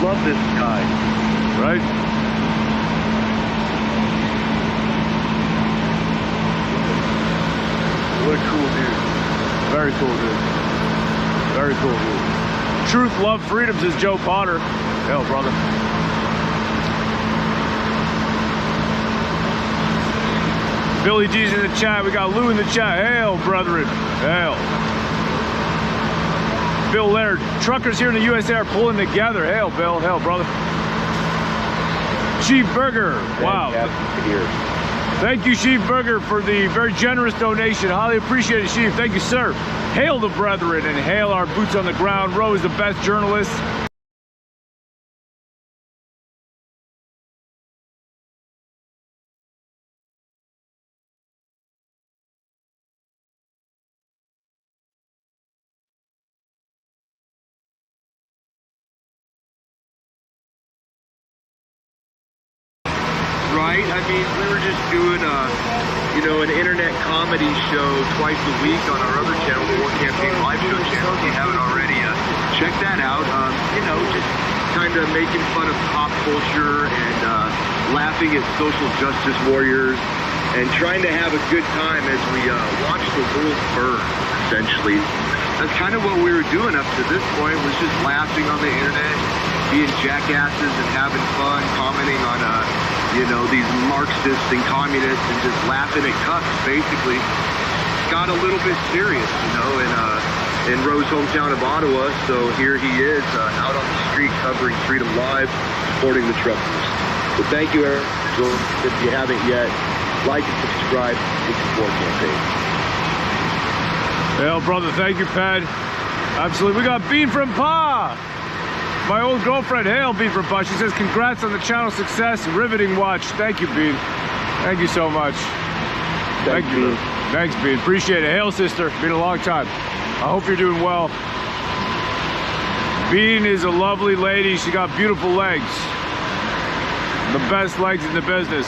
love this guy. Right? What a cool dude. Very cool, dude. Very cool, dude. Truth, love, freedom, says Joe Potter. Hell, brother. Billy D's in the chat. We got Lou in the chat. Hail, brethren. Hail. Bill Laird. Truckers here in the USA are pulling together. Hail, Bill. Hail, brother. Chief Burger. Wow. Thank you, Chief Burger, for the very generous donation. Highly appreciate it, Chief. Thank you, sir. Hail the brethren and hail our boots on the ground. Roe is the best journalist. Right? I mean, we were just doing you know, an internet comedy show twice a week on our other channel, the War Campaign Live Show channel. If you haven't already, check that out. You know, just kind of making fun of pop culture and laughing at social justice warriors and trying to have a good time as we watch the world burn, essentially. That's kind of what we were doing up to this point, was just laughing on the internet, being jackasses and having fun, commenting on you know, these Marxists and communists and just laughing at cucks, basically. Got a little bit serious, you know, in Roe's hometown of Ottawa, so here he is out on the street covering Freedom Live, supporting the truckers. So thank you, Eric. If you haven't yet, like and subscribe to the War Campaign. Well, brother, thank you, Pat. Absolutely. We got Bean from Pa. My old girlfriend, hail, Bean from Pa. She says, congrats on the channel success. Riveting watch. Thank you, Bean. Thank you so much. Thank you. Thanks, Bean. Appreciate it. Hail, sister. Been a long time. I hope you're doing well. Bean is a lovely lady. She got beautiful legs. The best legs in the business.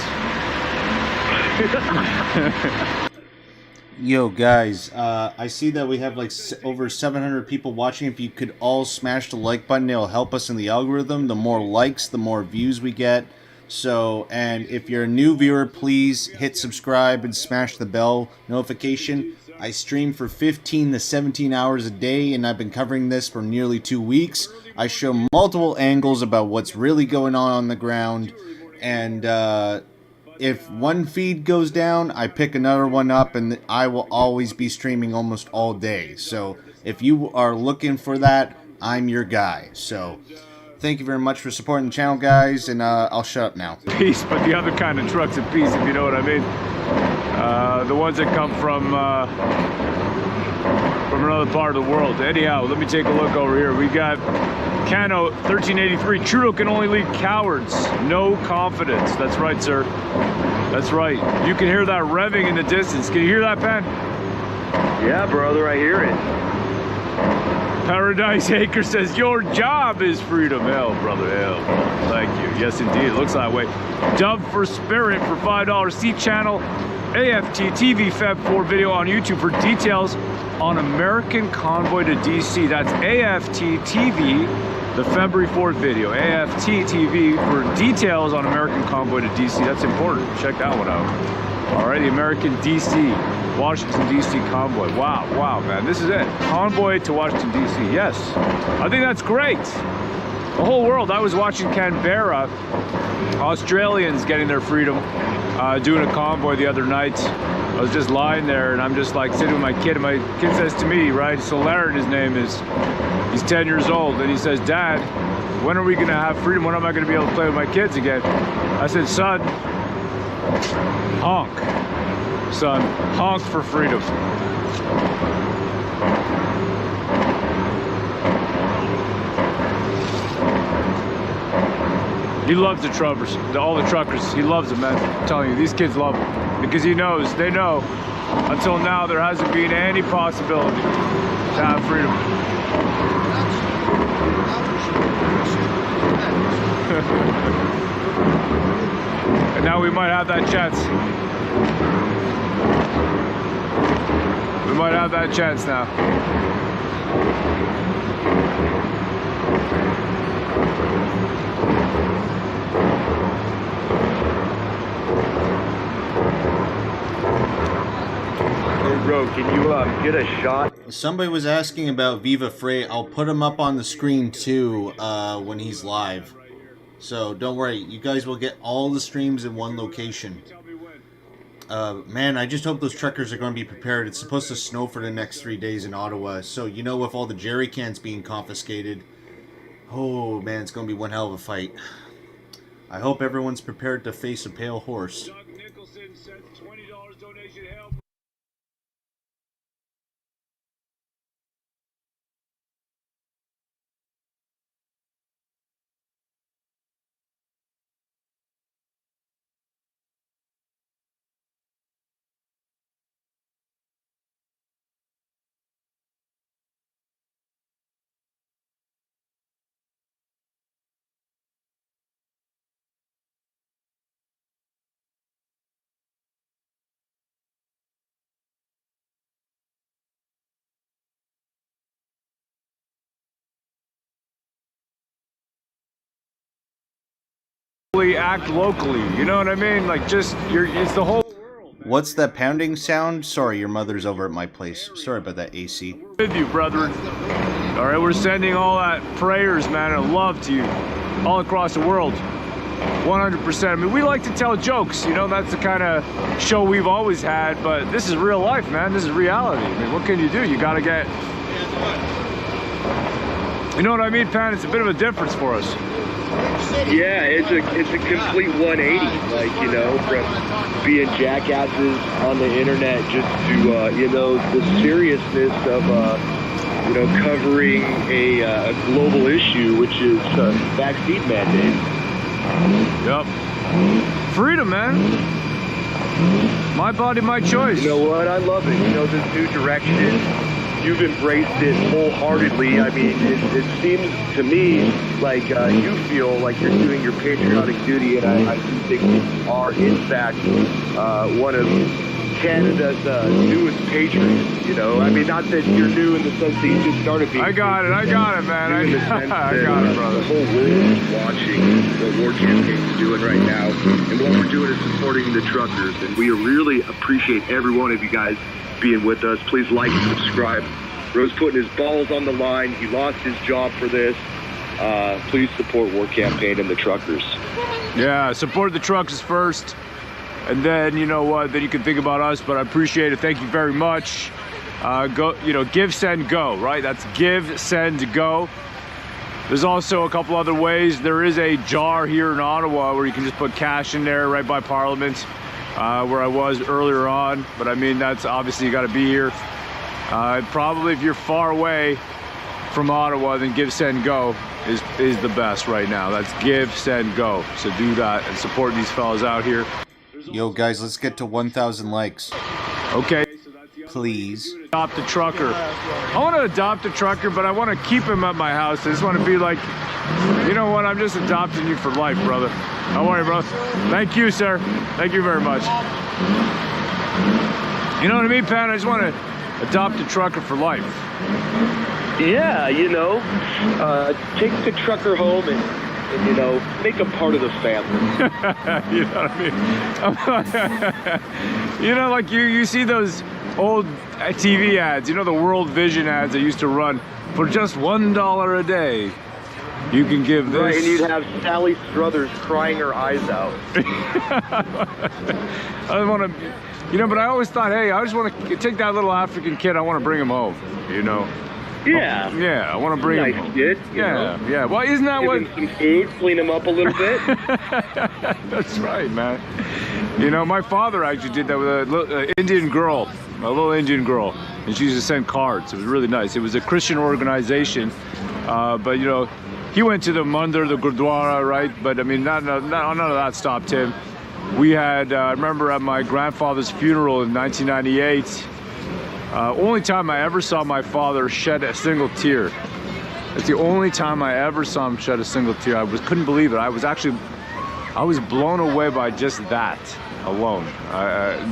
Yo guys, I see that we have like over 700 people watching. If you could all smash the like button, it'll help us in the algorithm. The more likes, the more views we get. So, and if you're a new viewer, please hit subscribe and smash the bell notification. I stream for 15 to 17 hours a day, and I've been covering this for nearly 2 weeks. I show multiple angles about what's really going on the ground, and if one feed goes down, I pick another one up, and I will always be streaming almost all day. So if you are looking for that, I'm your guy. So thank you very much for supporting the channel, guys, and I'll shut up now. Peace, but the other kind of trucks of peace, if you know what I mean. The ones that come from another part of the world. Anyhow, let me take a look over here. We got Cano 1383. Trudeau can only lead cowards. No confidence. That's right, sir. That's right. You can hear that revving in the distance. Can you hear that, Pan? Yeah, brother, I hear it. Paradise Acre says, your job is freedom. Hell, brother, hell. Thank you. Yes, indeed. It looks that way. Dove for Spirit for $5. C channel AFT TV Feb 4 video on YouTube for details on American Convoy to DC. That's AFT TV, the February 4th video. AFT TV for details on American Convoy to DC. That's important. Check that one out. All right, the American DC, Washington DC Convoy. Wow, wow, man, this is it. Convoy to Washington DC. Yes, I think that's great. The whole world. I was watching Canberra, Australians getting their freedom, doing a convoy the other night. I was just lying there, and I'm just like sitting with my kid, and my kid says to me, right, so Larry, his name is, he's 10 years old, and he says, Dad, when are we gonna have freedom? When am I gonna be able to play with my kids again? I said, son, honk. Son, honk for freedom. He loves the truckers, all the truckers. He loves them, man. I'm telling you, these kids love them. Because he knows, they know, until now there hasn't been any possibility to have freedom. And now we might have that chance. We might have that chance now. Bro, can you get a shot? Somebody was asking about Viva Frei. I'll put him up on the screen too when he's live. So don't worry, you guys will get all the streams in one location. Man, I just hope those truckers are going to be prepared. It's supposed to snow for the next 3 days in Ottawa. So, you know, with all the jerry cans being confiscated, oh man, it's going to be one hell of a fight. I hope everyone's prepared to face a pale horse. Act locally, you know what I mean? Like, just it's the whole world. What's that pounding sound? Sorry, your mother's over at my place. Sorry about that, AC. With you, brethren. All right, we're sending all that prayers, man, and love to you all across the world. 100%. I mean, we like to tell jokes, you know, that's the kind of show we've always had, but this is real life, man. This is reality. I mean, what can you do? You got to get, you know what I mean, Pan? It's a bit of a difference for us. Yeah, it's a complete 180, like, you know, from being jackasses on the internet just to, you know, the seriousness of, you know, covering a global issue, which is vaccine mandate. Yep. Freedom, man. My body, my choice. You know what? I love it. You know, this new direction. You've embraced it wholeheartely. I mean, it seems to me like you feel like you're doing your patriotic duty, and I do think you are, in fact, one of Canada's newest patriots. You know, I mean, not that you're new in the sense that you just started being. I got it, man. I got it, brother. The whole world is watching what War Campaign's doing right now, and what we're doing is supporting the truckers, and we really appreciate every one of you guys being with us. Please like and subscribe. Bro's putting his balls on the line. He lost his job for this. Please support War Campaign and the truckers. Yeah, support the truckers first, and then, you know what, then you can think about us, but I appreciate it. Thank you very much. Go, you know, give, send, go, right? That's give, send, go. There's also a couple other ways. There is a jar here in Ottawa where you can just put cash in there right by Parliament, where I was earlier on, but I mean, that's obviously, you got to be here. Probably if you're far away from Ottawa, then give, send, go is the best right now. That's give, send, go. So do that and support these fellas out here. Yo, guys, let's get to 1,000 likes. Okay. Please. Adopt a trucker. I want to adopt a trucker, but I want to keep him at my house. I just want to be like, you know what? I'm just adopting you for life, brother. Don't worry, bro. Thank you, sir. Thank you very much. You know what I mean, Pat? I just want to adopt a trucker for life. Yeah, you know, take the trucker home and, you know, make him part of the family. You know what I mean? You know, like you see those old TV ads, you know, the World Vision ads that used to run for just $1 a day. You can give this. Right, and you'd have Sally Struthers crying her eyes out. I want to, you know, but I always thought, hey, I just want to take that little African kid, I want to bring him home, you know. Yeah. Oh, yeah, I want to bring him home. Kid, yeah, know. Yeah. Well, isn't that give what? Him some food, clean him up a little bit. That's right, man. You know, my father actually did that with a little, Indian girl, a little Indian girl, and she used to send cards. It was really nice. It was a Christian organization, but you know, he went to the mandir, the Gurdwara, right? But I mean, none of that stopped him. We had, I remember at my grandfather's funeral in 1998. Only time I ever saw my father shed a single tear. It's the only time I ever saw him shed a single tear. I couldn't believe it. I was blown away by just that alone.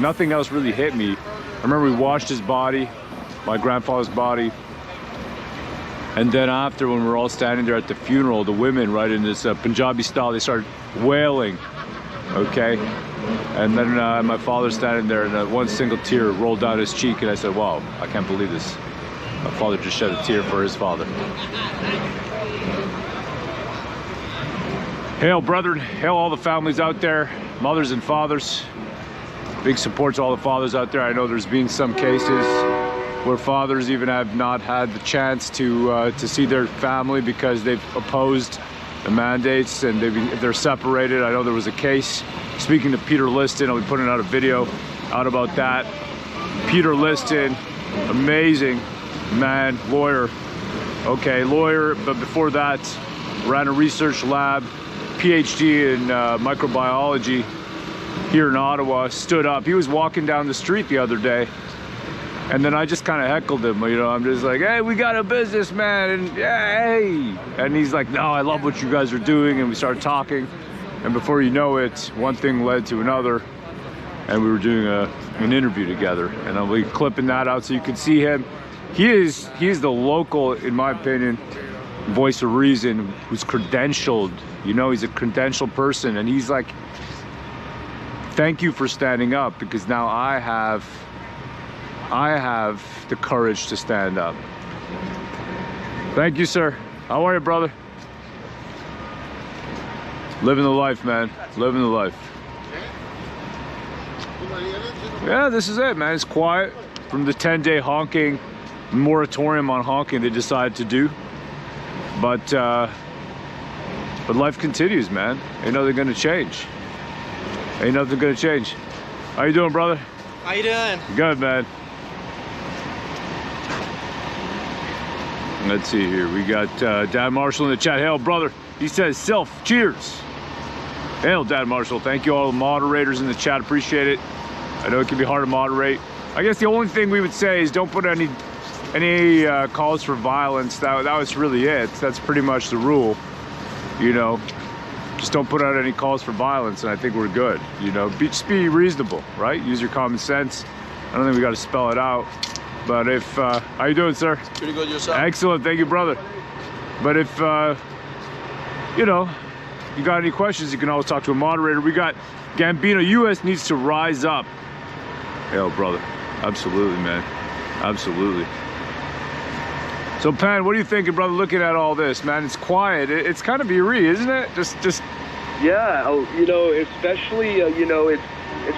Nothing else really hit me. I remember we washed his body, my grandfather's body, And then after, when we're all standing there at the funeral, the women, right, in this Punjabi style, they started wailing, okay? And then my father standing there, and one single tear rolled down his cheek, and I said, wow, I can't believe this. My father just shed a tear for his father. Hail, brethren. Hail all the families out there, mothers and fathers. Big support to all the fathers out there. I know there's been some cases where fathers even have not had the chance to see their family because they've opposed the mandates, and they're separated. I know there was a case. Speaking to Peter Liston, I'll be putting out a video out about that. Peter Liston, amazing man, lawyer. Okay, lawyer, but before that, ran a research lab, PhD in microbiology here in Ottawa. Stood up. He was walking down the street the other day, and then I just kind of heckled him, you know. I'm just like, hey, we got a businessman, and yeah, hey. And he's like, no, I love what you guys are doing. And we started talking, and before you know it, one thing led to another, and we were doing an interview together. And I'll be clipping that out so you can see him. He's the local, in my opinion, voice of reason, who's credentialed. You know, he's a credentialed person, and he's like, thank you for standing up, because now I have the courage to stand up. Thank you, sir. How are you, brother? Living the life, man. Living the life. Yeah, this is it, man. It's quiet from the 10-day honking moratorium on honking they decided to do. But life continues, man. Ain't nothing gonna change. Ain't nothing gonna change. How you doing, brother? How you doing? Good, man. Let's see here. We got Dad Marshall in the chat. Hail, brother. He says, self, cheers. Hail, Dad Marshall. Thank you, all the moderators in the chat. Appreciate it. I know it can be hard to moderate. I guess the only thing we would say is don't put any calls for violence. That was really it. That's pretty much the rule. You know, just don't put out any calls for violence, and I think we're good. You know, just be reasonable, right? Use your common sense. I don't think we got to spell it out. But if, how you doing, sir? Pretty good yourself. Excellent, thank you, brother. But if, you know, you got any questions, you can always talk to a moderator. We got Gambino, US needs to rise up. Yo, brother, absolutely, man, absolutely. So, Pan, what are you thinking, brother, looking at all this, man? It's quiet, it's kind of eerie, isn't it? Just. Yeah, you know, especially, you know, it's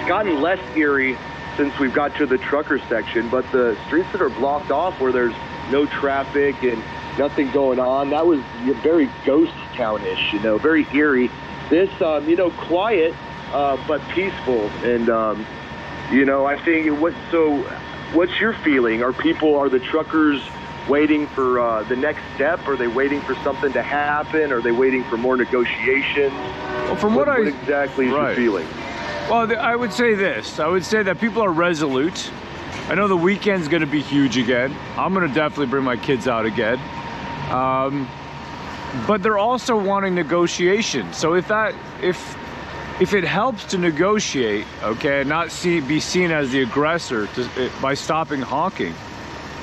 gotten less eerie since we've got to the trucker section, but the streets that are blocked off where there's no traffic and nothing going on, that was very ghost town-ish, you know, very eerie. This, you know, quiet, but peaceful. And, you know, I think, what's your feeling? Are the truckers waiting for the next step? Are they waiting for something to happen? Are they waiting for more negotiations? Well, from what exactly is your feeling? Well, I would say this. I would say that people are resolute. I know the weekend's going to be huge again. I'm going to definitely bring my kids out again. But they're also wanting negotiation. So if it helps to negotiate, okay, and not be seen as the aggressor by stopping honking,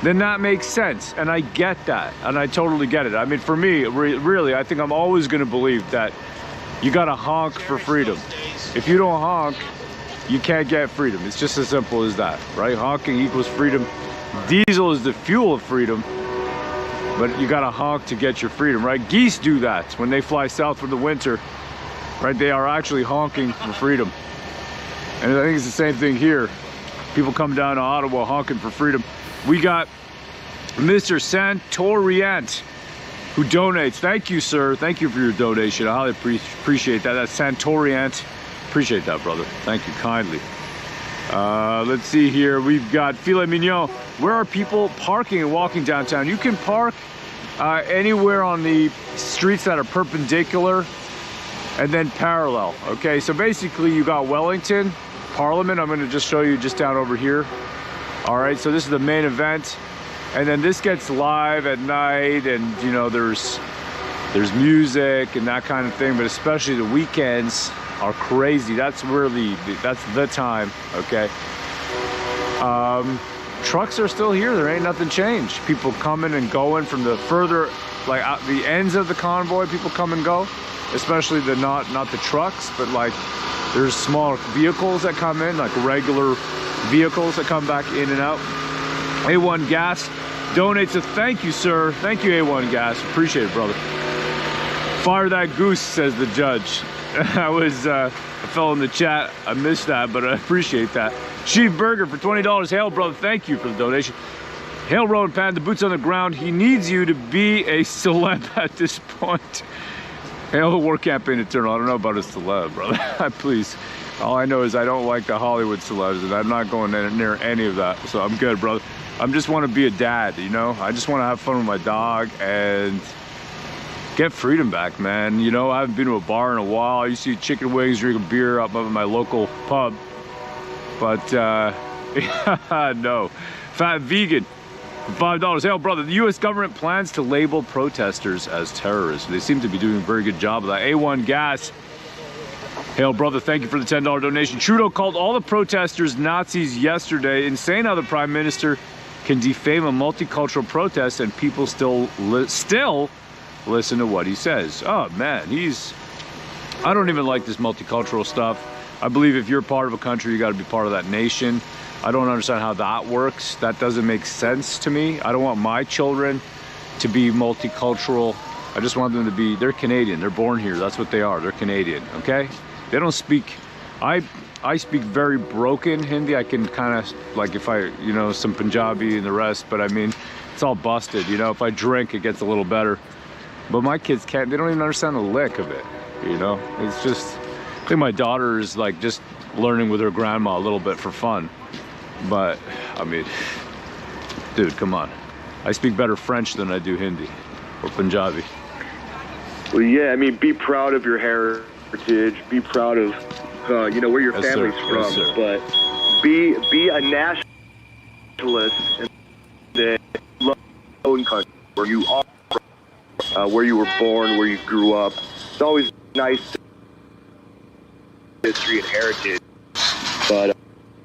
then that makes sense. And I get that. And I totally get it. I mean, for me, really, I think I'm always going to believe that you got to honk for freedom. If you don't honk, you can't get freedom. It's just as simple as that, right? Honking equals freedom. Diesel is the fuel of freedom, but you got to honk to get your freedom, right? Geese do that when they fly south for the winter, right? They are actually honking for freedom. And I think it's the same thing here. People come down to Ottawa honking for freedom. We got Mr. Santoriant, who donates. Thank you, sir. Thank you for your donation. I highly appreciate that. That's Santoriant. Appreciate that, brother. Thank you kindly. Let's see here. We've got Filet Mignon. Where are people parking and walking downtown? You can park anywhere on the streets that are perpendicular and then parallel. Okay, so basically you got Wellington, Parliament. I'm going to just show you just down over here. All right, so this is the main event. And then this gets live at night, and you know, there's music and that kind of thing, but especially the weekends are crazy. That's really, that's the time, okay? trucks are still here. There ain't nothing changed. People coming and going from the further, like out the ends of the convoy, people come and go, especially the not the trucks, but like there's small vehicles that come in, like regular vehicles that come back in and out. A1 Gas donates a thank you, sir. Thank you, A1 Gas. Appreciate it, brother. Fire that goose, says the judge. I fell in the chat. I missed that, but I appreciate that. Sheep Burger for $20. Hail, brother. Thank you for the donation. Hail, Rowan Pan. The boots on the ground. He needs you to be a celeb at this point. Hail, War Campaign Eternal. I don't know about a celeb, brother. Please. All I know is I don't like the Hollywood celebs, and I'm not going near any of that. So I'm good, brother. I just want to be a dad, you know? I just want to have fun with my dog and get freedom back, man. You know, I haven't been to a bar in a while. I used to eat chicken wings, drink a beer up at my local pub. But, no. Fat Vegan, for $5. Hail, brother. The U.S. government plans to label protesters as terrorists. They seem to be doing a very good job of that. A1 Gas. Hail, brother. Thank you for the $10 donation. Trudeau called all the protesters Nazis yesterday. Insane how the Prime Minister can defame a multicultural protest and people still listen to what he says. Oh, man. I don't even like this multicultural stuff. I believe if you're part of a country, you got to be part of that nation. I don't understand how that works. That doesn't make sense to me. I don't want my children to be multicultural. I just want them to be, they're Canadian. They're born here. That's what they are. They're Canadian, okay? They don't speak, I speak very broken Hindi. I can kind of, like if I, you know, some Punjabi and the rest, but I mean, it's all busted. You know, if I drink, it gets a little better. But my kids can't, they don't even understand the lick of it, you know? It's just, I think my daughter is like just learning with her grandma a little bit for fun. But, I mean, dude, come on. I speak better French than I do Hindi or Punjabi. Well, yeah, I mean, be proud of your heritage. Be proud of, you know, where your family's from. Yes, but be a nationalist and then love your own country, where you are, where you were born, where you grew up. It's always nice to history and heritage, but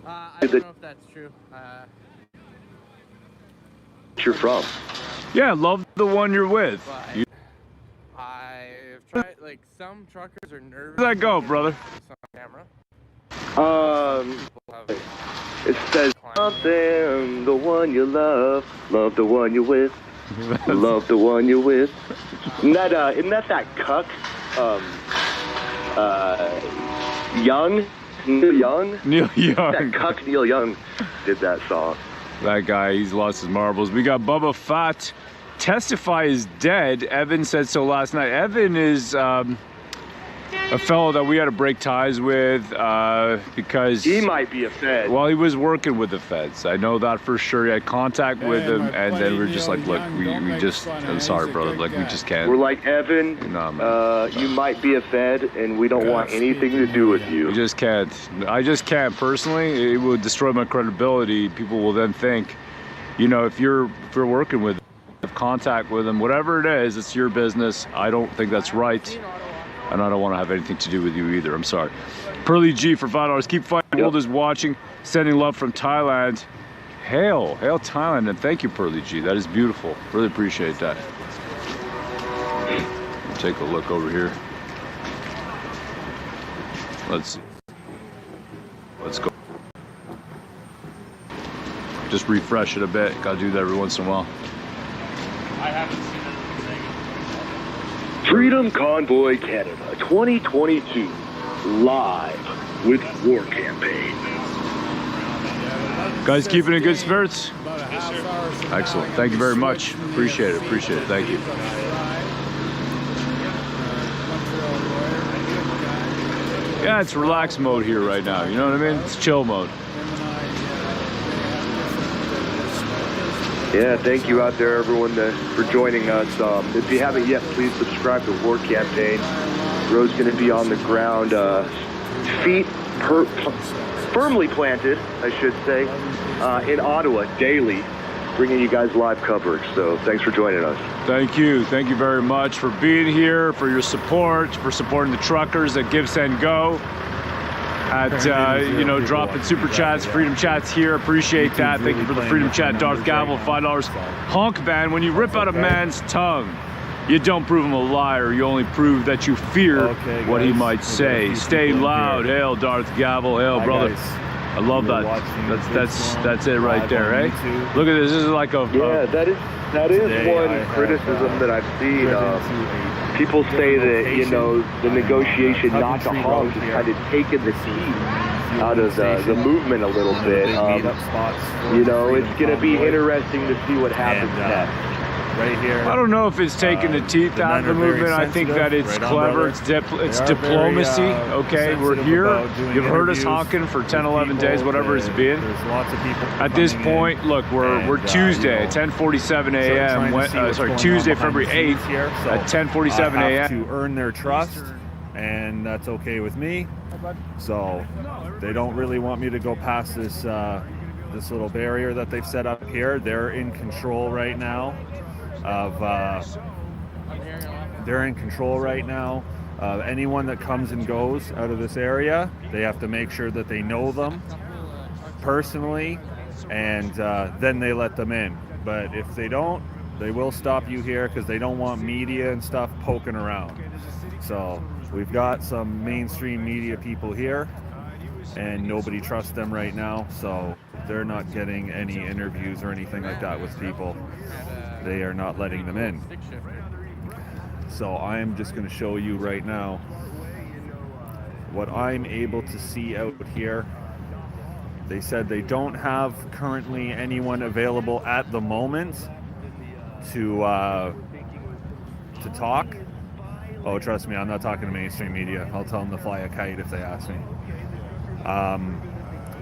I don't know if that's true. You're from. Yeah, love the one you're with. I've tried, like, some truckers are nervous. Where'd that go, brother? Camera. It says something, the one you love the one you're with, love the one you're with. Isn't that cuck? Neil Young? Neil Young. That cuck Neil Young did that song. That guy, he's lost his marbles. We got Bubba Fat. Testify is dead. Evan said so last night. Evan is a fellow that we had to break ties with because he might be a Fed. Well, he was working with the feds. I know that for sure. He had contact with him, and then we're just like, look, we just, I'm sorry, brother, like, we just can't. We're like, Evan, you might be a Fed, and we don't want anything to do with you. We just can't. I just can't personally. It would destroy my credibility. People will then think, you know, if you're working with him, have contact with him, whatever it is, it's your business. I don't think that's right. And I don't want to have anything to do with you either. I'm sorry. Pearly G for $5. Keep fighting. World is watching. Sending love from Thailand. Hail Thailand, and thank you, Pearly G. That is beautiful. Really appreciate that. Take a look over here. Let's see. Let's go. Just refresh it a bit. Gotta do that every once in a while. I haven't seen it. Freedom Convoy Canada 2022 live with War Campaign. Guys, keeping in good spirits? Excellent. Thank you very much. Appreciate it. Thank you. Yeah, it's relax mode here right now. You know what I mean? It's chill mode. Yeah, thank you out there, everyone, for joining us. If you haven't yet, please subscribe to War Campaign. Bro's going to be on the ground, feet firmly planted, I should say, in Ottawa daily, bringing you guys live coverage. So thanks for joining us. Thank you very much for being here, for your support, for supporting the truckers at Give, Send, Go. at you know, dropping super chats, freedom chats here. Appreciate that. Thank you for the freedom chat, Darth Gavel, $5. Honk ban. When you rip out a man's tongue, you don't prove him a liar. You only prove that you fear what he might say. Stay loud. Hail, Darth Gavel. Hail, brother. I love that. That's it right there, eh? Look at this. This is like a Yeah, that is one criticism that I've seen. People say that, you know, the negotiation not to harm has kind of taken the teeth out of the movement a little bit. You know, it's going to be interesting to see what happens next. Right here. I don't know if it's taking the teeth out of the movement. I think that it's clever. It's diplomacy. Okay, we're here. You've heard us honking for 10, 11 days, whatever it's been. There's lots of people. At this point, look, we're Tuesday, 10:47 a.m. Sorry, Tuesday, February 8th at 10:47 a.m. To earn their trust, and that's okay with me. So they don't really want me to go past this this little barrier that they've set up here. They're in control right now. They're in control right now. Anyone that comes and goes out of this area, they have to make sure that they know them personally, and then they let them in. But if they don't, they will stop you here because they don't want media and stuff poking around. So we've got some mainstream media people here, and nobody trusts them right now, so they're not getting any interviews or anything like that with people. They are not letting them in. So I'm just going to show you right now what I'm able to see out here. They said they don't have currently anyone available at the moment to talk. Oh, trust me, I'm not talking to mainstream media. I'll tell them to fly a kite if they ask me.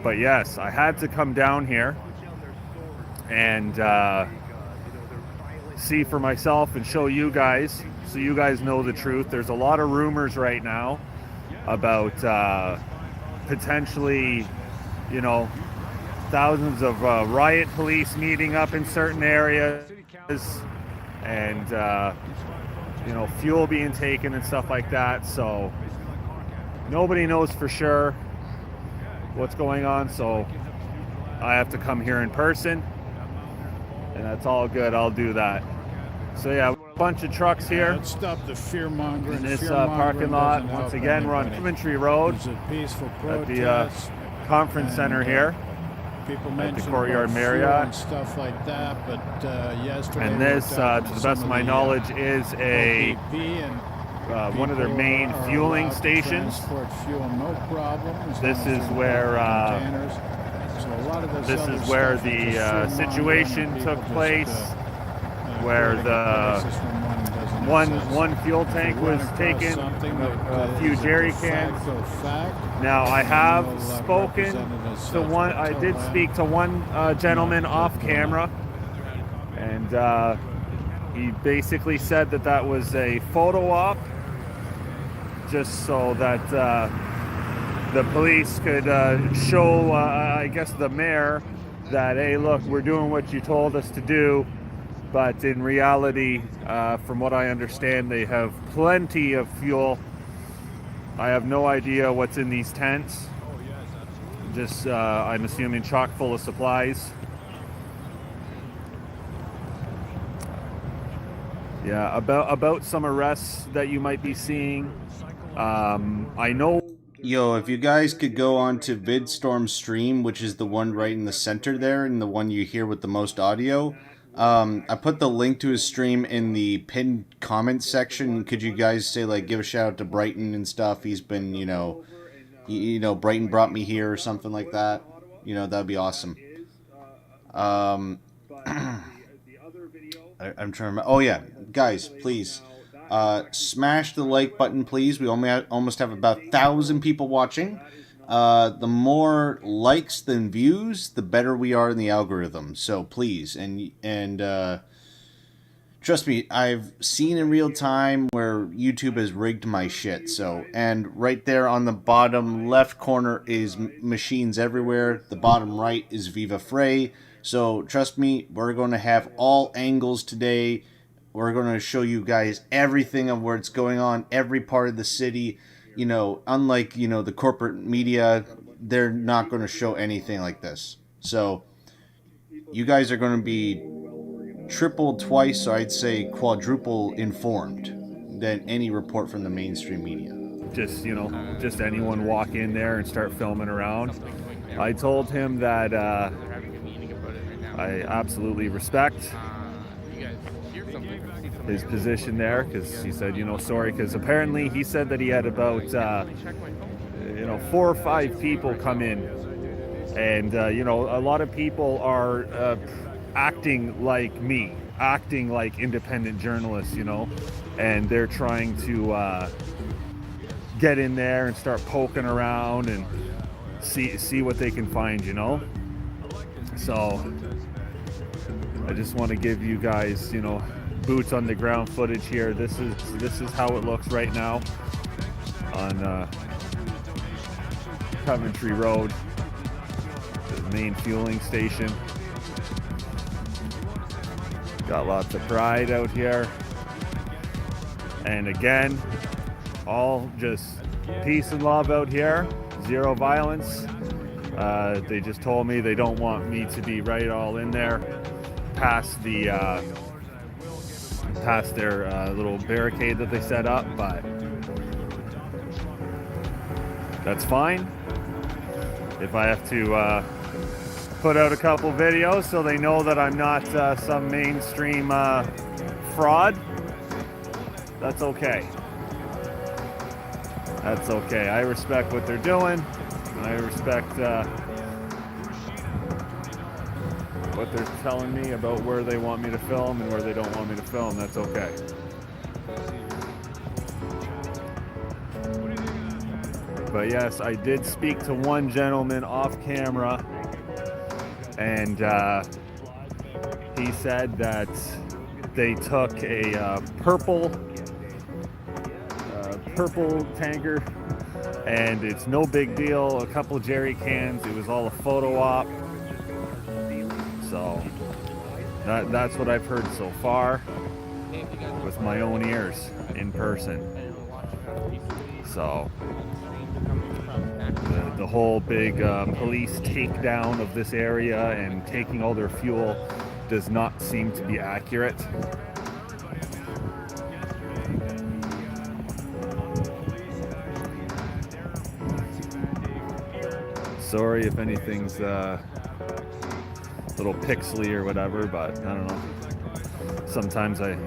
But yes, I had to come down here and see for myself and show you guys, so you guys know the truth. There's a lot of rumors right now about potentially, you know, thousands of riot police meeting up in certain areas, and you know, fuel being taken and stuff like that. So nobody knows for sure what's going on, so I have to come here in person, and that's all good. I'll do that. So yeah, a bunch of trucks here. Let's stop the fear-mongering. In this parking lot. Once again, we're on Coventry Road It's a peaceful at the protest. conference center here. People at the mention Courtyard about Marriott. fuel and stuff like that, but yesterday And we this, were to talking the best some of my the, knowledge, is a OPP, and one of their people main are fueling allowed to stations. transport fuel, no problem, as This long as is they're where, containers. So a lot of This other is where stuff the is just fear-mongering, situation and took people place, just, where quoting the prices from one doesn't exist. one fuel tank If you run was across taken, something that, a few is a jerry de cans. facto fact, Now I have you'll, spoken represent it as to such one. I did until, speak to one gentleman off camera, and he basically said that that was a photo op, just so that the police could show, I guess, the mayor that, hey, look, we're doing what you told us to do. But in reality, from what I understand, they have plenty of fuel. I have no idea what's in these tents. Just, I'm assuming, chock full of supplies. Yeah, about some arrests that you might be seeing. I know. Yo, if you guys could go on to VidStorm's stream, which is the one right in the center there, and the one you hear with the most audio, I put the link to his stream in the pinned comment section. Could you guys say, like, give a shout out to Brighton and stuff? He's been, you know, Brighton brought me here or something like that. You know, that'd be awesome. I'm trying to remember. Oh yeah, guys, please. Smash the like button, please. We almost have about 1,000 people watching. The more likes than views, the better we are in the algorithm. So please, and trust me, I've seen in real time where YouTube has rigged my shit. So, and right there on the bottom left corner is machines everywhere. The bottom right is Viva Frei. So trust me, we're going to have all angles today. We're going to show you guys everything of where it's going on, every part of the city. you know, unlike, you know, the corporate media, they're not going to show anything like this. So you guys are going to be triple, twice, or I'd say quadruple informed than any report from the mainstream media. Just, you know, just anyone walk in there and start filming around. I told him that I absolutely respect his position there, because he said, you know, sorry, because apparently he said that he had about, you know, 4 or 5 people come in, and, you know, a lot of people are acting like me, acting like independent journalists, you know, and they're trying to get in there and start poking around and see what they can find, you know. So I just want to give you guys, you know, boots on the ground footage here. This is how it looks right now on Coventry Road, the main fueling station. Got lots of pride out here, and again, all just peace and love out here, zero violence. They just told me they don't want me to be right all in there past the past their little barricade that they set up, but that's fine. If I have to put out a couple videos so they know that I'm not some mainstream fraud, that's okay. That's okay. I respect what they're doing. I respect what they're telling me about where they want me to film and where they don't want me to film. That's okay. But yes, I did speak to one gentleman off camera, and he said that they took a purple tanker, and it's no big deal, a couple jerry cans, it was all a photo op. So that's what I've heard so far with my own ears in person. So the whole big police takedown of this area and taking all their fuel does not seem to be accurate. Sorry if anything's a little pixely or whatever, but I don't know. Sometimes I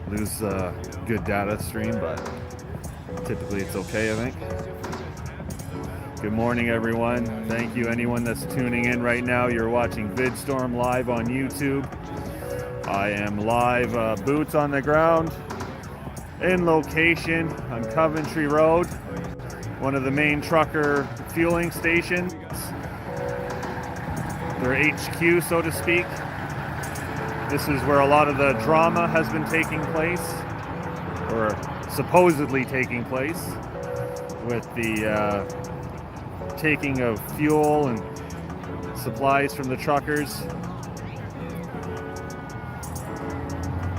lose a good data stream, but typically it's okay, I think. Good morning, everyone. Thank you, anyone that's tuning in right now. You're watching VidStorm live on YouTube. I am live, boots on the ground, in location on Coventry Road, one of the main trucker fueling stations, their HQ, so to speak. This is where a lot of the drama has been taking place, or supposedly taking place, with the taking of fuel and supplies from the truckers.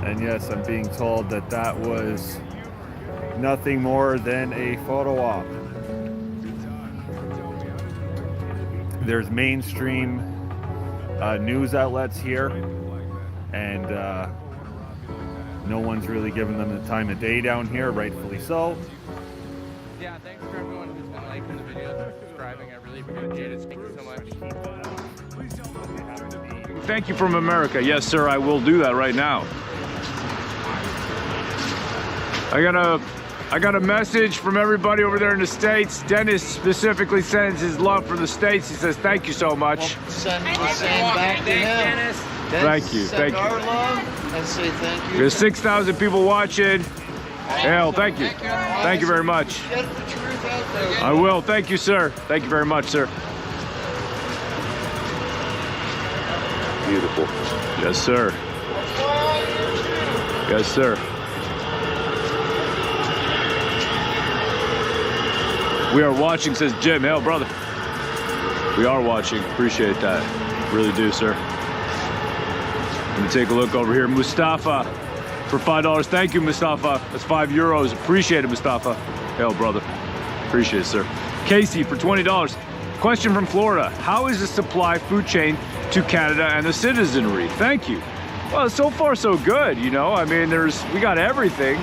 And yes, I'm being told that that was nothing more than a photo op. There's mainstream news outlets here, and no one's really giving them the time of day down here, rightfully so. Yeah, thanks for everyone who's been liking the videos and subscribing. I really appreciate it. Thank you so much. Thank you from America. Yes, sir, I will do that right now. I got a message from everybody over there in the States. Dennis specifically sends his love for the States. He says, thank you so much. Well, send the same back to him. Dennis, Thank you, send thank you. our love and say thank you. There's 6,000 people watching. Hell, thank you. Thank you very much. Get the truth out there. I will. Thank you, sir. Thank you very much, sir. Beautiful. Yes, sir. Yes, sir. We are watching, says Jim. Hell, brother. We are watching. Appreciate that. Really do, sir. Let me take a look over here. Mustafa. for $5. Thank you, Mustafa. That's €5. Appreciate it, Mustafa. Hell, brother. Appreciate it, sir. Casey for $20. Question from Florida. How is the supply food chain to Canada and the citizenry? Thank you. Well, so far so good, you know. I mean, we got everything.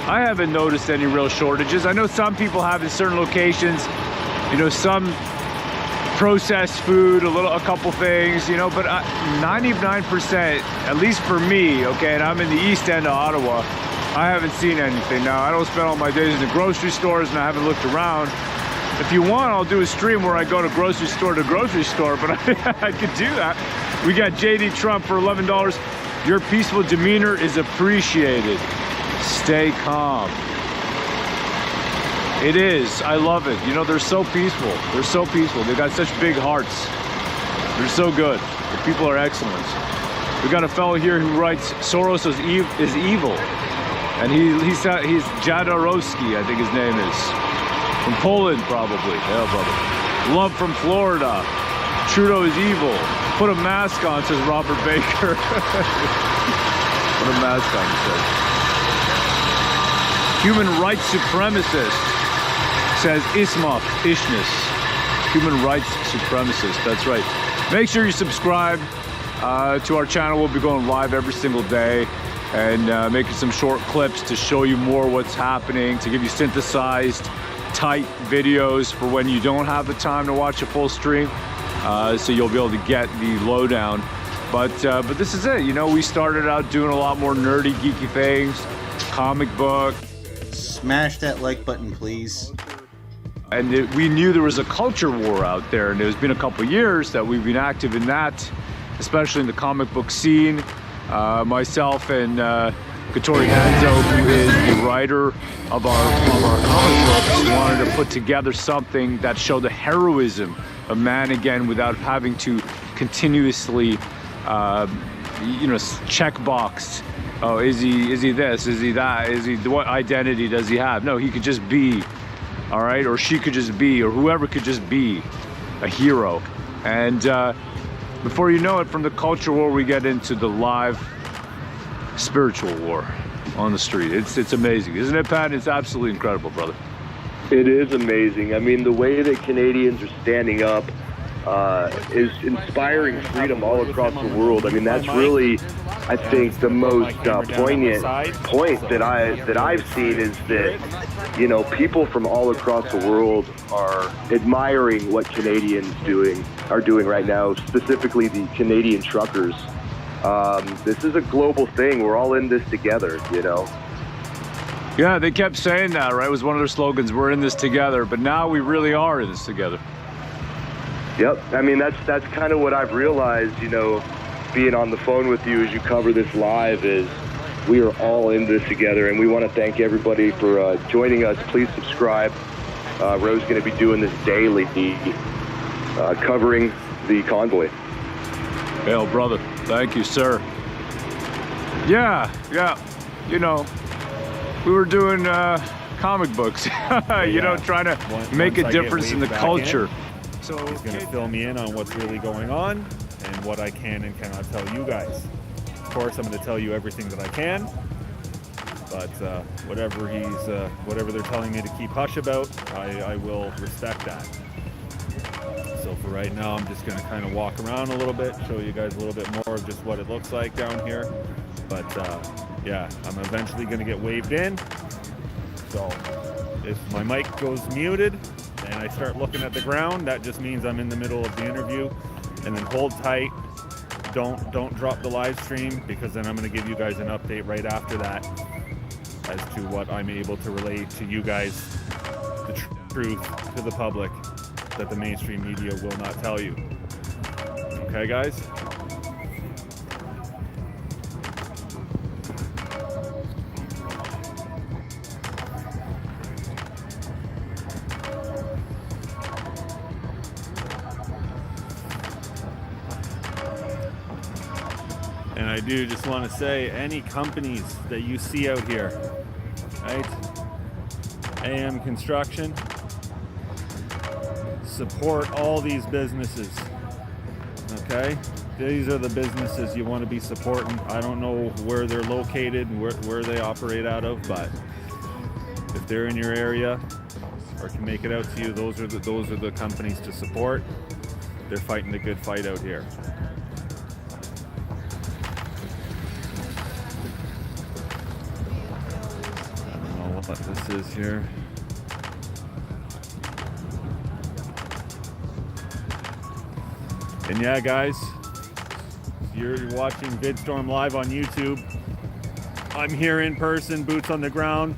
I haven't noticed any real shortages. I know some people have in certain locations, you know, some processed food, a couple things, you know, but 99%, at least for me, okay, and I'm in the east end of Ottawa, I haven't seen anything. Now, I don't spend all my days in the grocery stores and I haven't looked around. If you want, I'll do a stream where I go to grocery store, but I could do that. We got JD Trump for $11. Your peaceful demeanor is appreciated. Stay calm. It is. I love it. You know, they're so peaceful. They're so peaceful. They've got such big hearts. They're so good. The people are excellent. We got a fellow here who writes Soros is evil. And he's Jadorowski, I think his name is. From Poland, probably. Yeah, brother. Love from Florida. Trudeau is evil. Put a mask on, says Robert Baker. Put a mask on, he says. Human rights supremacist, says Ismaf Ishnis. Human rights supremacist, that's right. Make sure you subscribe to our channel. We'll be going live every single day and making some short clips to show you more what's happening, to give you synthesized, tight videos for when you don't have the time to watch a full stream. So you'll be able to get the lowdown. But this is it. You know, we started out doing a lot more nerdy, geeky things, comic book. Smash that like button, please. And we knew there was a culture war out there, and it's been a couple years that we've been active in that, especially in the comic book scene. Myself and Katori Hanzo, who is the writer of our comic books, wanted to put together something that showed the heroism of man again without having to continuously, you know, check box. Oh, is he this? Is he that? What identity does he have? No, he could just be, all right? Or she could just be, or whoever could just be a hero. And before you know it, from the culture war, we get into the live spiritual war on the street. It's amazing, isn't it, Pat? It's absolutely incredible, brother. It is amazing. I mean, the way that Canadians are standing up is inspiring freedom all across the world. I mean, that's really, I think, the most poignant point that I've seen is that, you know, people from all across the world are admiring what Canadians are doing right now, specifically the Canadian truckers. This is a global thing. We're all in this together, you know. Yeah, they kept saying that, right? It was one of their slogans, we're in this together, but now we really are in this together. Yep, I mean, that's kind of what I've realized, you know, being on the phone with you as you cover this live, is we are all in this together, and we want to thank everybody for joining us. Please subscribe. Ro's going to be doing this daily, covering the convoy. Hell, brother, thank you, sir. Yeah, you know, we were doing comic books, you know, trying to make a difference in the culture. So he's going to fill me in on what's really going on and what I can and cannot tell you guys. Of course, I'm going to tell you everything that I can, but whatever they're telling me to keep hush about, I will respect that. So for right now, I'm just going to kind of walk around a little bit, show you guys a little bit more of just what it looks like down here. But yeah, I'm eventually going to get waved in. So if my mic goes muted and I start looking at the ground, that just means I'm in the middle of the interview. And then hold tight. Don't drop the live stream, because then I'm going to give you guys an update right after that as to what I'm able to relay to you guys, the truth to the public that the mainstream media will not tell you. Okay, guys? And I do just want to say, any companies that you see out here, right? AM Construction, support all these businesses. Okay, these are the businesses you want to be supporting. I don't know where they're located and where they operate out of, but if they're in your area or can make it out to you, those are the companies to support. They're fighting the good fight out here. I don't know what this is here. And yeah, guys, you're watching VidStorm live on YouTube. I'm here in person, boots on the ground.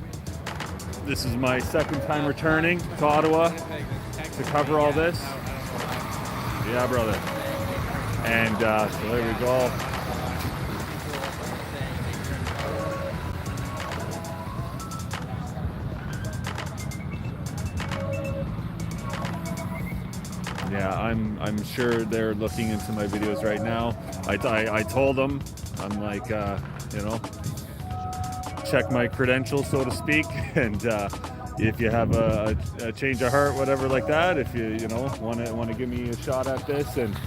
This is my second time returning to Ottawa to cover all this. Yeah, brother. And so there we go. Yeah, I'm sure they're looking into my videos right now. I told them, I'm like, you know, check my credentials, so to speak, and if you have a change of heart, whatever like that, if you know want to give me a shot at this and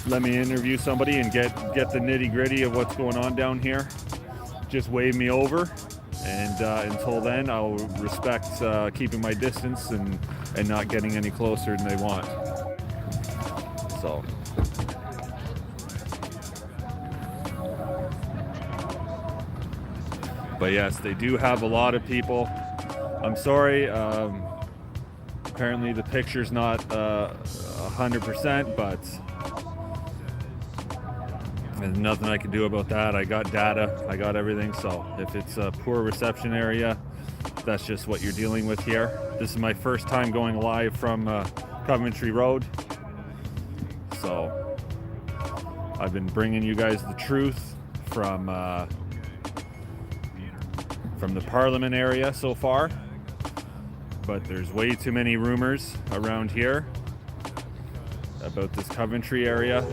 let me interview somebody and get the nitty gritty of what's going on down here, just wave me over. And until then, I'll respect keeping my distance and not getting any closer than they want. So. But yes, they do have a lot of people. I'm sorry, apparently the picture's not 100%, but there's nothing I can do about that. I got data, I got everything, so if it's a poor reception area, that's just what you're dealing with here. This is my first time going live from Coventry Road, so I've been bringing you guys the truth from the Parliament area so far, but there's way too many rumors around here about this Coventry area,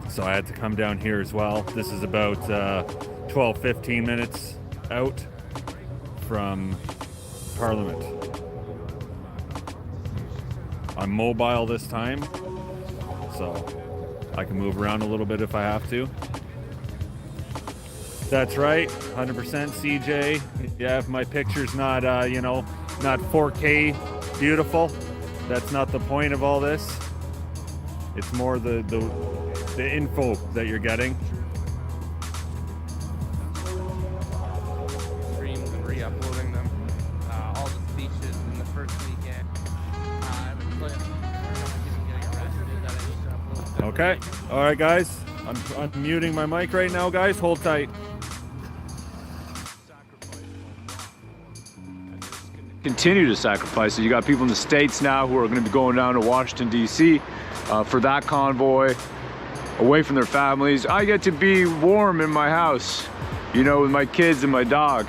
so I had to come down here as well. This is about 12-15 minutes out from Parliament. I'm mobile this time, so I can move around a little bit if I have to. That's right, 100% CJ. Yeah, if my picture's not, you know, not 4K beautiful, that's not the point of all this. It's more the info that you're getting. Streams and re-uploading them. All the speeches in the first weekend. I've been playing. Getting arrested. Okay, all right, guys. I'm muting my mic right now, guys. Hold tight. Continue to sacrifice it. You got people in the States now who are going to be going down to Washington, D.C. For that convoy, away from their families. I get to be warm in my house, you know, with my kids and my dog.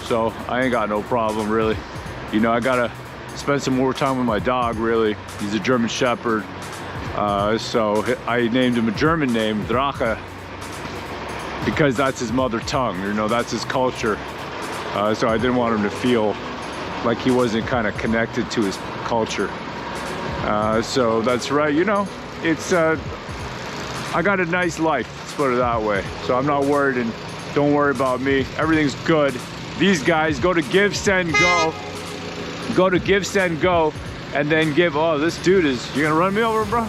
So I ain't got no problem, really. You know, I gotta spend some more time with my dog, really. He's a German Shepherd. So I named him a German name, Drache, because that's his mother tongue, you know, that's his culture. So I didn't want him to feel like he wasn't kind of connected to his culture. So that's right, you know, it's, I got a nice life, let's put it that way. So I'm not worried, and don't worry about me. Everything's good. These guys go to Give, Send, Go. Go to Give, Send, Go, and then give, oh, this dude is, you gonna run me over, bro?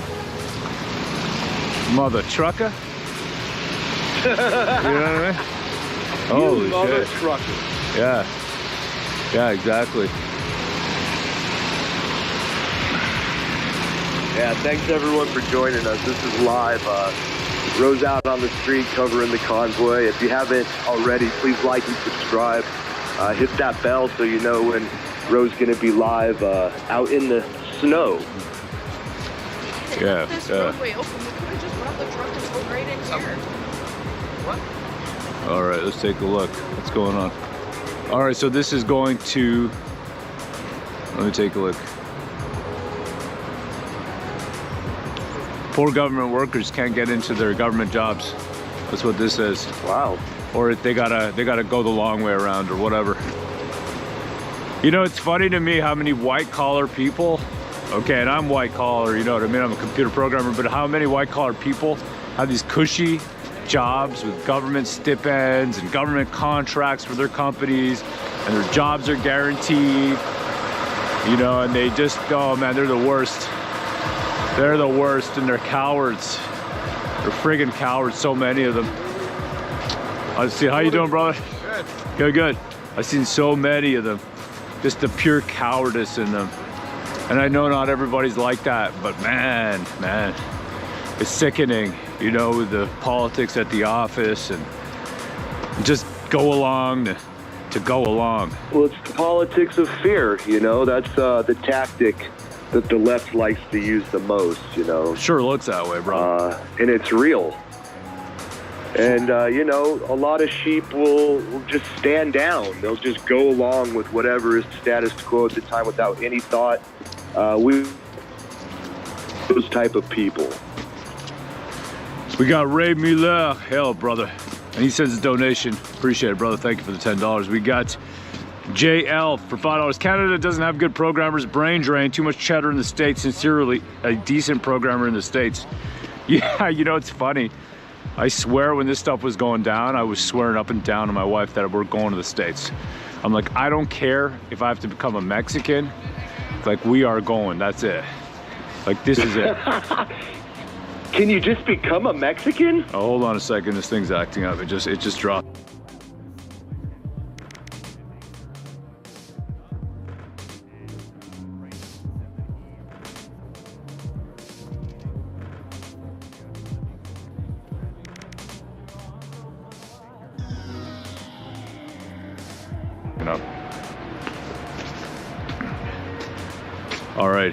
Mother trucker? You know what I mean? Holy mother shit. trucker. Yeah. Yeah, exactly. Yeah, thanks everyone for joining us. This is live. Rose out on the street covering the convoy. If you haven't already, please like and subscribe. Hit that bell so you know when Rose gonna be live out in the snow. Yeah, This yeah. roadway open, we could have just brought the truck and go right in here. What? All right, let's take a look. What's going on? All right, so this is going to, let me take a look. Poor government workers can't get into their government jobs. That's what this says. Wow. Or they gotta go the long way around or whatever. You know, it's funny to me how many white collar people Okay, and I'm white collar, you know what I mean? I'm a computer programmer, but how many white collar people have these cushy jobs with government stipends and government contracts for their companies, and their jobs are guaranteed, you know, and they just, oh man, they're the worst. They're the worst, and they're cowards. They're friggin' cowards, so many of them. I see, how you doing, brother? Good, good. I've seen so many of them. Just the pure cowardice in them. And I know not everybody's like that, but man, it's sickening, you know, with the politics at the office, and just go along to go along. Well, it's the politics of fear, you know. That's the tactic that the left likes to use the most, you know. Sure looks that way, bro. And it's real. And, you know, a lot of sheep will just stand down. They'll just go along with whatever is status quo at the time without any thought. Those type of people. We got Ray Miller, hell, brother. And he sends a donation. Appreciate it, brother. Thank you for the $10. We got JL for $5. Canada doesn't have good programmers. Brain drain. Too much cheddar in the States. Sincerely, a decent programmer in the States. Yeah, you know, it's funny. I swear when this stuff was going down, I was swearing up and down to my wife that we're going to the States. I'm like, I don't care if I have to become a Mexican. Like, we are going, that's it. Like, this is it. Can you just become a Mexican? Oh, hold on a second, this thing's acting up. It just dropped.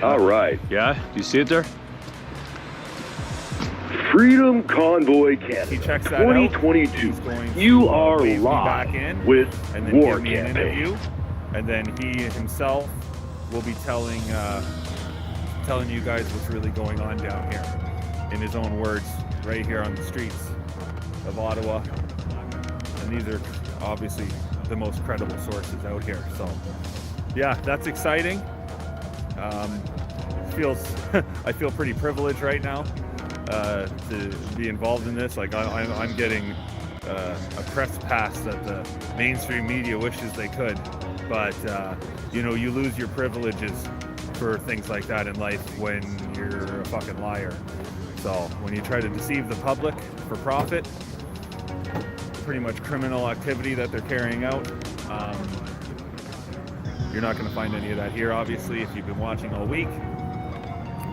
All right. Yeah, do you see it there? Freedom Convoy Canada, He checks that 2022. He's going to You are wave me live back in, with and then War give me an Campaign. interview, and then he himself will be telling you guys what's really going on down here, in his own words, right here on the streets of Ottawa. And these are obviously the most credible sources out here. So, yeah, that's exciting. I feel pretty privileged right now to be involved in this. Like, I'm getting a press pass that the mainstream media wishes they could, but you know, you lose your privileges for things like that in life when you're a fucking liar. So when you try to deceive the public for profit, pretty much criminal activity that they're carrying out, you're not going to find any of that here, obviously, if you've been watching all week.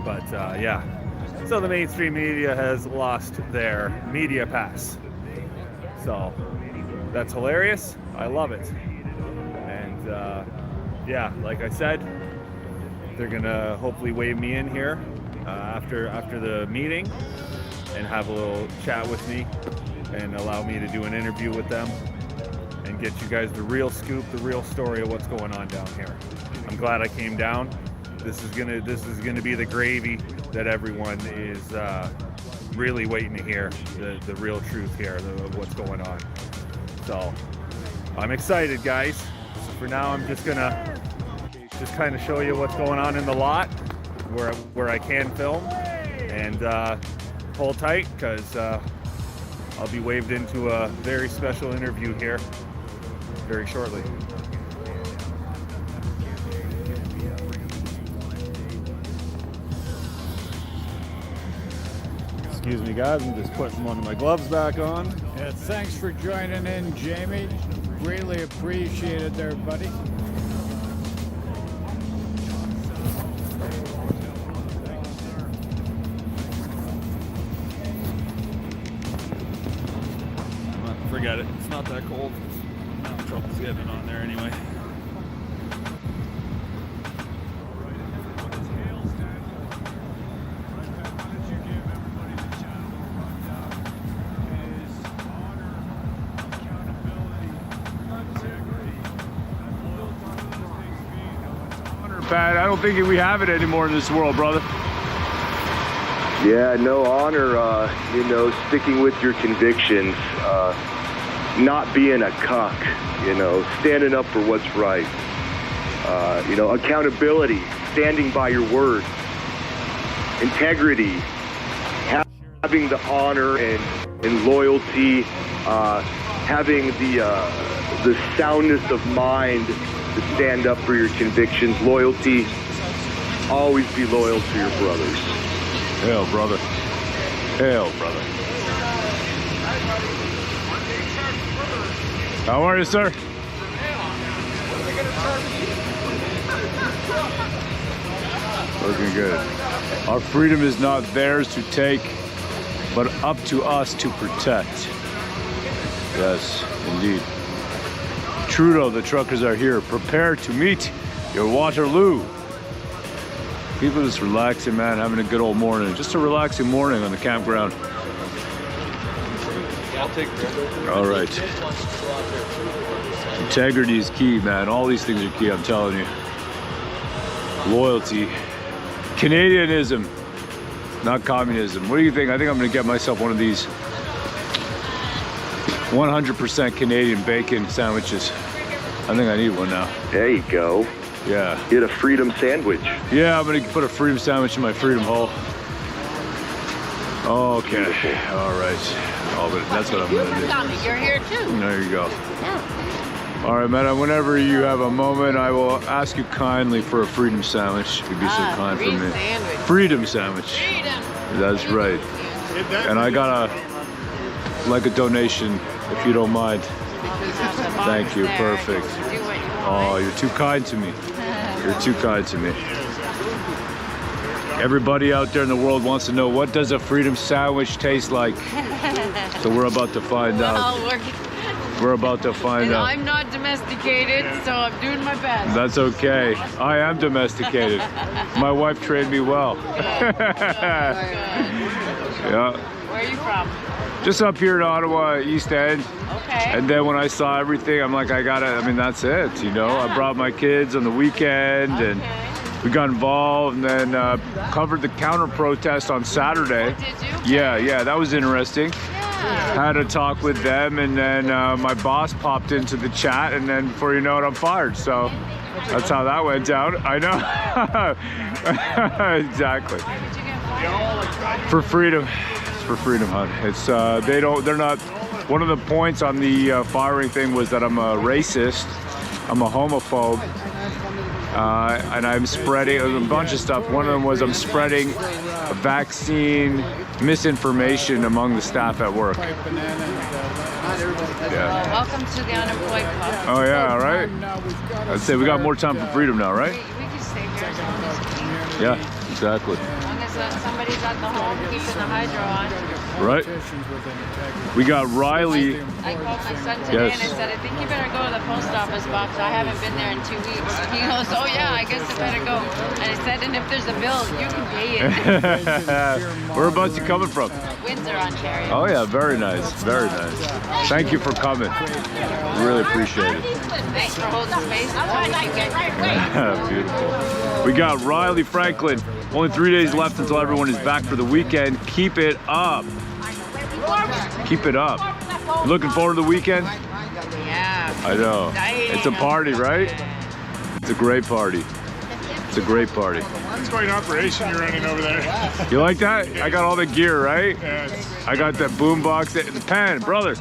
But yeah, so the mainstream media has lost their media pass. So that's hilarious. I love it. And yeah, like I said, they're gonna hopefully wave me in here after the meeting and have a little chat with me and allow me to do an interview with them and get you guys the real scoop, the real story of what's going on down here. I'm glad I came down. This is gonna be the gravy that everyone is really waiting to hear, the real truth here of what's going on. So I'm excited, guys. So for now, I'm just gonna kind of show you what's going on in the lot where I can film, and hold tight, because I'll be waved into a very special interview here very shortly. Excuse me, guys, I'm just putting one of my gloves back on. Yeah, thanks for joining in, Jamie. Really appreciate it there, buddy. Forget it. It's not that cold. No trouble's getting it on there anyway. Bad. I don't think we have it anymore in this world, brother. Yeah, no honor, you know, sticking with your convictions, not being a cuck, you know, standing up for what's right, you know, accountability, standing by your word, integrity, having the honor and loyalty, having the soundness of mind to stand up for your convictions, loyalty. Always be loyal to your brothers. Hail, brother. Hail, brother. How are you, sir? Looking good. Our freedom is not theirs to take, but up to us to protect. Yes, indeed. Trudeau, the truckers are here. Prepare to meet your Waterloo. People just relaxing, man, having a good old morning. Just a relaxing morning on the campground. I'll take that. All right. Integrity is key, man. All these things are key, I'm telling you. Loyalty. Canadianism, not communism. What do you think? I think I'm gonna get myself one of these 100% Canadian bacon sandwiches. I think I need one now. There you go. Yeah. Get a freedom sandwich. Yeah, I'm gonna put a freedom sandwich in my freedom hole. Okay. Beautiful. All right. Oh, but that's what I'm gonna do. Tommy, you're here too. There you go. All right, man. Whenever you have a moment, I will ask you kindly for a freedom sandwich. You'd be so kind for me. Sandwich. Freedom sandwich. Freedom. That's right. And I got a donation, if you don't mind. Thank you. Perfect. Oh, you're too kind to me. You're too kind to me. Everybody out there in the world wants to know, what does a freedom sandwich taste like? So we're about to find out. We're about to find out. I'm not domesticated, so I'm doing my best. That's okay. I am domesticated. My wife trained me well. Yeah. Where are you from? Just up here in Ottawa, East End. Okay. And then when I saw everything, I'm like, that's it, you know? I brought my kids on the weekend and we got involved and then covered the counter protest on Saturday. Oh, did you? Yeah, that was interesting. Had a talk with them, and then my boss popped into the chat, and then before you know it, I'm fired. So that's how that went down. I know. Exactly. For freedom. It's for freedom, hon. It's they're not. One of the points on the firing thing was that I'm a racist. I'm a homophobe. And I'm spreading a bunch of stuff. One of them was I'm spreading vaccine misinformation among the staff at work. Yeah. Welcome to the unemployed club. Oh yeah, all right. I'd say we got more time for freedom now, right? We can stay here as long as we can. Yeah, exactly. As long as somebody's at the home keeping the hydro on. Right. We got Riley. I called my son today and I said, I think you better go to the post office box. I haven't been there in 2 weeks. He goes, oh yeah, I guess I better go. And I said, and if there's a bill, you can pay it. Whereabouts you coming from? Windsor, Ontario. Oh yeah, very nice, very nice. Thank you for coming. Really appreciate it. Thanks for holding space. Beautiful. We got Riley Franklin. Only 3 days left until everyone is back for the weekend. Keep it up. Keep it up. Looking forward to the weekend? Yeah. I know. It's a party, right? It's a great party. It's a great party. That's quite an operation you're running over there. You like that? I got all the gear, right? Yes. I got that boom box, the pen, brother.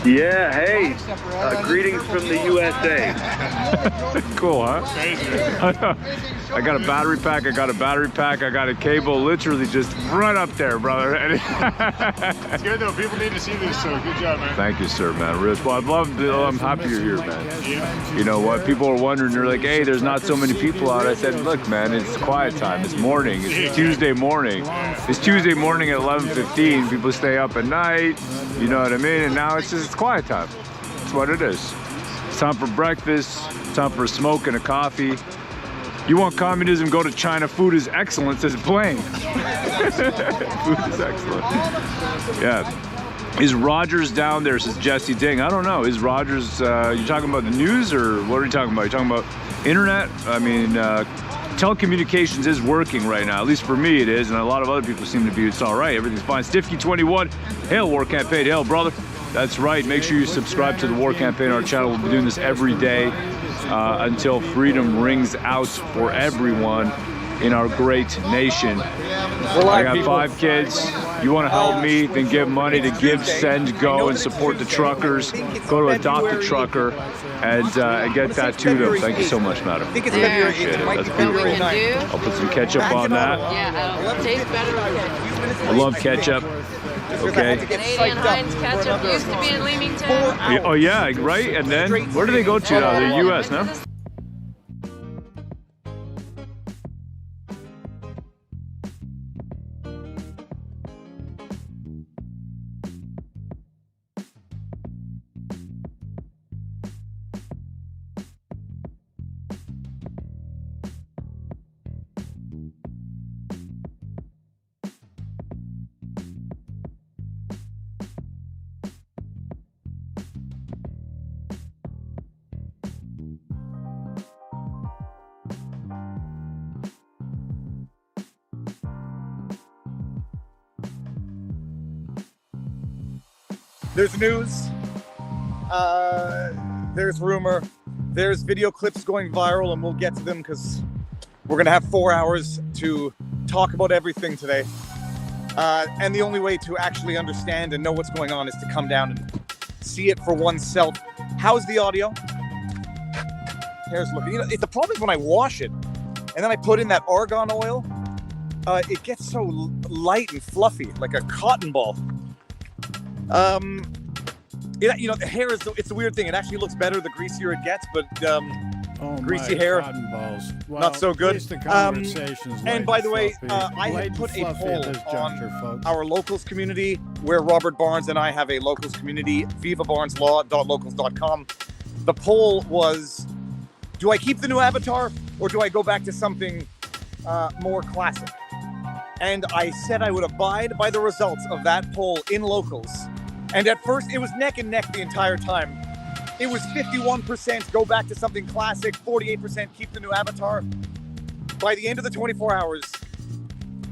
Yeah, hey. Greetings from the USA. Cool, huh? I got a battery pack, I got a cable, literally just right up there, brother. It's good though, people need to see this, so good job, man. Thank you, sir, man. Well, I'm happy you're here, man. Yeah. You know what? People are wondering, they're like, hey, there's not so many people out. I said, look, man, it's quiet time. It's morning. It's Tuesday morning. It's Tuesday morning at 11:15. People stay up at night. You know what I mean? And now it's quiet time. That's what it is. It's time for breakfast. It's time for a smoke and a coffee. You want communism, go to China. Food is excellent, says Blaine. Food is excellent. Yeah. Is Rogers down there, says Jesse Ding. I don't know. Is Rogers, you talking about the news or what are you talking about? You talking about internet? I mean, telecommunications is working right now. At least for me it is, and a lot of other people seem to be, it's all right. Everything's fine. Stiffkey21, hail War Campaign, hail brother. That's right. Make sure you subscribe to the War Campaign on our channel. We'll be doing this every day. until freedom rings out for everyone in our great nation. I got 5 kids. You want to help me, then give money to Give, Send, Go, and support the truckers. Go to Adopt a Trucker and get that to them. Thank you so much, madam. I think it's Appreciate it. That's beautiful. I'll put some ketchup on that. Yeah, it tastes better with ketchup. I love ketchup. Okay. Canadian Heinz ketchup used to be in Leamington. Oh yeah, right? And then, where do they go to now? The U.S., no? There's news, there's rumor, there's video clips going viral, and we'll get to them because we're going to have 4 hours to talk about everything today. And the only way to actually understand and know what's going on is to come down and see it for oneself. How's the audio? Hair's looking, the problem is when I wash it and then I put in that argan oil, it gets so light and fluffy, like a cotton ball. The hair it's a weird thing. It actually looks better the greasier it gets, but greasy hair, well, not so good. And by the way, I had put a poll on our locals community, where Robert Barnes and I have a locals community, vivabarneslaw.locals.com. The poll was, do I keep the new avatar or do I go back to something more classic? And I said I would abide by the results of that poll in locals. And at first, it was neck and neck the entire time. It was 51% go back to something classic, 48% keep the new avatar. By the end of the 24 hours,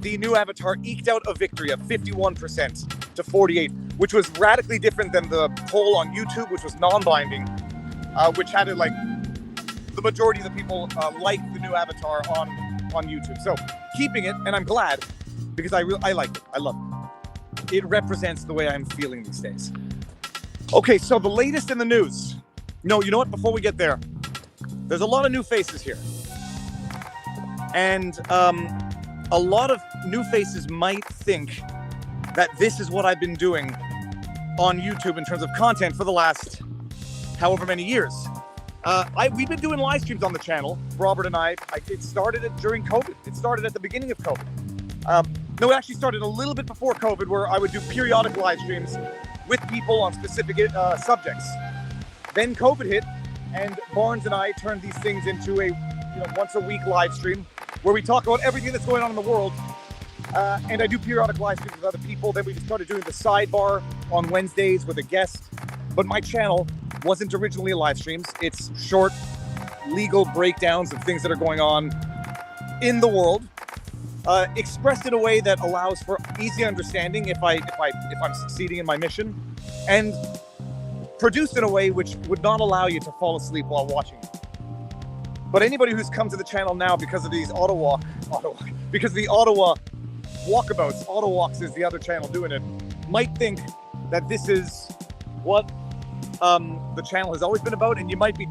the new avatar eked out a victory of 51% to 48%, which was radically different than the poll on YouTube, which was non-binding, which had it like the majority of the people like the new avatar on YouTube. So keeping it, and I'm glad, because I like it. I love it. It represents the way I'm feeling these days. Okay, so the latest in the news. No, you know what? Before we get there, there's a lot of new faces here. And a lot of new faces might think that this is what I've been doing on YouTube in terms of content for the last however many years. We've been doing live streams on the channel, Robert and I. It started during COVID. It started at the beginning of COVID. No, it actually started a little bit before COVID, where I would do periodic live streams with people on specific subjects. Then COVID hit, and Barnes and I turned these things into a once a week live stream where we talk about everything that's going on in the world. And I do periodic live streams with other people. Then we started doing the sidebar on Wednesdays with a guest. But my channel wasn't originally live streams. It's short legal breakdowns of things that are going on in the world. Expressed in a way that allows for easy understanding if I'm succeeding in my mission, and produced in a way which would not allow you to fall asleep while watching it. But anybody who's come to the channel now because of these Ottawa walkabouts, Auto Walks is the other channel doing it, might think that this is what the channel has always been about, and you might be,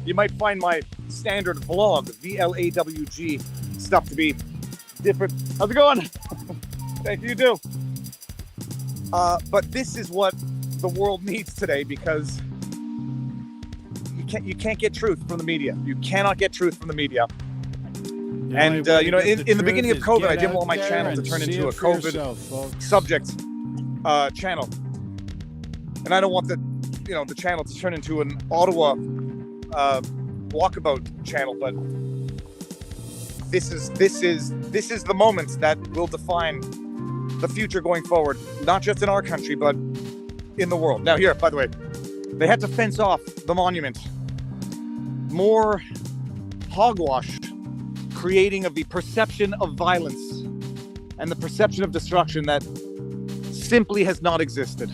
you might find my standard vlog, VLAWG stuff to be different. How's it going? Thank you, too. But this is what the world needs today, because you can't get truth from the media. You cannot get truth from the media. And in the beginning of COVID, I didn't want my channel to turn into a COVID subject channel, and I don't want the channel to turn into an Ottawa walkabout channel. But this is the moment that will define the future going forward, not just in our country, but in the world. Now here, by the way, they had to fence off the monument. More hogwash, creating of the perception of violence and the perception of destruction that simply has not existed.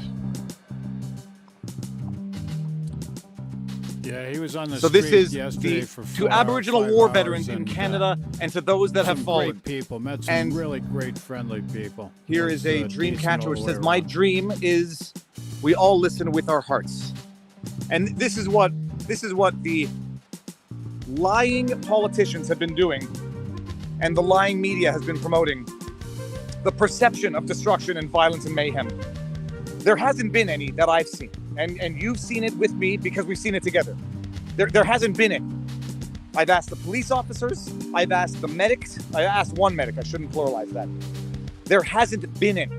Yeah, he was was on the So this street is yesterday the for to Aboriginal 5 war hours veterans in and, Canada and to those that have some fallen. great people. Met some And really great, friendly people. Here It is was, a dream decent catcher all which the way says, "My around." dream is we all listen with our hearts." And this is what the lying politicians have been doing, and the lying media has been promoting. The perception of destruction and violence and mayhem. There hasn't been any that I've seen, and you've seen it with me because we've seen it together. There hasn't been any. I've asked the police officers, I've asked the medics, I asked one medic, I shouldn't pluralize that. There hasn't been any.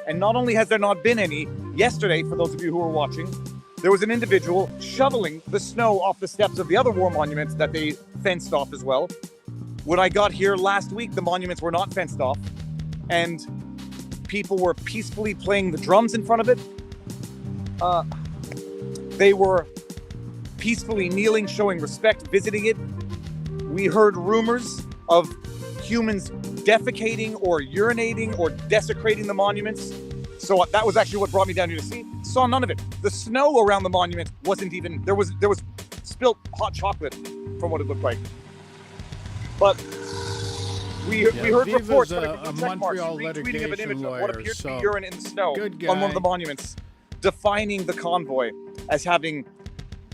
And not only has there not been any, yesterday, for those of you who were watching, there was an individual shoveling the snow off the steps of the other war monuments that they fenced off as well. When I got here last week, the monuments were not fenced off, and people were peacefully playing the drums in front of it. They were peacefully kneeling, showing respect, visiting it. We heard rumors of humans defecating or urinating or desecrating the monuments. So that was actually what brought me down here to see. Saw none of it. The snow around the monument wasn't even, there was spilt hot chocolate from what it looked like. But we heard Viva's reports a that check marks, Montreal retweeting of an image litigation of what lawyer, appeared to be so urine in the snow good on one of guy. the monuments, defining the convoy as having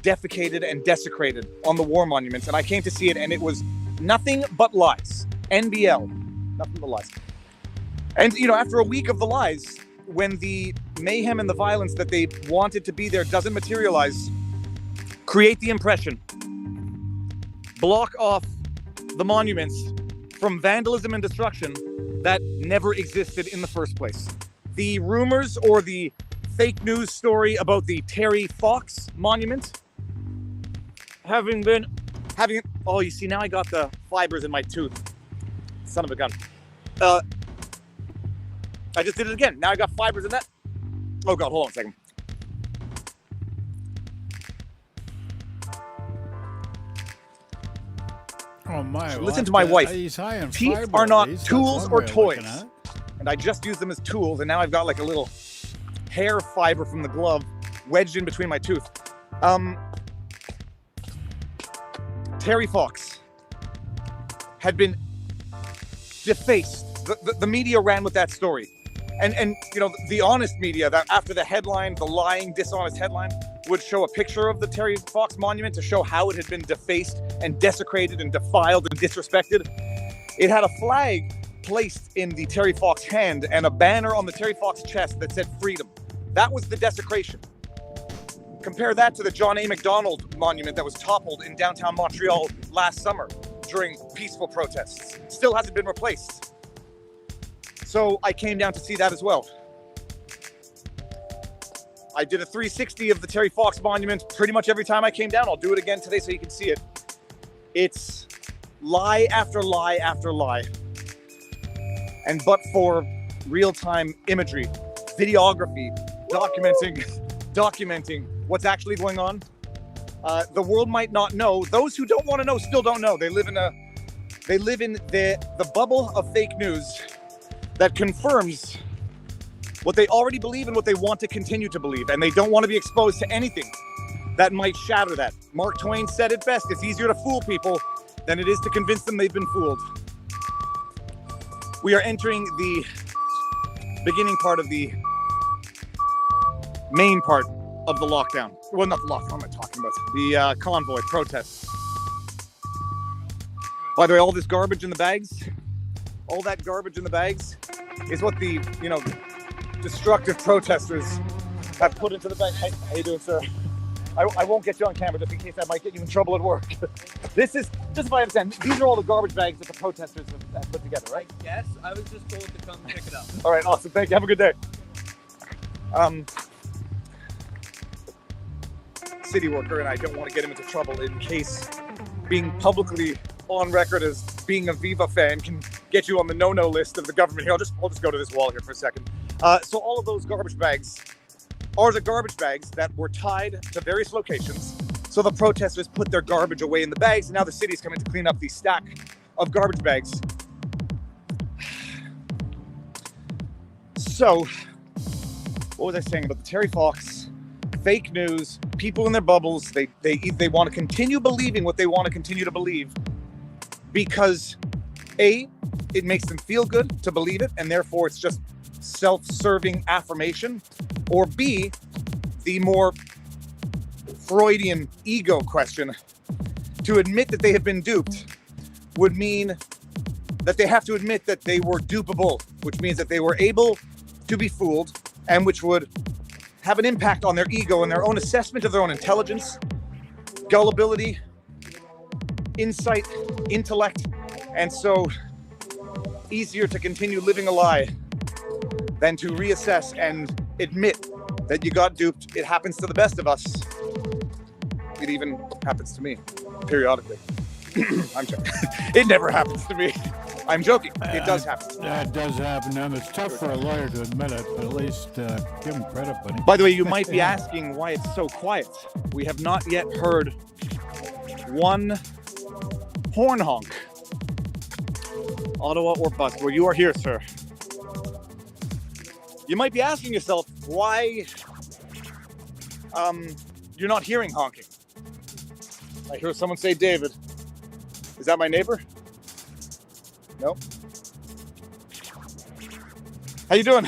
defecated and desecrated on the war monuments. And I came to see it, and it was nothing but lies. NBL, nothing but lies. And, you know, after a week of the lies, when the mayhem and the violence that they wanted to be there doesn't materialize, create the impression, block off the monuments from vandalism and destruction that never existed in the first place. The rumors or the fake news story about the Terry Fox monument oh, you see, now I got the fibers in my tooth. Son of a gun. I just did it again. Now I got fibers in that. Oh God, hold on a second. Oh my! Listen to my wife. He's high in Teeth fiber, are at not least. That's tools one or way of looking toys. at it. And I just used them as tools, and now I've got like a little hair fiber from the glove wedged in between my tooth. Terry Fox had been defaced. The media ran with that story. And you know, the honest media, that after the headline, the lying, dishonest headline, would show a picture of the Terry Fox monument to show how it had been defaced and desecrated and defiled and disrespected. It had a flag placed in the Terry Fox hand and a banner on the Terry Fox chest that said freedom. That was the desecration. Compare that to the John A. Macdonald monument that was toppled in downtown Montreal last summer during peaceful protests. Still hasn't been replaced. So I came down to see that as well. I did a 360 of the Terry Fox monument pretty much every time I came down. I'll do it again today so you can see it. It's lie after lie after lie. And but for real-time imagery, videography, documenting what's actually going on, the world might not know. Those who don't want to know still don't know. They live in the bubble of fake news that confirms what they already believe and what they want to continue to believe, and they don't want to be exposed to anything that might shatter that. Mark Twain said it best: it's easier to fool people than it is to convince them they've been fooled. We are entering the beginning part of the main part of the lockdown. Well, not the lockdown, what am I talking about? The convoy protests. By the way, all this garbage in the bags, all that garbage in the bags is what the, you know, destructive protesters have put into the bag. Hey, how you doing, sir? I won't get you on camera just in case I might get you in trouble at work. This is, just if I understand, these are all the garbage bags that the protesters have put together, right? Yes, I was just told to come pick it up. All right, awesome. Thank you. Have a good day. City worker, and I don't want to get him into trouble in case being publicly on record as being a Viva fan can get you on the no-no list of the government. Here, I'll just go to this wall here for a second. So all of those garbage bags are the garbage bags that were tied to various locations. So the protesters put their garbage away in the bags, and now the city's coming to clean up the stack of garbage bags. So, what was I saying about the Terry Fox fake news, people in their bubbles, they want to continue believing what they want to continue to believe because A, it makes them feel good to believe it, and therefore it's just self-serving affirmation, or B, the more Freudian ego question, to admit that they have been duped would mean that they have to admit that they were dupable, which means that they were able to be fooled, and which would have an impact on their ego and their own assessment of their own intelligence, gullibility, insight, intellect, and so easier to continue living a lie than to reassess and admit that you got duped. It happens to the best of us. It even happens to me periodically. I'm joking. It never happens to me. I'm joking. It does happen. That does happen, and it's tough for a lawyer to admit it, but at least give him credit, buddy. By the way, you might be asking why it's so quiet. We have not yet heard one horn honk. Ottawa or bust, where you are here, sir. You might be asking yourself why you're not hearing honking. I hear someone say David. Is that my neighbor? No. How you doing?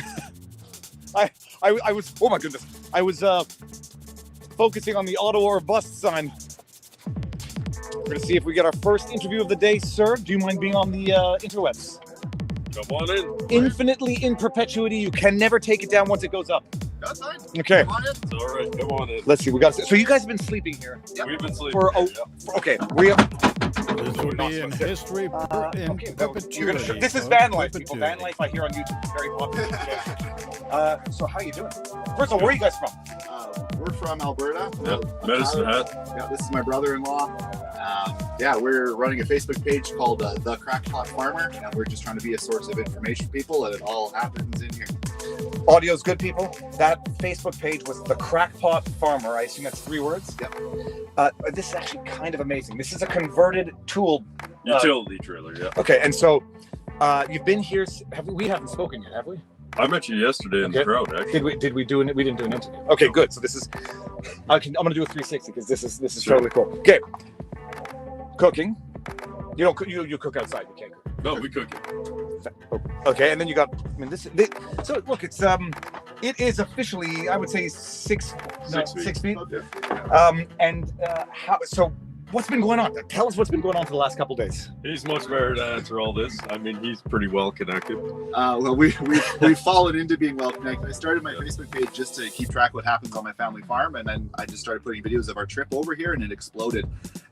I was, oh my goodness. I was focusing on the Ottawa or bust sign. We're gonna see if we get our first interview of the day, sir. Do you mind being on the interwebs? Come on in. Infinitely in perpetuity. You can never take it down once it goes up. That's fine. Okay. Come on in. It's all right. Come on in. Let's see. We got. So you guys have been sleeping here. Yep. We've been sleeping. Okay. We have. This will be in history in perpetuity. This is van life, people. Van life I hear on YouTube. It's very popular. So how you doing? First of all, where are you guys from? We're from Alberta. Yep. Medicine Hat. Yeah, this is my brother-in-law. We're running a Facebook page called The Crackpot Farmer, and we're just trying to be a source of information for people, and it all happens in here. Audio's good, people. That Facebook page was The Crackpot Farmer. I assume that's 3 words? Yep. This is actually kind of amazing. This is a converted tool. Utility trailer, yeah. Okay, and so you've been here. We haven't spoken yet, have we? I met you yesterday in the crowd, actually. Did we do it? We didn't do an interview. Okay, good. So this is, I'm gonna do a 360 because this is Sure. totally cool. Okay, cooking. You don't cook. You cook outside. You can't cook. No, we cook it. Okay, and then you got. I mean, this. So look, it's it is officially, I would say 6 feet. Okay. How? So what's been going on? Tell us what's been going on for the last couple of days. He's much better to answer all this. I mean, he's pretty well connected. Well, we've fallen into being well connected. I started my Facebook page just to keep track of what happens on my family farm, and then I just started putting videos of our trip over here, and it exploded.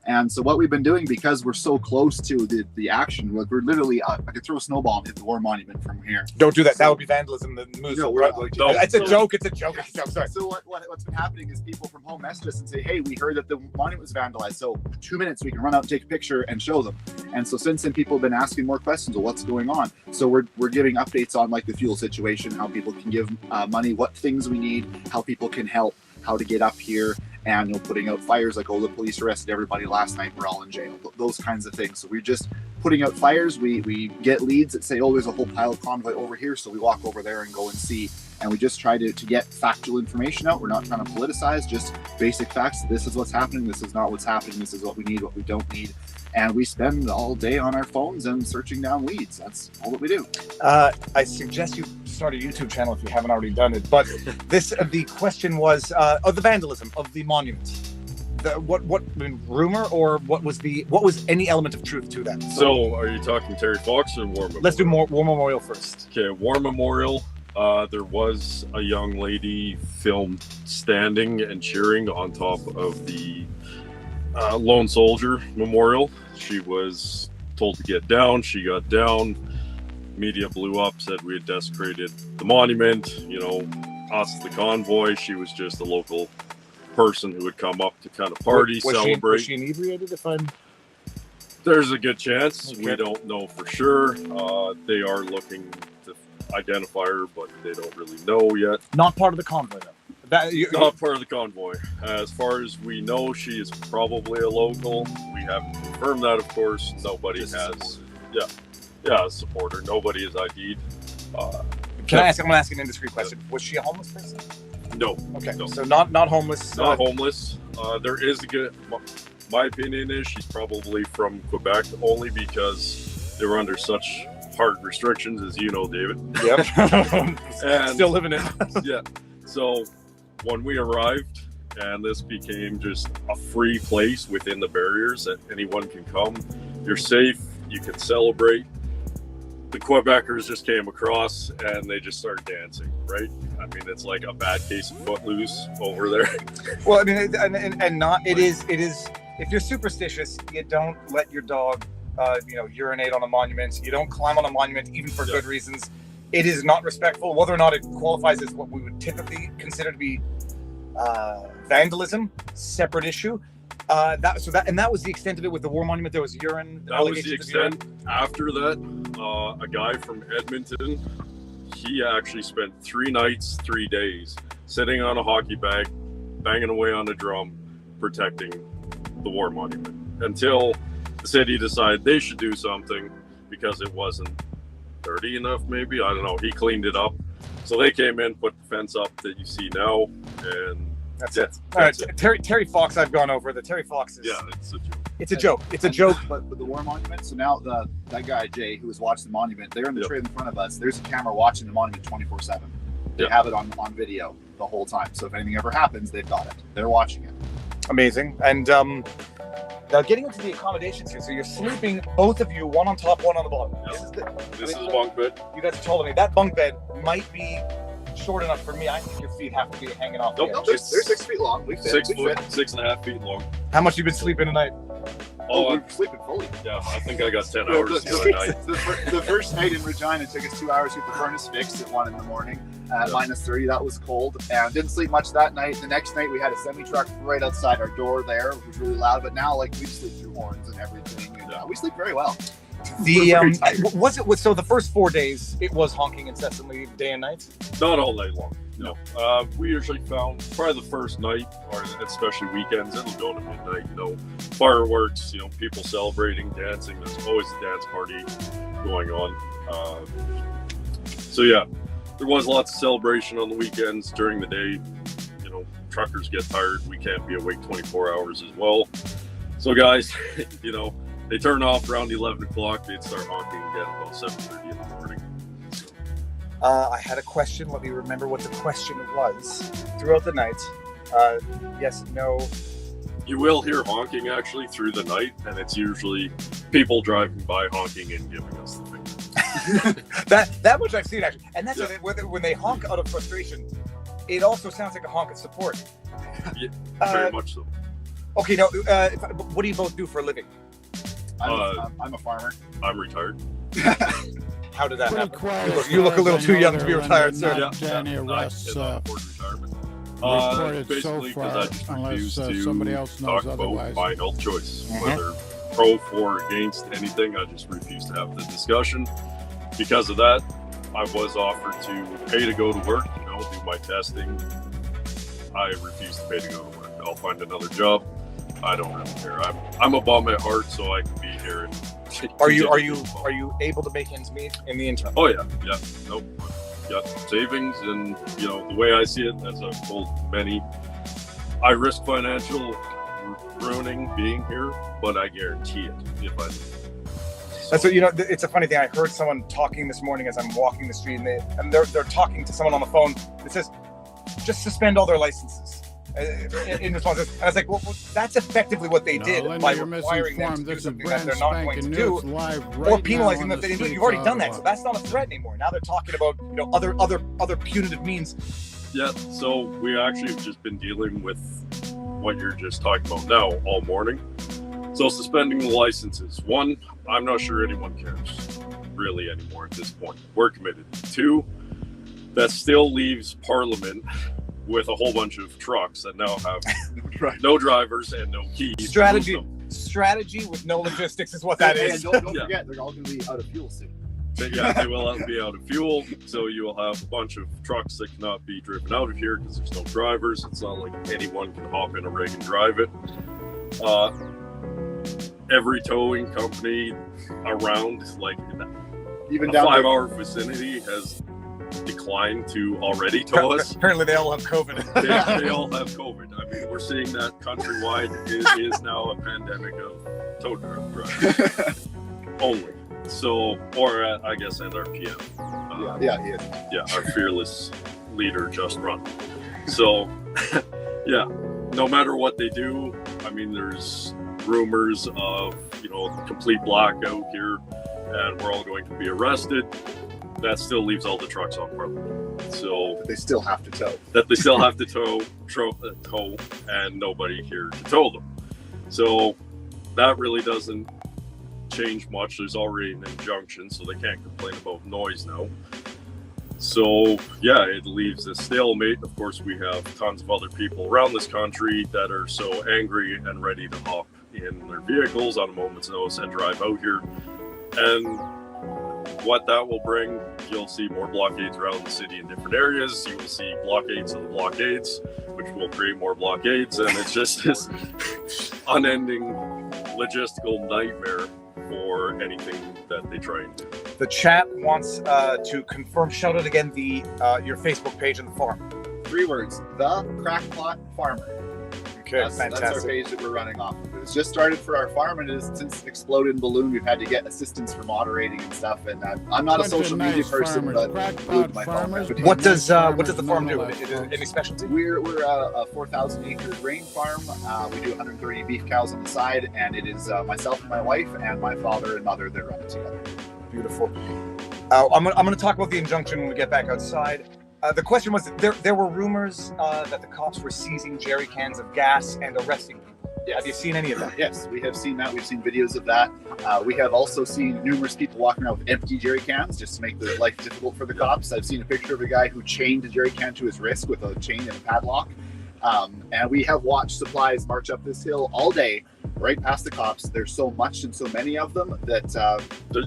And so what we've been doing, because we're so close to the action, we're literally, I could throw a snowball and hit the war monument from here. Don't do that. That would be vandalism. It's a joke. It's a joke. Sorry. So what's been happening is people from home message us and say, hey, we heard that the monument was vandalized. So 2 minutes, we can run out and take a picture and show them. And so since then, people have been asking more questions of what's going on. So we're giving updates on like the fuel situation, how people can give money, what things we need, how people can help, how to get up here, and putting out fires like, the police arrested everybody last night, we're all in jail, those kinds of things. So we're just putting out fires. We get leads that say, there's a whole pile of convoy over here, so we walk over there and go and see, and we just try to get factual information out. We're not trying to politicize, just basic facts. This is what's happening, this is not what's happening, this is what we need, what we don't need. And we spend all day on our phones and searching down leads. That's all that we do. I suggest you start a YouTube channel if you haven't already done it. But the question was of the vandalism of the monument. Rumor, or what was any element of truth to that? So are you talking Terry Fox or War Memorial? Let's do War Memorial first. Okay, War Memorial. There was a young lady filmed standing and cheering on top of the Lone Soldier Memorial. She was told to get down. She got down. Media blew up, said we had desecrated the monument. Us, the convoy. She was just a local person who would come up to kind of party, celebrate. Was she inebriated? There's a good chance. Okay. We don't know for sure. They are looking to identify her, but they don't really know yet. Not part of the convoy, though. Not part of the convoy. As far as we know, she is probably a local. We haven't confirmed that, of course. Nobody has. A supporter. Nobody is ID'd. Can I ask? I'm going to ask an indiscreet question. Was she a homeless person? No. Okay, No. so not homeless. Not homeless. There is a good. My opinion is she's probably from Quebec, only because they were under such hard restrictions, as you know, David. Yep. And Still living it. yeah. So when we arrived, and this became just a free place within the barriers that anyone can come. You're safe. You can celebrate. The Quebecers just came across and they just started dancing, right? I mean, it's like a bad case of Footloose over there. Well, I mean, and not it is. If you're superstitious, you don't let your dog, urinate on a monument. You don't climb on a monument, even for good reasons. It is not respectful. Whether or not it qualifies as what we would typically consider to be vandalism, separate issue. That was the extent of it with the war monument. There was urine. That was the extent. After that, a guy from Edmonton, he actually spent 3 nights, 3 days sitting on a hockey bag, banging away on a drum, protecting the war monument until the city decided they should do something because it wasn't dirty enough. Maybe, I don't know. He cleaned it up, so they came in, put the fence up that you see now, and that's it. All right, Terry Fox, I've gone over. The Terry Fox is. Yeah, it's a joke. It's a joke. It's a joke. But the war monument. So now that guy Jay, who was watching the monument, they're in the train in front of us. There's a camera watching the monument 24/7. They have it on video the whole time. So if anything ever happens, they've got it. They're watching it. Amazing. And now getting into the accommodations here. So you're sleeping, both of you, one on top, one on the bottom. This is a bunk bed. You guys are taller than me. That bunk bed might be short enough for me. I think your feet have to be hanging off. Nope, they're 6 feet long. We fit. 6 foot, 6.5 feet long. How much you been sleeping tonight? We're sleeping fully. Yeah, I think I got 10 hours the other night. The first night in Regina took us 2 hours to get the furnace fixed at 1 in the morning at -30. That was cold, and didn't sleep much that night. The next night we had a semi truck right outside our door there. It was really loud, but now we sleep through horns and everything, and we sleep very well. So the first 4 days it was honking incessantly day and night? Not all night long. No. We usually found probably the first night, or especially weekends, it'll go to midnight, fireworks, people celebrating, dancing. There's always a dance party going on. So yeah, there was lots of celebration on the weekends. During the day, truckers get tired. We can't be awake 24 hours as well. So guys, they turn off around 11 o'clock. They'd start honking again about 7:30 in the morning. I had a question. Let me remember what the question was. Throughout the night, yes, no. You will hear honking actually through the night, and it's usually people driving by honking and giving us the finger. that much I've seen actually, and that's when they honk out of frustration. It also sounds like a honk of support. Yeah, very much so. Okay, now, what do you both do for a living? I'm a farmer. I'm retired. How did that happen? You look a little too young to be retired, sir. Any arrests Basically, because I just refuse to somebody else knows talk otherwise. about my health choice, whether pro, for, against anything. I just refuse to have the discussion. Because of that, I was offered to pay to go to work, do my testing. I refuse to pay to go to work. I'll find another job. I don't really care. I'm a bum at heart, so I can be here. And Are you able to make ends meet in the interim? Oh yeah. Nope. Got savings, and the way I see it, as I've told many, I risk financial ruining being here, but I guarantee it if I leave. That's what it's a funny thing. I heard someone talking this morning as I'm walking the street, and they're talking to someone on the phone that says, "Just suspend all their licenses." In response, and I was like, "Well, that's effectively what they did by requiring them to do something that they're not going to do, or penalizing them if they do. You've already done that, so that's not a threat anymore. Now they're talking about other punitive means." Yeah. So we actually have just been dealing with what you're just talking about now all morning. So suspending the licenses. 1, I'm not sure anyone cares really anymore at this point. We're committed. 2, that still leaves Parliament with a whole bunch of trucks that now have no drivers and no keys. Strategy with no logistics is what that is. And don't forget, they're all going to be out of fuel soon. Yeah, they will be out of fuel, so you will have a bunch of trucks that cannot be driven out of here because there's no drivers. It's not like anyone can hop in a rig and drive it. Every towing company around, like even a down 5-hour vicinity, has declined to already tow us. Apparently, they all have COVID. They all have COVID. I mean, we're seeing that countrywide. It is now a pandemic of tow drivers only. So, or I guess at our PM. Yeah, he is. Yeah, our fearless leader just run. So, yeah, no matter what they do, I mean, there's rumors of, complete blackout here, and we're all going to be arrested. That still leaves all the trucks on Parliament. So they still have to tow. That they still have to tow, and nobody here to tow them. So that really doesn't change much. There's already an injunction, so they can't complain about noise now. So yeah, it leaves a stalemate. Of course, we have tons of other people around this country that are so angry and ready to hop in their vehicles on a moment's notice and drive out here. And what that will bring, you'll see more blockades around the city in different areas. You will see blockades of the blockades, which will create more blockades, and it's just this unending logistical nightmare for anything that they try and do. The chat wants to confirm, shout out again your Facebook page and the farm. 3 words, The Crackpot Farmer. Okay, that's our page that we're running off of. It's just started for our farm, and it has since exploded and ballooned. We've had to get assistance for moderating and stuff, and I'm not a social media person, but glued my phone. What does the farm do? Any specialty? We're a 4,000 acre grain farm. We do 130 beef cows on the side, and it is myself and my wife and my father and mother that run it together. Beautiful. I'm going to talk about the injunction when we get back outside. The question was, there were rumors that the cops were seizing jerry cans of gas and arresting people. Yes. Have you seen any of that? Yes, we have seen that. We've seen videos of that. We have also seen numerous people walking around with empty jerry cans just to make the life difficult for the cops. I've seen a picture of a guy who chained a jerry can to his wrist with a chain and a padlock. And we have watched supplies march up this hill all day, right past the cops. There's so much and so many of them that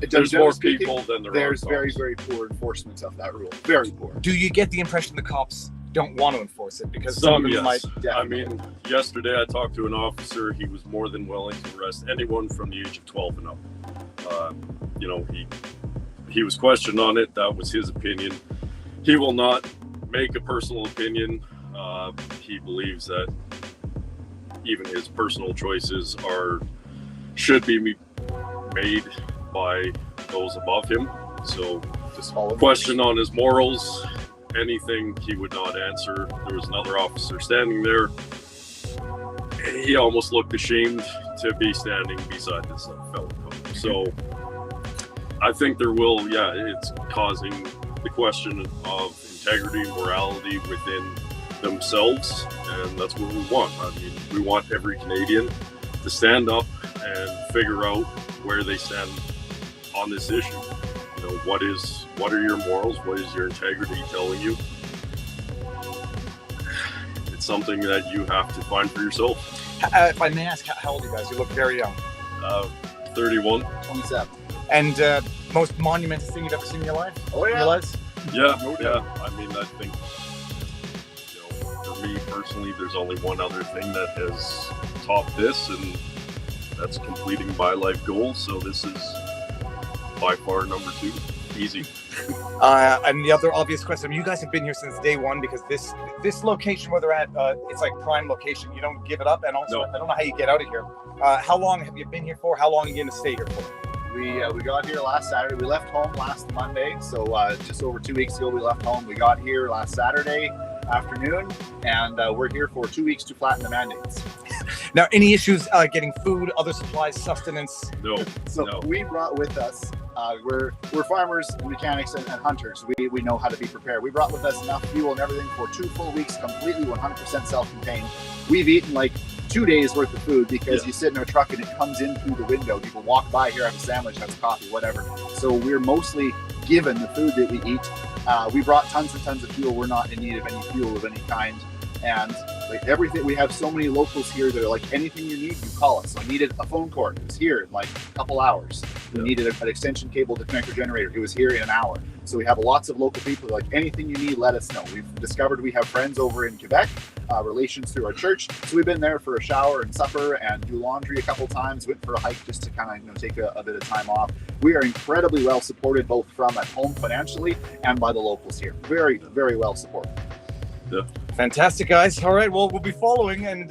there's more people than there are There's cops. very, very poor enforcement of that rule. Very poor. Do you get the impression the cops don't want to enforce it? Because Some, of them yes. might. I mean, yesterday I talked to an officer. He was more than willing to arrest anyone from the age of 12 and up. He was questioned on it. That was his opinion. He will not make a personal opinion. He believes that even his personal choices should be made by those above him. So, just follow question on his morals, anything he would not answer. There was another officer standing there. He almost looked ashamed to be standing beside this fellow cop. So, I think it's causing the question of integrity, morality within themselves, and that's what we want. I mean, we want every Canadian to stand up and figure out where they stand on this issue. What are your morals? What is your integrity telling you? It's something that you have to find for yourself. If I may ask, how old are you guys? You look very young. 31. 27. And most monumental thing you've ever seen in your life? Oh yeah. Your lives? Yeah. I mean, I think for me personally, there's only one other thing that has topped this, and that's completing my life goal. So this is by far number 2. Easy. And the other obvious question, you guys have been here since day one, because this location where they're at, it's like prime location. You don't give it up, and also I don't know how you get out of here. How long have you been here for? How long are you going to stay here for? We got here last Saturday. We left home last Monday, so just over 2 weeks ago we left home. We got here last Saturday afternoon, and we're here for 2 weeks to flatten the mandates. Now, any issues getting food, other supplies, sustenance? No. So we brought with us, we're farmers, mechanics, and hunters. We know how to be prepared. We brought with us enough fuel and everything for 2 full weeks, completely 100% self-contained. We've eaten like 2 days worth of food because you sit in our truck and it comes in through the window. People walk by here, have a sandwich, have a coffee, whatever. So we're mostly given the food that we eat. We brought tons and tons of fuel. We're not in need of any fuel of any kind. And like everything, we have so many locals here that are like, anything you need, you call us. So I needed a phone cord. It's here in like a couple hours. We needed an extension cable to connect our generator. It was here in an hour. So we have lots of local people like, anything you need, let us know. We've discovered we have friends over in Quebec, relations through our church. So we've been there for a shower and supper and do laundry a couple times, went for a hike just to kind of take a bit of time off. We are incredibly well supported, both from at home financially and by the locals here. Very, very well supported. Yeah. Fantastic, guys. All right, well, we'll be following, and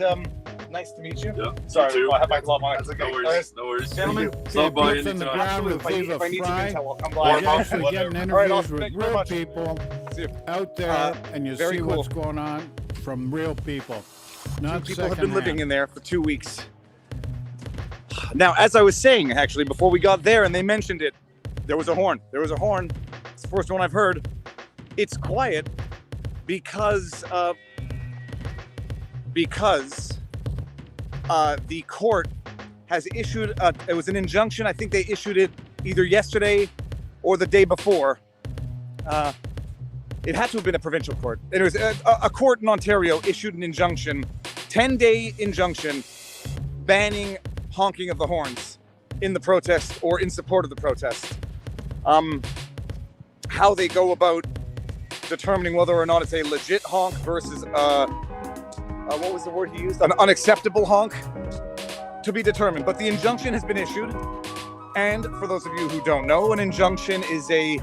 nice to meet you. Yeah. Sorry, You too. I have my glove on. That's okay. No worries. No worries. Gentlemen, Stop by boots on the anytime. ground with Viva if I need some Frei. intel, I'll come by. You're actually getting All right, interviews awesome. with Thank you very real much. people See you. out there, and you very see cool. what's going on from real people. Not People have been living secondhand. in there for 2 weeks. Now, as I was saying, actually, before we got there, and they mentioned it, there was a horn. There was a horn. It's the first one I've heard. It's quiet because the court has issued it was an injunction. I think they issued it either yesterday or the day before. It had to have been a provincial court. It was a court in Ontario issued an injunction, 10-day injunction, banning honking of the horns in the protest or in support of the protest. How they go about determining whether or not it's a legit honk versus what was the word he used? An unacceptable honk, to be determined. But the injunction has been issued, and for those of you who don't know, an injunction is an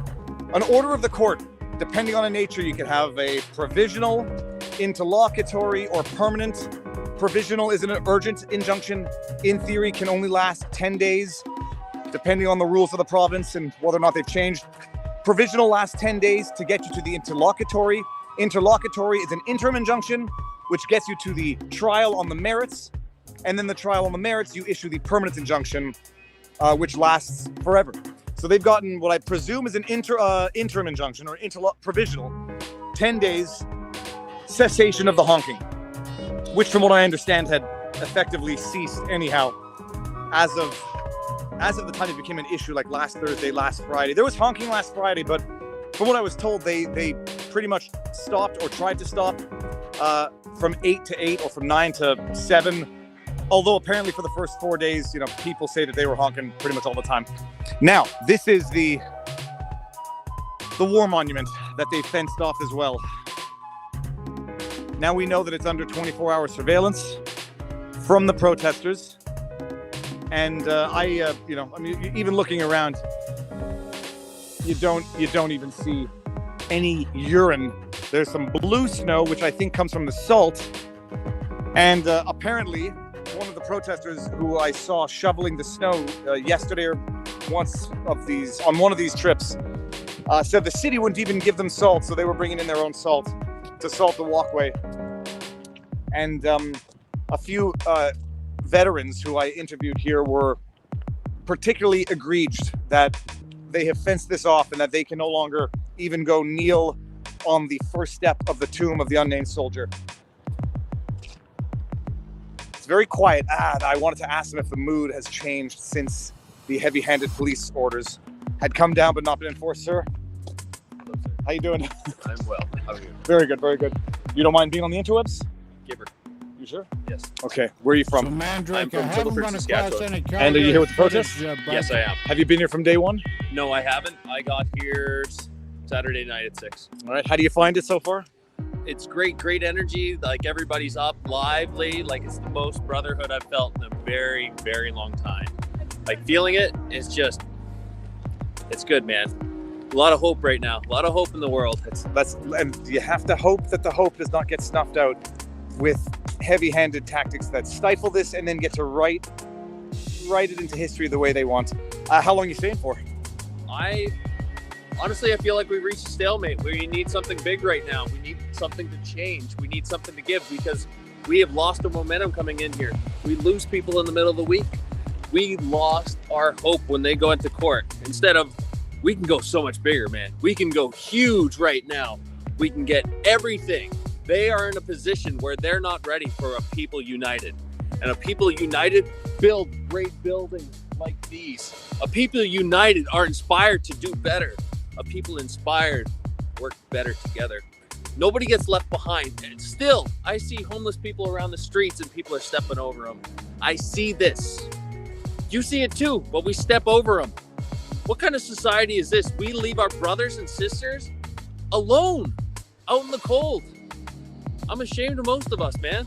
order of the court. Depending on the nature, you can have a provisional, interlocutory, or permanent. Provisional is an urgent injunction. In theory, can only last 10 days, depending on the rules of the province and whether or not they've changed. Provisional lasts 10 days to get you to the interlocutory. Interlocutory is an interim injunction, which gets you to the trial on the merits. And then the trial on the merits, you issue the permanent injunction, which lasts forever. So they've gotten what I presume is an interim injunction or provisional, 10 days cessation of the honking, which from what I understand had effectively ceased anyhow as of the time it became an issue, like last Thursday, last Friday. There was honking last Friday, but from what I was told, they pretty much stopped or tried to stop from 8 to 8 or from 9 to 7. Although apparently for the first 4 days, people say that they were honking pretty much all the time. Now, this is the war monument that they fenced off as well. Now we know that it's under 24-hour surveillance from the protesters. And even looking around, you don't even see any urine. There's some blue snow, which I think comes from the salt. And apparently, one of the protesters who I saw shoveling the snow yesterday or on one of these trips said the city wouldn't even give them salt, so they were bringing in their own salt to salt the walkway. And a few veterans who I interviewed here were particularly egregious that they have fenced this off and that they can no longer even go kneel on the first step of the tomb of the unnamed soldier. It's very quiet. I wanted to ask them if the mood has changed since the heavy-handed police orders had come down but not been enforced, sir. How you doing? I'm well. How are you? Very good, very good. You don't mind being on the interwebs? Giver. You sure? Yes. Okay. Where are you from? So, Mandrake, I'm from I haven't Chilford, run across Saskatchewan. any And are you here with the protest? footage, Yes, I am. Have you been here from day one? No, I haven't. I got here Saturday night at 6. All right. How do you find it so far? It's great energy. Like everybody's up, lively. Like it's the most brotherhood I've felt in a very, very long time. Like feeling it is just, it's good, man. A lot of hope right now. A lot of hope in the world. And you have to hope that the hope does not get snuffed out with heavy-handed tactics that stifle this and then get to write it into history the way they want. How long are you staying for? Honestly, I feel like we've reached a stalemate. We need something big right now. We need something to change. We need something to give because we have lost our momentum coming in here. We lose people in the middle of the week. We lost our hope when they go into court. Instead of, we can go so much bigger, man. We can go huge right now. We can get everything. They are in a position where they're not ready for a people united. And a people united build great buildings like these. A people united are inspired to do better. A people inspired work better together. Nobody gets left behind. And still, I see homeless people around the streets and people are stepping over them. I see this. You see it too, but we step over them. What kind of society is this? We leave our brothers and sisters alone out in the cold. I'm ashamed of most of us, man.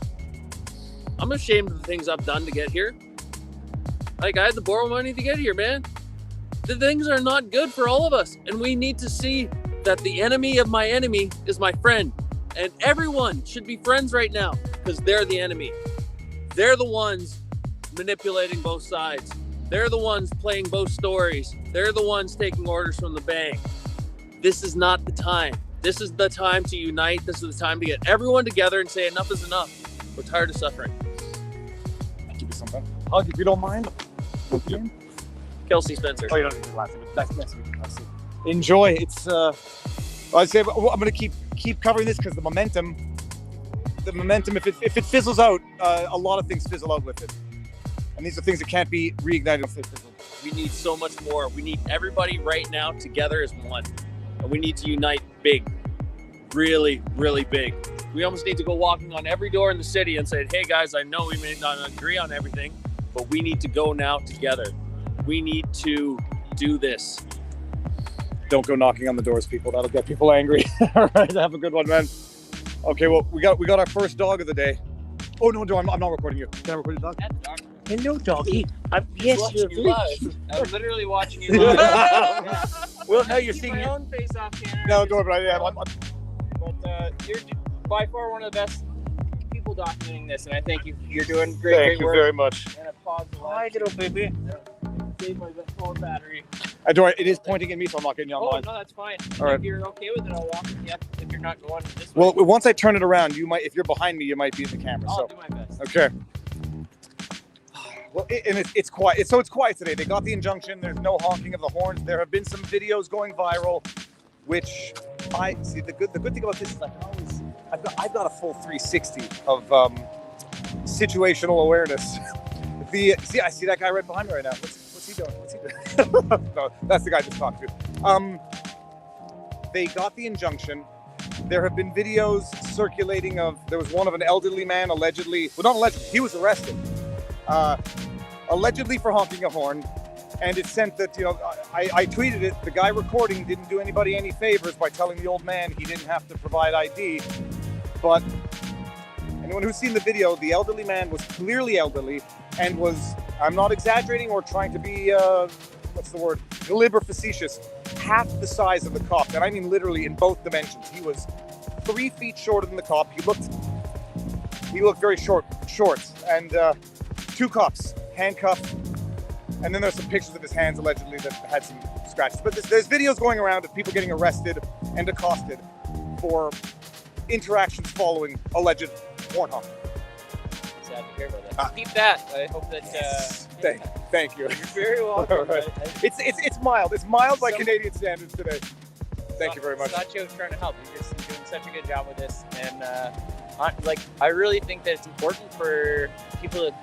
I'm ashamed of the things I've done to get here. Like, I had to borrow money to get here, man. The things are not good for all of us. And we need to see that the enemy of my enemy is my friend. And everyone should be friends right now because they're the enemy. They're the ones manipulating both sides. They're the ones playing both stories. They're the ones taking orders from the bank. This is not the time. This is the time to unite. This is the time to get everyone together and say enough is enough. We're tired of suffering. I'll give you something. Hug if you don't mind. Kelsey Spencer. Oh, you don't need the last name. That's nice to meet you, Kelsey. Enjoy. It's I'd say I'm gonna keep covering this because the momentum, if it fizzles out, a lot of things fizzle out with it. And these are things that can't be reignited if they fizzle. We need so much more. We need everybody right now together as one. And we need to unite big. Really, really big. We almost need to go walking on every door in the city and say, hey guys, I know we may not agree on everything, but we need to go now together. We need to do this. Don't go knocking on the doors, people. That'll get people angry. All right, have a good one, man. Okay, well, we got our first dog of the day. Oh no, I'm not recording you. Can I record your dog? Hello, doggy. Yes, you're live. I'm literally watching you live. Well, now you're seeing my your own face off camera. No, don't worry. Yeah, But you're by far one of the best people documenting this, and I thank you. You're doing great work. Thank you very much. And a pause. Hi, little baby. Save my phone battery. It is pointing at me, so I'm not getting you online. Oh no, that's fine. All right. If you're okay with it, I'll walk with you. If you're not going this way. Well, once I turn it around, you might. If you're behind me, you might be in the camera. I'll do my best. Okay. Well, it's quiet. So it's quiet today. They got the injunction. There's no honking of the horns. There have been some videos going viral, which I see. The good thing about this is I've got a full 360 of situational awareness. I see that guy right behind me right now. What's he doing? No, that's the guy I just talked to. They got the injunction. There have been videos circulating there was one of an elderly man allegedly, well, not allegedly, he was arrested. Allegedly for honking a horn, and it sent that, I tweeted it, the guy recording didn't do anybody any favors by telling the old man he didn't have to provide ID, but anyone who's seen the video, the elderly man was clearly elderly and was, I'm not exaggerating or trying to be, glib or facetious, half the size of the cop, and I mean literally in both dimensions. He was 3 feet shorter than the cop. He looked very short, and 2 cops, handcuffed, and then there's some pictures of his hands allegedly that had some scratches. But there's videos going around of people getting arrested and accosted for interactions following alleged horn honking. Sad to hear about that. Keep that. I hope that. Thank you. You're very welcome. Right. It's mild. It's mild by Canadian standards today. Thank you very much. Sacho's trying to help. You're just doing such a good job with this, and I really think that it's important for people to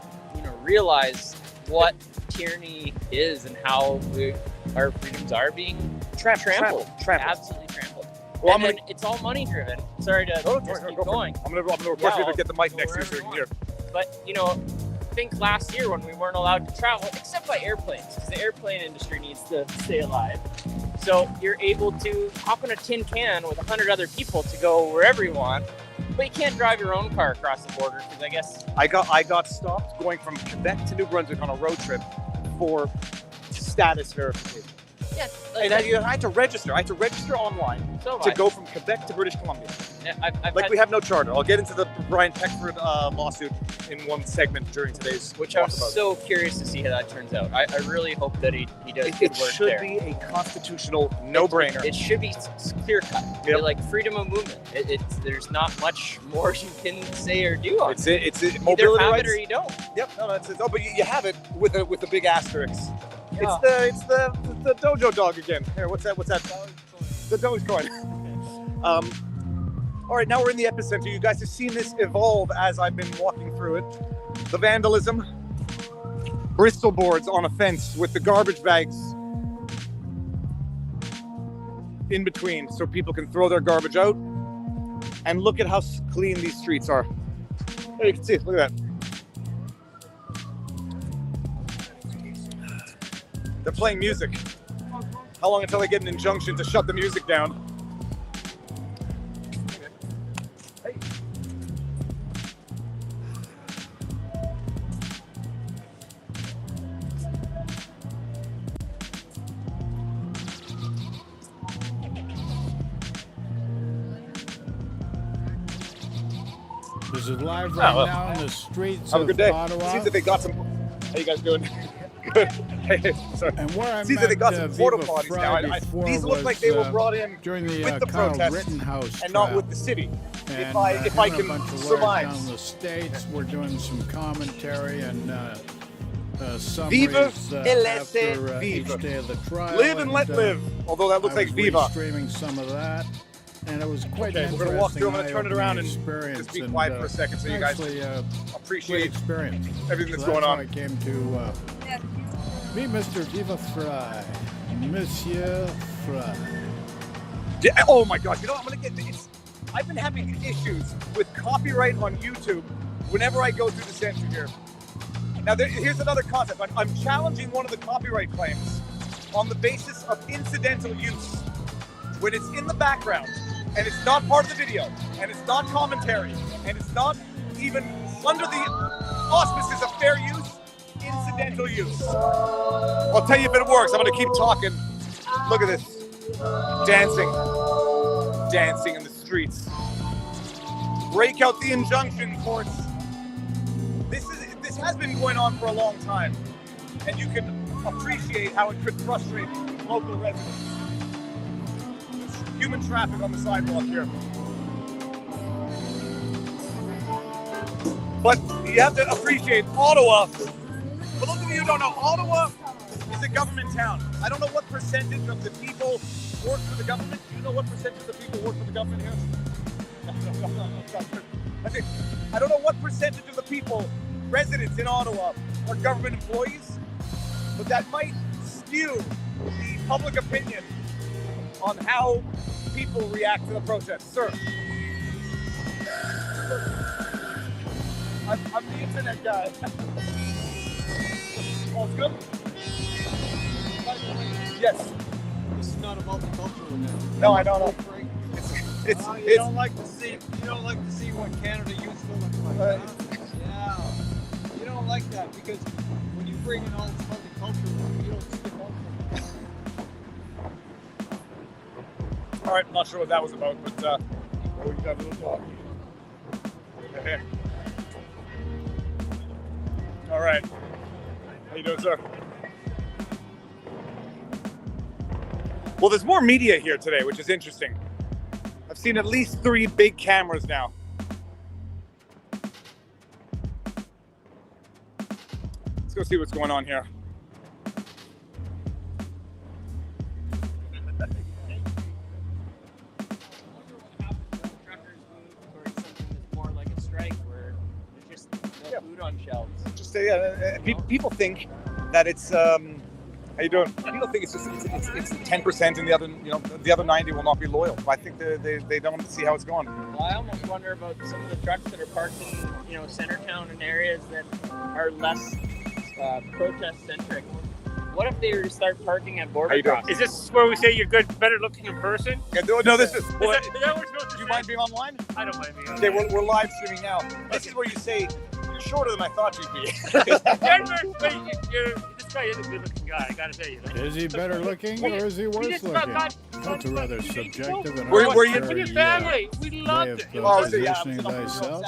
realize what tyranny is and how our freedoms are being trampled. Absolutely trampled. Well, it's all money driven. Sorry to keep going. I'm gonna report you to get the mic next to you so you can hear. But I think last year when we weren't allowed to travel, except by airplanes, because the airplane industry needs to stay alive. So you're able to hop in a tin can with 100 other people to go wherever you want, but you can't drive your own car across the border because I guess I got stopped going from Quebec to New Brunswick on a road trip for status verification. Yes. And I had to register. I had to register online to go from Quebec to British Columbia. Yeah, we have no charter. I'll get into the Brian Peckford lawsuit in one segment during today's which I'm so curious to see how that turns out. I really hope that he does good work It should there. be a constitutional no-brainer. It should be clear cut. Yep. Like freedom of movement. There's not much more you can say or do on it. It's either mobility have rights. it or you don't. Yep. No, that's it. Oh, but you have it with a big asterisk. Yeah. It's the dojo dog again. Here, what's that? The Dogecoin. All right, now we're in the epicenter. You guys have seen this evolve as I've been walking through it. The vandalism, Bristol boards on a fence with the garbage bags in between so people can throw their garbage out. And look at how clean these streets are. There you can see, look at that. They're playing music. How long until I get an injunction to shut the music down? This is live right now in the streets Have a of good day. Ottawa. Seems that they got some. How you guys doing? Good. Hey, sorry. And where I Seems that they got met, some porta Viva potties Frei now. before These look was, like they were brought in during the, with the Kyle protest Rittenhouse and not trial. with the city. And, if I him can and a bunch of lawyers survive. down the States, we're doing some commentary and Viva summaries et after laissez each vivre. day of the trial. Live and let live. Although that looks I like was Viva. streaming some of that. And it was quite Okay, an we're gonna walk interesting through. I'm gonna turn it around and experience. just be quiet for a second so you guys actually, appreciate great experience. everything that's So going on. How I came to meet Mr. Viva Frei, Monsieur Frei. Yeah, oh my gosh! You know what? I'm gonna get this. I've been having issues with copyright on YouTube whenever I go through the censor here. Now, here's another concept. I'm challenging one of the copyright claims on the basis of incidental use. When it's in the background, and it's not part of the video, and it's not commentary, and it's not even under the auspices of fair use, incidental use. I'll tell you if it works. I'm gonna keep talking. Look at this. Dancing in the streets. Break out the injunction courts. This has been going on for a long time, and you can appreciate how it could frustrate local residents. Human traffic on the sidewalk here. But you have to appreciate Ottawa. For those of you who don't know, Ottawa is a government town. I don't know what percentage of the people work for the government. Do you know what percentage of the people work for the government here? I don't know what percentage of the people, residents in Ottawa, are government employees, but that might skew the public opinion on how people react to the protest. Sir, I'm the internet guy. All's good? Yes. This is not a multicultural event. No, I don't know. You don't like to see what Canada used to look like. Yeah. You don't like that because when you bring in all this multicultural, you don't see the culture. All right, I'm not sure what that was about, but we can have a little talk. Okay. All right. How you doing, sir? Well, there's more media here today, which is interesting. I've seen at least 3 big cameras now. Let's go see what's going on here. More like a strike where there's just no food on shelves. Just people think that it's how you doing? People think it's 10% and the other 90 will not be loyal. I think they don't see how it's going. Well, I almost wonder about some of the trucks that are parked in Centertown and areas that are less protest centric. What if they were to start parking at border crossings? Is this where we say you're good, better looking in person? Yeah, no, this is. Is that what we're supposed to Do you say? mind being online? I don't mind being Okay, online. we're live streaming now. This is where you say you're shorter than I thought you'd be. This guy is a good looking guy, I gotta tell you. Is he better looking or is he worse looking? That's a rather subjective and Where you- With your family, we way loved of it. positioning thyself.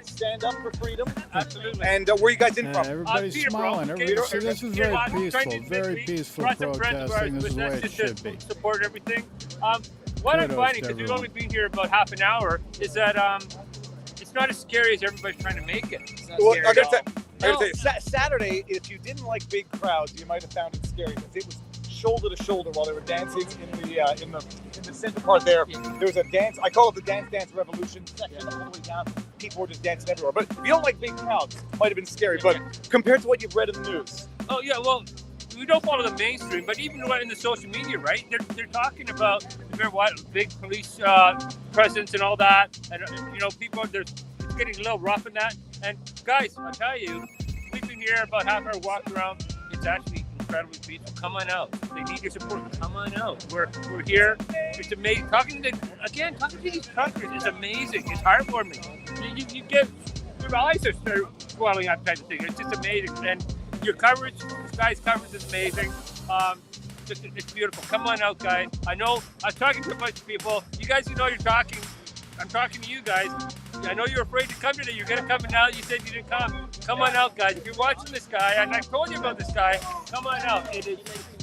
Stand up for freedom. Absolutely. And where are you guys in from? Everybody's smiling. Everybody, see, this is very peaceful, very peaceful protesting. This is the way it should be. Support everything. What I'm Kudos finding, to because we've everyone. only been here about half an hour, is that it's not as scary as everybody's trying to make it. It's not Well, scary I gotta at all. tell you, Saturday, if you didn't like big crowds, you might have found it scary because it was shoulder to shoulder while they were dancing in the center part there. There was a dance. I call it the dance revolution section all the way down. People were just dancing everywhere. But if you don't like big crowds, it might have been scary. But compared to what you've read in the news, Oh yeah, well, we don't follow the mainstream, but even in the social media, right? They're talking about big police presence and all that, and people it's getting a little rough in that. And guys, I'll tell you, we've been here about half hour walk around. It's actually incredibly peaceful. Come on out. They need your support. Come on out. We're here. It's amazing. Talking to these truckers is amazing. It's heartwarming. You get your eyes are swelling up type of thing. It's just amazing. And your coverage, this guy's coverage is amazing. It's beautiful. Come on out, guys. I know I'm talking to a bunch of people. You guys, you're talking. I'm talking to you guys. I know you're afraid to come today. You're gonna come now. You said you didn't come. Come on out, guys. If you're watching this guy, and I told you about this guy, come on out. It's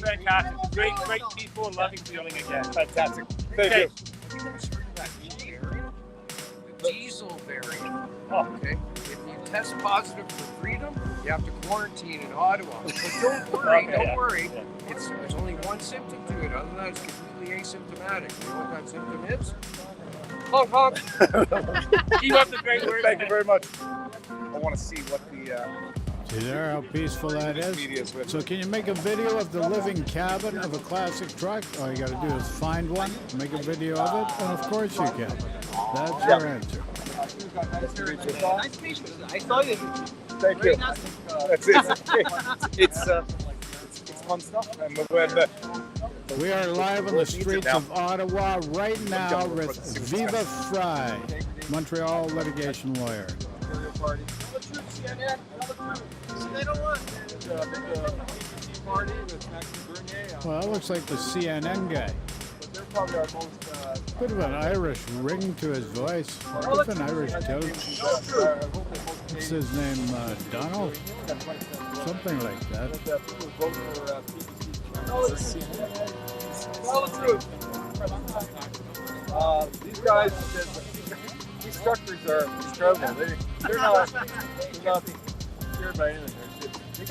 fantastic. Great peaceful and loving feeling again. Fantastic. Thank you. The diesel variant. Okay. If you test positive for freedom, you have to quarantine in Ottawa. But don't worry, don't worry. There's only one symptom to it. Other than that, it's completely asymptomatic. You know what that symptom is? Honk, honk. Keep up the great work. Thank you very much. I want to see what the. See there how peaceful that is? So can you make a video of the living cabin of a classic truck? All you got to do is find one, make a video of it, and of course you can. That's your answer. Nice picture. I saw you. Thank you. It's fun stuff. And we are live on the streets of Ottawa right now with Viva Frei, Montreal litigation lawyer. Well, that looks like the CNN guy. Bit of an Irish ring to his voice. With an Irish tilt. What's his name? Donald? Something like that. Tell the truth. These guys, these truckers are incredible. They're not scared by anything. You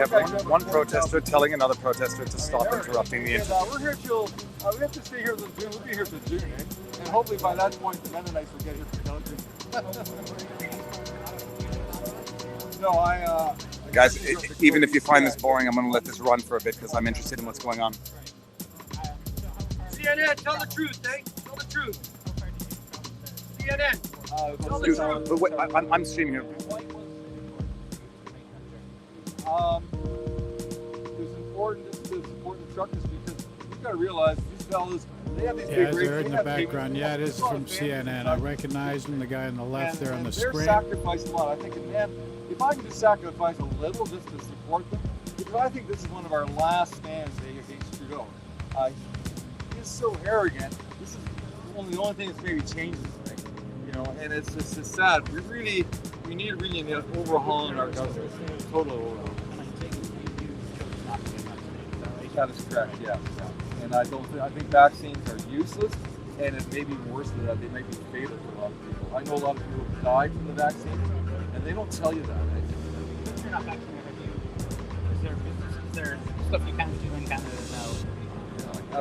have one protester telling another protester to stop interrupting the interview. We're here till we have to stay here till June. We'll be here till June, eh? And hopefully by that point the Mennonites will get here for Calgary. No, Guys, even if you find this boring, I'm going to let this run for a bit because I'm interested in what's going on. CNN, tell the truth, eh? Tell the truth. CNN. But wait, I'm streaming here. It's important to support the truckers because you've got to realize these fellas, they have these big rigs. They're in the background. Yeah, it is from CNN. I recognize him, the guy on the left there on the screen. They're sacrificing a lot. I think, man, if I can just sacrifice a little just to support them, because I think this is one of our last stands against Trudeau. He's so arrogant. This is the only thing that's maybe changed this thing, and it's sad. We need an overhaul in our government, total overhaul. That is correct, yeah. And I think vaccines are useless, and it may be worse than that. They might be fatal to a lot of people. I know a lot of people have died from the vaccine, and they don't tell you that. If you're not vaccinated, is there stuff you can't do in Canada now?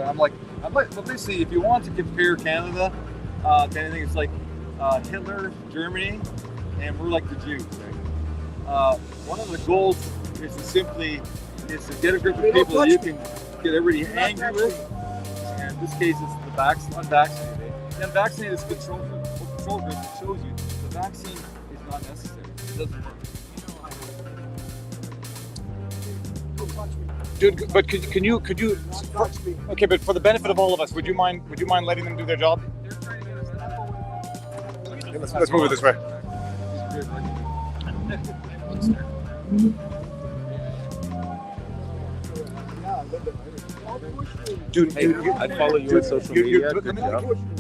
I'm like, well, basically, if you want to compare Canada to anything, it's like Hitler, Germany, and we're like the Jews. Right? One of the goals is to get a group of people that you can get everybody angry with. And in this case, it's the unvaccinated. The unvaccinated is a control group that shows you the vaccine is not necessary. It doesn't work. Dude, but could you? Okay, but for the benefit of all of us, would you mind letting them do their job? Okay, let's move it this way. Dude, I'd follow you on social media.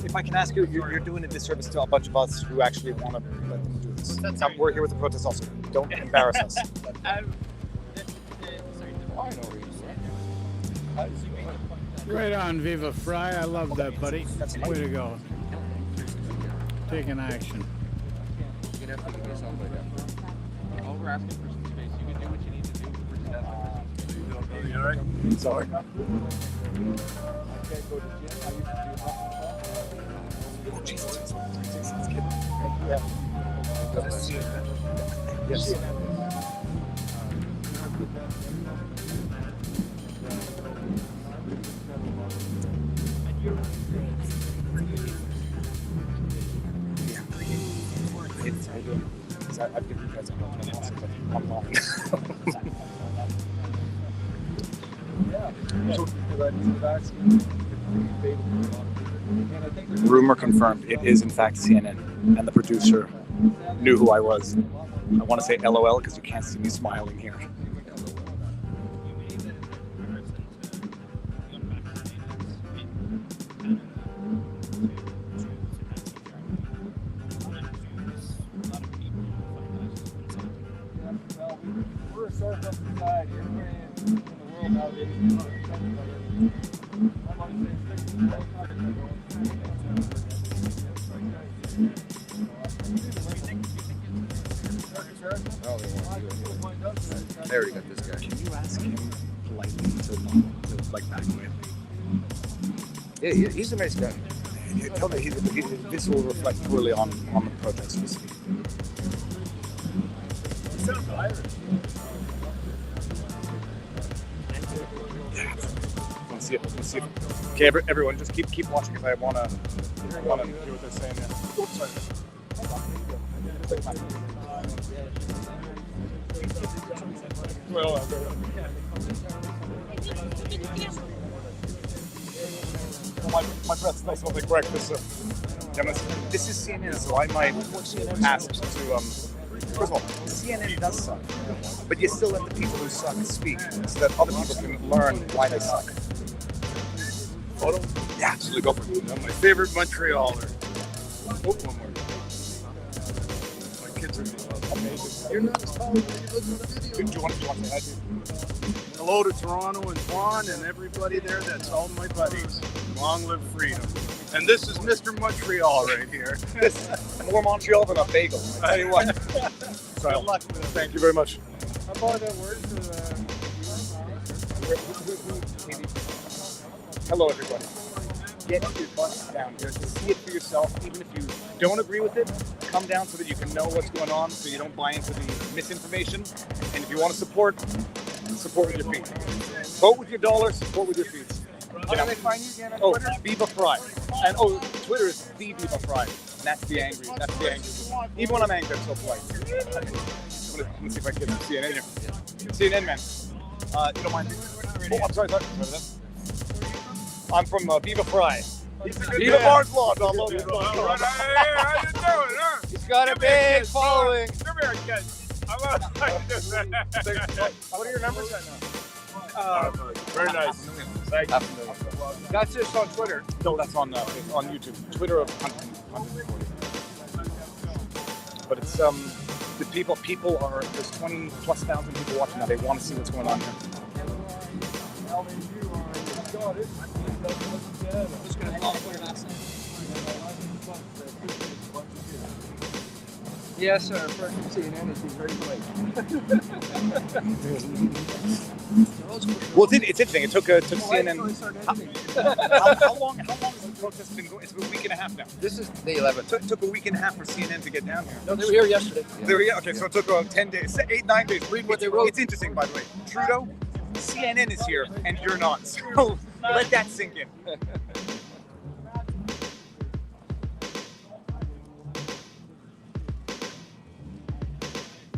If I can ask you, you're doing a disservice to a bunch of us who actually want to let them do this. We're here with the protest also. Don't embarrass us. Right on, Viva Frei. I love that, buddy. Way to go. Taking action. You can have to give yourself like that. All we're asking for some space. You can do what you need to do for protest. You all right? Sorry. I can't go to the gym. I used to do Jesus. Yes. I've given you guys a lot of online. Rumor confirmed. It is in fact CNN, and the producer knew who I was. I want to say LOL because you can't see me smiling here. We're a surplus society. Everybody in the world nowadays is I already got this guy. Can you ask him politely to like back away? Yeah, he's a nice guy. Tell me, this will reflect poorly on the protest. Let's see it. Okay, everyone, just keep watching because I wanna hear what they're saying. Yeah. Oops, sorry. My breath smells like breakfast. So this is CNN, so I might ask to. First of all, CNN does suck, but you still let the people who suck speak, so that other people can learn why they suck. Photo? Yeah, absolutely. Go for it. my favorite Montrealer. Oh, one more. My kids are amazing. You're not as tall as you look in the video. Do you want to add? Hello to Toronto and Vaughan and everybody there. That's all my buddies. Long live freedom. And this is Mr. Montreal right here. More Montreal than a bagel. I tell you what. Good luck with it. Thank you very much. How about a word for Hello, everybody. Get your butts down here to see it for yourself. Even if you don't agree with it, come down so that you can know what's going on, so you don't buy into the misinformation. And if you want to support with your feet. Vote with your dollar, support with your feet. How do they find you again on Twitter? Viva Frei. And Twitter is the Viva Frei. And that's the angry. Even when I'm angry, I'm so polite. Let me see if I can get some CNN here. CNN, man. You don't mind? Oh, I'm sorry. I'm from Viva Frei. Viva Barnes Law. How you doing, huh? He's got a big following. Come here, kid. What are your numbers right now? Very nice. Thank you. That's just on Twitter. No, that's on YouTube. Twitter of Hunting. But it's the people are there's 20,000+ people watching now. They want to see what's going on here. Yes, sir. First from CNN is very polite. Well, it's interesting. It took CNN. How long has the protest been going? It's been a week and a half now. This is the 11th. It took a week and a half for CNN to get down here. No, they were here yesterday. Okay, so it took 10 days, 8-9 days. Read what they wrote. It's interesting, by the way. Trudeau, CNN is here, and you're not. So let that sink in.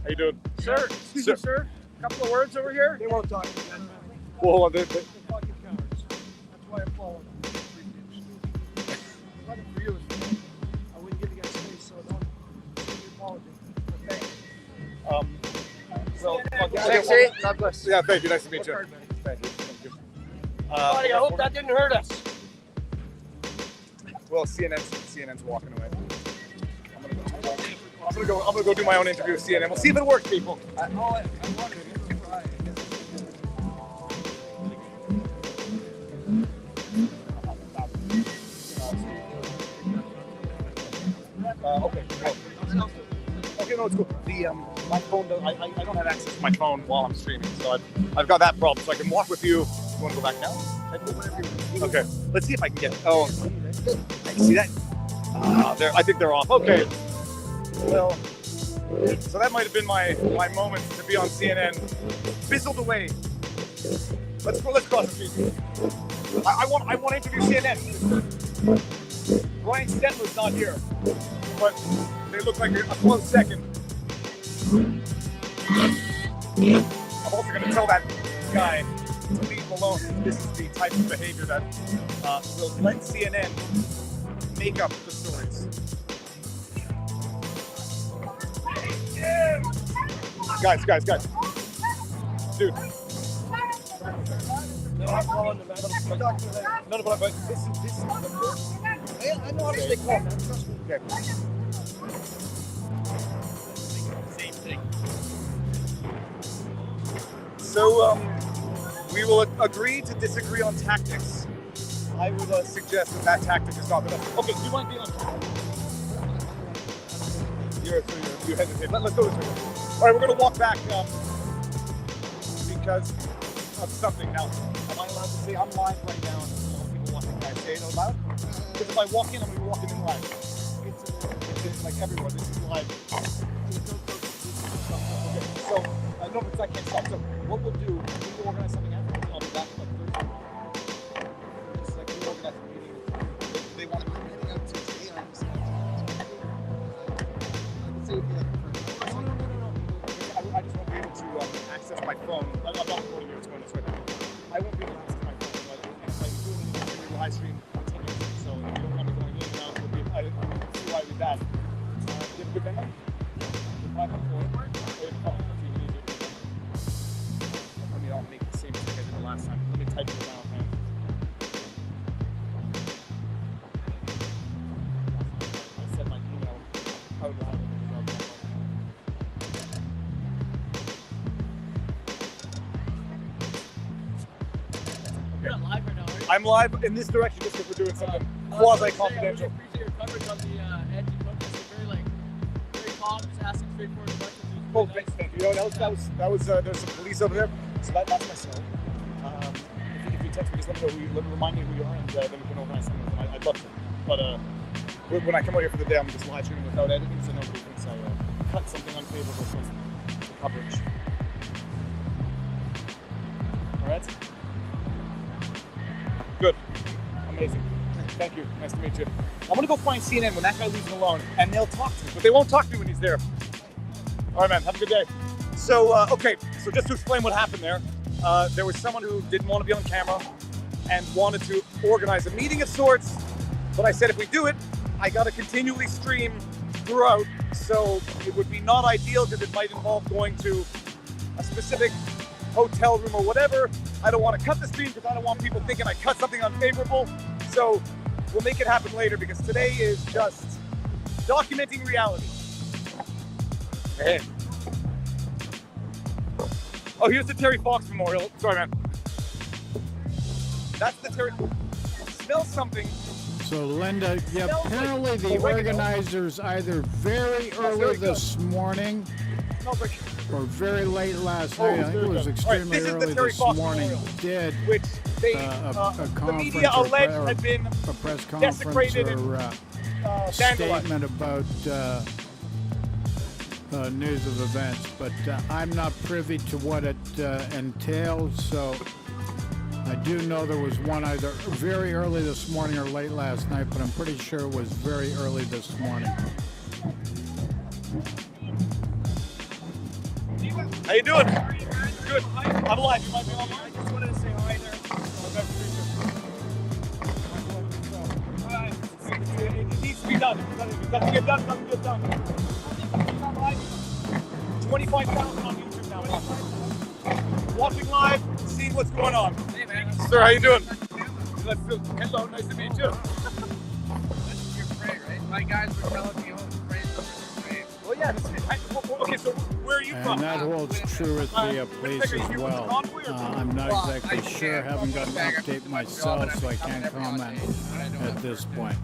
How you doing? Sir, excuse me, sir. A couple of words over here. They won't talk to you. Whoa, Fucking cowards. That's why I'm following them. Nothing for you. I wouldn't give you guys space, so don't send your apology. Thanks. Thanks, God bless. Yeah, thank you. Nice to meet you. Thank you. Buddy, I hope that didn't hurt us. Well, CNN's walking away. I'm gonna go do my own interview with CNN. We'll see if it works, people. Okay, no, it's cool. My phone, I don't have access to my phone while I'm streaming, so I've got that problem. So I can walk with you. You want to go back now? Okay, let's see if I can get. Oh, I can see that. I think they're off. Okay. Well, so that might have been my moment to be on CNN. Fizzled away. Let's cross the street. I want to interview CNN. Brian Stetler's not here, but they look like a close second. I'm also going to tell that guy to leave them alone. This is the type of behavior that will let CNN make up the stories. Guys. Dude. No, I'm calling them. No, but this is the I know how to stay calm. Trust me. Okay. Same thing. So, we will agree to disagree on tactics. I would suggest that tactic is not good enough. Okay, do you want to be on? You hesitate. Let's go this way. All right, we're going to walk back because of something. Now, am I allowed to say I'm live right now? And people watching, can I say it out loud? Because if I walk in, I'm going to be walking in live. It's like everyone. This is live. Okay, so no, but I can't stop. So what we'll do, we will organize something after. I'll be back like Thursday. It's like we organize a meeting. They want to be heading out to today. I would say it would be like I just won't be able to access my phone. I'm not recording you, it's going this way. I won't be able to access my phone. But if I'm doing it in the live stream continuously, so if you don't want me going in and out, I don't see why with that. Do you have a good memory? I mean, I'll make the same mistake I did the last time. Let me type it down. I said my email out loud. You're not live right now, are you? I'm live in this direction just because we're doing something quasi-confidential. I appreciate your coverage on the edgy protest. You're very calm, just asking straightforward questions. Oh, thank you. You know, there's some police over there, so that's my cell. If you text me, just let me know remind me who you are, and then we can organize something. I'd love to. But when I come out here for the day, I'm just live streaming without editing, so nobody thinks I cut something unfavorable from the coverage. All right. Good. Amazing. Thank you. Nice to meet you. I'm gonna go find CNN when that guy leaves me alone, and they'll talk to me, but they won't talk to me when he's there. All right, man. Have a good day. So, okay. So just to explain what happened there, there was someone who didn't want to be on camera and wanted to organize a meeting of sorts. But I said, if we do it, I got to continually stream throughout. So it would be not ideal because it might involve going to a specific hotel room or whatever. I don't want to cut the stream because I don't want people thinking I cut something unfavorable. So we'll make it happen later because today is just documenting reality. Hey. Oh, here's the Terry Fox Memorial. Sorry, man. That's the Terry. Smell something. So, Linda, yeah, apparently the organizers either very early this morning or very late last night, I think it was extremely early this morning, did a conference a press conference or statement about news of events, but I'm not privy to what it entails, so I do know there was one either very early this morning or late last night, but I'm pretty sure it was very early this morning. How you doing? Good. I'm live. You might be online. I just wanted to say hi there. It needs to be done. It doesn't get done. It doesn't get done. 25,000 on YouTube now. Watching live, seeing what's going on. Hey man. Sir, how you doing? Hello, nice to meet you. That's your Frei, right? My guys were telling me all the Frei. Well, yeah. Okay, so where are you from? And that holds true at the place as well. I'm not exactly sure. Haven't got an update myself, so I can't comment at this point.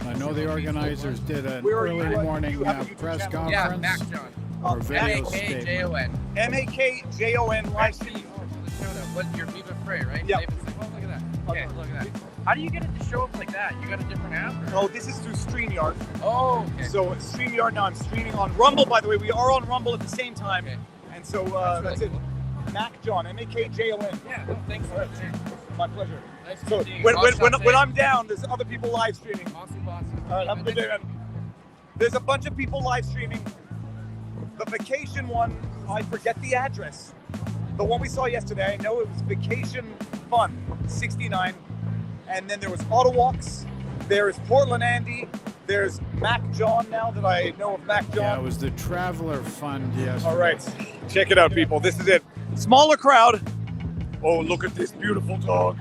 I know the organizers did an early morning press conference or video statement. MAKJON live stream. What, your Viva Frei, right? Yeah. Oh, look at that. Okay, look at that. How do you get it to show up like that? You got a different app? Or? Oh, this is through StreamYard. Oh, okay. So StreamYard, now I'm streaming on Rumble, by the way. We are on Rumble at the same time. Okay. And so that's really it. Cool. MacJon, MAKJON. Yeah, well, thanks for that. My pleasure. Nice to So meet you. when I'm down, there's other people live streaming. Awesome. All right, have a good day, man. There's a bunch of people live streaming. The vacation one, I forget the address. The one we saw yesterday, I know it was Vacation fun. 69. And then there was Ottawaks. There's Portland Andy. There's Mac John now that I know of Mac John. Yeah, it was the Traveler Fund yesterday. All right, check it out, people. This is it. Smaller crowd. Oh, look at this beautiful dog.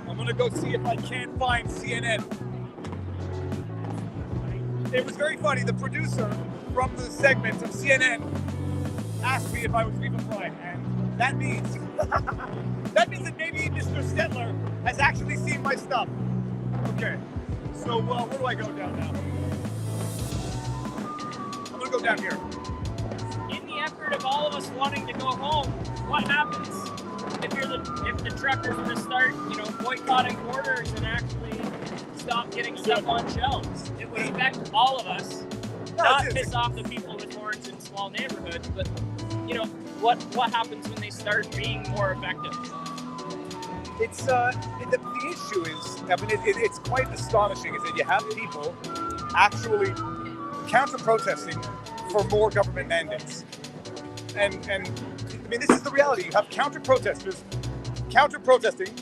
I'm gonna go see if I can't find CNN. It was very funny. The producer from the segment of CNN asked me if I was Viva Frei, and that means that maybe Mr. Stetler has actually seen my stuff. Okay, so where do I go down now? I'm gonna go down here. In the effort of all of us wanting to go home, what happens if the truckers were to start, boycotting orders and actually stop getting stuff on shelves? It would affect all of us. Not piss off the people with horns in small neighborhoods, but what happens when they start being more effective? It's the issue is, it's quite astonishing is that you have people actually counter-protesting for more government mandates. And this is the reality. You have counter-protesters counter-protesting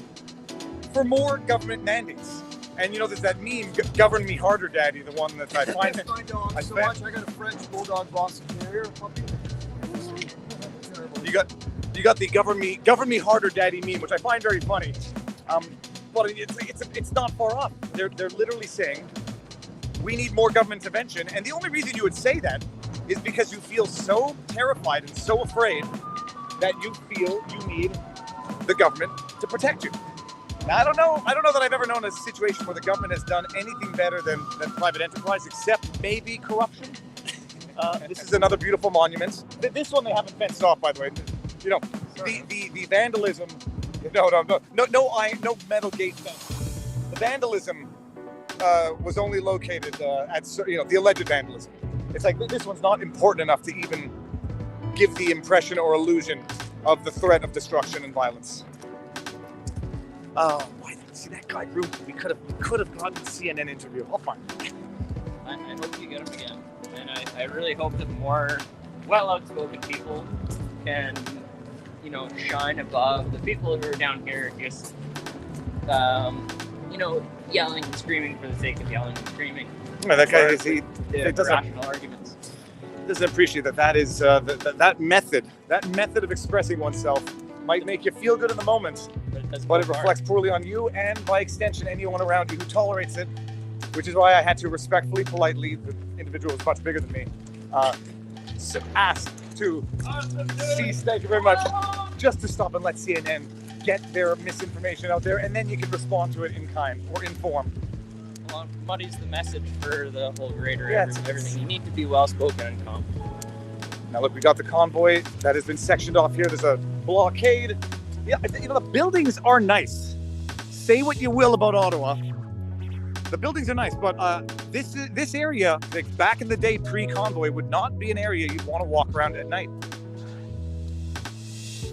for more government mandates. And there's that meme, "Govern me harder, Daddy," the one that I find. My dog so much. I got a French Bulldog Boston Terrier puppy. You got the "Govern me harder, Daddy" meme, which I find very funny. But it's not far off. They're literally saying we need more government intervention, and the only reason you would say that is because you feel so terrified and so afraid that you feel you need the government to protect you. Now, I don't know that I've ever known a situation where the government has done anything better than private enterprise, except maybe corruption. This is another beautiful monument. This one they haven't fenced off, by the way. The vandalism. No metal gate fence. The vandalism was only located at the alleged vandalism. It's like this one's not important enough to even give the impression or illusion of the threat of destruction and violence. Why didn't we see that guy Ruben? We could have gotten a CNN interview. I'll find him. I hope you get him again, and I really hope that more well-outspoken people can, shine above the people who are down here just, yelling and screaming for the sake of yelling and screaming. Yeah, that guy rational arguments. Doesn't appreciate that is that method of expressing oneself might make you feel good in the moment, but it reflects poorly on you and, by extension, anyone around you who tolerates it, which is why I had to respectfully, politely, the individual was much bigger than me, ask to cease, thank you very much, just to stop and let CNN get their misinformation out there, and then you can respond to it in kind or in form. Well, muddies the message for the whole greater everything. You need to be well-spoken and calm. Now look, we got the convoy that has been sectioned off here. There's a blockade. Yeah, the buildings are nice. Say what you will about Ottawa. The buildings are nice, but this area, like back in the day pre-convoy, would not be an area you'd want to walk around at night. If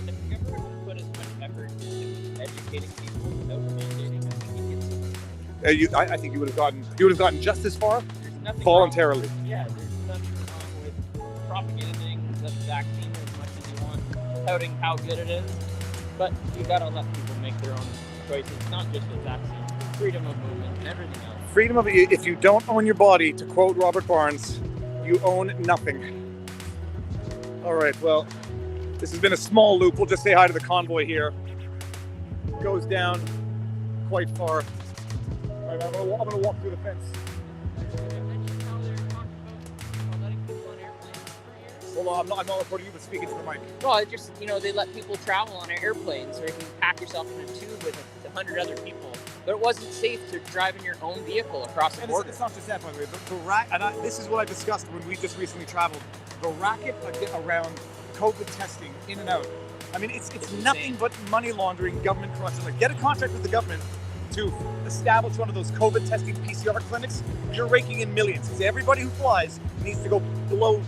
the government put as much effort into educating people without mandating, I think you would have gotten just as far voluntarily. There's nothing wrong with propagating the vaccine as much as you want, touting how good it is, but you gotta let people make their own choices, not just with vaccine, freedom of movement and everything else. Freedom of, if you don't own your body, to quote Robert Barnes, you own nothing. All right, well, this has been a small loop. We'll just say hi to the convoy here. Goes down quite far. All right, I'm gonna walk through the fence. Hold on, I'm not recording you, but speaking to the mic. Well, it just, they let people travel on airplanes, or you can pack yourself in a tube with 100 other people. But it wasn't safe to drive in your own vehicle across the border. It's not just that, by the way. This is what I discussed when we just recently traveled. The racket around COVID testing in and out. I mean, it's nothing but money laundering, government corruption. Like, get a contract with the government to establish one of those COVID testing PCR clinics. You're raking in millions. Because everybody who flies needs to go below.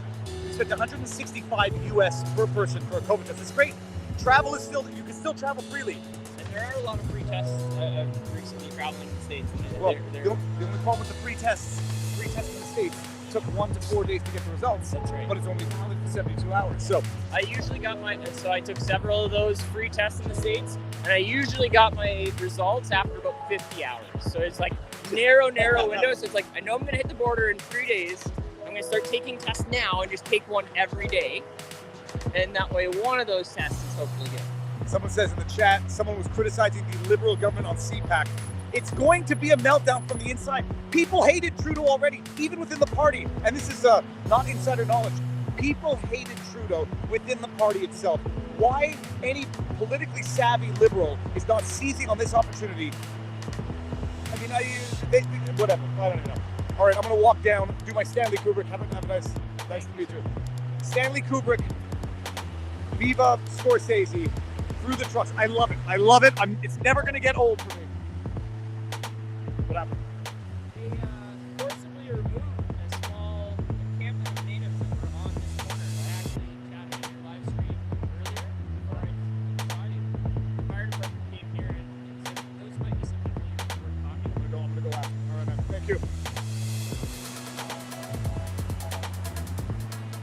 Spent $165 US per person for a COVID test. It's great. Travel is you can still travel freely. And there are a lot of free tests recently traveling to the States. Well, the only problem with the free tests in the States took 1 to 4 days to get the results. That's right. But it's only valid for 72 hours. So I usually got I took several of those free tests in the States, and I usually got my results after about 50 hours. So it's like narrow window. So it's like, I know I'm gonna hit the border in 3 days. I'm gonna start taking tests now and just take one every day. And that way one of those tests is hopefully good. someone says in the chat, someone was criticizing the Liberal government on CPAC. It's going to be a meltdown from the inside. People hated Trudeau already, even within the party. And this is not insider knowledge. People hated Trudeau within the party itself. Why any politically savvy Liberal is not seizing on this opportunity? I mean, whatever. I don't even know. All right, I'm going to walk down, do my Stanley Kubrick. Have a nice to meet you. Stanley Kubrick, Viva Scorsese, through the trucks. I love it. I love it. It's never going to get old for me. What happened? They forcibly removed a small encampment of natives that were on this corner. I actually chatted in your live stream earlier before I saw you. The fire department came here and said those might be some people you were talking to. I'm gonna go after. All right, man. Thank you.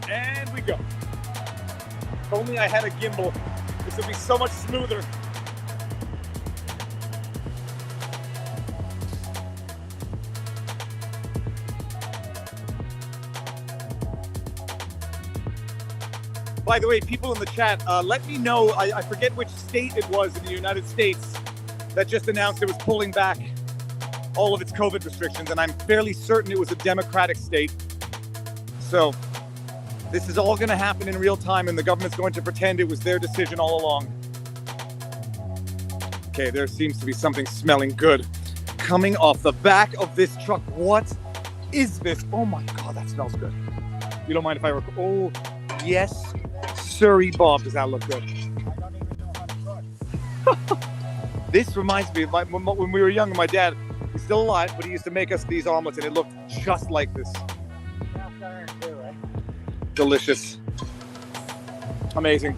And we go. If only I had a gimbal, this would be so much smoother. By the way, people in the chat, let me know, I forget which state it was in the United States that just announced it was pulling back all of its COVID restrictions, and I'm fairly certain it was a Democratic state. So this is all going to happen in real time, and the government's going to pretend it was their decision all along. Okay, there seems to be something smelling good coming off the back of this truck. What is this? Oh my God, that smells good. You don't mind if I record? Oh, yes. Surrey Bob, does that look good? I don't even know how to cook. This reminds me of when we were young, my dad, he's still alive, but he used to make us these omelets, and it looked just like this. Delicious. Amazing.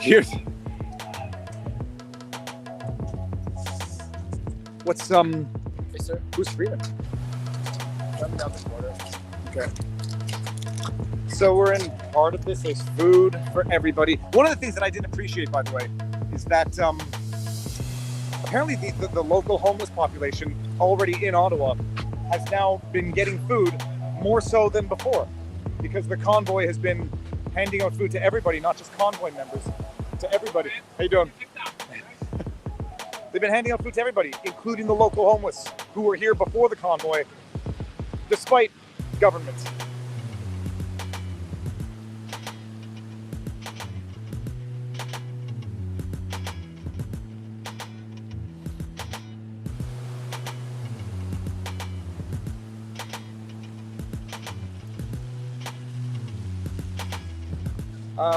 Here's what's Hey sir. who's Freedom? Coming down the border. Okay. So we're in part of this. There's food for everybody. One of the things that I didn't appreciate, by the way, is that apparently the local homeless population already in Ottawa has now been getting food more so than before, because the Convoy has been handing out food to everybody, not just Convoy members, to everybody. How you doing? They've been handing out food to everybody, including the local homeless who were here before the Convoy, despite government.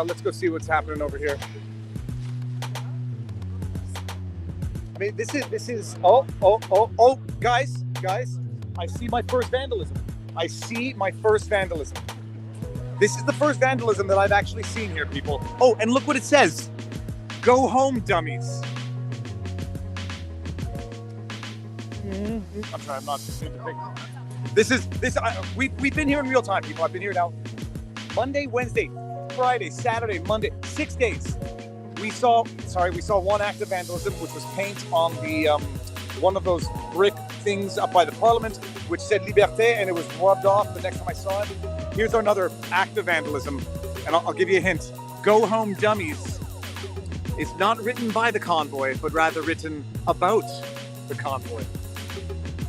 Let's go see what's happening over here. I mean, this is, guys, I see my first vandalism. This is the first vandalism that I've actually seen here, people. Oh, and look what it says. Go home, dummies. I'm sorry, I'm not we've been here in real time, people. I've been here now Monday, Wednesday, Friday, Saturday, Monday, 6 days. We saw one act of vandalism, which was paint on the one of those brick things up by the Parliament, which said Liberté, and it was rubbed off the next time I saw it. Here's another act of vandalism, and I'll give you a hint. Go home, dummies. It's not written by the Convoy, but rather written about the Convoy.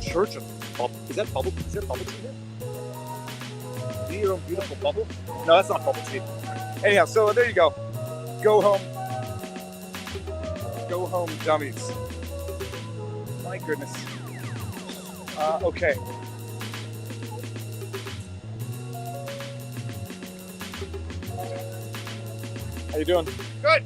Church of Bubble. Is that bubble? Is there bubble tea here? Be your own beautiful bubble? No, that's not bubble tea. Anyhow, so there you go. Go home. Go home, dummies. My goodness. Okay. How you doing? Good.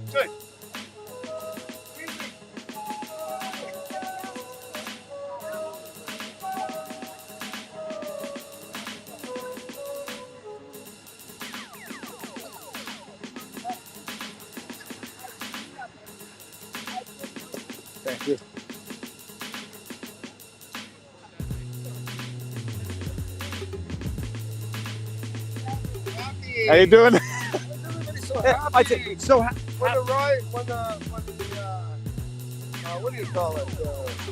Thank you. How you doing? So I did. So when the riot, when the what do you call it?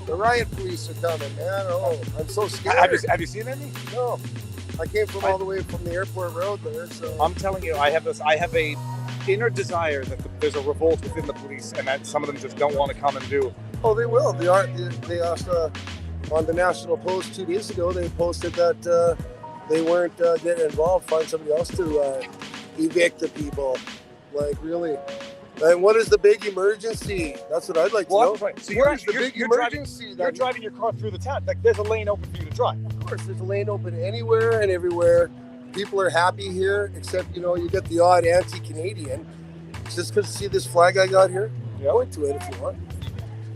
The riot police are coming, man. Oh, I'm so scared. have you seen any? No, I came from all the way from the airport road there. So I'm telling you, I have a inner desire that there's a revolt within the police, and that some of them just don't want to come and do. Oh, they will. They are. They also on the National Post 2 days ago. They posted that they weren't getting involved. Find somebody else to evict the people. Like really. And what is the big emergency? That's what I'd like to know. Right. So what is the big emergency? You're driving your car through the town. Like there's a lane open for you to drive. Of course, there's a lane open anywhere and everywhere. People are happy here, except you get the odd anti-Canadian. Just because see this flag I got here? Yeah. Point to it if you want.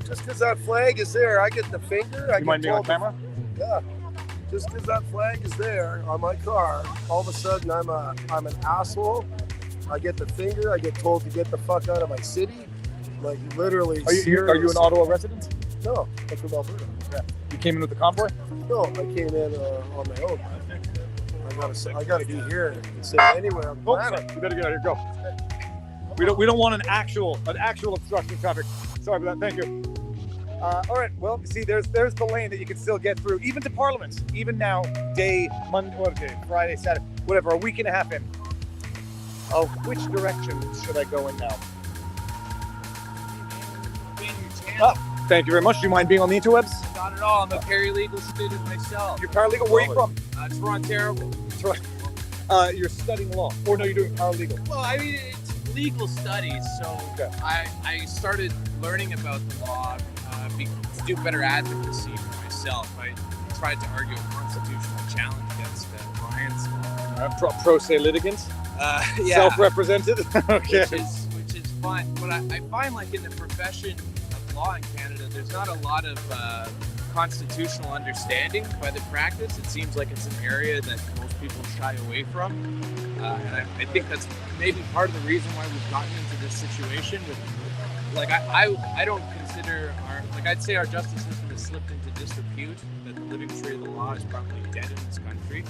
Just because that flag is there, I get the finger. You mind being on camera? Yeah. Just because that flag is there on my car, all of a sudden I'm an asshole. I get the finger. I get told to get the fuck out of my city. Like literally. Are you an Ottawa resident? No, I'm from Alberta. Yeah. You came in with the convoy? No, I came in on my own. I gotta be here instead of anywhere on the planet. You better get out of here. Go. We don't want an actual obstruction of traffic. Sorry for that. Thank you. All right. Well, see, there's the lane that you can still get through, even to Parliament. Even now, Friday, Saturday, whatever, a week and a half in. Oh, which direction should I go in now? Thank you very much. Do you mind being on the interwebs? Not at all. I'm a paralegal student myself. You're paralegal? Where are you from? Toronto. You're studying law. Or no, you're doing paralegal. Well, I mean, it's legal studies. So I started learning about the law to do better advocacy for myself. I tried to argue a constitutional challenge against clients. Pro se litigants? Yeah. Self-represented? Okay. Which is fun. But I find like in the profession of law in Canada, there's not a lot of constitutional understanding by the practice. It seems like it's an area that most people shy away from. And I think that's maybe part of the reason why we've gotten into this situation. Like I don't consider I'd say our justice system has slipped into disrepute, that the living tree of the law is probably dead in this country.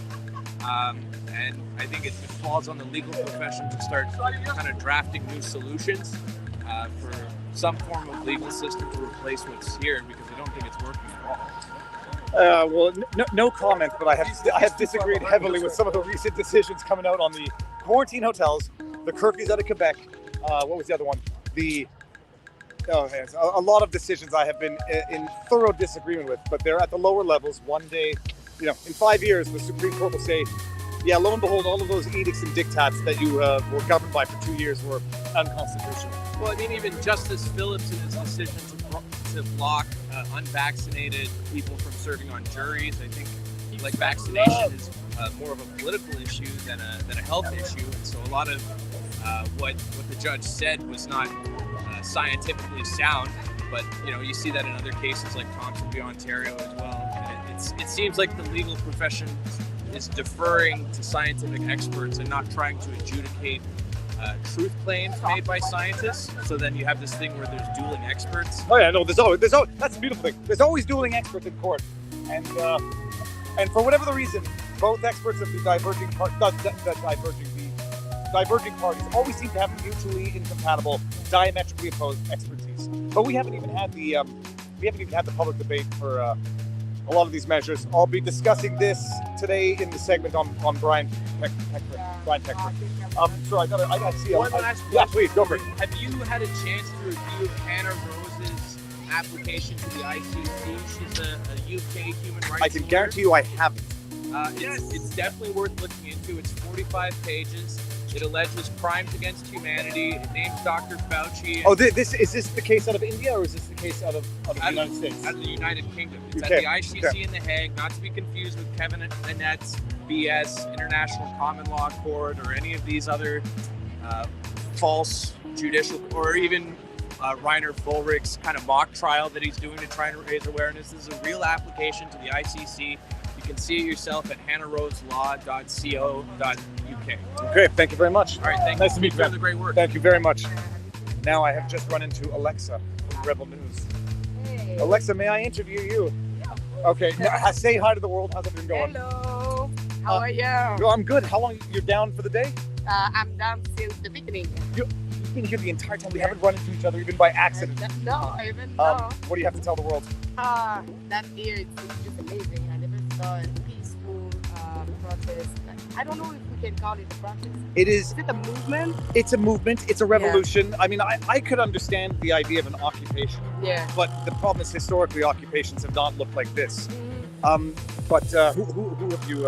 And I think it falls on the legal profession to start kind of drafting new solutions for some form of legal system to replace what's here, because I don't think it's working at all. Well, no comment, but I have disagreed heavily with some of the recent decisions coming out on the quarantine hotels, the curfews out of Quebec. What was the other one? A lot of decisions I have been in thorough disagreement with, but they're at the lower levels. One day, in 5 years, the Supreme Court will say, yeah, lo and behold, all of those edicts and diktats that you were governed by for 2 years were unconstitutional. Well, I mean, even Justice Phillips in his decision to block unvaccinated people from serving on juries, I think like vaccination is more of a political issue than a health issue. And so a lot of what the judge said was not scientifically sound, but you see that in other cases like Thompson v. Ontario as well. And it seems like the legal profession is deferring to scientific experts and not trying to adjudicate truth claims made by scientists. So then you have this thing where there's dueling experts. Oh yeah, no, there's always that's a beautiful thing. There's always dueling experts in court, and for whatever the reason, both experts of the diverging parties always seem to have mutually incompatible, diametrically opposed expertise. But we haven't even had the public debate for a lot of these measures. I'll be discussing this today in the segment on Brian Peckford. So I gotta see. One last question. Yeah, please go for it. Have you had a chance to review Hannah Rose's application to the ICC? She's a UK human rights I can lawyer. guarantee you I haven't. It's definitely worth looking into. It's 45 pages. It alleges crimes against humanity. It names Dr. Fauci. Oh, is this the case out of India, or is this the case out of the United States? Out of the United Kingdom. It's UK. at the ICC in The Hague, not to be confused with Kevin Annette's BS, International Common Law Court, or any of these other false judicial, or even Reiner Fulrich's kind of mock trial that he's doing to try and raise awareness. This is a real application to the ICC. You can see it yourself at hannahroselaw.co.uk. Okay, thank you very much. All right, nice to meet you. For the great work. Thank you very much. Now I have just run into Alexa from Rebel News. Hey. Alexa, may I interview you? Yeah. Okay, now, say hi to the world. How's everything going? Hello. How are you? Well, I'm good. How long? You're down for the day? I'm down since the beginning. You've been here the entire time. We haven't run into each other even by accident. No, even no. What do you have to tell the world? That here it's just amazing. I never saw a peaceful protest. I don't know if we can call it a protest. Is it a movement? It's a movement. It's a revolution. Yeah. I mean, I could understand the idea of an occupation. Yeah. But the problem is historically occupations have not looked like this. Mm-hmm. But who have you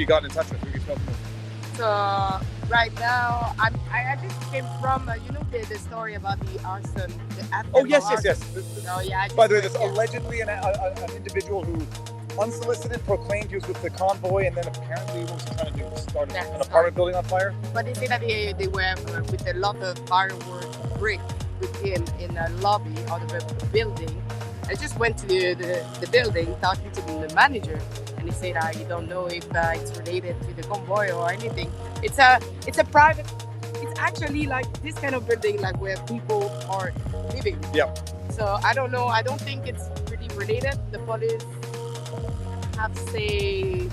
gotten in touch with? Who have you spoken with? So right now, I just came from the story about the arson. Oh yes. So yeah. By the way, there's allegedly an individual who unsolicited proclaimed he was with the convoy, and then apparently what was he trying to do? Start an apartment building on fire. But they say that they were with a lot of firework brick within in a lobby of the building. I just went to the building talking to the manager. And he said, you don't know if it's related to the convoy or anything. It's a private. It's actually like this kind of building, like where people are living. Yeah. So I don't know. I don't think it's really related. The police have say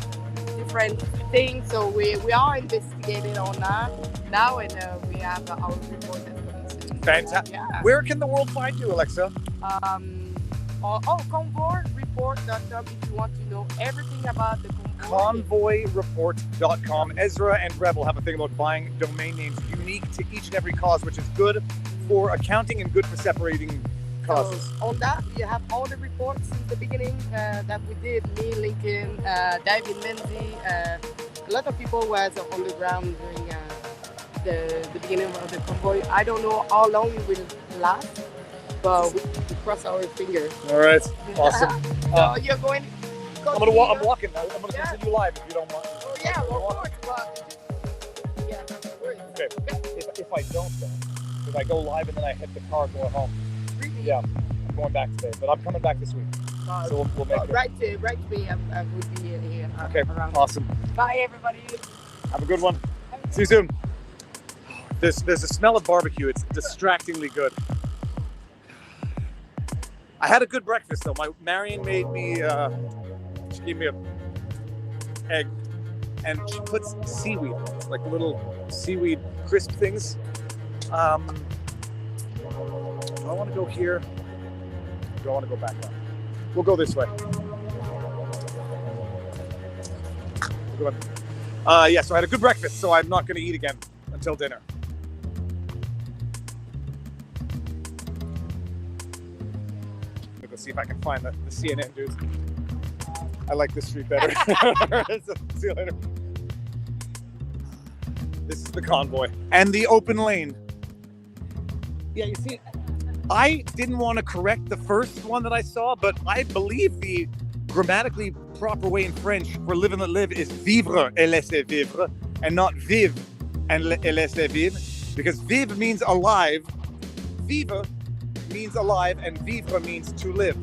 different things. So we are investigating on that now, and we have our report as police. Fantastic. Yeah. Where can the world find you, Alexa? Convoyreport.com if you want to know everything about the convoy. Convoyreport.com. Ezra and Rebel have a thing about buying domain names unique to each and every cause, which is good for accounting and good for separating causes. So on that, you have all the reports since the beginning that we did. Me, Lincoln, David Menzies, a lot of people was on the ground during the beginning of the convoy. I don't know how long it will last. But we cross our fingers. All right, awesome. So you're going. I'm walking. I'm gonna continue live if you don't want. Oh yeah, well, of course, but yeah. Okay. If I don't though, if I go live and then I hit the car going home. Really? Yeah, I'm going back today, but I'm coming back this week. So we'll make it. Right to me, I will be here. Okay, around. Awesome. Bye everybody. Have a good one. See you soon. There's a smell of barbecue. It's distractingly good. I had a good breakfast though. Marion made me, she gave me a egg, and she puts seaweed, like little seaweed crisp things. Do I want to go here? Do I want to go back up? We'll go this way. Yeah, so I had a good breakfast, so I'm not going to eat again until dinner. See if I can find the CNN dudes. I like this street better. See you later. This is the convoy and the open lane. Yeah, you see, I didn't want to correct the first one that I saw, but I believe the grammatically proper way in French for live and let live is vivre et laisser vivre, and not vive and laisser vivre, because vive means alive, vivre means alive, and vivre means to live.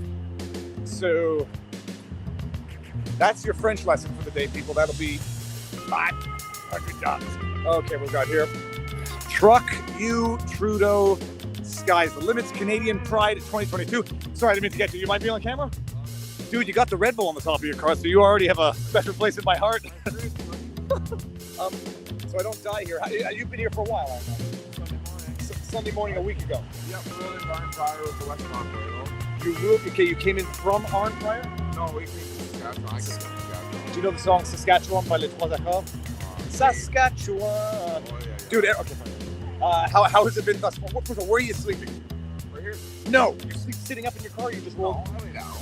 So that's your French lesson for the day, people. That'll be $500. Okay, we've got here. Truck you, Trudeau, sky's the limits, Canadian Pride 2022. Sorry, I didn't mean to get you. You might be on camera? Dude, you got the Red Bull on the top of your car, so you already have a special place in my heart. So I don't die here. You've been here for a while, I know. Sunday morning a week ago. Yep, we rode into Arnprior with the West Convoy, you came in from Arnprior? No, we came from Saskatchewan. I came from Saskatchewan. Do you know the song Saskatchewan by Les Trois Accords? Saskatchewan. Oh, yeah. Dude, okay, fine. How has it been thus far? Where are you sleeping? Right here? No, you sleep sitting up in your car, you just roll. No, I'm down.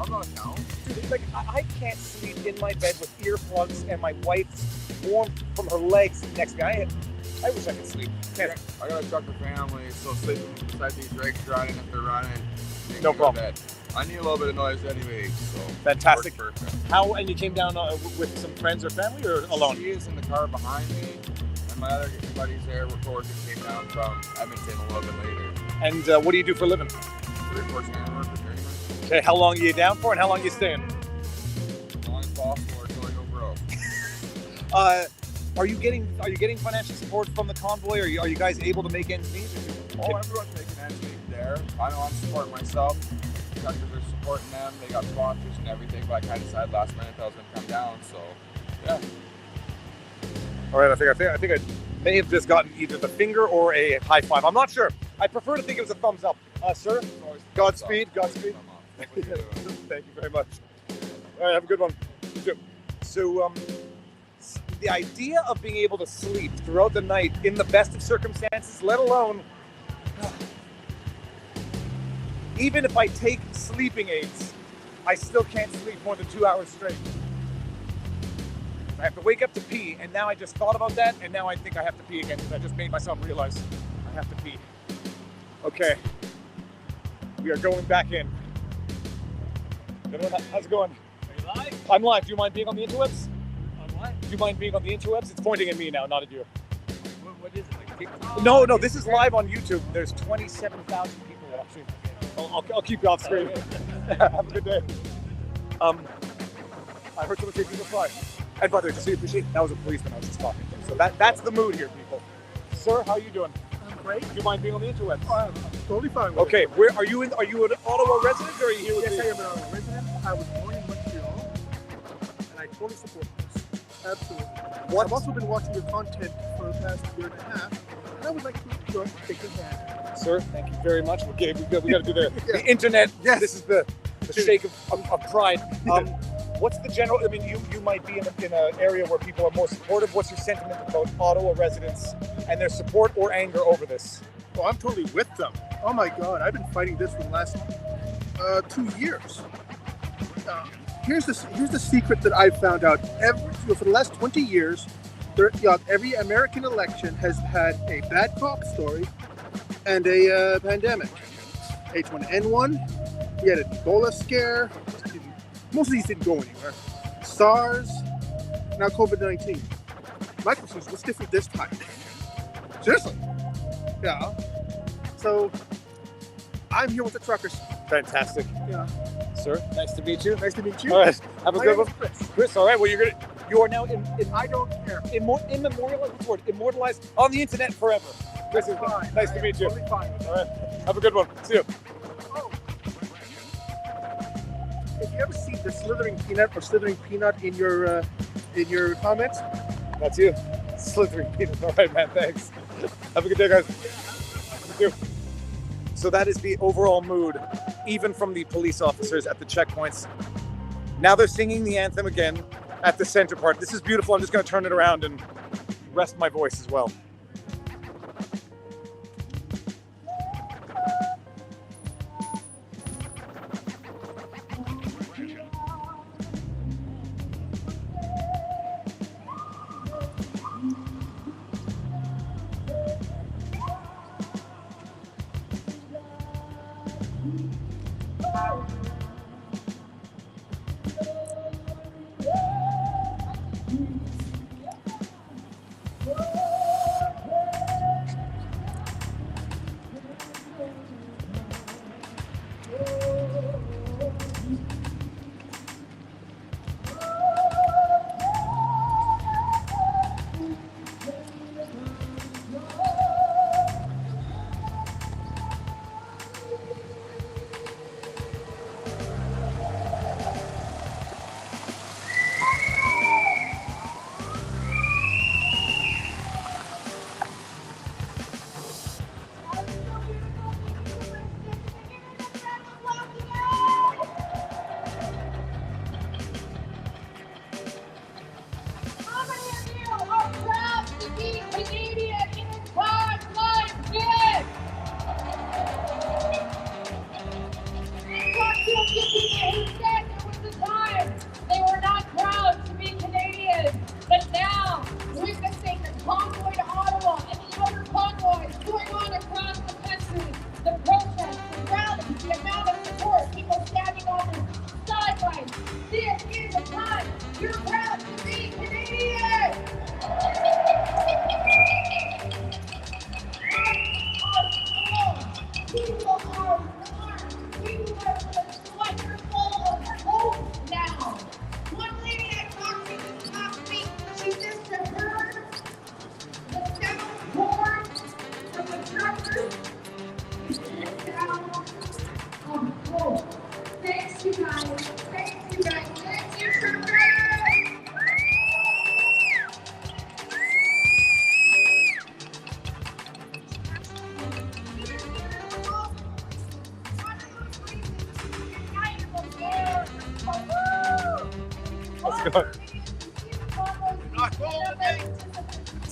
I'm not down. Dude, like, I can't sleep in my bed with earplugs and my wife's warm from her legs next to me. I wish I could sleep. I got a trucker family, so sleeping beside these rigs running if they're running. No problem. I need a little bit of noise anyway, so. Fantastic. How, and you came down with some friends or family or alone? She is in the car behind me, and my other buddies there were working, came down from Edmonton a little bit later. And what do you do for a living? Reports and work with journeyman. Okay, how long are you down for and how long are you staying? As long as possible or until I go broke. Are you getting financial support from the convoy? Are you guys able to make ends meet? Oh, everyone's making ends meet there. I know I'm supporting myself. The truckers are supporting them. They got sponsors and everything, but I kind of decided last minute I was going to come down. So, yeah. All right, I think may have just gotten either the finger or a high five. I'm not sure. I prefer to think it was a thumbs up. Sir, Godspeed. Godspeed. Thank you very much. All right, have a good one. You too. So, the idea of being able to sleep throughout the night in the best of circumstances, let alone even if I take sleeping aids, I still can't sleep more than 2 hours straight. I have to wake up to pee, and now I just thought about that, and now I think I have to pee again because I just made myself realize I have to pee. Okay, we are going back in. Gentlemen, how's it going? Are you live? I'm live. Do you mind being on the interwebs? On what? Do you mind being on the interwebs? It's pointing at me now, not at you. What is it, like TikTok? No, this is live on YouTube. There's 27,000 people watching. I'll keep you off screen. Have a good day. I heard someone say Viva Frei. And by the way, just so you appreciate, that was a policeman I was just talking to. So that's the mood here, people. Sir, how are you doing? I'm great. Do you mind being on the interwebs? I'm totally fine with Okay, where are you? Are you an Ottawa resident or are you here with Yes, me? I am an Ottawa resident. I was born in Montreal, and I totally support this. Absolutely. I've also been watching your content for the past year and a half, and I would like to take your hand. Sir, thank you very much. We got to do the internet. Yes. This is the shake of pride. What's the general? I mean, you might be in an area where people are more supportive. What's your sentiment about Ottawa residents and their support or anger over this? Oh, I'm totally with them. Oh my God, I've been fighting this for the last 2 years. Here's the secret that I've found out. For the last 20 years, every American election has had a bad cop story and a pandemic. H1N1, we had an Ebola scare. Most of these didn't go anywhere. SARS, now COVID-19. My question is, what's different this time? Seriously. Yeah. So, I'm here with the truckers. Fantastic. Yeah. Sir, nice to meet you. Nice to meet you. All right, have a My good name one. is Chris. Chris, all right. Well, you are now I don't care. Immortalized on the internet forever. Chris, nice to meet you. Totally fine. All right, have a good one. See you. If you ever see the slithering peanut or slithering peanut in your comments, that's you. Slithering peanut. All right, man. Thanks. Have a good day, guys. You too. So that is the overall mood, even from the police officers at the checkpoints. Now they're singing the anthem again at the center part. This is beautiful. I'm just going to turn it around and rest my voice as well.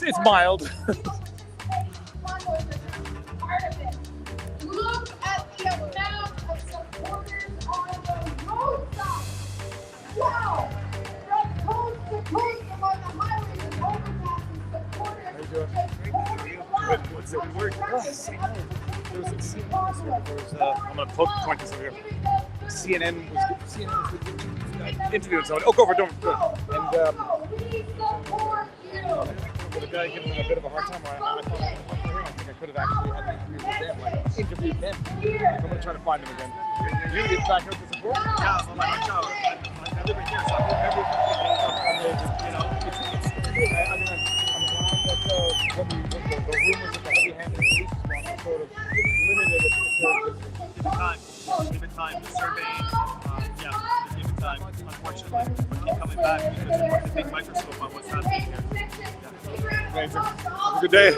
It's mild. Look at the amount of supporters on the roadside. Wow! From coast to coast along the highways and overpasses, supporters What's the word? There was a I'm gonna poke point this over here. CNN was interviewing someone. Oh, go for it, don't. And the guy giving them a bit of a hard time. I think I could have actually had an interview with them. I'm gonna try to find them again. You get back up to support? Yeah, so I live in here, so I live I'm glad that the rumors of the heavy-handed police response are sort of limited. Given time, the surveying, given time, unfortunately, we keep coming back because there's a big microscope on what's happening here. Yeah. Amazing. Have a good day.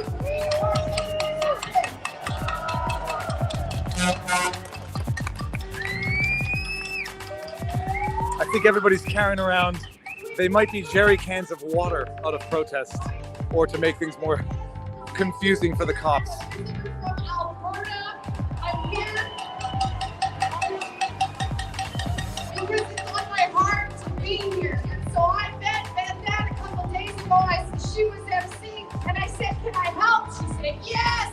I think everybody's carrying around, they might be jerry cans of water out of protest or to make things more confusing for the cops. Because it's on my heart to be here. And so I met Van a couple days ago. She was MC, and I said, "Can I help?" She said, "Yes."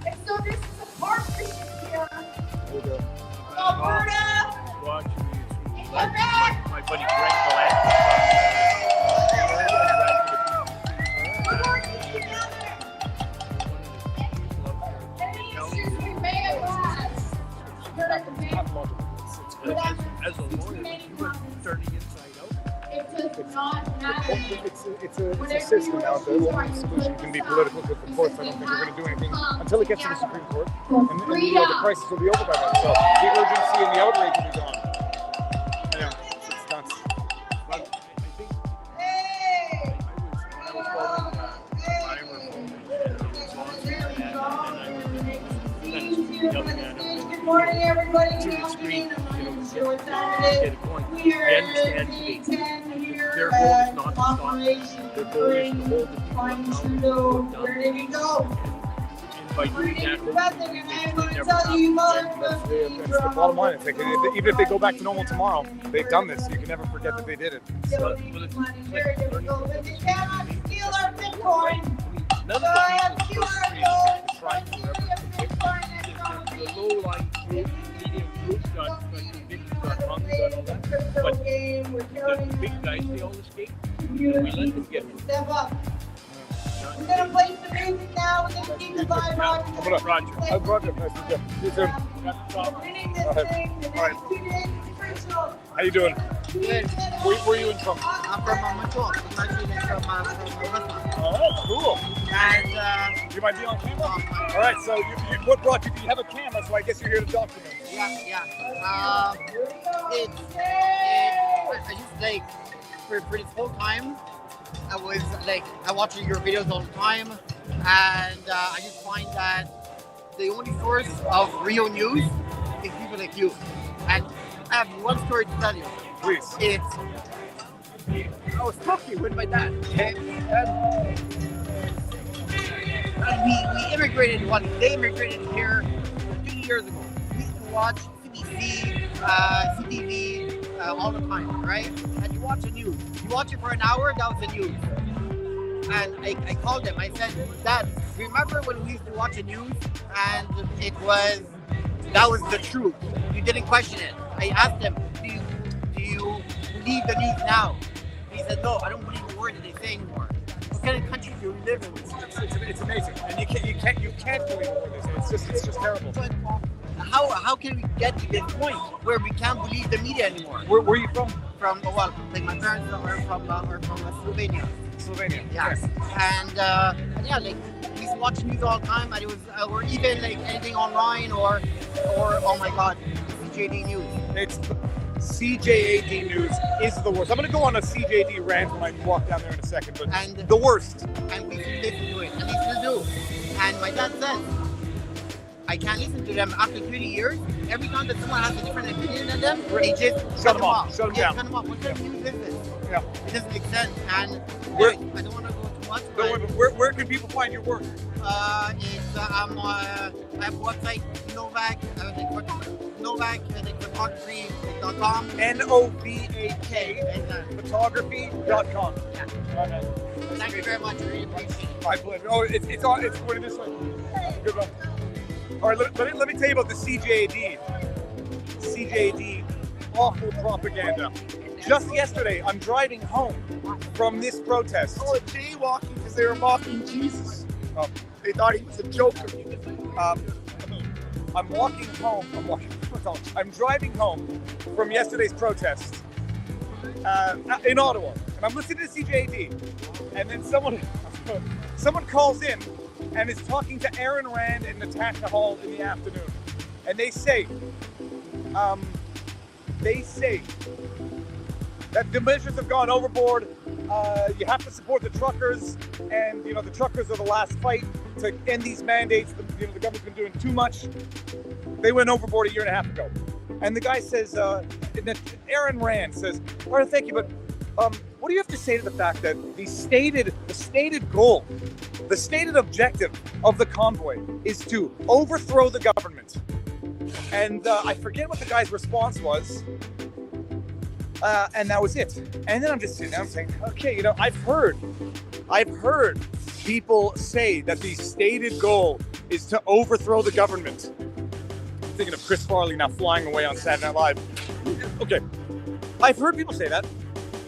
And so this is a partnership here. Alberta. My buddy Greg as a lawyer, you were turning inside out. It does not matter. It's a system now. The only solution can be political because the courts, I don't think are going to do anything until it gets to the Supreme Court. And the crisis will be over by then. So the urgency and the outrage will be gone. Yeah, it's nuts. But I think I was following Ira Good morning, everybody. to the screen, get a point. I understand their goal is not to stop. Their goal is to hold the people accountable. Where did he go? And by doing that, hopefully they never Tell you, That's the bottom line. It's like, even if they go back to normal tomorrow, they've done this. You can never forget that they did it. But you cannot steal our Bitcoin. None of the people on the street trying to the low-lying medium groups got convicted, got hung, got all that. But the big guys, they all escaped. We let them get it. Step up. We're going to play some music now. We're going to keep the vibe on. Roger. Roger. Nice to meet you. See you soon. All right. How you doing? Good. Where are you in from? I'm from Montreal. I'm actually from Oh, that's cool. And you might be on camera? All right, so what brought you? You have a camera, so I guess you're here to document. yeah. I just like for this whole time, I was like I watch your videos all the time, and I just find that the only source of real news is people like you. And I have one story to tell you. Please. I was talking with my dad, okay? And we immigrated, they immigrated here 2 years ago. We used to watch CBC, CTV all the time, right? And you watch the news. You watch it for an hour, that was the news. And I called him, I said, Dad, remember when we used to watch the news and that was the truth. You didn't question it. I asked him, do you believe the news now? He said, no, I don't believe a word that they say anymore. What kind of country do we live in? It's amazing, and you can't believe a word they say. It's just terrible. But how can we get to this point where we can't believe the media anymore? Where are you from? From like my parents are from Slovenia. Slovenia. Yes. And yeah, like we used to watch news all the time, and it was or even like anything online or oh my God, CJD News. It's CJAD News is the worst. I'm going to go on a CJD rant when I walk down there in a second, but the worst. And we should listen to it, and they still do. And my dad said, I can't listen to them after 30 years. Every time that someone has a different opinion than them, they just shut them off. Shut them down. Shut them off. What kind of news is this? Yeah. It doesn't make sense. And Where- I don't want to go too much. No, But, where can people find your work? I have a website, Novak, photography.com. NOVAK photography.com. Yeah. Okay. Thank you very much. Really appreciate it. My pleasure. Oh, it's going this way. Good one. All right, let me tell you about the CJAD. CJAD, awful propaganda. Just yesterday, I'm driving home from this protest. Call it jaywalking because they were mocking Jesus. They thought he was a joker. I'm walking home. I'm driving home from yesterday's protest in Ottawa, and I'm listening to CJAD, and then someone calls in and is talking to Aaron Rand and Natasha Hall in the afternoon, and they say that the measures have gone overboard. You have to support the truckers, and the truckers are the last fight to end these mandates. The government's been doing too much. They went overboard a year and a half ago. And the guy says, Aaron Rand says, all right, thank you, but what do you have to say to the fact that the stated goal, the stated objective of the convoy is to overthrow the government? And I forget what the guy's response was. And that was it. And then I'm just sitting there, I'm saying, okay, I've heard people say that the stated goal is to overthrow the government. I'm thinking of Chris Farley now flying away on Saturday Night Live. Okay, I've heard people say that.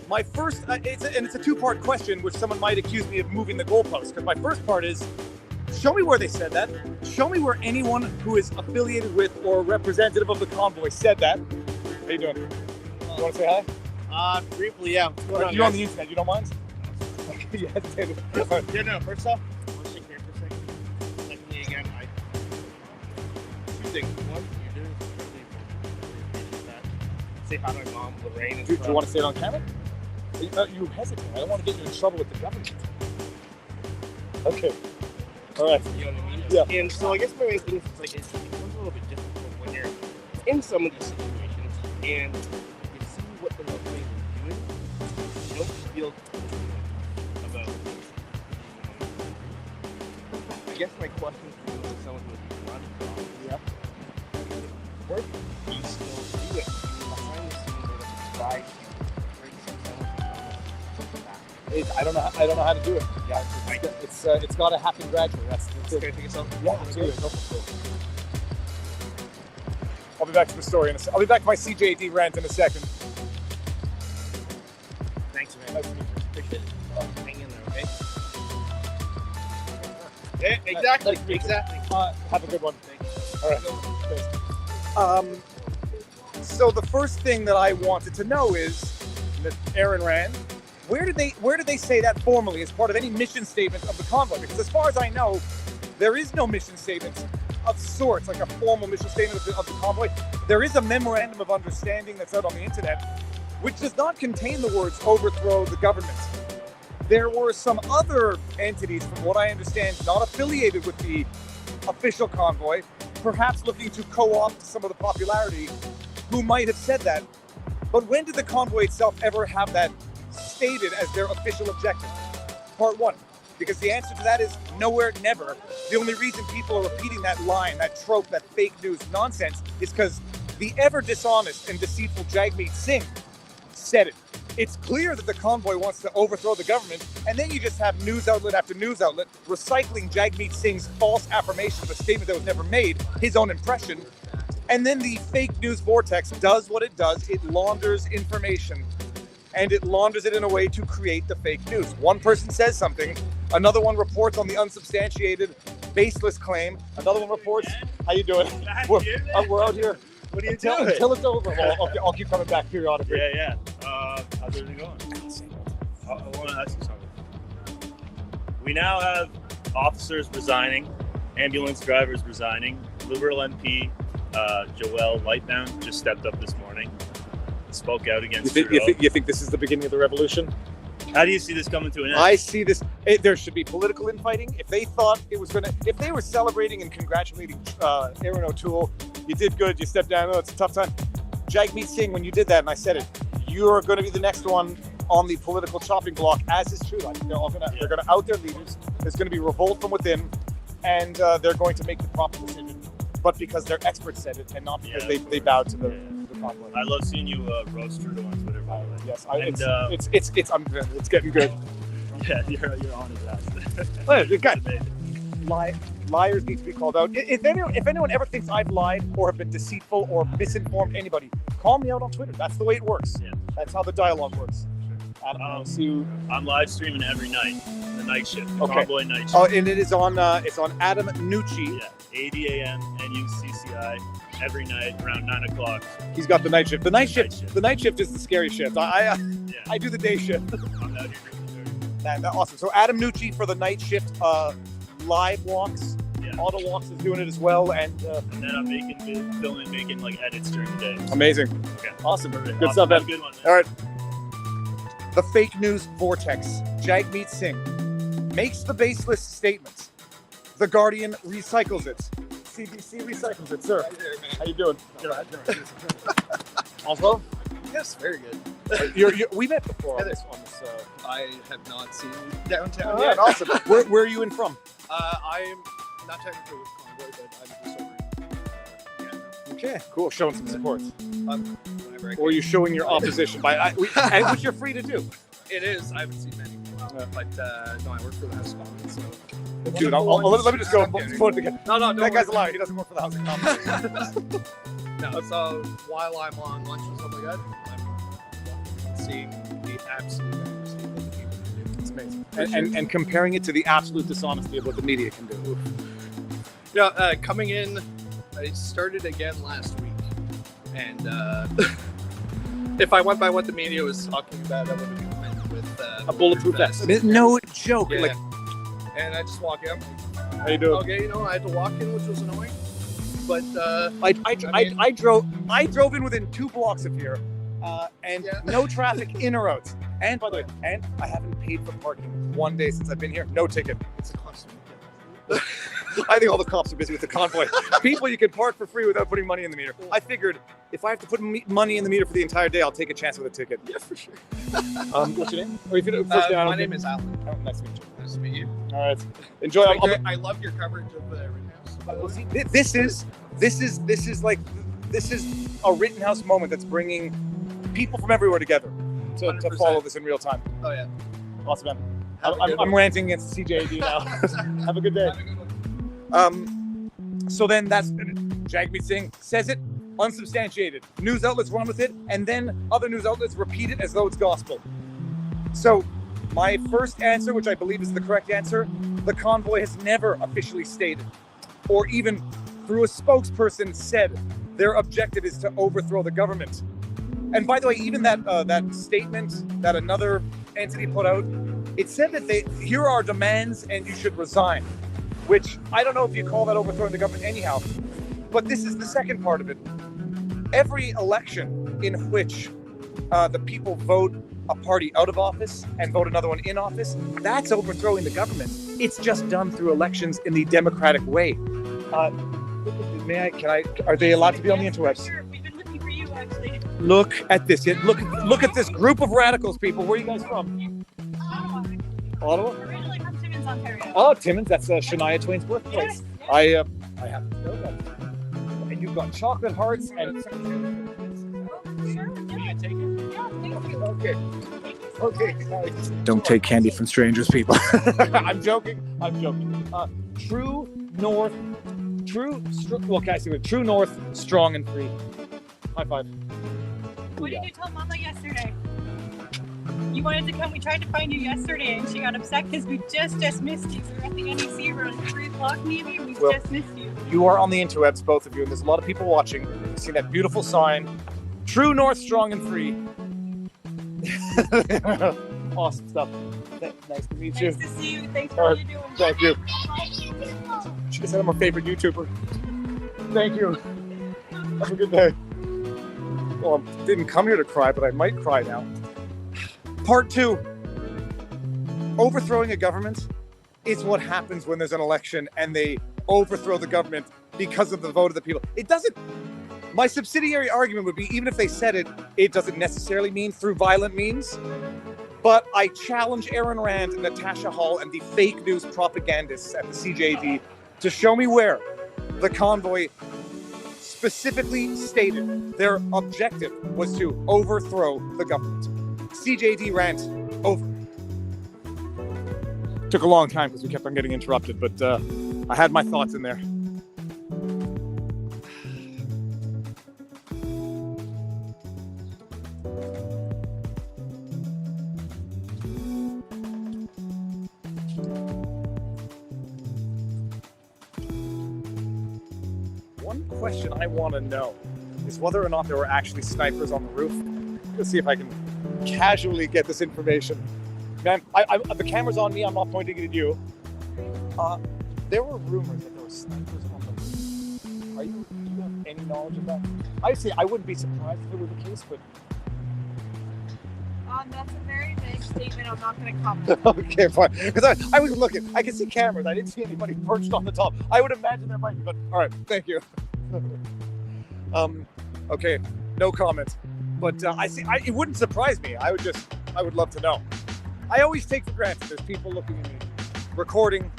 My first, it's a two-part question, which someone might accuse me of moving the goalposts. Because my first part is, show me where they said that. Show me where anyone who is affiliated with or representative of the convoy said that. How you doing? You want to say hi? Briefly, yeah. What's going on, You're on guys? the internet, you don't mind? You hesitated. Yeah, no, first off, let's shake hands for a second. Secondly, again, two things. One, you're doing incredibly important that. Say hi to my mom, Lorraine. Do you want to say it on camera? You hesitate. I don't want to get you in trouble with the government. Okay. All right. You know what I mean? Yeah. And so I guess my main thing is it becomes a little bit difficult when you're in some of these situations and you see what the left wing is doing. You don't feel about. I guess my question to you is someone who is running from work, do you still do it? Behind the scenes, or try to bring some I don't know how to do it. Yeah, it's got to happen gradually. That's Can I take yourself? Yeah, absolutely. Go for it. I'll be back to the story in a second. I'll be back to my CJD rant in a second. Thanks, man. Appreciate it. Hang in there, okay? Yeah, exactly. Exactly. Have a good one. All right. Thanks. So the first thing that I wanted to know is that Aaron Rand, where did they say that formally as part of any mission statement of the convoy? Because as far as I know, there is no mission statement of sorts, like a formal mission statement of the convoy. There is a memorandum of understanding that's out on the internet, which does not contain the words overthrow the government. There were some other entities, from what I understand, not affiliated with the official convoy, perhaps looking to co-opt some of the popularity, who might have said that. But when did the convoy itself ever have that stated as their official objective? Part one. Because the answer to that is nowhere, never. The only reason people are repeating that line, that trope, that fake news nonsense is because the ever dishonest and deceitful Jagmeet Singh said it. It's clear that the convoy wants to overthrow the government, and then you just have news outlet after news outlet recycling Jagmeet Singh's false affirmation of a statement that was never made, his own impression. And then the fake news vortex does what it does. It launders information, and it launders it in a way to create the fake news. One person says something, another one reports on the unsubstantiated, baseless claim. Another one reports, how you doing? We're out here. What are you doing? Until it's over. Well, I'll keep coming back periodically. Yeah. How's everything going? I want to ask you something. We now have officers resigning, ambulance drivers resigning. Liberal MP Joelle Lightbound just stepped up this morning, spoke out against Trudeau. You think this is the beginning of the revolution? How do you see this coming to an end? I see this. There should be political infighting. If they thought it was if they were celebrating and congratulating Aaron O'Toole, you did good. You stepped down. Oh, it's a tough time. Jagmeet Singh, when you did that, and I said it, you're going to be the next one on the political chopping block, as is true. I think they're going to out their leaders. There's going to be revolt from within, and they're going to make the proper decision. But because their experts said it, and not because they bowed to the Convoy. I love seeing you roast Trudeau on Twitter, by the way. Yes, it's it's getting good. Yeah, you're on his ass. Well, guys, liars need to be called out. If anyone ever thinks I've lied or have been deceitful or misinformed anybody, call me out on Twitter. That's the way it works. Yeah. That's how the dialogue works. I'm live streaming every night, the night shift, the Okay. Convoy night shift. Oh, and it's on Adam Nucci. Yeah, 80 a.m. NUCCI every night around 9 o'clock. He's got the night shift. The night shift is the scary shift. I do the day shift. I'm out here drinking That's awesome. So Adam Nucci for the night shift live walks. Yeah. Auto Walks is doing it as well, and then I'm making like edits during the day. amazing. Okay. Awesome. Perfect. Good Awesome. stuff, Ed. Have a good one, man. All right. The fake news vortex. Jagmeet Singh makes the baseless statements. The Guardian recycles it. CBC recycles it, sir. How you doing? Oslo? Yes, very good. We met before on this. I have not seen you downtown Oh, yet. awesome. Where are you in from? I'm not technically with Convoy, but I'm just over. Okay, cool. Showing some support. Whenever I Or are you showing your opposition by which you're free to do. It is. I haven't seen many, but no, I work for the House of Commons, so. Dude, let me just go before it again. No, that guy's a liar. He doesn't work for the House of Commons. No, so while I'm on lunch or something like that, I'm seeing the absolute accuracy of what the people can do. It's amazing. and comparing it to the absolute dishonesty of what the media can do. Yeah, coming in, I started again last week, and if I went by what the media was talking about, I would have come in with a bulletproof vest. vest. No joke. Yeah. Like, and I just walk in. how you doing? Okay, I had to walk in, which was annoying. But I drove in within 2 blocks of here, and no traffic in or out. And by the way, and I haven't paid for parking one day since I've been here. No ticket. It's a constant. I think all the cops are busy with the Convoy. People, you can park for free without putting money in the meter. I figured if I have to put money in the meter for the entire day, I'll take a chance with a ticket. Yeah, for sure. What's your name? Or if you first name, my name is Alan. Oh, nice to meet you. Nice to meet you. All right. Enjoy. I love your coverage of the Rittenhouse. This is a Rittenhouse moment that's bringing people from everywhere together to follow this in real time. Oh yeah. Awesome, man. Have a good I'm one. ranting against CJD now. Have a good day. Have a good one. So then that's Jagmeet Singh says it, unsubstantiated. News outlets run with it, and then other news outlets repeat it as though it's gospel. So my first answer, which I believe is the correct answer, the Convoy has never officially stated, or even through a spokesperson said, their objective is to overthrow the government. And by the way, even that statement that another entity put out, it said that here are our demands and you should resign, which I don't know if you call that overthrowing the government anyhow, but this is the second part of it. Every election in which the people vote a party out of office and vote another one in office, that's overthrowing the government. It's just done through elections in the democratic way. Are they allowed to be on the interwebs? Sure, we've been looking for you actually. Look at this. Look at this group of radicals, people. Where are you guys from? Ottawa? Originally from Timmins, Ontario. Oh, Timmins. That's Shania Twain's birthplace. Yes. I happen to know that. And you've got chocolate hearts and. Sure, yeah. Take it. Yeah, thank you. Okay. Okay. Don't take candy from strangers, people. I'm joking. True North, True North, strong and free. High five. What did you tell Mama yesterday? You wanted to come. We tried to find you yesterday, and she got upset because we just missed you. We were at the NEC around 3 o'clock maybe. We just missed you. You are on the interwebs, both of you, and there's a lot of people watching. You see that beautiful sign, True North, strong and free. Awesome stuff. Nice to meet you. Nice to see you. Thanks for all you're doing. Thank you. She said I'm her favorite YouTuber. Thank you. Have a good day. Well, I didn't come here to cry, but I might cry now. Part 2. Overthrowing a government is what happens when there's an election and they overthrow the government because of the vote of the people. It doesn't My subsidiary argument would be, even if they said it, it doesn't necessarily mean through violent means. But I challenge Aaron Rand and Natasha Hall and the fake news propagandists at the CJD to show me where the convoy specifically stated their objective was to overthrow the government. CJD rant over. Took a long time because we kept on getting interrupted, but I had my thoughts in there. One question I want to know is whether or not there were actually snipers on the roof. Let's see if I can casually get this information. Man, the camera's on me. I'm not pointing it at you. There were rumors that there were snipers on the roof. Do you have any knowledge of that? I wouldn't be surprised if it were the case, but That's a very big statement. I'm not going to comment. okay, fine. Because I was looking. I could see cameras. I didn't see anybody perched on the top. I would imagine there might be, but all right. Thank you. Okay, no comment. But it wouldn't surprise me. I would love to know. I always take for granted there's people looking at me, recording,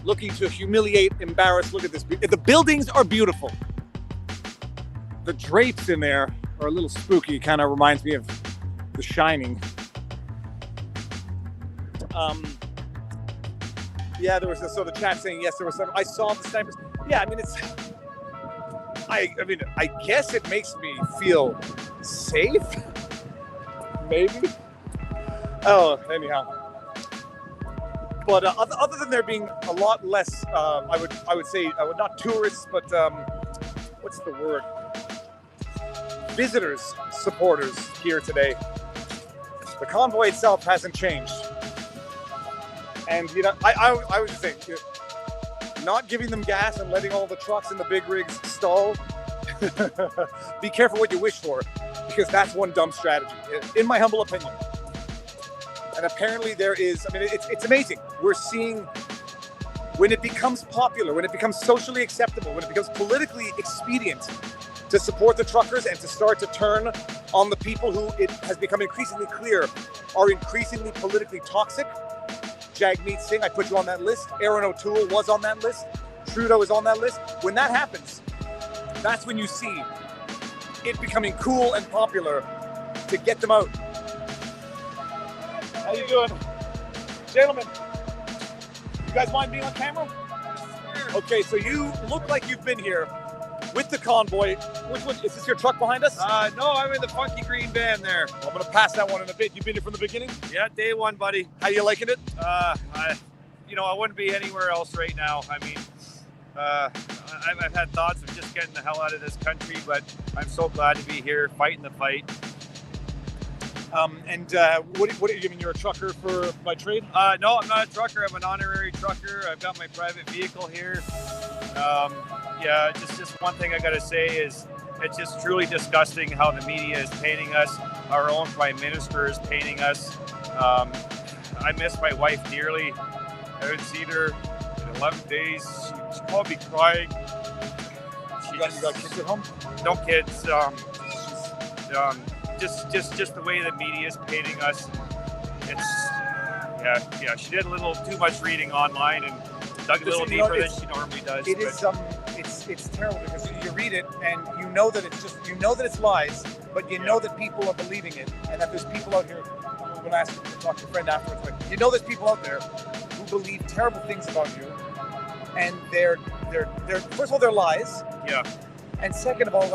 looking to humiliate, embarrass. Look at this. The buildings are beautiful. The drapes in there are a little spooky. Kind of reminds me of The Shining. Yeah, there was so the chat saying yes, there was some. I saw the snipers. Yeah, I mean it's. I guess it makes me feel safe. Maybe. Oh, anyhow. But other than there being a lot less, I would say not tourists, but what's the word? Visitors, supporters here today. The convoy itself hasn't changed. And I was just saying, not giving them gas and letting all the trucks and the big rigs stall. Be careful what you wish for, because that's one dumb strategy, in my humble opinion. And apparently there is, it's amazing. We're seeing when it becomes popular, when it becomes socially acceptable, when it becomes politically expedient to support the truckers and to start to turn on the people who it has become increasingly clear are increasingly politically toxic. Jagmeet Singh, I put you on that list. Aaron O'Toole was on that list. Trudeau is on that list. When that happens, that's when you see it becoming cool and popular to get them out. How you doing? Gentlemen, you guys mind being on camera? Okay, so you look like you've been here with the convoy. Which one? Is this your truck behind us? No, I'm in the funky green van there. I'm going to pass that one in a bit. You've been here from the beginning? Yeah, day one, buddy. How you liking it? I wouldn't be anywhere else right now. I mean, I've had thoughts of just getting the hell out of this country, but I'm so glad to be here, fighting the fight. What do you mean? You're a trucker by trade? No, I'm not a trucker. I'm an honorary trucker. I've got my private vehicle here. Just one thing I got to say is it's just truly disgusting how the media is painting us. Our own prime minister is painting us. I miss my wife dearly. I haven't seen her in 11 days. She called me crying. You got kids at home? No kids. Just the way the media is painting us. It's she did a little too much reading online and dug a little deeper than she normally does. It's terrible because you read it and you know that it's lies, but you know that people are believing it, and that there's people out here. I'm going to ask you to talk to a friend afterwards, but you know there's people out there who believe terrible things about you, and they're first of all they're lies. Yeah. And second of all,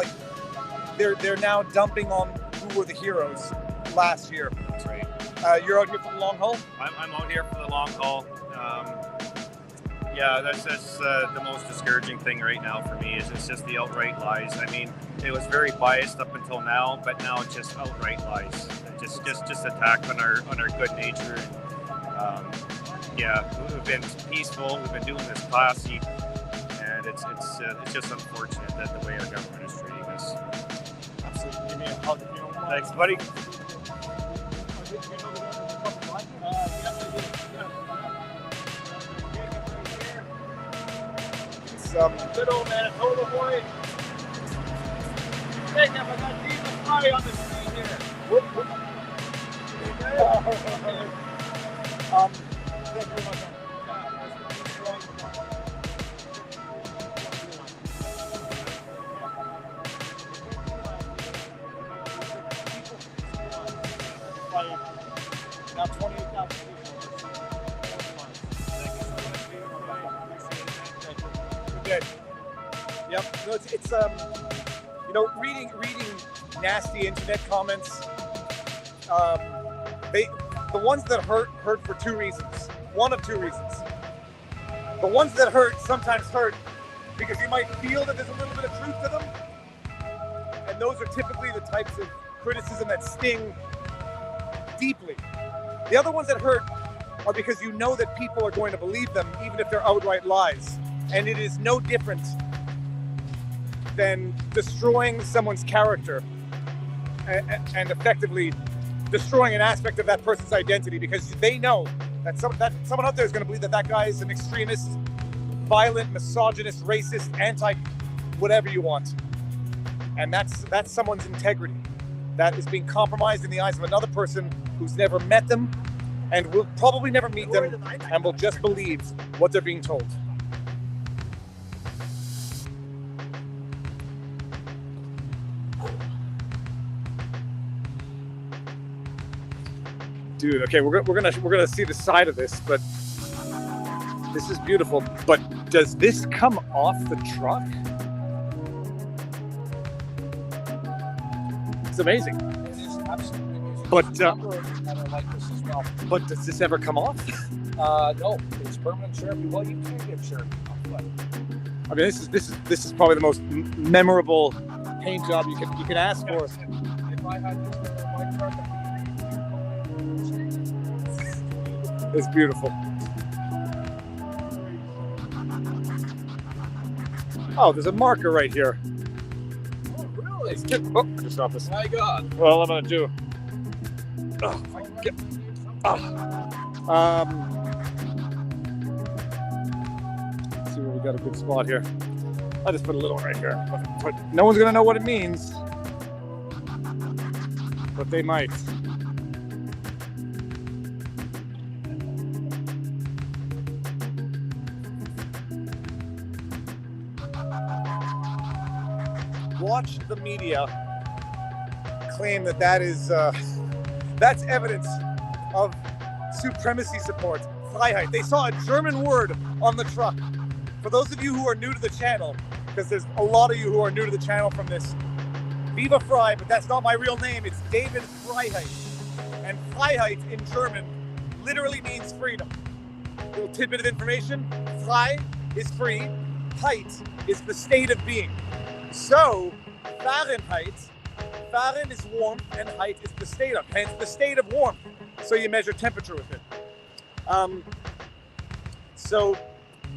they're now dumping on who were the heroes last year. That's right. You're out here for the long haul? I'm out here for the long haul. That's the most discouraging thing right now for me is it's just the outright lies. I mean, it was very biased up until now, but now it's just outright lies. Just attack on our good nature. We've been peaceful. We've been doing this classy, and it's just unfortunate that the way our government is treating us. Absolutely. Give me a hug if you don't mind. Thanks, buddy. Good old Manitoba boy. second, I got Viva Frei on the screen here. Thank you very much. Now 28,000 people. Good. Yep. No, it's you know, reading nasty internet comments. The ones that hurt for two reasons. One of two reasons. The ones that hurt sometimes hurt because you might feel that there's a little bit of truth to them, and those are typically the types of criticism that sting deeply. The other ones that hurt are because you know that people are going to believe them even if they're outright lies. And it is no different than destroying someone's character and effectively destroying an aspect of that person's identity because they know that someone out there is going to believe that guy is an extremist, violent, misogynist, racist, whatever you want. And that's someone's integrity. That is being compromised in the eyes of another person who's never met them and will probably never meet them and will just believe what they're being told. Dude, okay, we're gonna see the side of this, but this is beautiful. But does this come off the truck? It's amazing. It is absolutely amazing. But I like this as well. But does this ever come off? No, it's permanent sharpie. Well, you can get sharpie. I mean, this is probably the most memorable paint job you can ask for. If I had this in my truck, It's beautiful. Oh, there's a marker right here. Oh, really? I just stopped this. My God. Well, I'm gonna do. Oh, my God. Let's see where we got a good spot here. I'll just put a little one right here. But no one's gonna know what it means, but they might. Watch the media claim that is that's evidence of supremacy support. Freiheit. They saw a German word on the truck. For those of you who are new to the channel, because there's a lot of you who are new to the channel from this, Viva Frei, but that's not my real name. It's David Freiheit. And Freiheit in German literally means freedom. Little tidbit of information. Frei is free. Heit is the state of being. So, Fahrenheit, Fahren is warmth and height is the state of, hence the state of warmth. So you measure temperature with it. So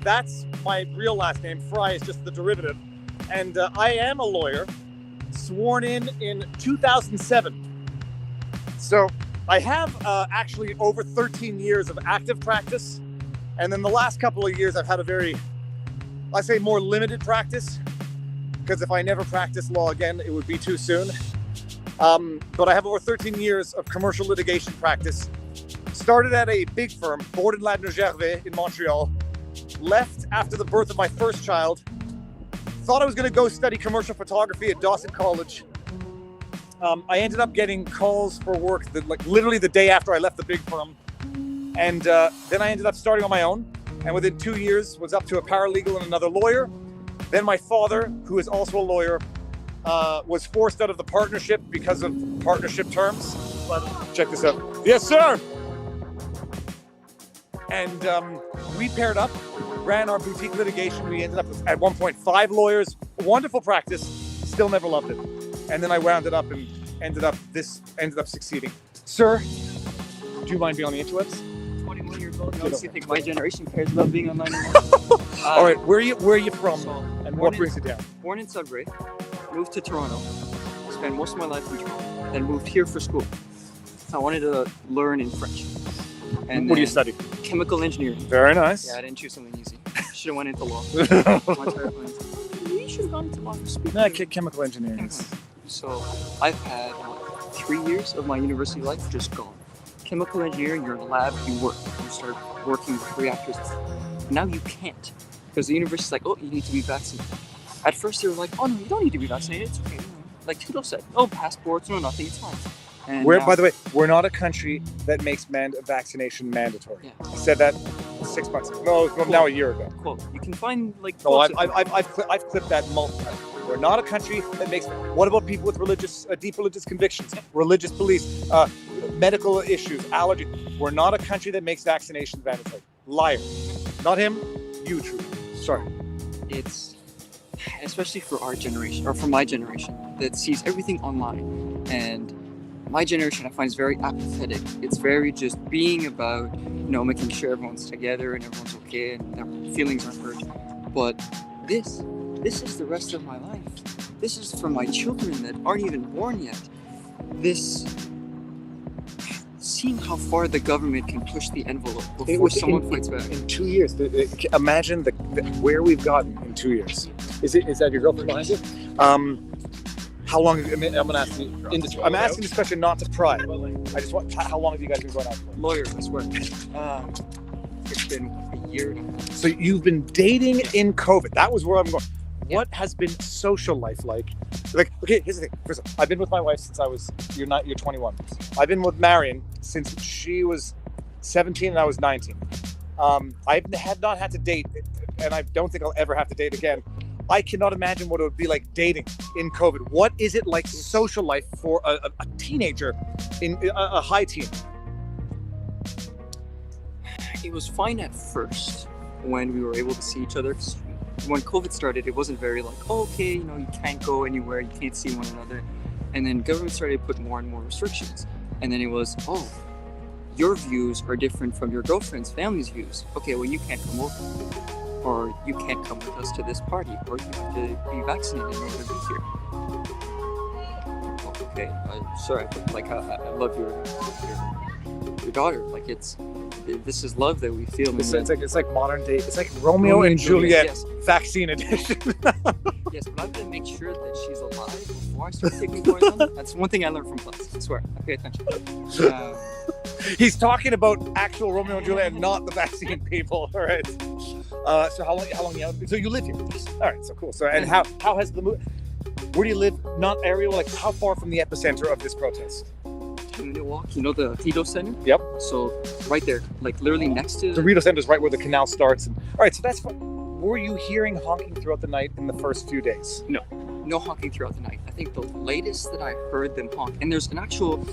that's my real last name. Frei is just the derivative. And I am a lawyer, sworn in 2007. So I have actually over 13 years of active practice. And then the last couple of years I've had a very, I say more limited practice. Because if I never practice law again, it would be too soon. But I have over 13 years of commercial litigation practice. Started at a big firm, Borden Ladner Gervais in Montreal. Left after the birth of my first child. Thought I was going to go study commercial photography at Dawson College. I ended up getting calls for work literally the day after I left the big firm. And then I ended up starting on my own. And within 2 years, was up to a paralegal and another lawyer. Then my father, who is also a lawyer, was forced out of the partnership because of partnership terms. Check this out. Yes, sir. And we paired up, ran our boutique litigation. We ended up with, at one point, 5 lawyers. Wonderful practice. Still never loved it. And then I wound it up and ended up succeeding. Sir, do you mind being on the interwebs? 21 years old. I think my generation cares about being online. All right, where are you from, and what brings you down? Born in Sudbury, moved to Toronto, spent most of my life in Toronto, then moved here for school. I wanted to learn in French. And what do you study? Chemical engineering. Very nice. Yeah, I didn't choose something easy. Should have went into law. My entire plans. You should have gone into law for speaking. Nah, chemical engineering. So I've had 3 years of my university life just gone. Chemical engineering, you're in a lab, you work. You start working with reactors. Now you can't. Because the university's like, oh, you need to be vaccinated. At first they were like, oh no, you don't need to be vaccinated, it's okay. Like Tito said, no passports, no nothing, it's fine. And By the way, we're not a country that makes vaccination mandatory. Yeah. I said that 6 months ago. No, Quote. now a year ago. Quote. You can find like. No, I've clipped that multiple times. We're not a country that makes. What about people with deep religious convictions, religious beliefs, medical issues, allergies? We're not a country that makes vaccinations mandatory. Liar. Not him. You, true. Sorry. It's especially for our generation, or for my generation, that sees everything online. And my generation, I find, is very apathetic. It's very just being about, making sure everyone's together and everyone's okay and their feelings aren't hurt. But this is the rest of my life. This is for my children that aren't even born yet. Seeing how far the government can push the envelope before someone fights back. In 2 years, imagine where we've gotten in 2 years. Is that your girlfriend behind you? How long? I'm going to ask you. I'm asking this question not to pry. I just want. How long have you guys been going out for? Lawyer, I swear. It's been a year and a half. So you've been dating in COVID. That was where I'm going. What has been social life like? Okay, here's the thing. First of all, I've been with my wife since you're 21. I've been with Marion since she was 17 and I was 19. I had not had to date, and I don't think I'll ever have to date again. I cannot imagine what it would be like dating in COVID. What is it like social life for a teenager in a high teen? It was fine at first when we were able to see each other. When COVID started, it wasn't very okay, you can't go anywhere, you can't see one another. And then government started to put more and more restrictions. And then it was, your views are different from your girlfriend's family's views. Okay, well, you can't come over. Or you can't come with us to this party. Or you have to be vaccinated in order to be here. Okay, sorry, but I love your daughter. This is love that we feel. It's like modern day. It's like Romeo and Juliet, yes. Vaccine edition. Yes, but I'm gonna make sure that she's alive before I start taking poison. That's one thing I learned from class. I swear. I pay attention. He's talking about actual Romeo and Juliet, not the vaccine people. All right. So how long? So you live here? All right. So cool. So and how has the move? Where do you live? Not area. How far from the epicenter of this protest? 10-minute walk. You know the Tito Center? Yep. So right there, literally next to the Rito Center is right where the canal starts. All right. So that's fun. Were you hearing honking throughout the night in the first few days? No honking throughout the night. I think the latest that I heard them honk, and there's an actual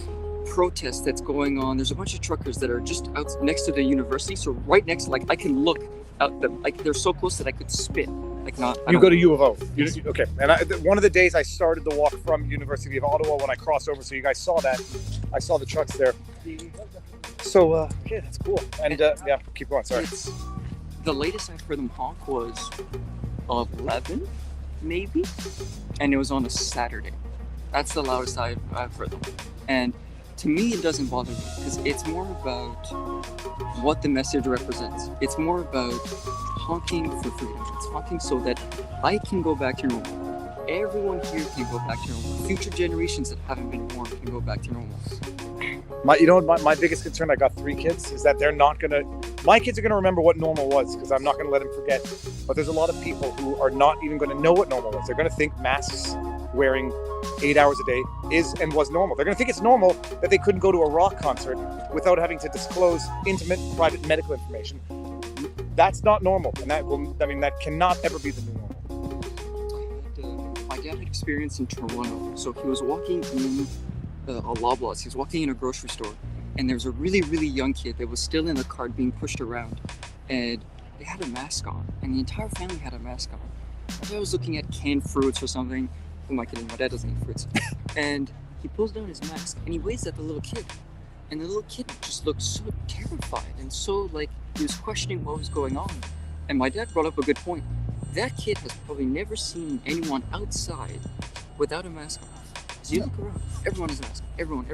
protest that's going on. There's a bunch of truckers that are just out next to the university. So right next, I can look out they're so close that I could spit. You go to U of O. Okay. And one of the days I started the walk from University of Ottawa when I crossed over. So you guys saw that. I saw the trucks there. So okay, that's cool. And yeah, keep going. Sorry. The latest I've heard them honk was 11, maybe, and it was on a Saturday. That's the loudest I've heard them. And to me, it doesn't bother me because it's more about what the message represents. It's more about honking for freedom. It's honking so that I can go back to normal. Everyone here can go back to normal. Future generations that haven't been born can go back to normal. My biggest concern, I got 3 kids, is that my kids are going to remember what normal was because I'm not going to let them forget. But there's a lot of people who are not even going to know what normal was. They're going to think masks wearing 8 hours a day is and was normal. They're going to think it's normal that they couldn't go to a rock concert without having to disclose intimate, private medical information. That's not normal, and that cannot ever be the new normal. My dad had experience in Toronto, so he was walking in a Loblaws. He was walking in a grocery store, and there was a really, really young kid that was still in the cart being pushed around, and they had a mask on, and the entire family had a mask on. My dad was looking at canned fruits or something. Who am I kidding? My dad doesn't eat fruits. And he pulls down his mask, and he waves at the little kid, and the little kid just looked so terrified and so he was questioning what was going on. And my dad brought up a good point. That kid has probably never seen anyone outside without a mask on. So you look around, everyone has a mask. Everyone.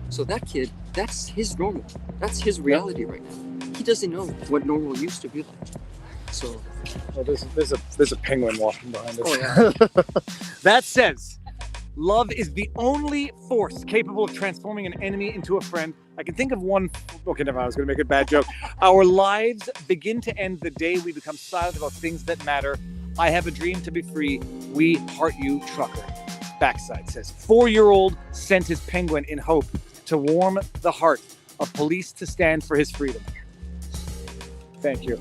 So that kid, that's his normal. That's his reality right now. He doesn't know what normal used to be like. So there's a penguin walking behind us. Oh yeah. That says Love is the only force capable of transforming an enemy into a friend. I can think of one. Okay, never mind. I was going to make a bad joke. Our lives begin to end the day we become silent about things that matter. I have a dream to be free. We heart you, trucker. Backside says 4-year-old sent his penguin in hope to warm the heart of police to stand for his freedom. Thank you.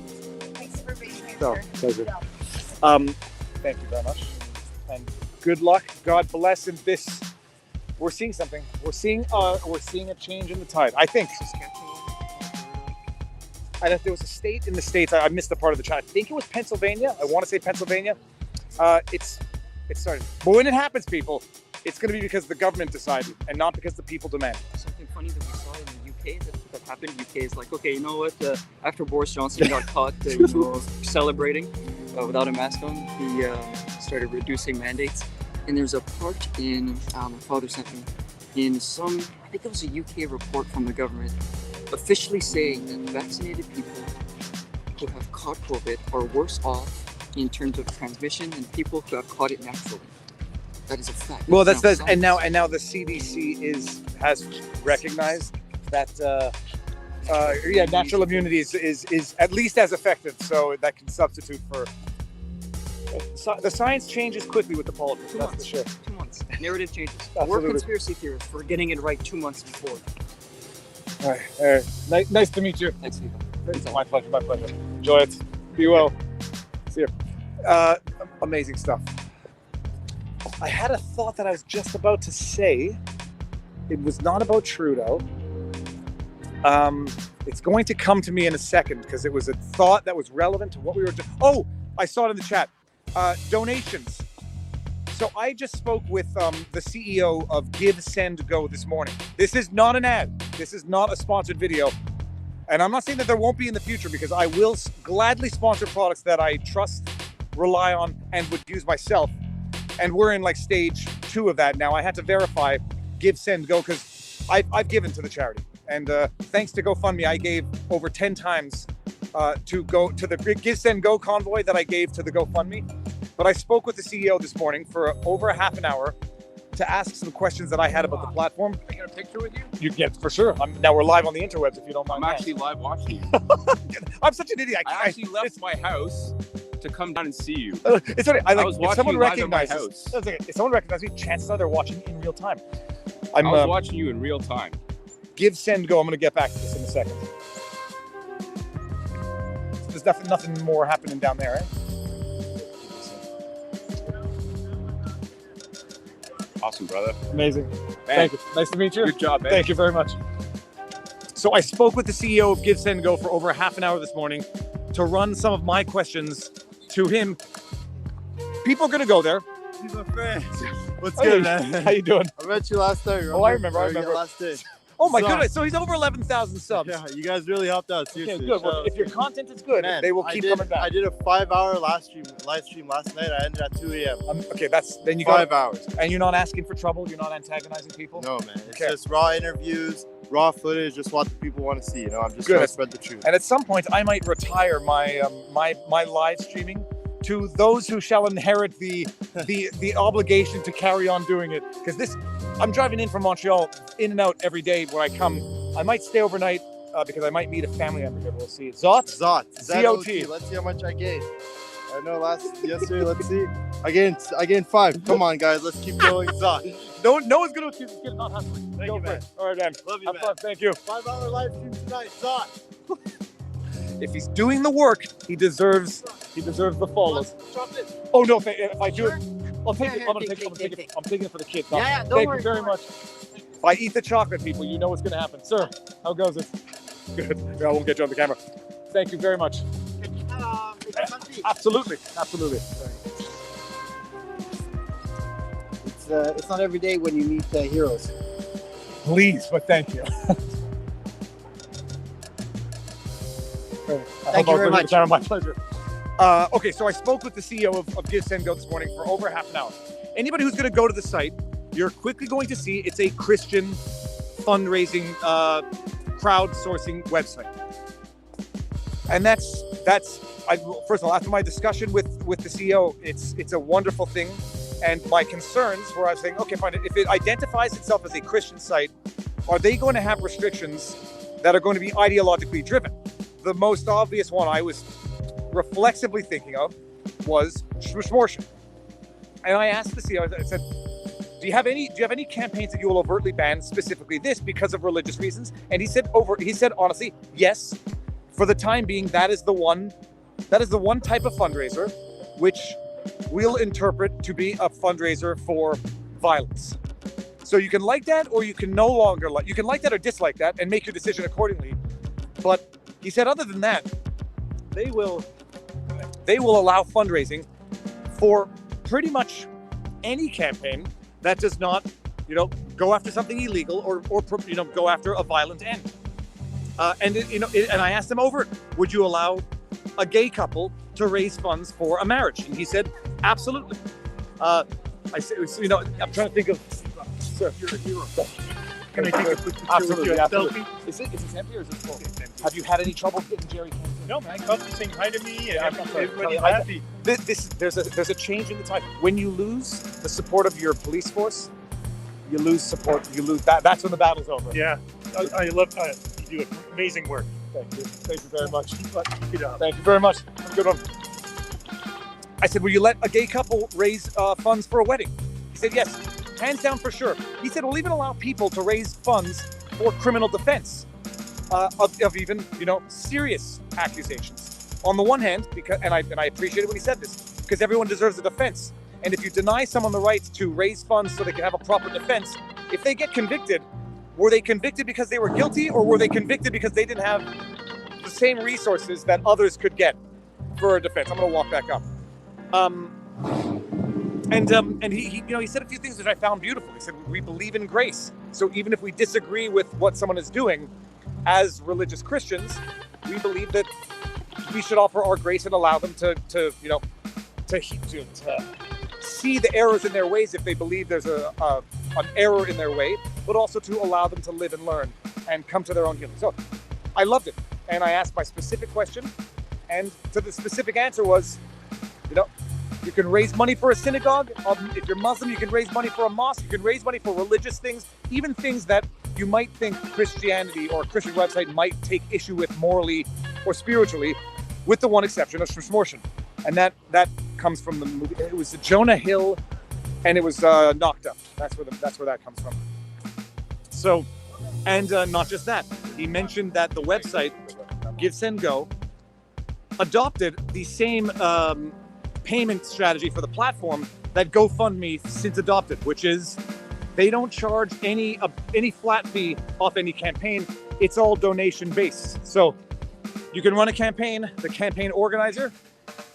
Thanks for being here. So, sir. pleasure. Thank you very much. And good luck. God bless in this. We're seeing something. We're seeing a change in the tide. I think. There was a state in the States. I missed the part of the chat. I think it was Pennsylvania. I want to say Pennsylvania. It's starting. But when it happens, people, it's going to be because the government decided and not because the people demand. Something funny that we saw in the UK that happened in the UK is like, okay, you know what? After Boris Johnson got caught celebrating without a mask on, he started reducing mandates. And there's a part in, my father sent me, in some, I think it was a UK report from the government, officially saying that vaccinated people who have caught COVID are worse off in terms of transmission than people who have caught it naturally. That is a fact. Well, that's and now the CDC has recognized that natural immunity is at least as effective, so that can substitute for. The science changes quickly with the politics. That's for sure. 2 months. Narrative changes. Absolutely. We're conspiracy theorists. We're getting it right 2 months before. All right. Nice to meet you. Thanks, Viva. It's my pleasure. My pleasure. Enjoy it. Be well. See you. Amazing stuff. I had a thought that I was just about to say. It was not about Trudeau. It's going to come to me in a second because it was a thought that was relevant to what we were doing. Oh, I saw it in the chat. Donations. So I just spoke with the CEO of Give, Send, Go this morning. This is not an ad. This is not a sponsored video. And I'm not saying that there won't be in the future because I will gladly sponsor products that I trust, rely on, and would use myself. And we're in like stage 2 of that now. I had to verify Give, Send, Go because I've given to the charity. And thanks to GoFundMe, I gave over 10 times to go to the Give, Send, Go convoy that I gave to the GoFundMe. But I spoke with the CEO this morning for over a half an hour to ask some questions that I had about the platform. Can I get a picture with you? You get for sure. Now we're live on the interwebs if you don't mind. I'm actually live watching you. I'm such an idiot. I actually left my house to come down and see you. It's funny. I was if watching someone you live at my recognizes, house. If someone recognizes me, chances are they're watching in real time. I was watching you in real time. Give, Send, Go. I'm going to get back to this in a second. There's nothing more happening down there, eh? Awesome, brother. Amazing. Man. Thank you. Nice to meet you. Good job, man. Thank you very much. So I spoke with the CEO of Give, Send, Go for over a half an hour this morning to run some of my questions to him. People are going to go there. Viva Frei. What's Hey, good, man? How you doing? I met you last time. Oh, I remember. Last day. Oh my So- goodness! So he's over 11,000 subs. Yeah, you guys really helped out. Seriously. Okay, good. Well, Shout if your content is good, Man, they will keep coming back. I did a 5-hour live stream last night. I ended at 2 a.m. Okay, then you 5 got hours. And you're not asking for trouble. You're not antagonizing people. No, man. It's Okay. just raw interviews, raw footage, just what the people want to see. You know, I'm just Good. trying to spread the truth. And at some point, I might retire my my live streaming to those who shall inherit the obligation to carry on doing it. Because I'm driving in from Montreal, in and out every day where I come. I might stay overnight because I might meet a family member here. We'll see. Zot? ZOT. Let's see how much I gained. I know yesterday. Let's see. I gained 5. Come on, guys. Let's keep going. Zot. No one's gonna keep not hustling. Thank Go you, for man. it. All right, man. Love you, Have man. fun. Thank you. 5-hour live stream tonight. Zot. If he's doing the work, he deserves the follows. Oh no! If I do it, I'm taking it for the kids. Yeah, don't Thank worry, you very much. If I eat the chocolate, people, you know what's going to happen. Sir, how goes it? Good. I won't get you on the camera. Thank you very much. Absolutely. It's not every day when you meet heroes. Please, but thank you. Thank you very much. My pleasure. Okay, so I spoke with the CEO of Give, Send, Go this morning for over half an hour. Anybody who's going to go to the site, you're quickly going to see it's a Christian fundraising, crowdsourcing website. And first of all, after my discussion with the CEO, it's a wonderful thing. And my concerns were I was saying, okay, fine, if it identifies itself as a Christian site, are they going to have restrictions that are going to be ideologically driven? The most obvious one I was reflexively thinking of was Schmortion. And I asked the CEO, I said, do you have any campaigns that you will overtly ban, specifically this, because of religious reasons? And he said honestly, yes. For the time being, that is the one type of fundraiser which we'll interpret to be a fundraiser for violence. So you can like that, or you can no longer like. You can like that or dislike that, and make your decision accordingly. But he said, other than that, they will allow fundraising for pretty much any campaign that does not, go after something illegal or go after a violent end. And I asked him over, would you allow a gay couple to raise funds for a marriage? And he said, absolutely. I said, I'm trying to think of. Sir, you're a hero. Can I take a quick picture with you? Absolutely. Is this empty or is it full? Have you had any trouble getting Jerry Kent? No, man. Come saying hi to me. And everybody's I- happy. There's a change in the time. When you lose the support of your police force, you lose support. You lose that. That's when the battle's over. Yeah, I love you do amazing work. Thank you. Thank you very much. Keep it up. Thank you very much. Have a good one. I said, will you let a gay couple raise funds for a wedding? He said, yes. Hands down for sure. He said, we'll even allow people to raise funds for criminal defense of even, serious accusations. On the one hand, and I appreciate it when he said this, because everyone deserves a defense. And if you deny someone the right to raise funds so they can have a proper defense, if they get convicted, were they convicted because they were guilty, or were they convicted because they didn't have the same resources that others could get for a defense? I'm going to walk back up. And he said a few things that I found beautiful. He said, we believe in grace. So even if we disagree with what someone is doing, as religious Christians, we believe that we should offer our grace and allow them to see the errors in their ways if they believe there's an error in their way, but also to allow them to live and learn and come to their own healing. So I loved it. And I asked my specific question, and so the specific answer was, you can raise money for a synagogue. If you're Muslim, you can raise money for a mosque. You can raise money for religious things, even things that you might think Christianity or a Christian website might take issue with morally or spiritually, with the one exception of Schmortion. And that comes from the movie. It was Jonah Hill, and it was Knocked Up. That's where that comes from. So, and not just that. He mentioned that the website Give Send Go adopted the same payment strategy for the platform that GoFundMe since adopted, which is they don't charge any flat fee off any campaign. It's all donation based. So you can run a campaign. The campaign organizer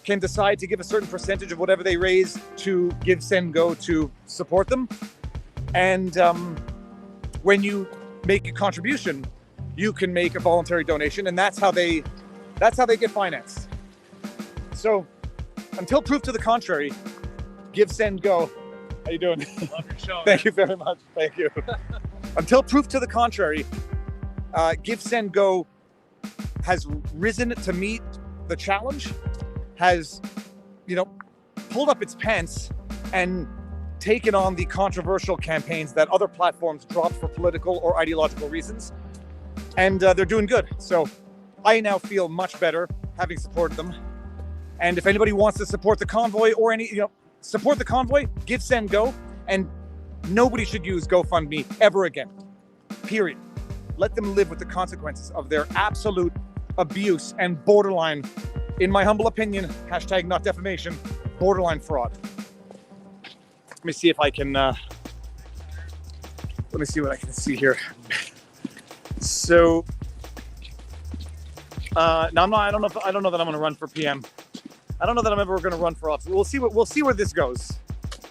can decide to give a certain percentage of whatever they raise to Give Send Go to support them. And when you make a contribution, you can make a voluntary donation, and that's how they get financed. So until proof to the contrary, Give Send Go. How you doing? Love your show. Thank you very much. Thank you. Until proof to the contrary, Give Send Go has risen to meet the challenge, has, pulled up its pants and taken on the controversial campaigns that other platforms dropped for political or ideological reasons. And they're doing good. So I now feel much better having supported them. And if anybody wants to support the Convoy or support the Convoy, Give Send Go. And nobody should use GoFundMe ever again. Period. Let them live with the consequences of their absolute abuse and borderline, in my humble opinion, hashtag not defamation, borderline fraud. Let me see if I can, let me see what I can see here. So, no, I don't know that I'm going to run for PM. I don't know that I'm ever going to run for office. We'll see where this goes.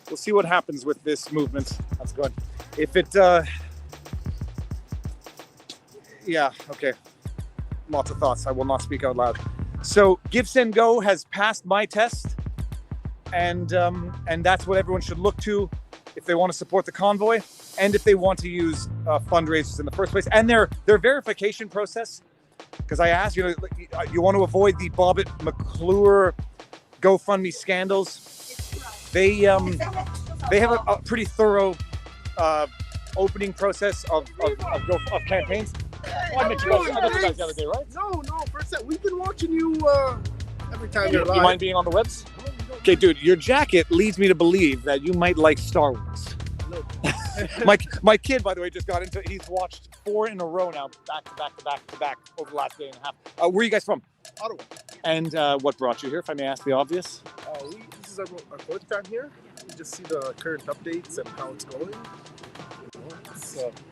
We'll see what happens with this movement. That's good. If it, yeah, okay. Lots of thoughts. I will not speak out loud. So Give Send Go has passed my test, and that's what everyone should look to if they want to support the Convoy and if they want to use fundraisers in the first place. And their verification process, because I asked, you want to avoid the Bobbitt McClure GoFundMe scandals. They They have a pretty thorough opening process of campaigns. Oh, I met you guys the other day, right? No, first time. We've been watching you every time you're live. You mind being on the webs? Okay, dude, your jacket leads me to believe that you might like Star Wars. My kid, by the way, just got into it. He's watched 4 in a row now, back to back over the last day and a half. Where are you guys from? Ottawa. And what brought you here, if I may ask the obvious? This is our fourth time here. We just see the current updates and how it's going.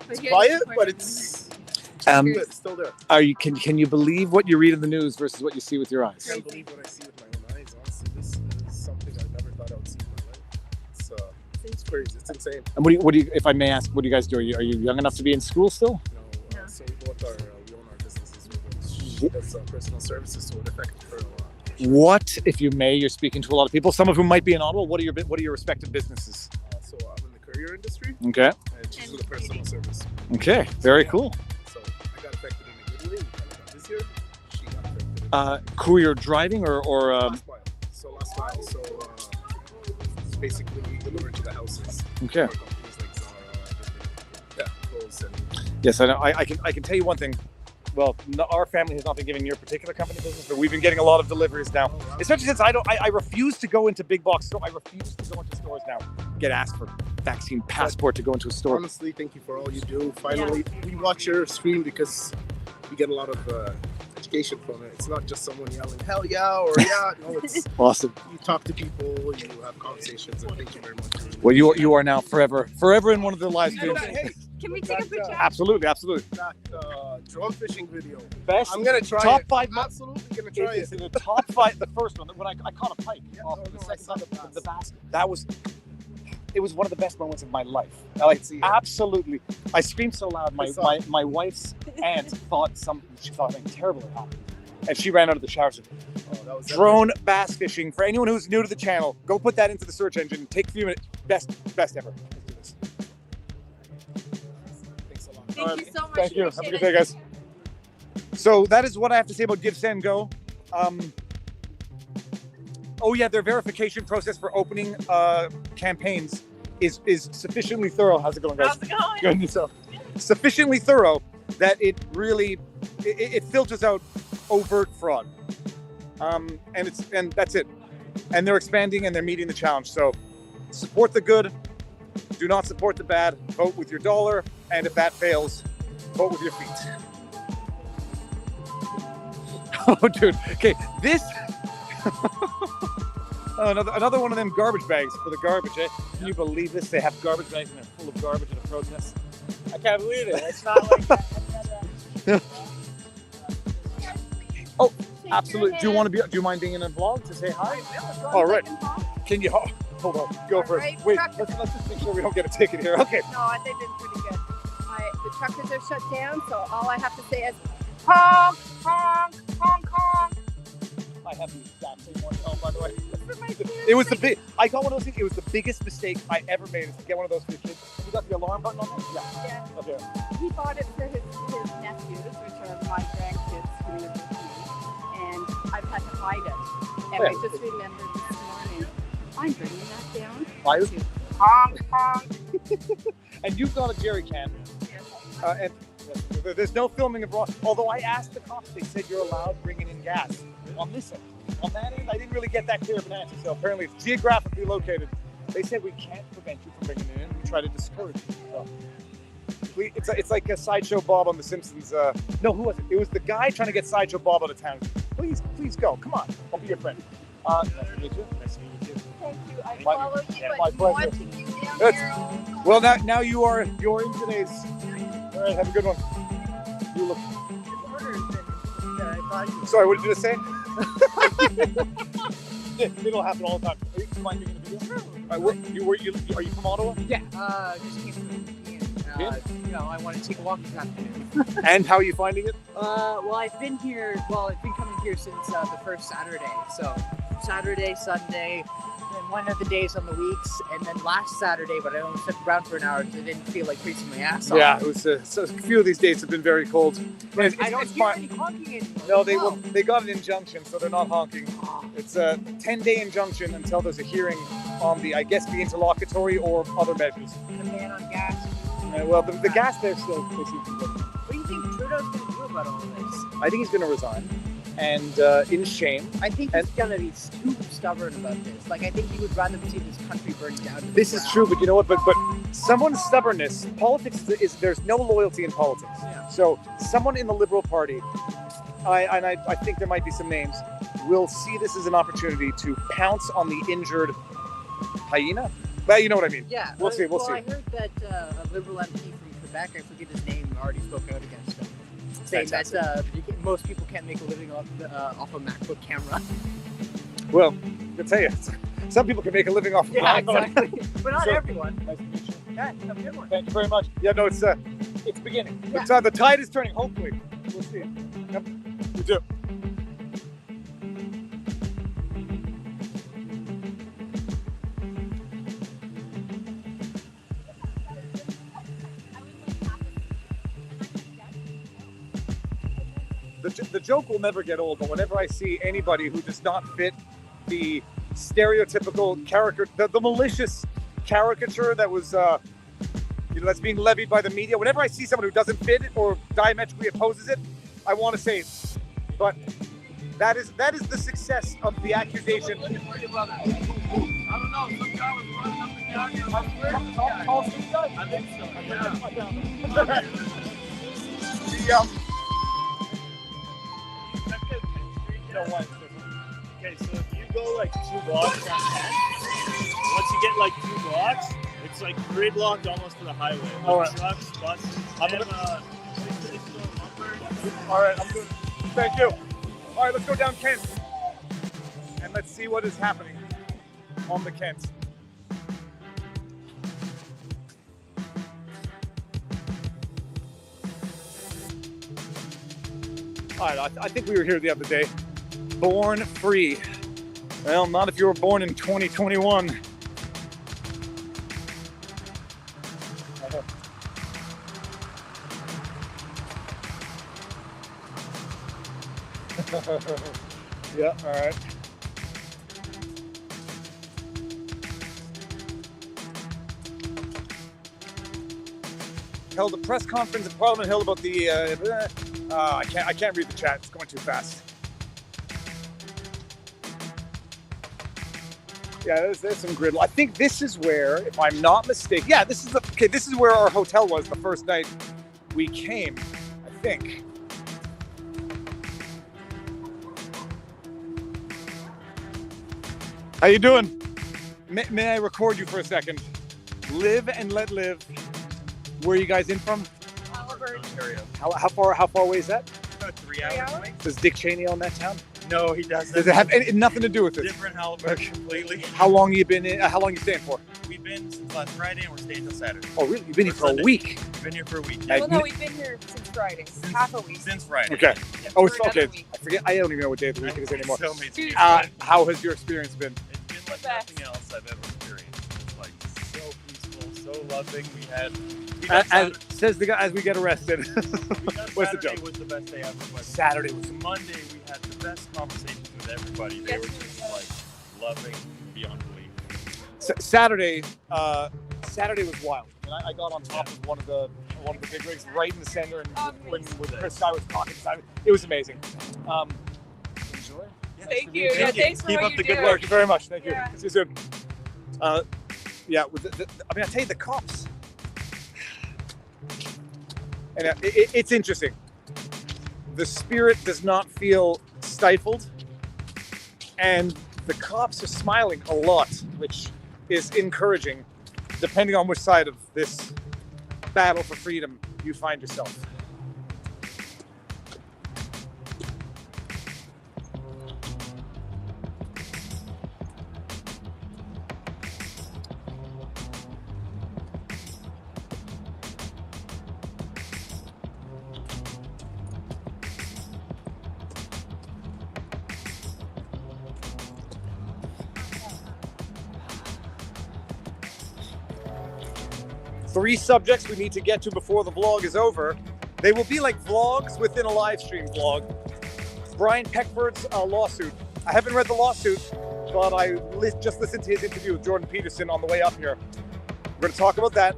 It's quiet, but it's good. It's still there. Can you believe what you read in the news versus what you see with your eyes? I can't believe what I see with my own eyes. Honestly, this is something I never thought I would see in my life. It's crazy. It's insane. And what do you, if I may ask, what do you guys do? Are you young enough to be in school still? No. So we both we own our businesses. She does personal services, so it affected her a lot. What, if you may, you're speaking to a lot of people, some of whom might be in Ottawa. What are your respective businesses? So I'm in the courier industry. Okay. And she's in the personal service. Okay, very cool. So I got affected in a good way. We got this year. She got affected. Courier driving or last mile. So last mile. So it's basically delivered to the houses. Okay. For companies like Zara, clothes and. Yes, I know. I can tell you one thing. Well, our family has not been giving your particular company business, but we've been getting a lot of deliveries now. Especially since I refuse to go into big box stores. I refuse to go into stores now. Get asked for vaccine passport to go into a store. Honestly, thank you for all you do. Finally, we watch your stream because we get a lot of education from it. It's not just someone yelling, hell yeah, or yeah. No, it's awesome. You talk to people, you have conversations, and thank you very much. Well, you are now forever in one of the live streams. Can we take a picture? Absolutely. That drone fishing video. Best. I'm gonna try top it. 5. Absolutely gonna try it. It's in the top 5. The first one when I caught a pike off the second time the basket. It was one of the best moments of my life. Like, absolutely. I screamed so loud. My wife's aunt thought something terrible had happened. And she ran out of the shower. Drone bass fishing. For anyone who's new to the channel, go put that into the search engine. Take a few minutes. Best ever. Let's do this. Thanks a lot. Thank you so much. Thank you. Have a good day, guys. So that is what I have to say about Give, Send, Go. Oh yeah, their verification process for opening campaigns is sufficiently thorough. How's it going, guys? How's it going? Good. Yourself. Sufficiently thorough that it really it filters out overt fraud. And that's it. And they're expanding and they're meeting the challenge. So support the good, do not support the bad. Vote with your dollar, and if that fails, vote with your feet. Oh, dude. Okay, this. Another one of them garbage bags for the garbage, eh? Can you believe this? They have garbage bags and they're full of garbage at a protest. I can't believe it. It's not like that. Oh, absolutely. Do you mind being in a vlog to say hi? All right. Can you hold on? Go first. Wait, let's just make sure we don't get a ticket here. Okay. No, they've been pretty good. The truckers are shut down, so all I have to say is honk, honk, honk, honk. I have the exact same one at home, by the way. It was I got one of those things. It was the biggest mistake I ever made, is to get one of those for your kids. You got the alarm button on that? Yeah. Okay. He bought it for his nephews, which are my grandkids who live with me, and I've had to hide it. And I just remembered this morning, I'm bringing that down. Why? Honk, honk. And you've got a jerry can. And there's no filming of raw. Although I asked the cops, they said you're allowed bringing in gas. On this end. On that end, I didn't really get that clear of an answer. So apparently it's geographically located. They said we can't prevent you from bringing it in. We try to discourage you. So it's like a Sideshow Bob on The Simpsons. No, who was it? It was the guy trying to get Sideshow Bob out of town. Please go. Come on. I'll be your friend. Nice to meet you. Nice to meet you too. Thank you. I follow you, my but pleasure. watching you down there. Well, now you're in today's. All right, have a good one. You look. Sorry, what did you just say? It'll happen all the time. Are you mind being in a video? Are you from Ottawa? Yeah, just came from Opine. I want to take a walk this afternoon. And how are you finding it? Well, I've been coming here since the first Saturday. So Saturday, Sunday, then one of the days on the weeks, and then last Saturday, but I only stuck around for an hour, so I didn't feel like freezing my ass off. Yeah, it was. So a few of these days have been very cold. I don't hear any honking anymore. No, they got an injunction, so they're not honking. It's a 10-day injunction until there's a hearing on the, I guess, the interlocutory or other measures. And the ban on gas. Well, the gas there still they seem to work. What do you think Trudeau's going to do about all this? I think he's going to resign, and in shame. I think he's going to be too stubborn about this. Like, I think he would rather see this country burned down. to the This is ground. true, but you know what? But someone's stubbornness, politics is there's no loyalty in politics. Yeah. So someone in the Liberal Party, I think there might be some names, will see this as an opportunity to pounce on the injured hyena. Well, you know what I mean. Yeah. We'll see. We'll see. I heard that a Liberal MP from Quebec, I forget his name, already spoke out against him, saying that most people can't make a living off a MacBook camera. Well, I'll tell you, some people can make a living off of Yeah, that. exactly. But not So- everyone. Nice to meet you. Yeah, have a good one. Thank you very much. Yeah, no, it's beginning. Yeah. The tide is turning. Hopefully, we'll see. Yep, we do. The joke will never get old, but whenever I see anybody who does not fit the stereotypical character, the malicious caricature that was, that's being levied by the media, whenever I see someone who doesn't fit it or diametrically opposes it, I want to say it. But that is the success of the accusation. I don't know, some guy was running up and down here. I think so, yeah. Okay, so if you go like 2 blocks down 10, once you get like 2 blocks, it's like gridlocked almost to the highway. Like All right. trucks, buses, I'm All right, I'm good. Thank you. All right, let's go down Kent and let's see what is happening on the Kent. All right, I think we were here the other day. Born free. Well, not if you were born in 2021. Yeah, all right. Held a press conference at Parliament Hill about the. I can't read the chat. It's going too fast. Yeah, there's some grid. I think this is where, if I'm not mistaken, yeah, this is where our hotel was the first night we came. I think. How you doing? May I record you for a second? Live and let live. Where are you guys in from? Ontario. How far away is that? About 3 hours away. Does Dick Cheney own that town? No, he doesn't. Does it have nothing to do with it? Different Haliburton completely. How long you been in? How long you staying for? We've been since last Friday and we're staying till Saturday. Oh, really? You've been here for a week? We've been here for a week. Well, no, we've been here since Friday. Half a week. Since Friday. Okay. Yeah. Oh, it's For another okay. week. I forget. I don't even know what day of the week it is anymore. So many days. How has your experience been? It's been like nothing else I've ever experienced. It's like so peaceful, so loving. We got As says the guy as we get arrested. What's the Saturday joke? was the best day ever. But Saturday was Monday. We had the best conversations with everybody. They were just like loving beyond belief. Saturday was wild. And I got on top of one of the big rigs right in the center, and when Chris Guy was talking, it was amazing. Enjoy. Thank you. Yeah, thanks for Keep what up the you good do. work. Thank you very much. Thank you. Yeah. See you soon. Yeah, I tell you, the cops. And it's interesting. The spirit does not feel stifled, and the cops are smiling a lot, which is encouraging, depending on which side of this battle for freedom you find yourself. 3 subjects we need to get to before the vlog is over. They will be like vlogs within a live stream vlog. Brian Peckford's lawsuit. I haven't read the lawsuit, but I just listened to his interview with Jordan Peterson on the way up here. We're going to talk about that.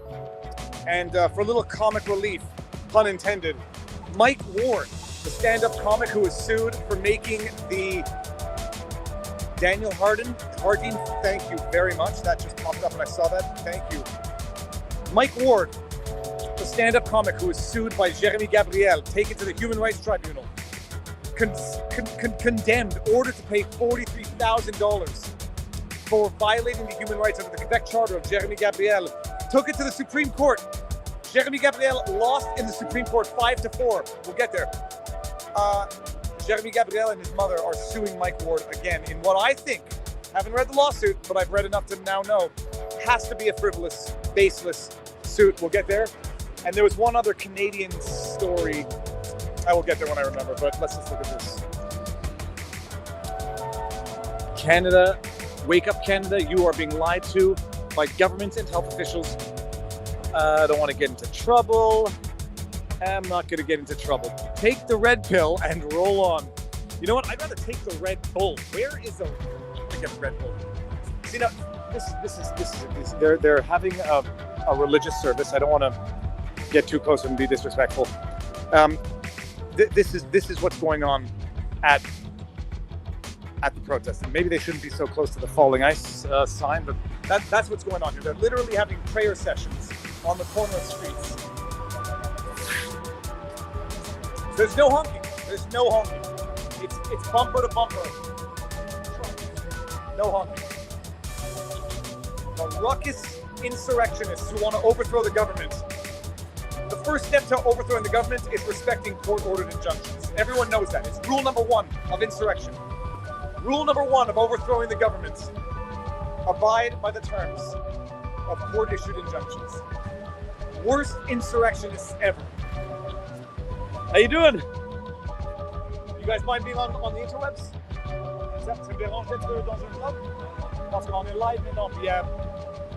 And for a little comic relief, pun intended, Mike Ward, the stand-up comic who was sued for making the Daniel Hardin, thank you very much. That just popped up and I saw that. Thank you. Mike Ward, the stand-up comic who was sued by Jeremy Gabriel, taken to the Human Rights Tribunal, condemned, ordered to pay $43,000 for violating the human rights under the Quebec Charter of Jeremy Gabriel, took it to the Supreme Court. Jeremy Gabriel lost in the Supreme Court 5-4. We'll get there. Jeremy Gabriel and his mother are suing Mike Ward again in what I think, haven't read the lawsuit, but I've read enough to now know, has to be a frivolous, baseless suit. We'll get there. And there was one other Canadian story. I will get there when I remember, but let's just look at this. Canada, wake up Canada, you are being lied to by government and health officials. I don't want to get into trouble. I'm not going to get into trouble. Take the red pill and roll on. You know what? I'd rather take the Red Bull. Where is the? I get the Red Bull. See now, this is they're having a religious service. I don't want to get too close and be disrespectful. This is what's going on at the protest, and maybe they shouldn't be so close to the falling ice sign, but that's what's going on here. They're literally having prayer sessions on the corner of streets. There's no honking. There's no honking. It's bumper to bumper. No honking. The ruckus insurrectionists who want to overthrow the government. The first step to overthrowing the government is respecting court-ordered injunctions. Everyone knows that. It's rule number 1 of insurrection. Rule number 1 of overthrowing the government. Abide by the terms of court-issued injunctions. Worst insurrectionists ever. How you doing? You guys mind being on the interwebs? Ça me dérange d'être dans un vlog? Parce qu'on est live maintenant, puis il y a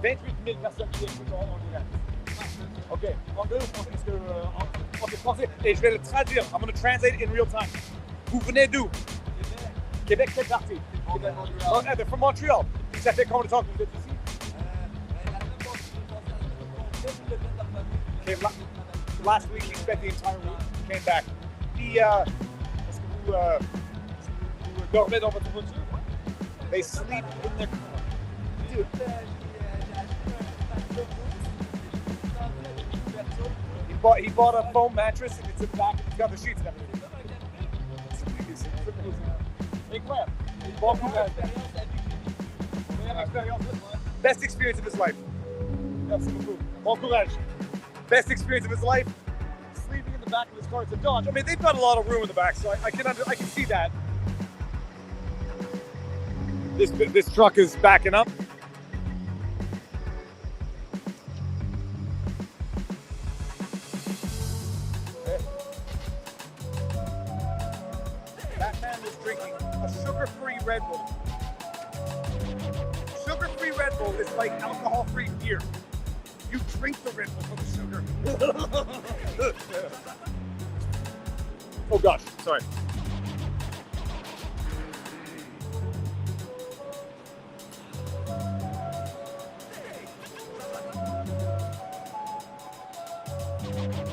28 000 personnes qui écoutent en direct. Ok, anglais ou français? Parce que, ok, français. Et je vais le traduire. I'm going to translate in real time. Vous venez d'où? Québec, quelle partie? Oh, they're from Montreal. Ça fait combien de temps que vous êtes ici? Okay, last week he spent the entire week. Came back. Est-ce que vous dormez dans votre voiture? They sleep in their car. Dude. He bought a foam mattress and it's in the back. It's got the sheets and everything. It's amazing. It's amazing. Incroyable. Bon courage. Best experience of his life. Merci beaucoup. Bon courage. Best experience of his life. Sleeping in the back of his car. It's a Dodge. I mean, they've got a lot of room in the back, so I can see that. This truck is backing up. That man was drinking a sugar-free Red Bull. Sugar-free Red Bull is like alcohol-free beer. You drink the Red Bull for the sugar. Oh gosh, sorry.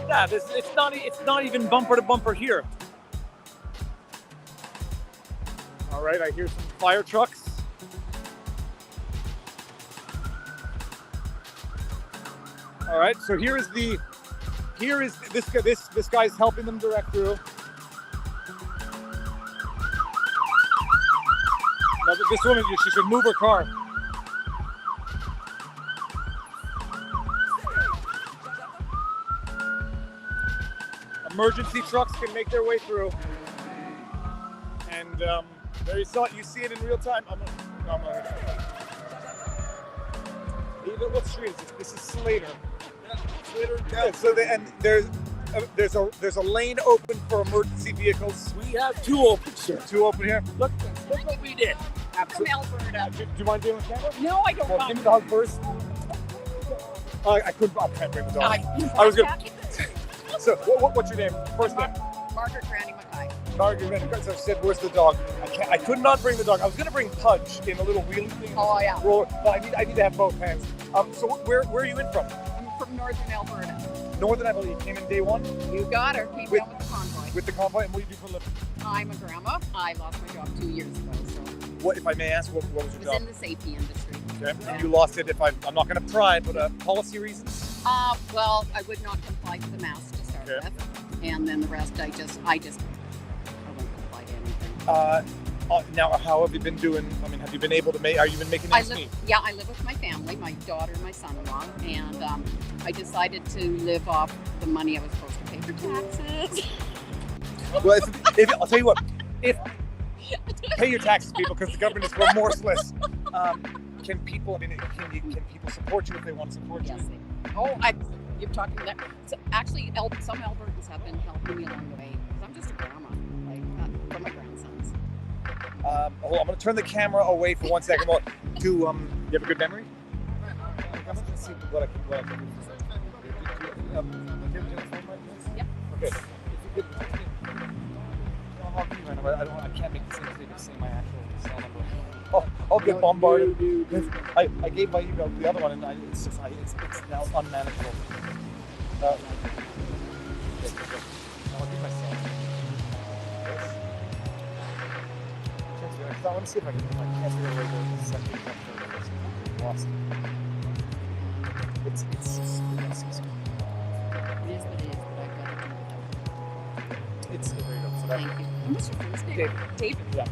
Yeah, it's not even bumper to bumper here. All right, I hear some fire trucks. All right, so here is this guy's helping them direct through. Now, this woman, she should move her car. Emergency trucks can make their way through, and there you see it in real time. Even what street is this? This is Slater. Slater. Yeah, so there's a lane open for emergency vehicles. We have 2 open, sir. 2 open here. Look what we did. I'm from Alberta. Do you mind dealing with camera? No, I don't. Well, give me the hug first. I can't bring the dog. I was gonna. So, what's your name? First name? Margaret Granny Mackay. Margaret Granny. So I said, where's the dog? I could not bring the dog. I was gonna bring Pudge in a little wheelie thing. Oh yeah. Roller, but I need to have both hands. So where are you in from? I'm from northern Alberta. Northern Alberta. You came in day one. You got her. Came down with the convoy. With the convoy, and what do you do for a living? I'm a grandma. I lost my job 2 years ago. So. What, if I may ask, what was your I was job? in the safety industry. Okay. And you lost it. I'm not going to pry, but policy reasons. Well, I would not comply to the mask to start with, and then the rest, I won't comply to anything. Now, how have you been doing? I mean, have you been able to make? Are you been making ends meet? Yeah, I live with my family, my daughter and my son-in-law, and I decided to live off the money I was supposed to pay for taxes. Well, if I'll tell you what, pay your taxes, people, because the government is remorseless. Can people support you if they want to support you? You're talking that. So actually, some Albertans have been helping me along the way because I'm just a grandma, for my grandsons. I'm going to turn the camera away for 1 second. Well, you have a good memory? Let's see what I can do. Yep. Okay. I can't make the same mistake of saying my actual cell number. I'll get bombarded. I gave my email to the other one, and it's now unmanageable. I'll give myself. I want to see if I can. I can't figure out where the second and third person lost. It's It is what it is, but I've got to do it. It's there you go. So Thank you. What's your first name? David. Yeah.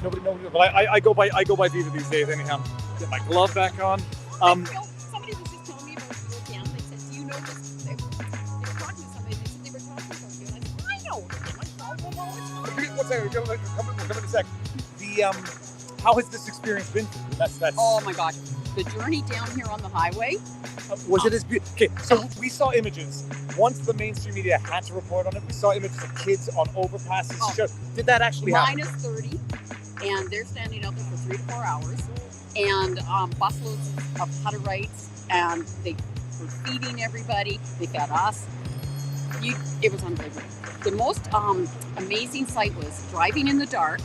Nobody. But I go by Viva these days anyhow. Get my glove back on. Somebody was just telling me about your account. They said, "Do you know this?" They were talking to somebody. They said they were talking about you. And I said, "I know. I follow them all the time." One second. We'll come in a sec. How has this experience been for you? That's. Oh my God, the journey down here on the highway. Was it as beautiful? Okay, so we saw images. Once the mainstream media had to report on it, we saw images of kids on overpasses. Did that actually happen? Minus 30, and they're standing out there for 3 to 4 hours, and busloads of Hutterites, and they were feeding everybody. They fed us. It was unbelievable. The most amazing sight was driving in the dark,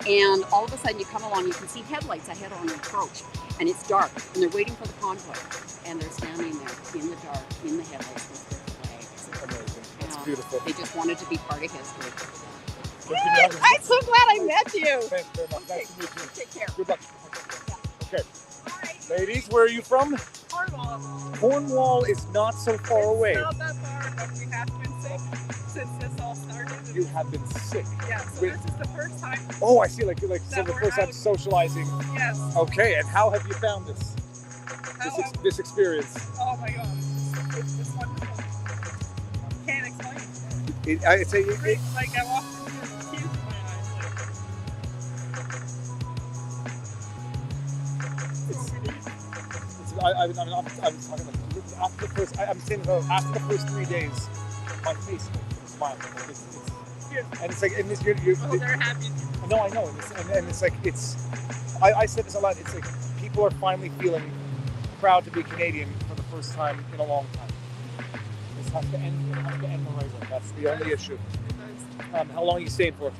and all of a sudden you come along, you can see headlights ahead on an approach, and it's dark, and they're waiting for the convoy, and they're standing there in the dark, in the headlights with their flags. Amazing. That's beautiful. They just wanted to be part of history. I'm so glad I met you. Thanks very much. Nice to meet you. Take care. Good luck. Okay. Ladies, where are you from? Cornwall. Cornwall is not so far away. It's not that far, but we have been sick since this all started. You have been sick. Yeah, so this is the first time. Oh, I see. So the first time socializing. Yes. Okay, and how have you found this? This experience? Oh my God, it's just wonderful. Can't explain. It's like I walked through with tears in my eyes. I'm talking after the first. I'm saying after the first 3 days, my face was smiling. And it's like, and this, you're they're happy. No, I know, and it's like I said this a lot. It's like people are finally feeling proud to be Canadian for the first time in a long time. This has to end. It has to end the right way. That's the only issue. How long are you staying for? We're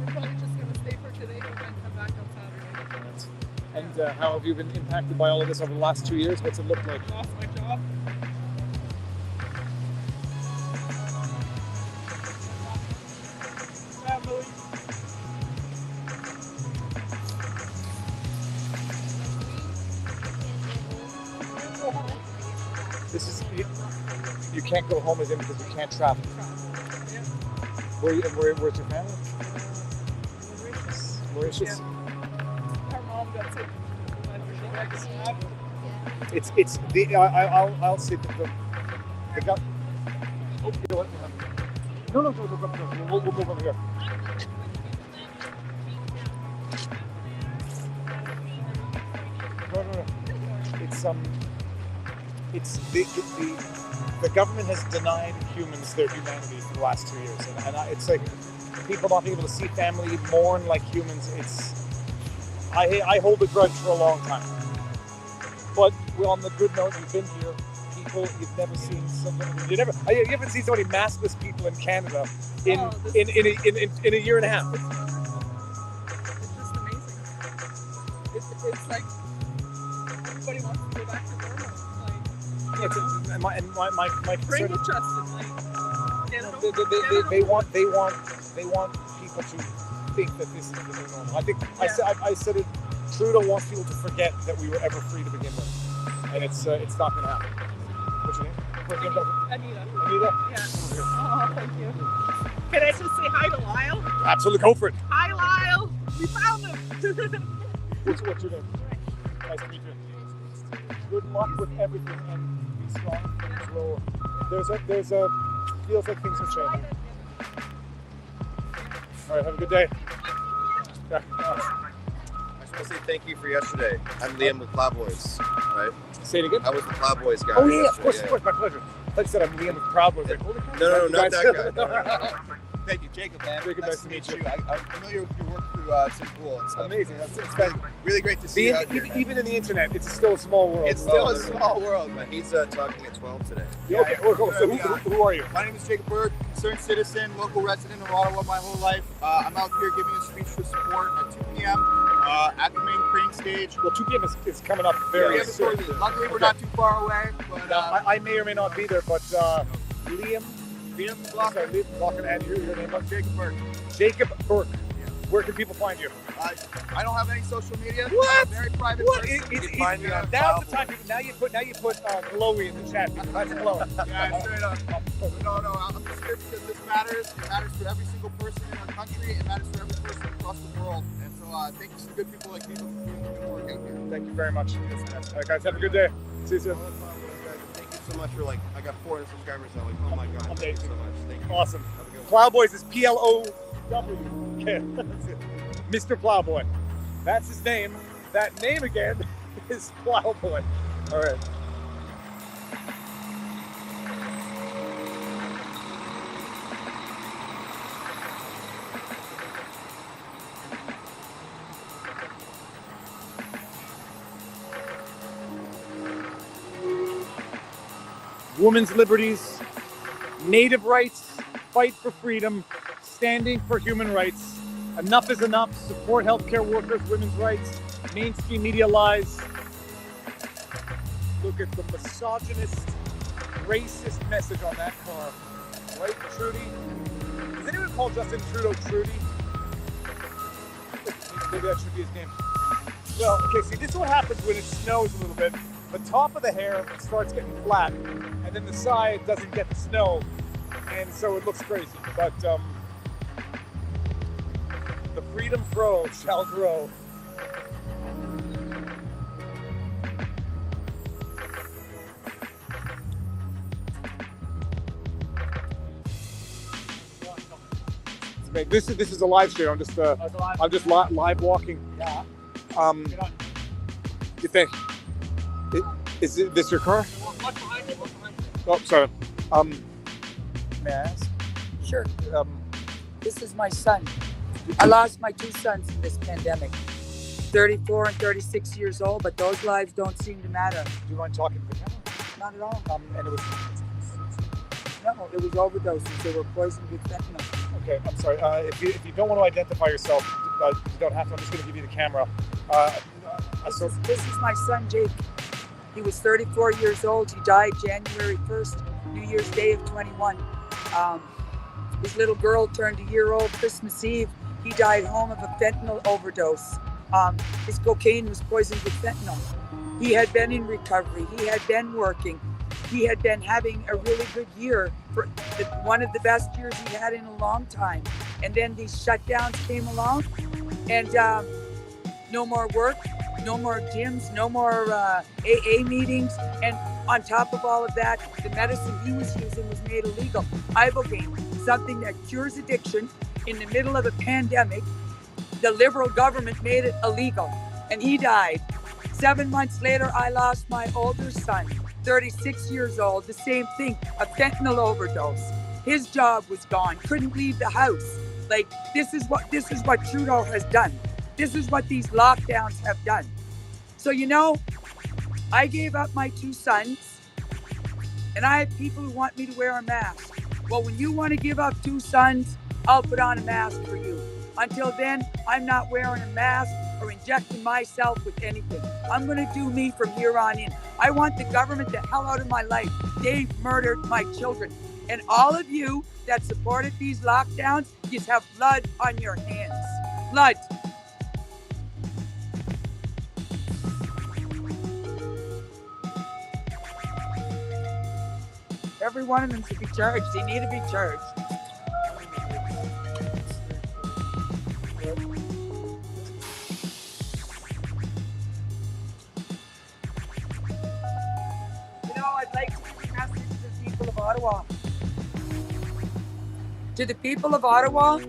probably just going to stay for today and then come back on Saturday. And how have you been impacted by all of this over the last 2 years? What's it look like? Lost my job. Family. This is you can't go home with him because you can't travel. Where's your family? Mauritius. Our mom got sick. It's the I'll say the gut. Oh, you know what? No, we'll move over here. No. It's the government has denied humans their humanity for the last 2 years, and it's like people not being able to see family, mourn like humans. I hold a grudge for a long time. But we're on the good note, you've been here. People you've never seen somebody. You haven't seen so many maskless people in Canada in a year and a half. It's just amazing. It's like everybody wants to go back to normal. Like, my bring concern the trust in, like, get it over. they want people to think that this is the new normal. I think I said it. Trudeau wants people to forget that we were ever free to begin with, and it's not going to happen. What's your name? Anita. Anita? Yeah. Oh, thank you. Can I just say hi to Lyle? Absolutely, go for it. Hi, Lyle. We found him. What's your name? Nice to meet you. Good luck with everything and be strong. So there's a feels like things are changing. All right, have a good day. Yeah. I just want to say thank you for yesterday. I'm Liam with Plowboys, right? Say it again? I was the Plowboys guy. Oh yeah, yesterday, of course, my pleasure. I thought you said I'm Liam with Proud Boys. Like, holy crap. No, not Guys. that guy. No. Thank you, Jacob, man. Jacob, nice to meet you. I'm familiar with your work through Tim Pool and stuff. Amazing. It's been really great to see you out here, man. Even in the internet, it's still a small world. It's still a small world, man. He's talking at 12 today. Yeah, okay, cool. So who are you? My name is Jacob Berg, concerned citizen, local resident of Ottawa my whole life. I'm out here giving a speech for support at 2 p.m. At the main crane stage. Well, 2 p.m. is coming up very soon. Luckily, we're not too far away. But, I may or may not be there, but Liam Blocker, and your name was Jacob Berg. Jacob Berg. Where can people find you? I don't have any social media. What? I'm a very private What? person. You can find me on Now's the time. Now you put Chloe in the chat. That's Chloe. Yeah, straight up. No, I'm just here because this matters. It matters for every single person in our country. It matters for every person across the world. And so thank you to good people like you for doing the good work out here. Thank you very much. All right, guys, have a good day. See you soon. Thank you so much for I got 400 subscribers now. Oh my God. Thank you so much. Thank you. Awesome. Plowboys is Plow. Okay, that's it. Mr. Plowboy. That's his name. That name again is Plowboy. All right. Women's liberties, native rights, fight for freedom, standing for human rights. Enough is enough. Support healthcare workers, women's rights, mainstream media lies. Look at the misogynist, racist message on that car. Right, Trudy? Does anyone call Justin Trudeau Trudy? Maybe that should be his name. Well, okay, see, this is what happens when it snows a little bit. The top of the hair starts getting flat, and then the side doesn't get the snow, and so it looks crazy. But the freedom fro shall grow. This is a live stream. I'm just live walking. Yeah. You think? Is this your car? Oh, sorry. May I ask? Sure. This is my son. I lost my two sons in this pandemic. 34 and 36 years old, but those lives don't seem to matter. Do you mind talking to the camera? Not at all. And it was. No, it was overdoses. They were poisoned with fentanyl. Okay, I'm sorry. If you don't want to identify yourself, you don't have to. I'm just going to give you the camera. This is my son, Jake. He was 34 years old. He died January 1st, New Year's Day of 21. His little girl turned a year old Christmas Eve. He died home of a fentanyl overdose. His cocaine was poisoned with fentanyl. He had been in recovery. He had been working. He had been having a really good year, for one of the best years he had in a long time. And then these shutdowns came along, and no more work, no more gyms, no more AA meetings. And on top of all of that, the medicine he was using was made illegal. Ibogaine, something that cures addiction, in the middle of a pandemic, the Liberal government made it illegal, and he died. 7 months later, I lost my older son, 36 years old, the same thing, a fentanyl overdose. His job was gone, couldn't leave the house. Like, this is what Trudeau has done. This is what these lockdowns have done. So, I gave up my 2 sons, and I have people who want me to wear a mask. Well, when you want to give up 2 sons, I'll put on a mask for you. Until then, I'm not wearing a mask or injecting myself with anything. I'm going to do me from here on in. I want the government the hell out of my life. They've murdered my children. And all of you that supported these lockdowns, you have blood on your hands. Blood. Every one of them should be charged. They need to be charged. I'd like to give a message to the people of Ottawa. To the people of Ottawa,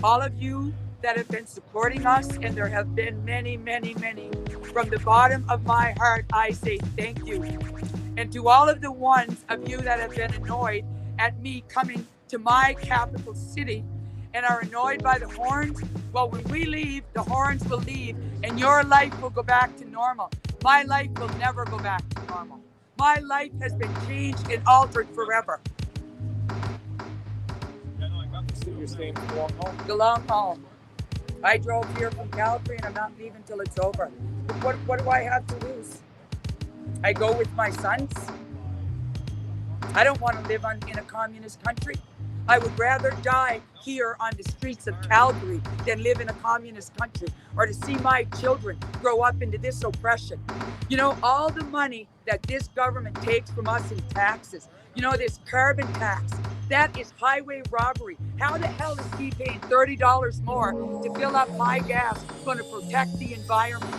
all of you that have been supporting us, and there have been many, many, many, from the bottom of my heart, I say thank you. And to all of the ones of you that have been annoyed at me coming to my capital city and are annoyed by the horns, well, when we leave, the horns will leave and your life will go back to normal. My life will never go back to normal. My life has been changed and altered forever. You're staying for the long haul? The long haul. I drove here from Calgary and I'm not leaving till it's over. But what do I have to lose? I go with my sons. I don't want to live in a communist country. I would rather die here on the streets of Calgary than live in a communist country, or to see my children grow up into this oppression. You know, all the money that this government takes from us in taxes, you know, this carbon tax, that is highway robbery. How the hell is he paying $30 more to fill up my gas going to protect the environment?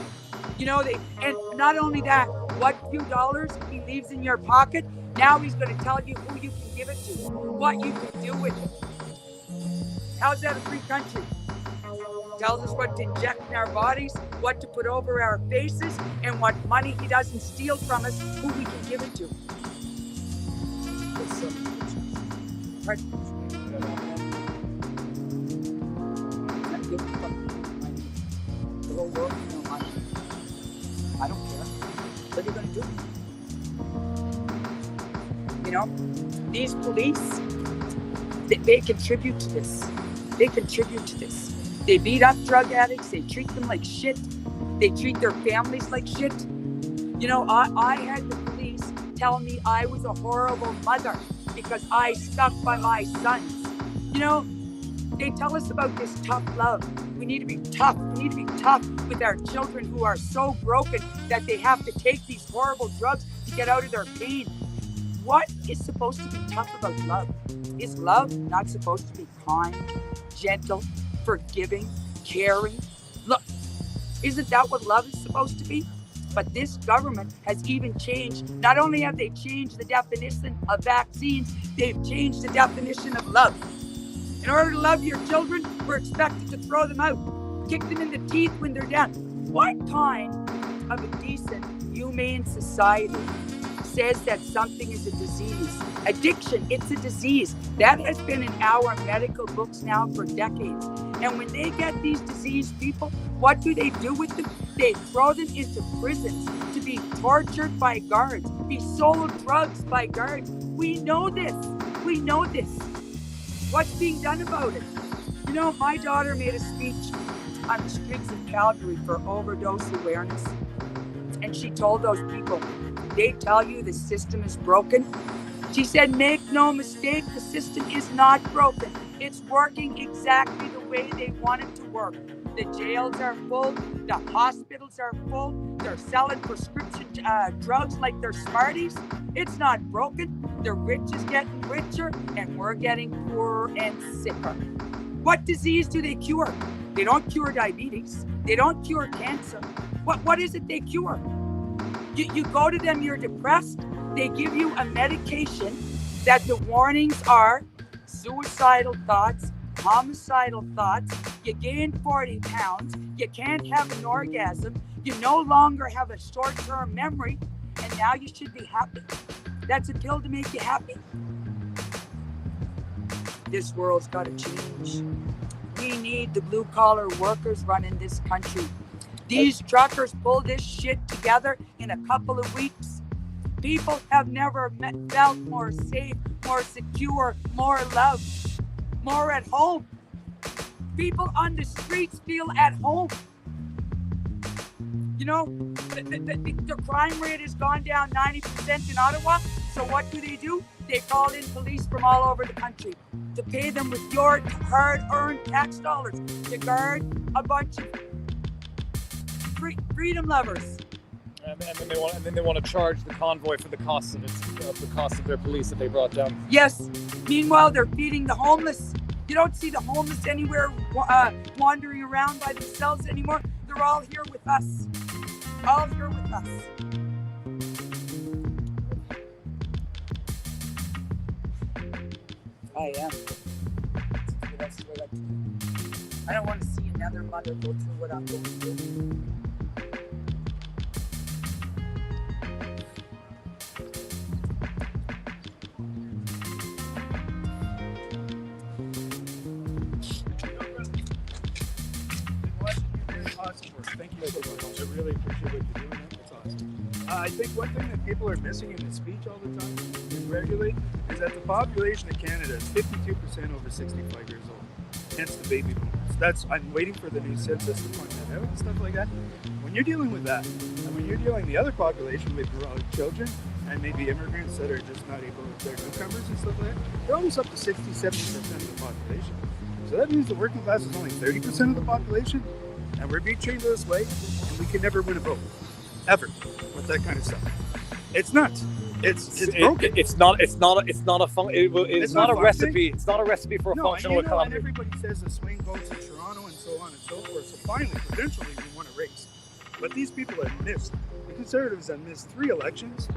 You know, and not only that, what few dollars he leaves in your pocket, now he's going to tell you who you can give it to, what you can do with it. How's that a free country? Tells us what to inject in our bodies, what to put over our faces, and what money he doesn't steal from us, who we can give it to. The whole world, you know, I don't care. What are they going to do? You know, these police, they contribute to this. They contribute to this. They beat up drug addicts. They treat them like shit. They treat their families like shit. You know, I had the police tell me I was a horrible mother because I stuck by my sons. You know, they tell us about this tough love. We need to be tough. We need to be tough with our children who are so broken that they have to take these horrible drugs to get out of their pain. What is supposed to be tough about love? Is love not supposed to be kind, gentle, forgiving, caring? Look, isn't that what love is supposed to be? But this government has even changed. Not only have they changed the definition of vaccines, they've changed the definition of love. In order to love your children, we're expected to throw them out, kick them in the teeth when they're down. What kind of a decent, humane society says that something is a disease? Addiction, it's a disease. That has been in our medical books now for decades. And when they get these diseased people, what do they do with them? They throw them into prisons to be tortured by guards, be sold drugs by guards. We know this. We know this. What's being done about it? You know, my daughter made a speech on the streets of Calgary for overdose awareness. And she told those people, they tell you the system is broken. She said, make no mistake, the system is not broken. It's working exactly the way they want it to work. The jails are full, the hospitals are full, they're selling prescription drugs like they're Smarties. It's not broken. The rich is getting richer and we're getting poorer and sicker. What disease do they cure? They don't cure diabetes. They don't cure cancer. What is it they cure? You go to them, you're depressed. They give you a medication that the warnings are suicidal thoughts, homicidal thoughts. You gain 40 pounds. You can't have an orgasm. You no longer have a short-term memory. And now you should be happy. That's a pill to make you happy. This world's got to change. We need the blue-collar workers running this country. These truckers pull this shit together in a couple of weeks. People have never felt more safe, more secure, more loved, more at home. People on the streets feel at home. You know, the crime rate has gone down 90% in Ottawa. So what do? They call in police from all over the country to pay them with your hard-earned tax dollars to guard a bunch of freedom lovers. And then they want to charge the convoy for the cost of their police that they brought down. Yes. Meanwhile, they're feeding the homeless. You don't see the homeless anywhere wandering around by themselves anymore. They're all here with us. All here with us. I am. That's what I don't want to see another mother go through what I'm going through. Thank you so much. I really appreciate what you're doing. That's awesome. I think one thing that people are missing in the speech all the time, regularly, is that the population of Canada is 52% over 65 years old. Hence the baby boomers. I'm waiting for the new census to point that out and stuff like that. When you're dealing with that, and when you're dealing with the other population with children and maybe immigrants that are just not able, they're newcomers and stuff like that, they're almost up to 60-70% of the population. So that means the working class is only 30% of the population. And we're being treated this way, and we can never win a vote, ever, with that kind of stuff. It's nuts. It's broken. It's not a recipe. It's not a recipe for a functional economy. And everybody says the swing votes in Toronto and so on and so forth. So finally, eventually, we want a race. But these people have missed. The Conservatives have missed 3 elections.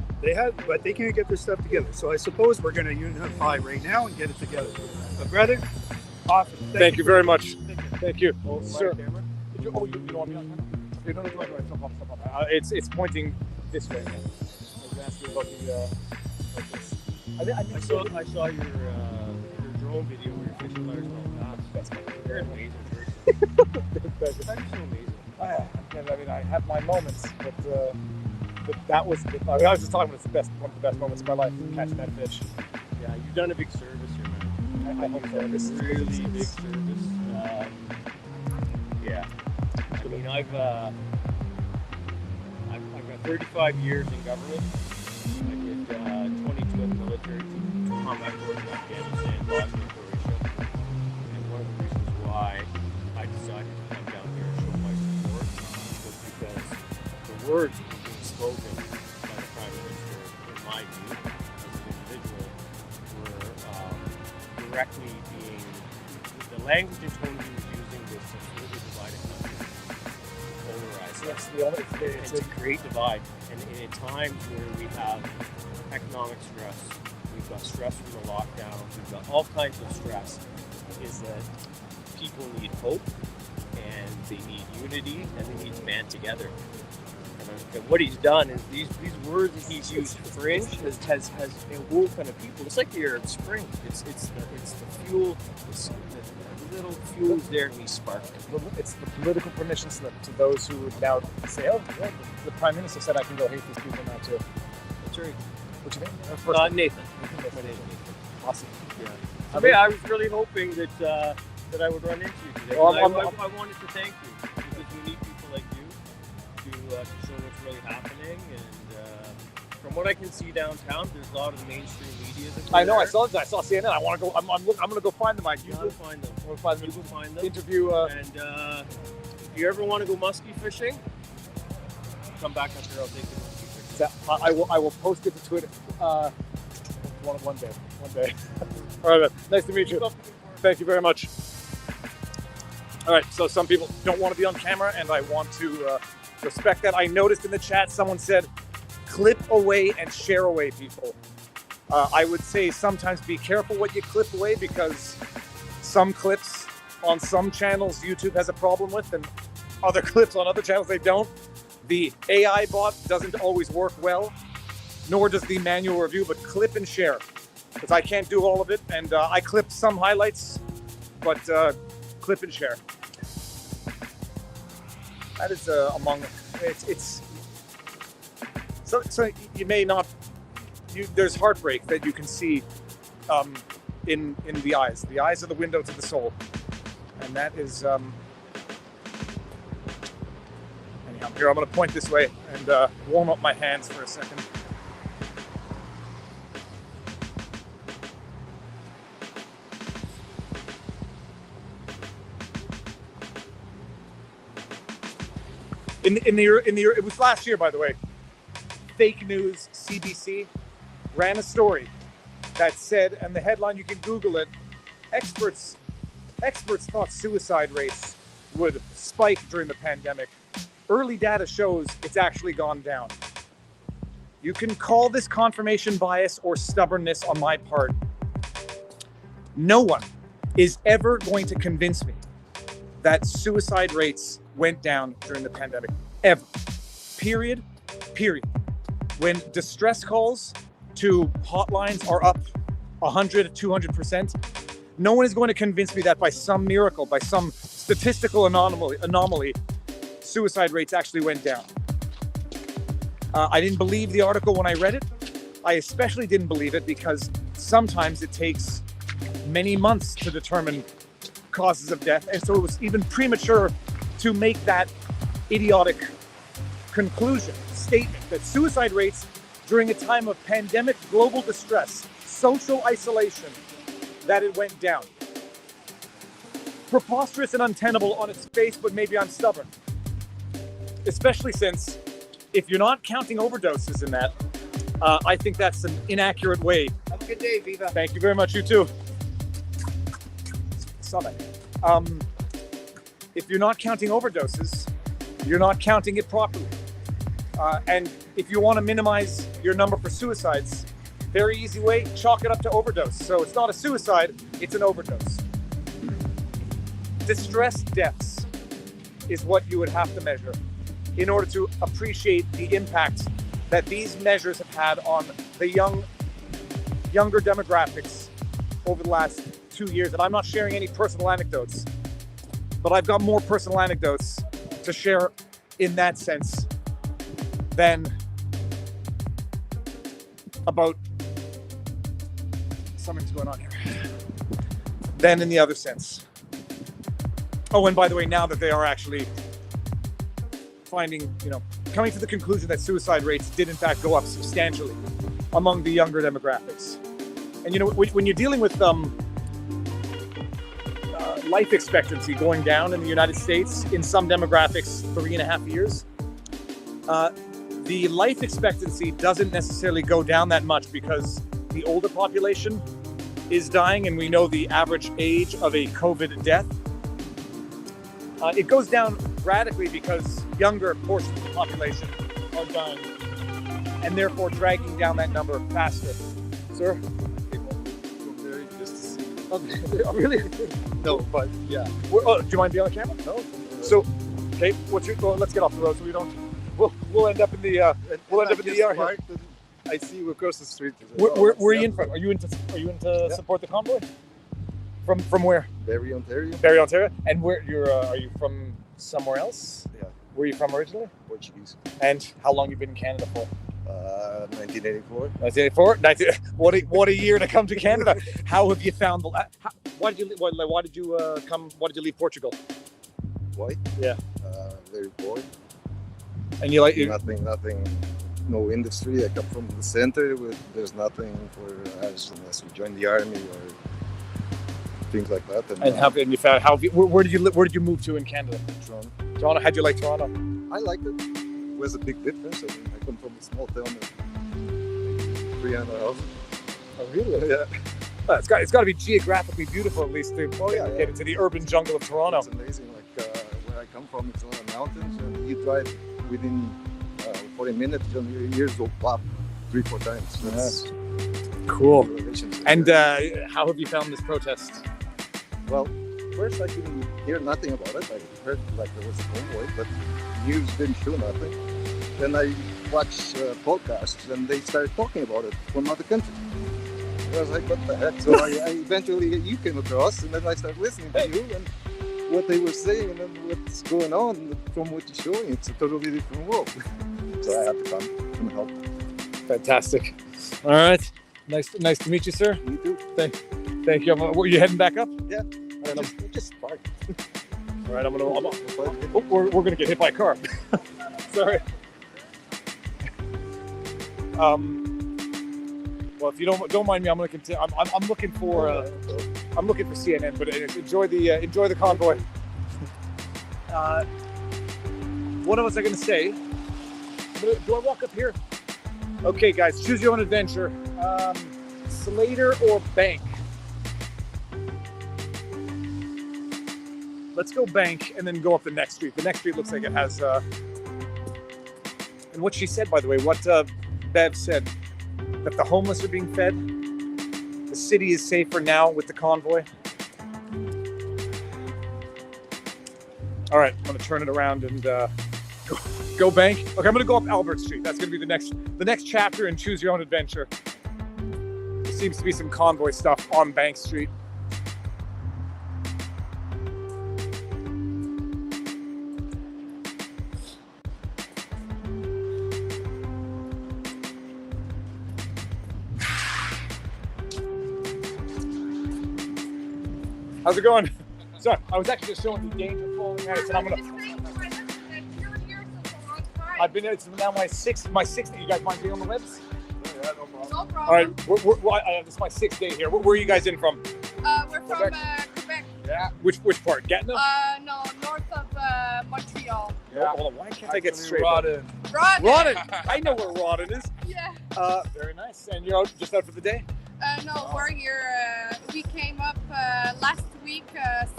But they can't get their stuff together. So I suppose we're going to unify right now and get it together. But brother, awesome. Thank you very much. Thank you, sir. You don't want me on camera? No, it's pointing this way. I was asking about this. I saw your drone video where you're fishing large bass. You're amazing. That's so amazing. I mean, I have my moments, but that was. I was just talking about it's one of the best moments of my life, catching that fish. Yeah, you've done a big service here, man. I hope so. This is really big service. Yeah. I mean, I've got 35 years in government. I did 22 in the military, combat force in Afghanistan, Bosnia, Croatia. And one of the reasons why I decided to come down here and show my support was because the words that were being spoken by the Prime Minister, in my view, as an individual, were directly being, the language and tone he was using was to further divide a country. It's a great divide, and in times where we have economic stress, we've got stress from the lockdown, we've got all kinds of stress, is that people need hope, and they need unity, and they need to band together. And what he's done is these words that he's used, fringe, has awoken a people. It's like the Arab Spring. It's the fuel. It's the little fuel is there, and he sparked it. It's the political permission slip to those who would now say, "Oh, yeah, the Prime Minister said I can go hate these people now too." That's right. What you think? Nathan. Awesome. Yeah. I was really hoping that I would run into you today. Well, I wanted to thank you because we need people like you to show what's really happening. And from what I can see downtown, there's a lot of the mainstream media. I know. I saw CNN. I want to go. I'm going to go find them. You go find them. I'm going to find them. Interview. And if you ever want to go muskie fishing, come back up here. I'll take you muskie fishing. I will post it to Twitter. One day. All right, man. Nice to meet you. Thank you very much. All right, so some people don't want to be on camera, and I want to respect that. I noticed in the chat someone said, clip away and share away, people. I would say sometimes be careful what you clip away, because some clips on some channels YouTube has a problem with, and other clips on other channels they don't. The AI bot doesn't always work well, nor does the manual review, but clip and share, because I can't do all of it, and I clipped some highlights, but clip and share. That is among it's so you may not there's heartbreak that you can see in the eyes. The eyes are the window to the soul, and that is anyhow. Here, I'm going to point this way and warm up my hands for a second. It was last year, by the way. Fake news CBC ran a story that said, and the headline, you can Google it, experts thought suicide rates would spike during the pandemic. Early data shows it's actually gone down. You can call this confirmation bias or stubbornness on my part. No one is ever going to convince me that suicide rates went down during the pandemic. Ever. Period. When distress calls to hotlines are up 100 to 200%, no one is going to convince me that by some miracle, by some statistical anomaly, suicide rates actually went down. I didn't believe the article when I read it. I especially didn't believe it because sometimes it takes many months to determine causes of death, and so it was even premature to make that idiotic statement that suicide rates during a time of pandemic global distress, social isolation, that it went down. Preposterous and untenable on its face, but maybe I'm stubborn. Especially since, if you're not counting overdoses in that, I think that's an inaccurate way. Have a good day, Viva. Thank you very much, you too. Saw that. If you're not counting overdoses, you're not counting it properly. And if you want to minimize your number for suicides, very easy way, chalk it up to overdose. So it's not a suicide, it's an overdose. Distress deaths is what you would have to measure in order to appreciate the impact that these measures have had on the younger demographics over the last 2 years. And I'm not sharing any personal anecdotes, but I've got more personal anecdotes to share in that sense than about something's going on here. Than in the other sense. Oh, and by the way, now that they are actually coming to the conclusion that suicide rates did in fact go up substantially among the younger demographics. And when you're dealing with life expectancy going down in the United States, in some demographics 3.5 years, the life expectancy doesn't necessarily go down that much because the older population is dying, and we know the average age of a COVID death. It goes down radically because younger portions of the population are dying, and therefore dragging down that number faster. Sir? Oh, really? No, but yeah. Do you mind being on camera? No. So, okay, let's get off the road so we don't. We'll end up in the yard. I see you across the street. Where are you in from? Are you into support the convoy? From where? Barrie, Ontario. Barrie, Ontario. And where are you from? Somewhere else? Yeah. Where are you from originally? Portuguese. And how long you been in Canada for? 1984. 1984. What a year to come to Canada. How have you found why did you leave Portugal? Why? Yeah. Very boring. And you like nothing, no industry. I come from the center. There's nothing for us unless we join the army or things like that. Where did you move to in Canada? Toronto. How'd you like Toronto? I liked it. It was a big difference. I come from a small town of 300,000. Oh, really? Yeah. Well, it's got to be geographically beautiful, at least to get into the urban jungle of Toronto. It's amazing. Where I come from, it's on the mountains, and you drive within 40 minutes, and your ears go pop 3-4 times. That's cool. And how have you found this protest? Well, first I didn't hear nothing about it. I heard there was a convoy, but news didn't show nothing. Then I watched podcasts, and they started talking about it from other countries. I was like, what the heck? So I eventually, you came across, and then I started listening to you, and what they were saying and then what's going on from what you're showing. It's a totally different world. So I have to come and help. Fantastic. All right. Nice to meet you, sir. You too. Thank you. Were you heading back up? Yeah. All right, Just park. all right, we're gonna get hit by a car. Sorry. Well, if you don't mind me, I'm gonna continue. I'm looking for CNN, but enjoy the convoy. What was I gonna say? Do I walk up here? Okay, guys, choose your own adventure. Slater or Bank? Let's go Bank and then go up the next street. The next street looks like it has. And what she said, by the way, what Bev said, that the homeless are being fed. The city is safer now with the convoy. All right, I'm gonna turn it around and go Bank. Okay, I'm gonna go up Albert Street. That's gonna be the next chapter in Choose Your Own Adventure. There seems to be some convoy stuff on Bank Street. How's it going? Sorry, I was actually just showing the danger of falling ice, and I'm gonna. I've been. It's now my sixth. You guys mind being on the webs? No problem. All right, this is my 6th day here. Where are you guys in from? We're from Quebec. Yeah. Which part? Gatineau? No, north of Montreal. Yeah. Hold on, why can't I get straight? Rodden. I know where Rodden is. Yeah. Very nice. And you're just out for the day? No, we're here. We came up last week,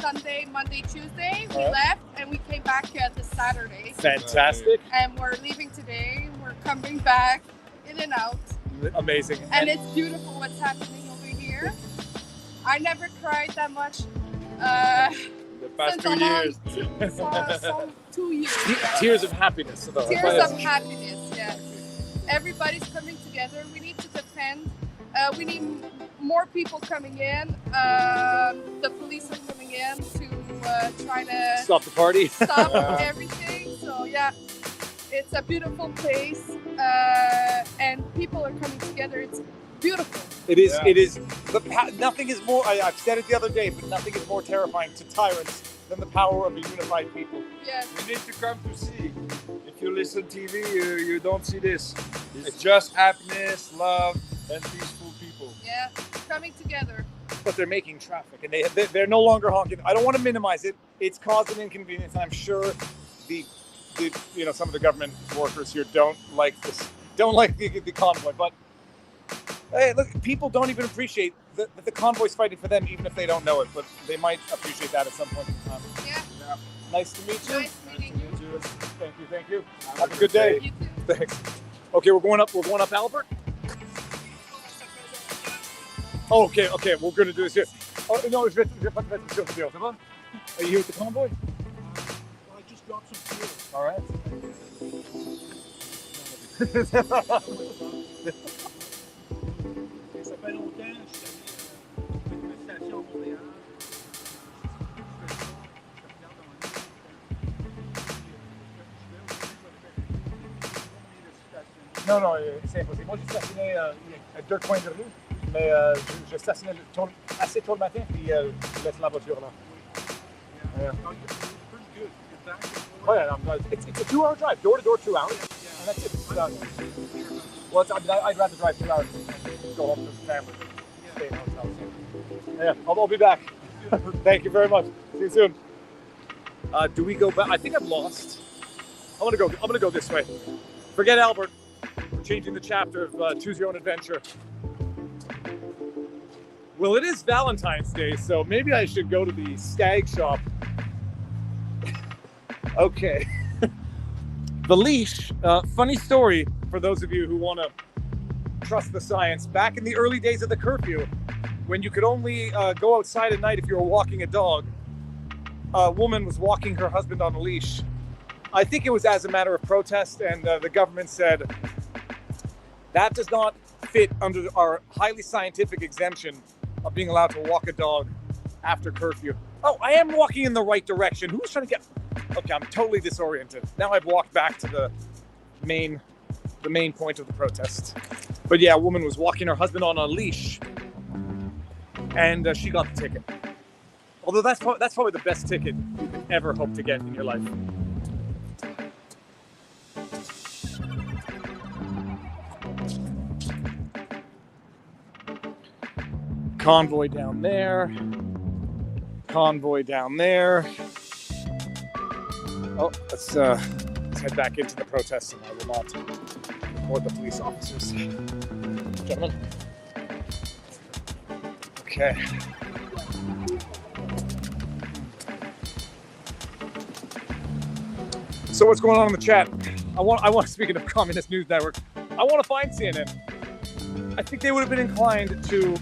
Sunday, Monday, Tuesday. We left and we came back this Saturday. Fantastic. And we're leaving today. We're coming back in and out. Amazing. And it's beautiful what's happening over here. I never cried that much. The past 2 years. 2 years. Tears of happiness. Tears of happiness, yes. Everybody's coming together. We need to defend. We need more people coming in. The police are coming in to try to stop the party. Stop everything. So yeah, it's a beautiful place, and people are coming together. It's beautiful. It is. Yeah. It is. Nothing is more. I've said it the other day, but nothing is more terrifying to tyrants than the power of a unified people. Yes. You need to come to see. If you listen TV, you don't see this. It's just happiness, love, and peaceful people. Yeah, coming together. But they're making traffic, and they're no longer honking. I don't want to minimize it. It's causing inconvenience, and I'm sure some of the government workers here don't like the convoy. But hey, look, people don't even appreciate that the convoy's fighting for them, even if they don't know it. But they might appreciate that at some point in time. Yeah. Nice to meet you. Nice meeting you. Thank you. Have a good day. You too. Thanks. Okay, we're going up Albert. Oh, okay, we're gonna do this here. Oh no, je vais pas te mettre sur vidéo, ça va? Are you here with the convoy? I just dropped some fuel. All right. Ça fait longtemps, je suis allé à une station à Montréal. Non, c'est impossible. Moi, j'ai stationné à 2 coins de rue, mais je stationnais assez tôt le matin, puis je laisse la voiture là. Yeah. Oh yeah, it's a 2-hour drive, door to door, 2 hours, and that's it. Well, I'd rather drive 2 hours than go home to the family, stay in hotels. Yeah, I'll be back. Thank you very much. See you soon. Do we go back? I think I'm lost. I'm gonna go this way. Forget Albert. We're changing the chapter of Choose Your Own Adventure. Well, it is Valentine's Day, so maybe I should go to the stag shop. Okay. The leash. Funny story for those of you who want to trust the science. Back in the early days of the curfew, when you could only go outside at night if you were walking a dog, a woman was walking her husband on a leash. I think it was as a matter of protest, and the government said, that does not fit under our highly scientific exemption of being allowed to walk a dog after curfew. Oh, I am walking in the right direction. Who's trying to get... Okay, I'm totally disoriented. Now I've walked back to the main point of the protest. But yeah, a woman was walking her husband on a leash, and she got the ticket. Although that's probably the best ticket you could ever hope to get in your life. Convoy down there. Convoy down there. Oh, let's head back into the protest, and I will not report the police officers. Gentlemen. Okay. So what's going on in the chat? I want. Speaking of Communist News Network, I want to find CNN. I think they would have been inclined to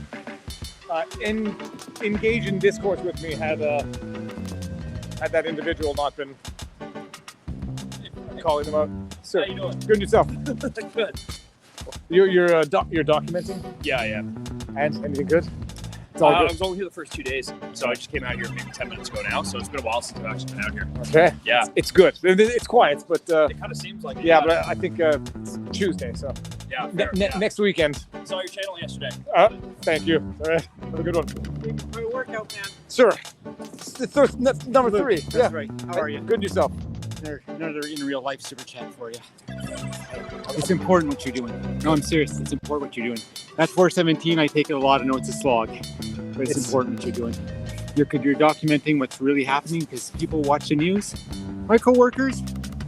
engage in discourse with me had that individual not been calling them out. Sir, how you doing? Good and yourself. Good. You're documenting? Yeah, I am. And anything good? It's all I good. was only here the first 2 days, so I just came out here maybe 10 minutes ago now. So it's been a while since I've actually been out here. Okay. Yeah. It's good. It's quiet, but It kind of seems like it. yeah, but I think it's Tuesday, so Yeah. fair, yeah. next weekend. Saw your channel yesterday. Thank you. All right, have a good one, Great workout, man. sir. That's number Luke, 3. that's Yeah. right. How are you? Good and yourself. Another in real life super chat for you. It's important what you're doing. No, I'm serious. It's important what you're doing. That 417, I take it a lot of notes, a slog, but it's important what you're doing. You're documenting what's really happening because people watch the news. My coworkers,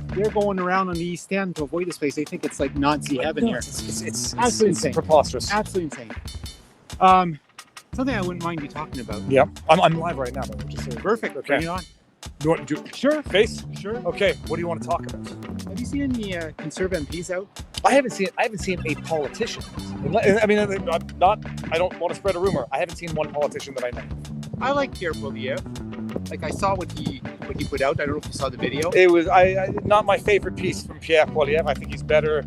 they're going around on the East End to avoid this place. They think it's like Nazi heaven No, here. It's absolutely insane. Preposterous. Absolutely insane. Something I wouldn't mind you talking about. Yeah, I'm live right now. Though, just so Perfect. Okay. Bring it on. You want to do Sure. face? Sure. Okay. What do you want to talk about? Have you seen any Conservative MPs out? I haven't seen a politician. I mean, I don't want to spread a rumor. I haven't seen one politician that I know. I like Pierre Poilievre. Like I saw what he put out. I don't know if you saw the video. It was not my favorite piece from Pierre Poilievre. I think he's better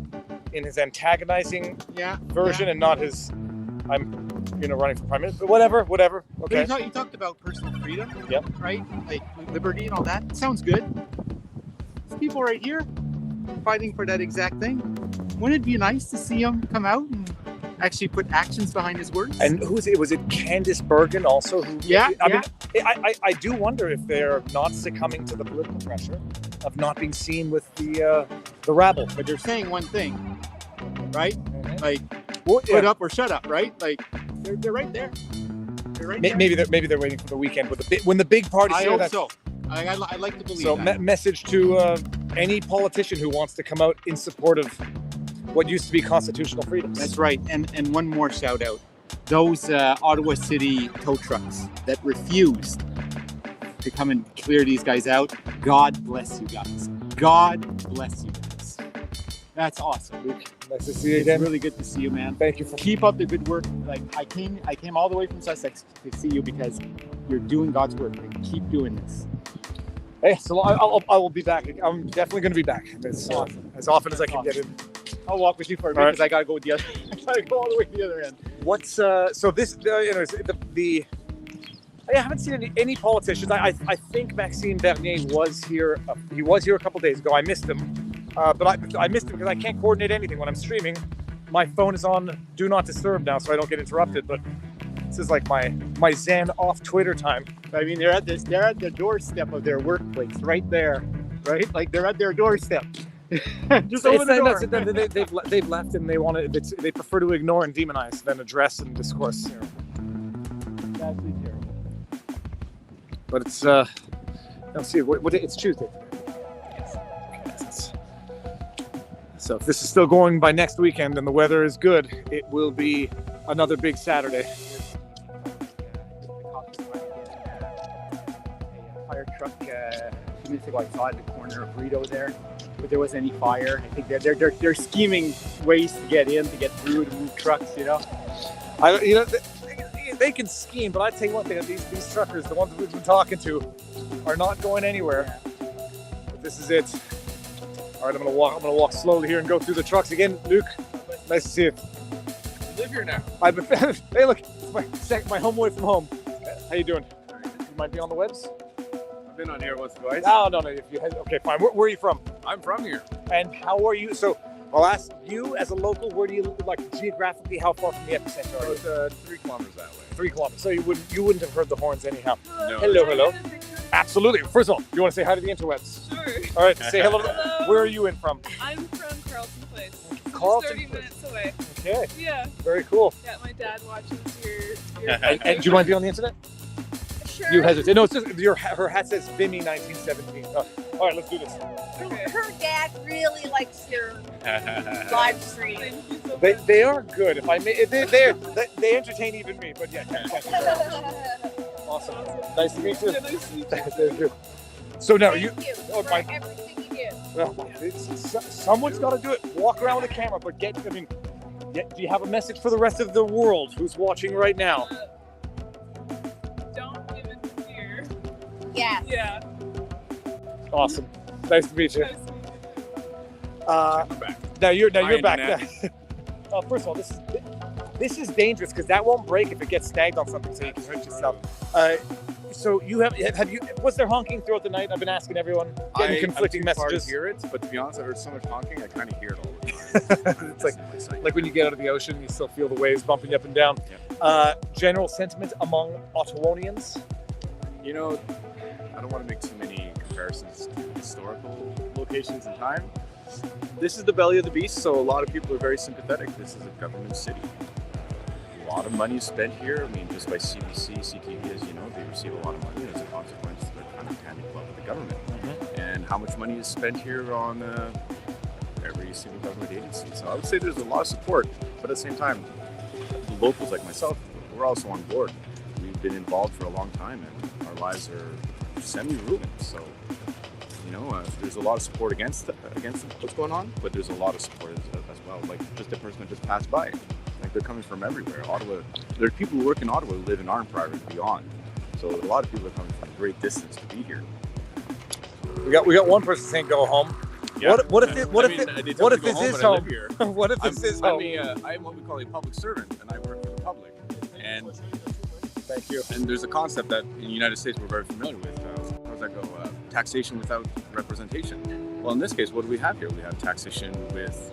in his antagonizing version and not his running for prime minister. But whatever. Okay. But you talked about personal freedom. Yep. Right? Like liberty and all that. It sounds good. There's people right here fighting for that exact thing. Wouldn't it be nice to see him come out and actually put actions behind his words? And who was it? Was it Candice Bergen also? Who? I mean, I do wonder if they're not succumbing to the political pressure of not being seen with the rabble. But they're saying one thing, right? Mm-hmm. Like, put up or shut up, right? Like, they're right there. They're right there. Maybe they're waiting for the weekend when the big party's I here. hope so. I like to believe So that. message to any politician who wants to come out in support of what used to be constitutional freedoms. That's right. And one more shout out. Those Ottawa City tow trucks that refused to come and clear these guys out. God bless you guys. God bless you guys. That's awesome, Luke. Nice to see you It's again. really good to see you, man. Thank you. Keep up the good work. Like I came all the way from Sussex to see you because you're doing God's work. Like, keep doing this. Hey, so I will be back. I'm definitely going to be back as often as I can get in. I'll walk with you for a bit All right. because I gotta go with the other. I gotta go all the way to the other end. What's so this? I haven't seen any politicians. I think Maxime Bernier was here. He was here a couple days ago. I missed him, but I missed him because I can't coordinate anything when I'm streaming. My phone is on Do Not Disturb now, so I don't get interrupted. But this is like my Zen off Twitter time. I mean, they're at the doorstep of their workplace, right there, right? Like they're at their doorstep. Just open the door. They've left and they prefer to ignore and demonize than address and discourse. Absolutely terrible. But it's let's see, what it's Tuesday. So if this is still going by next weekend and the weather is good, it will be another big Saturday. Fire truck a few minutes ago. I saw it at the corner of Rito there, but there wasn't any fire. I think they're scheming ways to get in, to get through, to move trucks. They can scheme, but I tell you one thing: these truckers, the ones we've been talking to, are not going anywhere. But this is it. All right, I'm gonna walk slowly here and go through the trucks again. Luke, nice to see you. You live here now. Hey, look, it's my home away from home. How you doing? mind being on the webs? I've been on here once or twice. No. If you okay, fine. Where are you from? I'm from here. And how are you? So I'll ask you as a local. Where do you like geographically? How far from the epicenter are you? About 3 kilometers that way. 3 kilometers. So you wouldn't have heard the horns anyhow. No. Hello. Absolutely. First of all, you want to say hi to the interwebs? Sure. All right. Say hello. Hello. Where are you in from? I'm from Carlton Place. Carlton Just 30 minutes away. Okay. Yeah. Very cool. Yeah, my dad watches your And do you mind being on the internet? Sure. You hesitate. No, it's just her hat says Vimy 1917. Oh, all right, let's do this. Her dad really likes your live stream. They are good. If I may, they entertain even me. But yeah, awesome. Nice to meet you. Yeah, nice to meet you. Thank you. So now you. Oh, for my. everything you do. Well, someone's got to do it. Walk around with a camera, but do you have a message for the rest of the world who's watching right now? Don't give in to fear. Yes. Yeah. Awesome. Nice to meet you. Nice to meet you. Now you're Hi, back. Internet. First of all, this is dangerous because that won't break if it gets snagged on something, so you can hurt yourself. So you have you? Was there honking throughout the night? I've been asking everyone, getting conflicting I'm too far messages. to hear it, but to be honest, I heard so much honking, I kind of hear it all the time. It's like when you get out of the ocean, you still feel the waves bumping you up and down. General sentiment among Ottawanians? You know, I don't want to make too many comparisons to historical locations in time. This is the belly of the beast, so a lot of people are very sympathetic. This is a government city. A lot of money is spent here. I mean, just by CBC, CTV, as you know, they receive a lot of money as a consequence. They're kind of hand in glove with the government. And how much money is spent here on every single government agency. So I would say there's a lot of support, but at the same time, the locals like myself, we're also on board. We've been involved for a long time, and our lives are semi-ruined. So, you know, there's a lot of support against what's going on, but there's a lot of support as well. Like just a person that just passed by. Like they're coming from everywhere. Ottawa, there are people who work in Ottawa who live in Arnprior and beyond. So a lot of people are coming from a great distance to be here. We got one person saying go home. Yeah. What if this is home? What if this is home? I'm what we call a public servant, and I work for the public. And thank you. And there's a concept that in the United States we're very familiar with. How does that go? Taxation without representation. Well, in this case, what do we have here? We have taxation with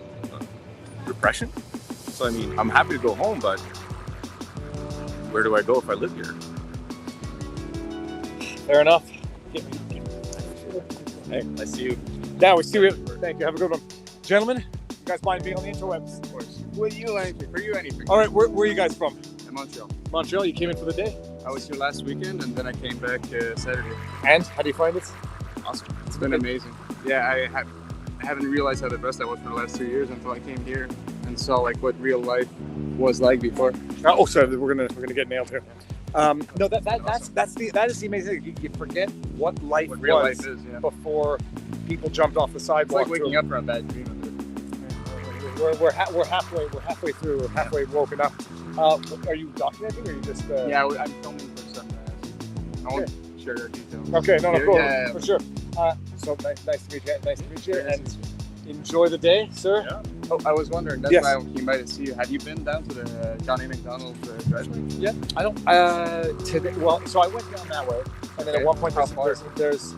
repression. So I mean, I'm happy to go home, but where do I go if I live here? Fair enough. Hey, I see you. Now we see you. Thank you. Have a good one, gentlemen. You guys mind being on the interwebs? Of course. Will you anything? For you anything? All right. Where are you guys from? In Montreal. Montreal. You came in for the day. I was here last weekend, and then I came back Saturday. And how do you find it? Awesome. It's been amazing. Yeah, I haven't realized how depressed I was for the last 2 years until I came here and saw like what real life was like before. Oh, sorry. We're gonna get nailed here. No, that is the amazing thing. You forget what life What real was life is, yeah. before people jumped off the It's sidewalk. like waking up from a bad dream. We're halfway through. We're halfway woken up. Are you documenting or are you just? Yeah, I'm filming for some. I won't share our details. Okay, no, cool, Yeah. for sure. So nice to meet you. Nice to meet you, and enjoy the day, sir. Yeah. Oh, I was wondering. That's Yes. why I came by to see you. Have you been down to the Johnny McDonald's driveway yet? I don't. Today, well, so I went down that way, and then at one point there's.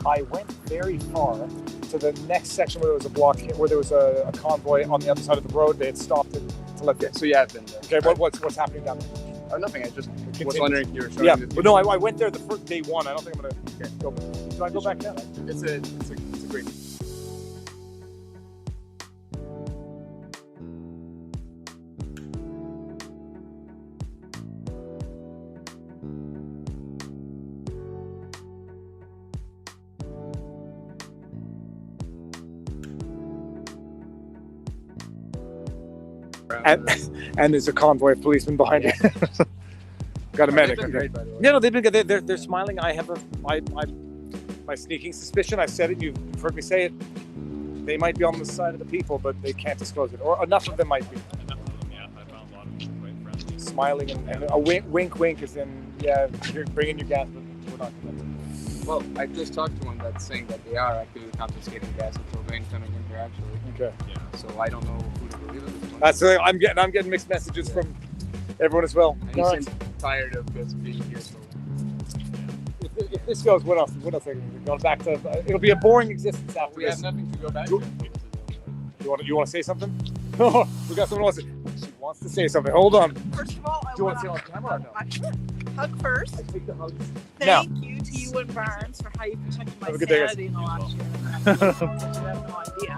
I went very far to the next section where there was a blockade, where there was a convoy on the other side of the road. They had stopped it to let. So you have been there. Okay, what's happening down there? Oh, nothing. I just Continue. was wondering if you were showing. Yeah, the but no, I went there the first day one. I don't think I'm gonna go. Should I go back now? It's a great. And there's a convoy of policemen behind you. Got a medic. They've been Okay. great, by the way. Yeah, no, they've been good. They're smiling. I have my sneaking suspicion. I've said it. You've heard me say it. They might be on the side of the people, but they can't disclose it. Or enough of them might be. Enough of them, yeah. I found a lot of them quite friendly. Smiling and a wink is in, yeah, you're bringing your gas, but we're not going to. Well, I just talked to one that's saying that they are actually confiscating gas and propane coming in here actually. Okay. Yeah. So I don't know who to believe at this point. That's I'm getting mixed messages from everyone as well. And he seems tired of us being here. So if this goes, what else? What else? Going back to it'll be a boring existence after We this. have nothing to go back You- to. You want to say something? No, we got someone else. She wants to say something. Hold on. First of all, Do you want to say it on camera or no? Sure. Hug first. I take the hugs. Thank you to you and Barnes for how you protected my Have a good day, guys. sanity in the last year. You have no idea.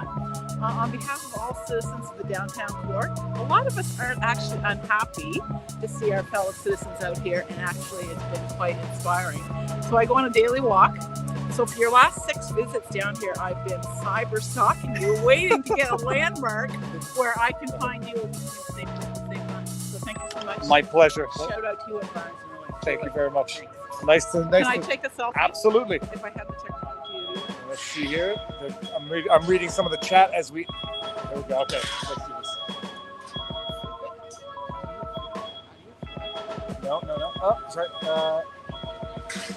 On behalf of all citizens of the downtown core, a lot of us aren't actually unhappy to see our fellow citizens out here, and actually it's been quite inspiring. So I go on a daily walk. So for your last 6 visits down here, I've been cyber stalking you, waiting to get a landmark where I can find you and save money. So thank you so much. My pleasure. Shout out to you and Barnes. Thank you very much. Nice to. Can I take a selfie? Absolutely. If I had the technology to do it. Let's see here. I'm reading some of the chat as we. There we go. Okay, let's do this. No. Oh, sorry.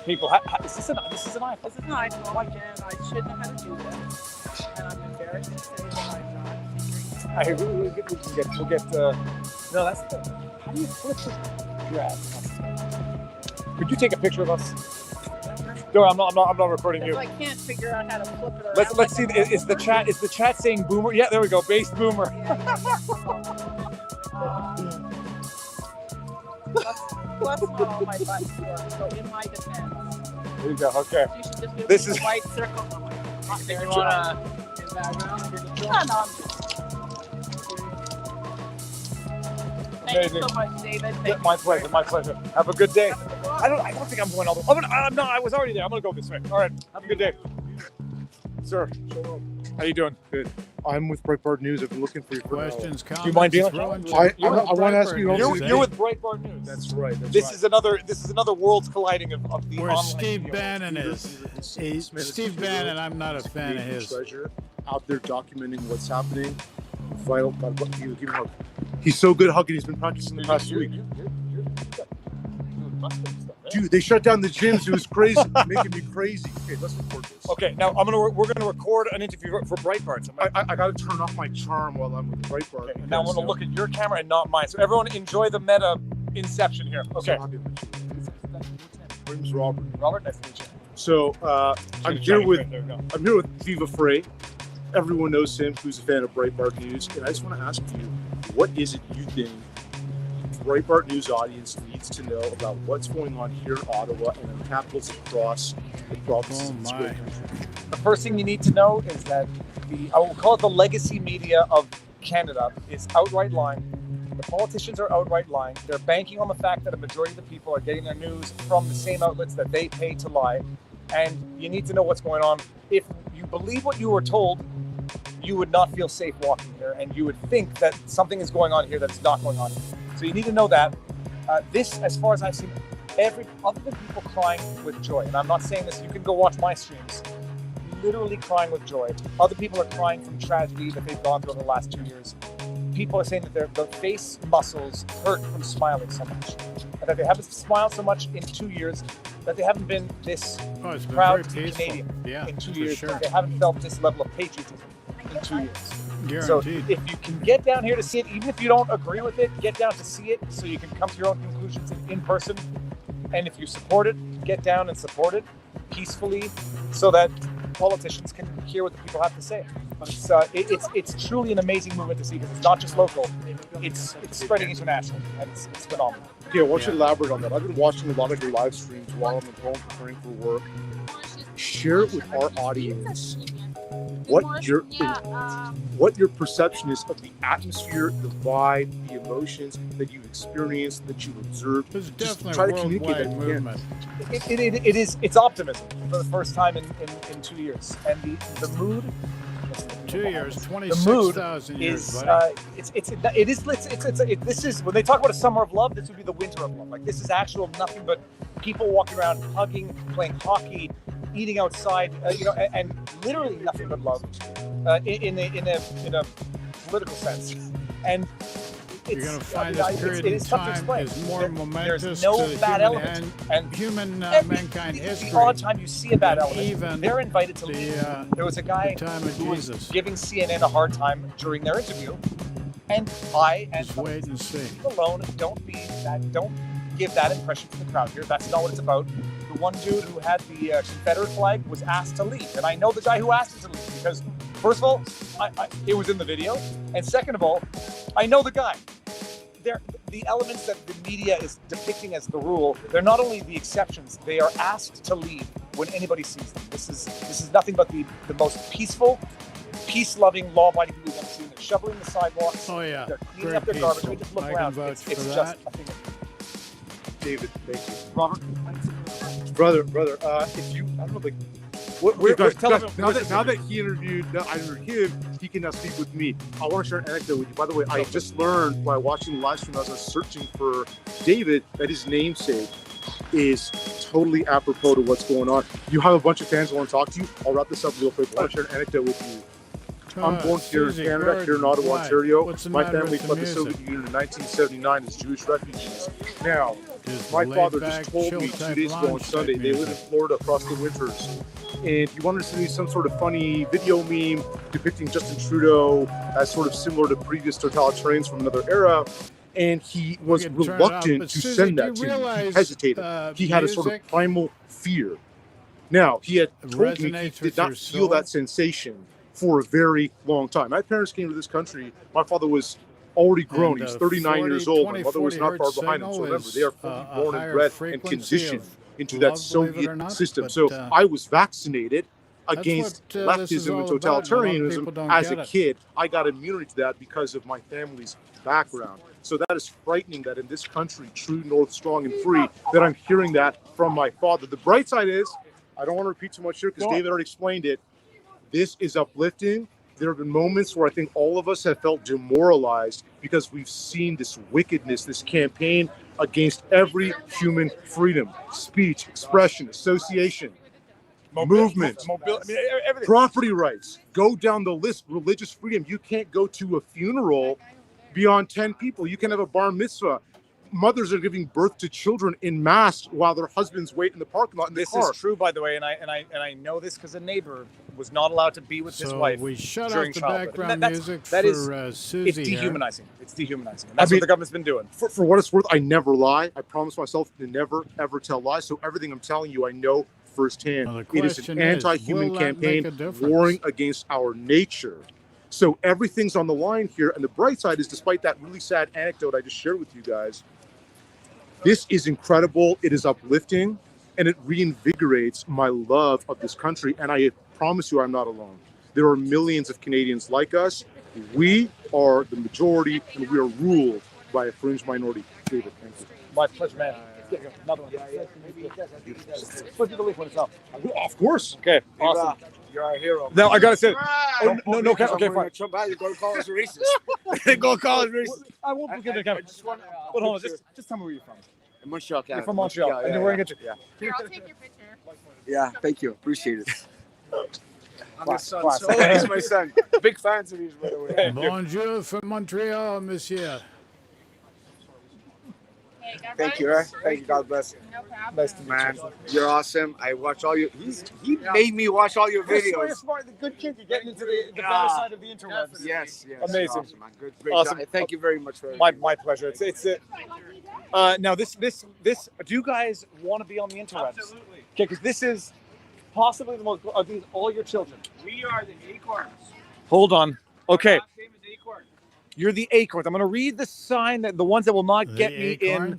People, is this an iPhone? This is an iPhone, and I should know how to do this. And I'm embarrassed to say that I'm not figuring it out. We'll get. No, that's the. How do you flip this? Grab. Could you take a picture of us? No, I'm not recording you. Because I can't figure out how to flip it around. Let's see. Is the chat saying boomer? Yeah, there we go. Based boomer. Plus not all my buttons work, so in my defense. There you go. Okay. You should just give This me is. the white circle. Oh my God. Think you wanna in the background? No, I'm just. Thank you so much, David. Thank My pleasure. My pleasure. Have a good day. I don't think I'm going all the way. No, I was already there. I'm gonna go this way. All right. Have a good day, sir. How you doing? Good. I'm with Breitbart News. I've been looking for your questions. Do you mind being on? I want to ask you. You're with Breitbart News. That's right. This is another worlds colliding of the Where online Steve video. Bannon is. Steve Bannon, I'm not a fan of his. Treasure out there documenting what's happening. Vital. Give him a hug. He's so good at hugging. He's been practicing the past week. Dude, they shut down the gyms. It was crazy, making me crazy. Okay, let's record this. Okay, now we're gonna record an interview for Breitbart. I got to turn off my charm while I'm with Breitbart. Okay, now I want to look at your camera and not mine. So everyone enjoy the meta inception here. Okay. My name's Robert. Robert, nice to meet you. So I'm here with Viva Frei. Everyone knows him who's a fan of Breitbart News, and I just want to ask you, what is it you think Breitbart News audience needs to know about what's going on here in Ottawa and in capitals across the province of this great country? The first thing you need to know is that I will call it the legacy media of Canada is outright lying. The politicians are outright lying. They're banking on the fact that a majority of the people are getting their news from the same outlets that they pay to lie. And you need to know what's going on. If you believe what you were told, you would not feel safe walking here, and you would think that something is going on here that's not going on. So you need to know that. This, as far as I've seen, other than people crying with joy, and I'm not saying this, you can go watch my streams, literally crying with joy. Other people are crying from tragedy that they've gone through over the last 2 years. People are saying that their face muscles hurt from smiling so much, and that they haven't smiled so much in 2 years, that they haven't been this it's been proud to very be peaceful. Canadian Yeah, in 2 for years. sure. That they haven't felt this level of patriotism in 2 years. So Guaranteed. if you can get down here to see it, even if you don't agree with it, get down to see it so you can come to your own conclusions in person. And if you support it, get down and support it peacefully so that politicians can hear what the people have to say. But it's truly an amazing movement to see because it's not just local, it's spreading international, and it's phenomenal. Okay, I want you to elaborate on that. I've been watching a lot of your live streams while I'm at home preparing for work. Share it with our audience what your perception is of the atmosphere, the vibe, the emotions that you've experienced, that you've observed. It's Just definitely try a to communicate that worldwide you can. movement. It's optimism for the first time in 2 years, and the mood. 2 years, The mood 26,000 years, is buddy. this is when they talk about a summer of love, this would be the winter of love. Like this is actual nothing but people walking around, hugging, playing hockey, eating outside, and literally nothing but love in a political sense. And You're going to find this period in time is more momentous There's no to bad human element, and mankind history. The odd time you see a bad element, even they're invited to leave. There was a guy who was giving CNN a hard time during their interview, and wait and see. alone, don't give that impression to the crowd here. That's not what it's about. the one dude who had the Confederate flag was asked to leave. And I know the guy who asked him to leave because, first of all, it was in the video. And second of all, I know the guy. The elements that the media is depicting as the rule, they're not only the exceptions, they are asked to leave when anybody sees them. This is nothing but the most peaceful, peace-loving, law-abiding people we've ever seen. They're shoveling the sidewalks. Oh, yeah. They're cleaning Very up their garbage. peaceful. They just look I can around. vouch It's for just that. a thing. David, thank you. Robert? Brother, if you, I don't know, like, now that he interviewed, I interviewed him, he can now speak with me. I want to share an anecdote with you. By the way, I just learned by watching the live stream as I was searching for David that his namesake is totally apropos to what's going on. You have a bunch of fans who want to talk to you. I'll wrap this up real quick. I want to share an anecdote with you. I'm born here in Canada, here in Ottawa, Ontario. My family fled the Soviet Union in 1979 as Jewish refugees. Now, my father just told me 2 days ago on Sunday, they live in Florida across the winters. And he wanted to send me some sort of funny video meme depicting Justin Trudeau as sort of similar to previous totalitarians from another era. And he was reluctant to send that to me. He hesitated. He had a sort of primal fear. Now, he had told me he did not feel that sensation for a very long time. My parents came to this country. My father was already grown. He's 39 years old. My mother was not far behind him. So remember, they are fully born and bred and conditioned into that Soviet system. So I was vaccinated against leftism and totalitarianism as a kid. I got immunity to that because of my family's background. So that is frightening that in this country, true north, strong and free, that I'm hearing that from my father. The bright side is, I don't want to repeat too much here because David already explained it. This is uplifting. There have been moments where I think all of us have felt demoralized because we've seen this wickedness, this campaign against every human freedom, speech, expression, association, movement, property rights. Go down the list, religious freedom. You can't go to a funeral beyond 10 people. You can have a bar mitzvah. Mothers are giving birth to children in mass while their husbands wait in the parking lot in the car. This is true, by the way, and I know this because a neighbor was not allowed to be with his wife we shut during off the childhood. background music that for is, Susie it's here. dehumanizing. It's dehumanizing. And that's what the government's been doing. For what it's worth, I never lie. I promise myself to never, ever tell lies. So everything I'm telling you, I know firsthand. It is an anti-human campaign warring against our nature. So everything's on the line here. And the bright side is, despite that really sad anecdote I just shared with you guys, this is incredible. It is uplifting, and it reinvigorates my love of this country. And I promise you, I'm not alone. There are millions of Canadians like us. We are the majority, and we are ruled by a fringe minority. David, thank you. My pleasure, man. Another one. Flip you the link when it's up. Of course. Okay, awesome. You're our hero. Now I gotta say, No, okay, fine. Trump out, you're going to call us racist. They're going to call us racist. I won't forget the camera. Hold on, just tell me where you're from. Montreal, Canada. You're from Montreal, and you're wearing it. Yeah. Here, I'll take your picture. Yeah, thank you. Appreciate it. I'm his son. Class. So he's my son. Big fans of yours, by the way. Bonjour from Montreal, monsieur. Hey, God Thank bless. you, right? Thank you. God bless. No problem. Nice to man, you're awesome. I watch all your. He made me watch all your You're videos. smart, the good kid. You're getting into the better side of the interwebs. Yes. Amazing. Awesome, man. Good. Great Awesome. job. Thank you very much for My pleasure. It's now this. Do you guys want to be on the interwebs? Absolutely. Okay, because this is possibly the most. Are these all your children? We are the acorns. Hold on. Okay. Name is Acorn. You're the acorns. I'm going to read the sign that the ones that will not get me in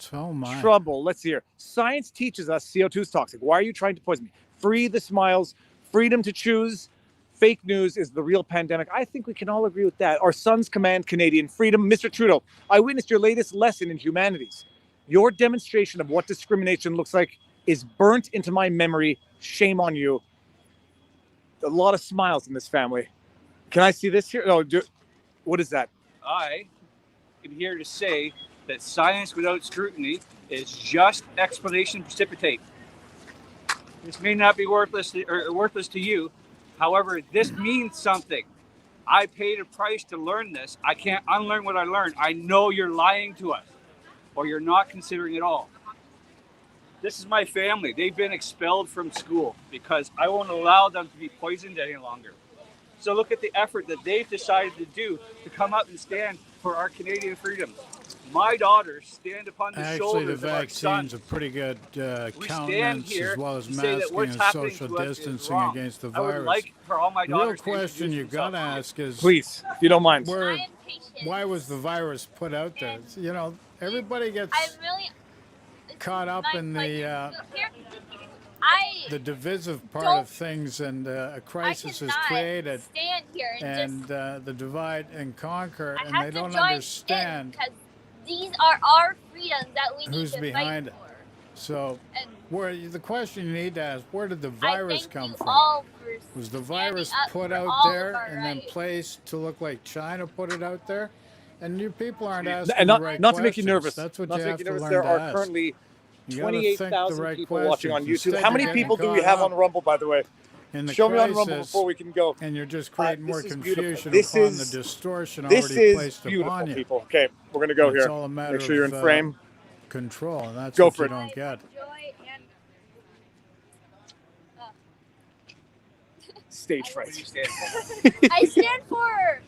trouble. Let's see here. Science teaches us CO2 is toxic. Why are you trying to poison me? Free the smiles, freedom to choose. Fake news is the real pandemic. I think we can all agree with that. Our sons command Canadian freedom. Mr. Trudeau, I witnessed your latest lesson in humanities. Your demonstration of what discrimination looks like is burnt into my memory. Shame on you. A lot of smiles in this family. Can I see this here? Oh, what is that? I am here to say that science without scrutiny is just explanation precipitate. This may not be worthless to you. However, this means something. I paid a price to learn this. I can't unlearn what I learned. I know you're lying to us, or you're not considering it all. This is my family. They've been expelled from school because I won't allow them to be poisoned any longer. So look at the effort that they've decided to do to come up and stand for our Canadian freedom. My daughters stand upon the Actually, the shoulders of our vaccine's sons. a pretty good We stand countenance, here as well as to say that masking what's and happening social to us is distancing wrong. against the I would virus. like for all my The real daughters to question introduce you got to themselves. ask is, Please, if you don't mind. why was the virus put out there? You know, everybody gets caught up in the divisive part of things, and a crisis is created, stand here and the divide and conquer, I and have they to don't join understand because these are our freedoms that we need who's to behind fight it. for. So, And where the question you need to ask, where did the I virus thank come you from? all for Was the standing virus up put for out all of there our and then rights. placed to look like China put it out there? And you people aren't asking And the not, right not to make you questions. nervous. That's what not you to have make you to nervous. learn There to are ask. currently You gotta think the 28,000 right people watching on questions. YouTube. Instead How of many getting people do we caught have up on Rumble, by the way? in the Show me on Rumble crisis, before we can go. and you're just creating more This is beautiful. confusion This upon is- the distortion This already is placed beautiful, upon you. people. Okay, we're gonna go It's here. all a matter Make sure you're in of, frame. Control, and that's Go what for you it. don't get. Stage fright. I stand for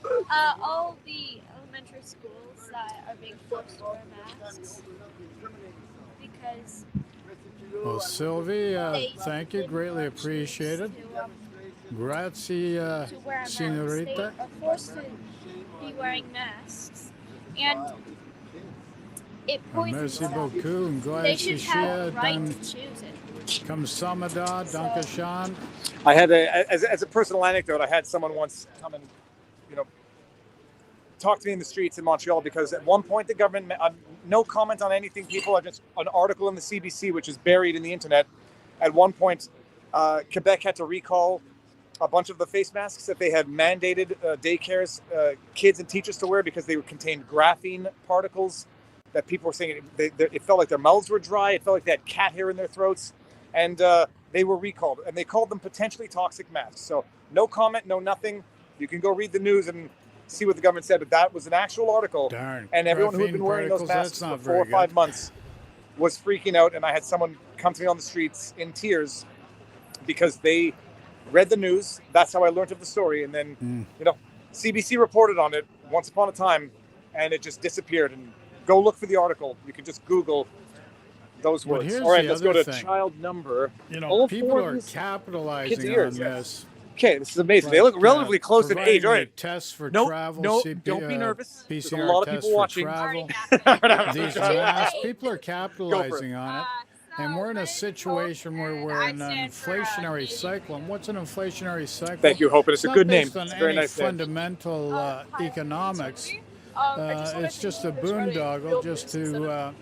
all the elementary schools that are being forced to wear masks because Well, Sylvie, They- thank you, greatly appreciated. Grazie, to wear a mask. They signorita. are forced to be wearing masks, and it poisons Merci them. beaucoup, and They grazie should have the sia, right dan to choose it. kamsamada, dankeschön. I had as a personal anecdote, I had someone once come and, talk to me in the streets in Montreal because at one point the government, no comment on anything, people are just an article in the CBC, which is buried in the internet. At one point, Quebec had to recall a bunch of the face masks that they had mandated daycares, kids and teachers to wear because they contained graphene particles that people were saying it felt like their mouths were dry. It felt like they had cat hair in their throats. And they were recalled. And they called them potentially toxic masks. So no comment, no nothing. You can go read the news and see what the government said. But that was an actual article. Darn. And everyone who had been Graphene wearing those particles, masks that's for not 4 or very 5 good. months was freaking out. And I had someone come to me on the streets in tears because they read the news. That's how I learned of the story. And then, CBC reported on it once upon a time, and it just disappeared. And go look for the article. You can just Google those But words. here's All right, the let's go other to thing. child number. People four of are these kids' capitalizing ears, on yeah. this. Okay, this is amazing. They look relatively close in providing age. All right. you tests for No, travel, no, CP, don't be nervous. There's a PCR lot of tests people for watching. travel. These Go masks, people are capitalizing on it. And we're in a situation where we're in an inflationary cycle. And what's an inflationary cycle? Thank you, Hope, and it's a not good name. based on It's a very any nice name. fundamental economics. It's just a boondoggle just to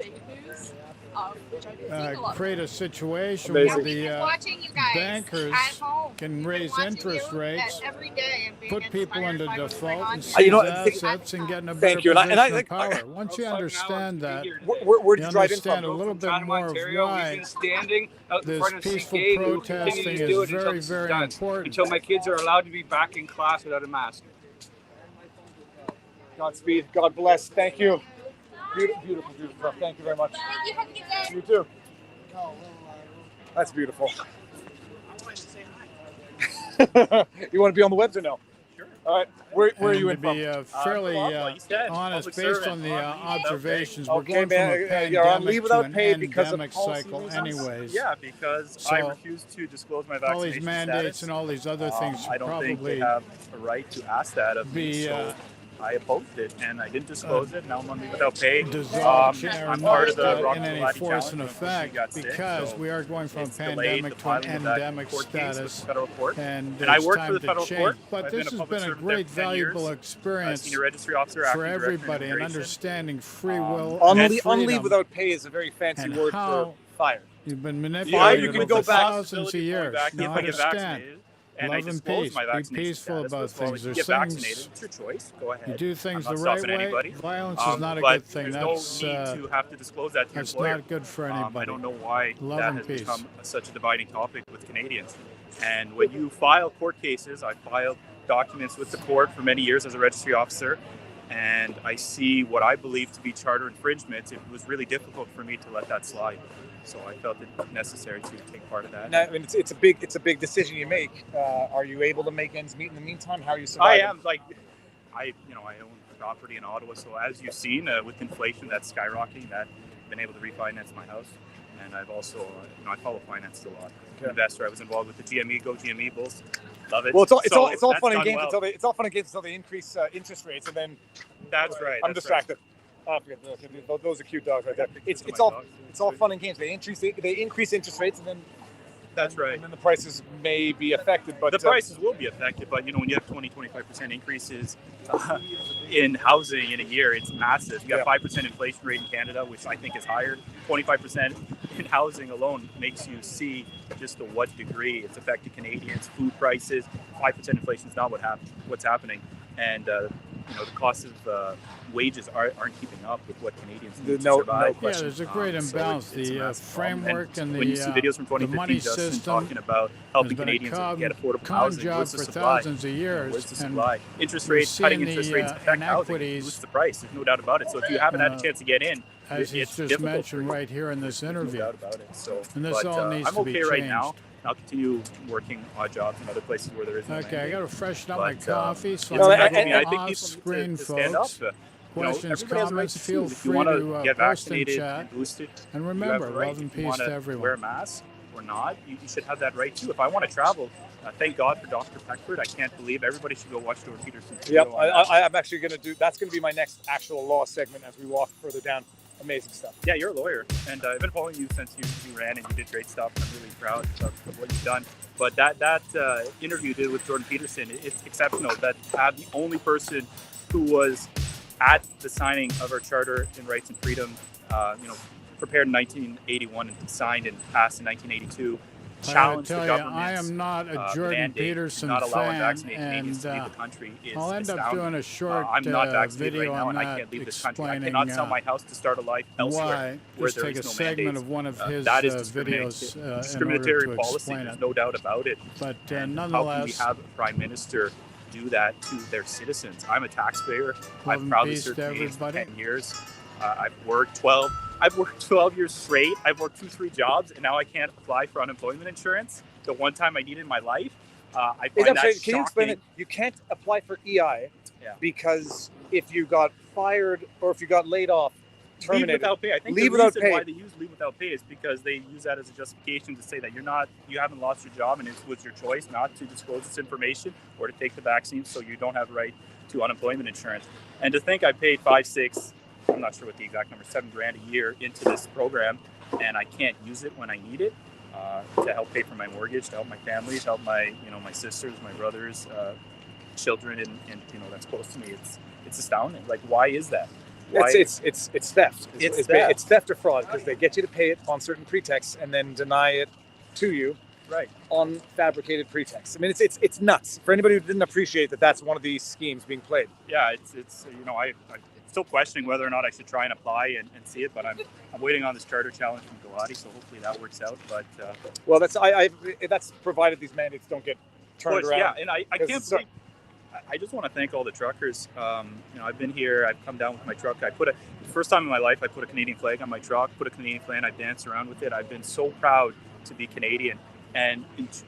create a situation where the bankers can raise interest rates, put people into default, and seize assets and get in a better Thank you. position And I of power. Once you understand that, Where'd you you drive in understand a from? little bit more of We've why been standing out in this front of peaceful CK, and we'll continue protesting to do is it until very, this is very done, important. until my kids are allowed to be back in class without a mask. Godspeed. God bless. Thank you. Beautiful, beautiful, beautiful. Thank you very much. Thank you. Have a good day. You too. That's beautiful. You want to be on the webs or no? Sure. All right. Where are And you to in from? be fairly honest, based on the observations, we're Okay, going from a man, you're on pandemic leave to without an pay because of endemic policy cycle reasons? anyways. Yeah, because So, I refuse to disclose my all vaccination these mandates status. and all these other things I don't think probably they have a right to ask that of me, be, so I opposed it and I didn't disclose it. Now I'm on leave without pay. dissolved I'm part of the in any Rocky force Challenge and when effect got sick, because so we are going from a it's delayed pandemic the to an filing of that endemic court case with the status, federal court. and I it's work time for the to federal change. court. But I've this been a has public been a servant great, there for 10 years. valuable experience Senior registry officer, for acting director of everybody in immigration. understanding free will On and leave freedom, without pay is a very fancy and word how for fire. you've been Fire, manipulated you can over go back. thousands of years. Back Now if I get understand. vaccinated, and I Love and disclose peace. my Be vaccination peaceful status. about First of all, things. if you There's get things vaccinated, it's your choice. Go ahead. you do things I'm the not right stopping way. anybody. Violence is not a but good thing. There's no That's need to have to disclose that to your that's employer. not good for anybody. I don't know why Love that and has peace. become such a dividing topic with Canadians. And when you file court cases, I filed documents with the court for many years as a registry officer, and I see what I believe to be charter infringements. It was really difficult for me to let that slide. So I felt it necessary to take part of that. Now, I mean, it's a big decision you make. Are you able to make ends meet in the meantime? How are you surviving? I am I own property in Ottawa. So as you've seen, with inflation that's skyrocketing, that I've been able to refinance my house. And I've also, I follow finance a lot. Investor. I was involved with the GME, Go GME Bulls. Love it. Well, it's all that's fun and done games well. until they increase interest rates, and then That's right. I'm that's distracted. Oh, forget those are cute dogs right there. It's all fun and games. They increase interest rates, and then That's right. And then the prices may be affected, but the prices will be affected. But when you have 20-25% increases in housing in a year, it's massive. You got 5% inflation rate in Canada, which I think is higher. 25% in housing alone makes you see just to what degree it's affected Canadians. Food prices, 5% inflation is not what's happening, and the cost of wages aren't keeping up with what Canadians need to survive. Yeah, there's a great imbalance. The framework and when you see videos from the 2015, money Justin system talking about helping has been a Canadians get affordable con housing, job where's the for supply? thousands of years. Where's the and supply? Interest we're rates, cutting seeing interest the, rates affect housing, it inequities, boosts the price. There's no doubt about it. So if you haven't had a chance to get in, as he's it's just difficult mentioned right here in this interview. No doubt about it. So, And this all needs I'm to be okay right now. changed. I'll continue working odd jobs in other places where there is no Okay, I mandate. got to freshen up my But, coffee. So it's I'm affecting me. gonna I go think off people screen, need to stand up. folks. Questions, Everybody has a right comments, to feel choose. If you free want to to get post and vaccinated chat. and boosted, And you have remember, a right. love and If you peace want to everyone. wear a mask or not, you should have that right too. If I want to travel, thank God for Dr. Peckford. I can't believe everybody should go watch Jordan Peterson's Yep, video on that. I'm actually going to do. That's going to be my next actual law segment as we walk further down. Amazing stuff. Yeah, you're a lawyer, and I've been following you since you ran, and you did great stuff. I'm really proud of what you've done. But that interview you did with Jordan Peterson, it's exceptional. That I'm the only person who was at the signing of our Charter in Rights and Freedom, prepared in 1981 and signed and passed in 1982. I Challenged tell the you, I government's am not a Jordan mandate Peterson not allowing fan, vaccinated and Canadians to leave the country is I'll end up astounding. doing a short I'm not vaccinated video right now, on and I that can't leave this country. I explaining cannot sell my house to start a life elsewhere why. where Just there take is a no segment mandates. of one of his that is videos in order discriminatory to policy. explain There's it. no doubt about it. But How can we nonetheless, have a prime minister do that to their citizens? I'm a taxpayer. Love I've and proudly peace served to Canadians for everybody. 10 years. I've worked 12 years straight. I've worked 2-3 jobs, and now I can't apply for unemployment insurance. The one time I needed in my life, I find that shocking. Can you explain it? You can't apply for EI because if you got fired or if you got laid off, terminated. Leave without pay. I think leave the without reason pay. why they use leave without pay is because they use that as a justification to say that you haven't lost your job and it was your choice not to disclose this information or to take the vaccine, so you don't have a right to unemployment insurance. And to think I paid I'm not sure what the exact number, $7,000 a year into this program, and I can't use it when I need it to help pay for my mortgage, to help my family, to help my my sisters, my brothers, children, and that's close to me. It's astounding. Like, why is that? Why? It's theft. It's theft. It's theft or fraud because they get you to pay it on certain pretexts and then deny it to you on fabricated pretexts. I mean, it's nuts. For anybody who didn't appreciate that, that's one of these schemes being played. Yeah, it's I'm still questioning whether or not I should try and apply and see it, but I'm waiting on this charter challenge from Galati, so hopefully that works out. But well, that's provided these mandates don't get turned around. Yeah, and I can't believe. I just want to thank all the truckers. I've been here. I've come down with my truck. The first time in my life I put a Canadian flag on my truck. Put a Canadian flag. I've danced around with it. I've been so proud to be Canadian. And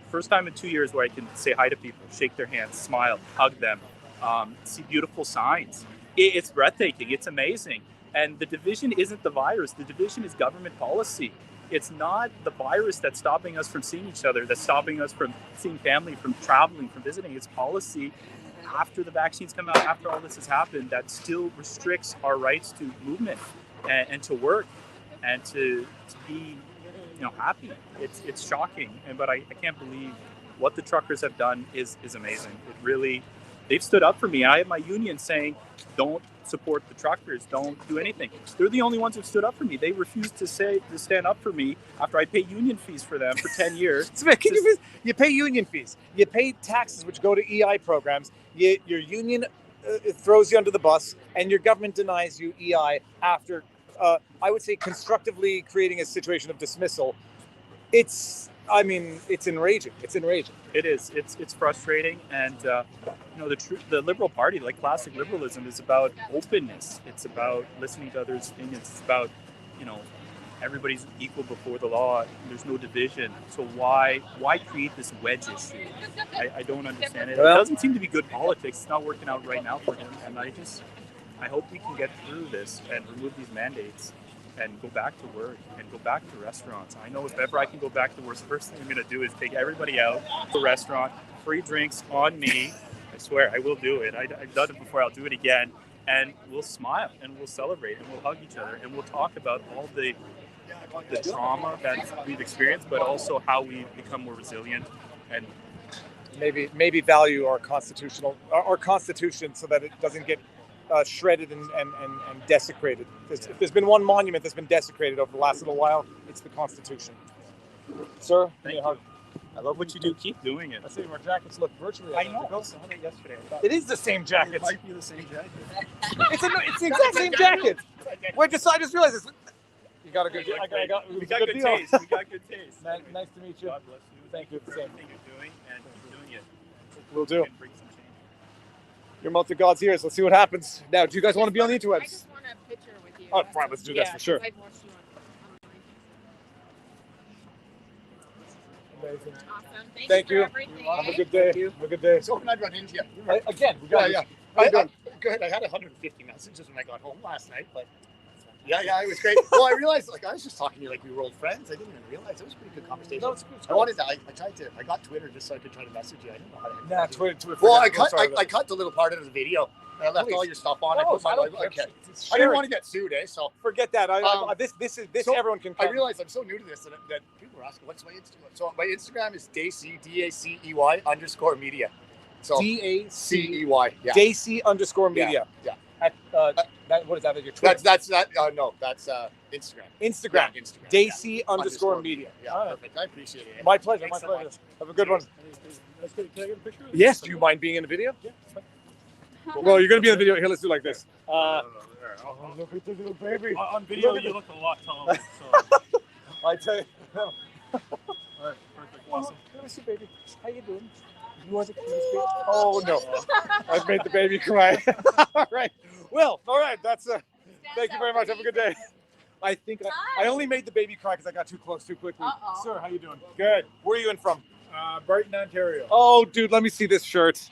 first time in 2 years where I can say hi to people, shake their hands, smile, hug them, see beautiful signs. It's breathtaking. It's amazing. And the division isn't the virus. The division is government policy. It's not the virus that's stopping us from seeing each other, that's stopping us from seeing family, from traveling, from visiting. It's policy after the vaccines come out, after all this has happened, that still restricts our rights to movement and to work and to be happy. It's shocking. But I can't believe what the truckers have done is amazing. It really, they've stood up for me. I have my union saying, don't support the truckers, don't do anything. They're the only ones who stood up for me. They refused to stand up for me after I pay union fees for them for 10 years. You pay union fees. You pay taxes, which go to EI programs. Your union throws you under the bus, and your government denies you EI after, I would say, constructively creating a situation of dismissal. It's enraging. It's enraging. It is. It's frustrating, and the Liberal Party, like classic liberalism, is about openness. It's about listening to others' opinions. It's about everybody's equal before the law. There's no division. So why create this wedge issue? I don't understand it. It doesn't seem to be good politics. It's not working out right now for him, and I hope we can get through this and remove these mandates and go back to work and go back to restaurants. I know if ever I can go back to work, the first thing I'm going to do is take everybody out to a restaurant, free drinks on me. I swear, I will do it. I've done it before. I'll do it again. And we'll smile and we'll celebrate and we'll hug each other and we'll talk about all the trauma that we've experienced, but also how we become more resilient and maybe value our constitution so that it doesn't get shredded and desecrated. If there's been one monument that's been desecrated over the last little while, it's the Constitution. Sir, thank you. I love what you do. Keep doing it. I see our jackets look virtually I know. I saw it yesterday. It is the same jacket. It might be the same jacket. It's the exact same jacket. I just realized this. You got a good. We got good taste. We got good taste. Nice to meet you. God bless you. Thank you. For everything you're doing and keep doing it. Will do. Bring some change. Your mouth to God's ears. Let's see what happens. Now, do you guys want to be on the interwebs? I just want a picture with you. Oh, fine. Let's do that for sure. I've watched you online. Amazing. Awesome. Thank you. For everything. Have a good day. Have a good day. So when I run into you, Again, we got yeah. Good. I had 150 messages when I got home last night, but yeah, it was great. Well, I realized, I was just talking to you like we were old friends. I didn't even realize it was a pretty good conversation. No, it's good. I got Twitter just so I could try to message you. I didn't know how to. Nah, Twitter. Well, I cut the little part of the video. And I left all your stuff on. I put my okay. I didn't want to get sued, so forget that. This so everyone can. I realize I'm so new to this that people are asking, "What's my Instagram?" So my Instagram is DACEY_media. So DACEY. Yeah. Dacy_media. Yeah. What is that? Your Twitter? That's no, that's Instagram. Instagram. Yeah, Instagram. Dacy_media. Yeah, perfect. I appreciate it. My pleasure. Thanks My so pleasure. much. Have a good one. Can I get a picture of Yes. Do you mind being in the video? Yeah. Well, you're gonna be in the video. Here, let's do like this. Oh, look at the little baby. On video, you look a lot taller. So. I tell you. All right, perfect. Awesome. Let me see, baby. How you doing? You want the cutest baby? Oh no, I've made the baby cry. All right. Well, all right. That's thank you very much. Have a good day. I think I only made the baby cry because I got too close too quickly. Sir, how you doing? Good. Where are you in from? Brighton, Ontario. Oh, dude, let me see this shirt.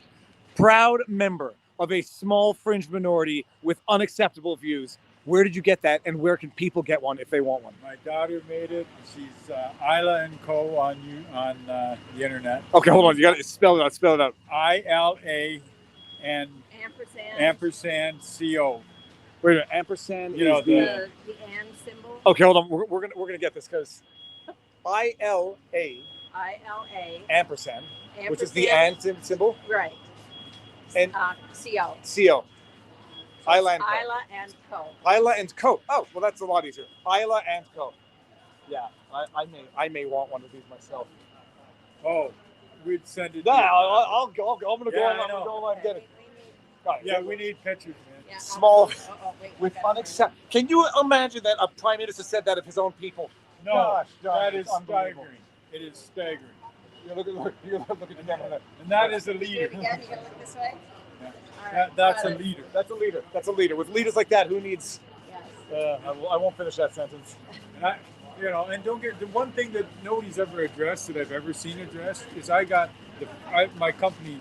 Proud member of a small fringe minority with unacceptable views. Where did you get that, and where can people get one if they want one? My daughter made it. She's Isla & Co. on the internet. Okay, hold on. You got to spell it out. Spell it out. ILA and ampersand CO. Wait a minute. Ampersand. You know the and symbol. Okay, hold on. We're gonna get this because ILA ampersand, which is the and symbol. Right. And CO. CO. Isla and Co. Isla and Co. Oh, well, that's a lot easier. Isla and Co. Yeah, I may want one of these myself. Oh, we'd send it. Yeah, I'm gonna go online and get it. Yeah, we need pictures, man. Yeah, Small with unacceptable. Can you imagine that a prime minister said that of his own people? No, Gosh, that is unbelievable. staggering. It is staggering. You're looking at the camera. And that is a leader. Again, you gotta look this way. That's a leader. That's a leader. That's a leader. With leaders like that, who needs? Yes. I won't finish that sentence. And and don't get the one thing that nobody's ever addressed that I've ever seen addressed is I got my company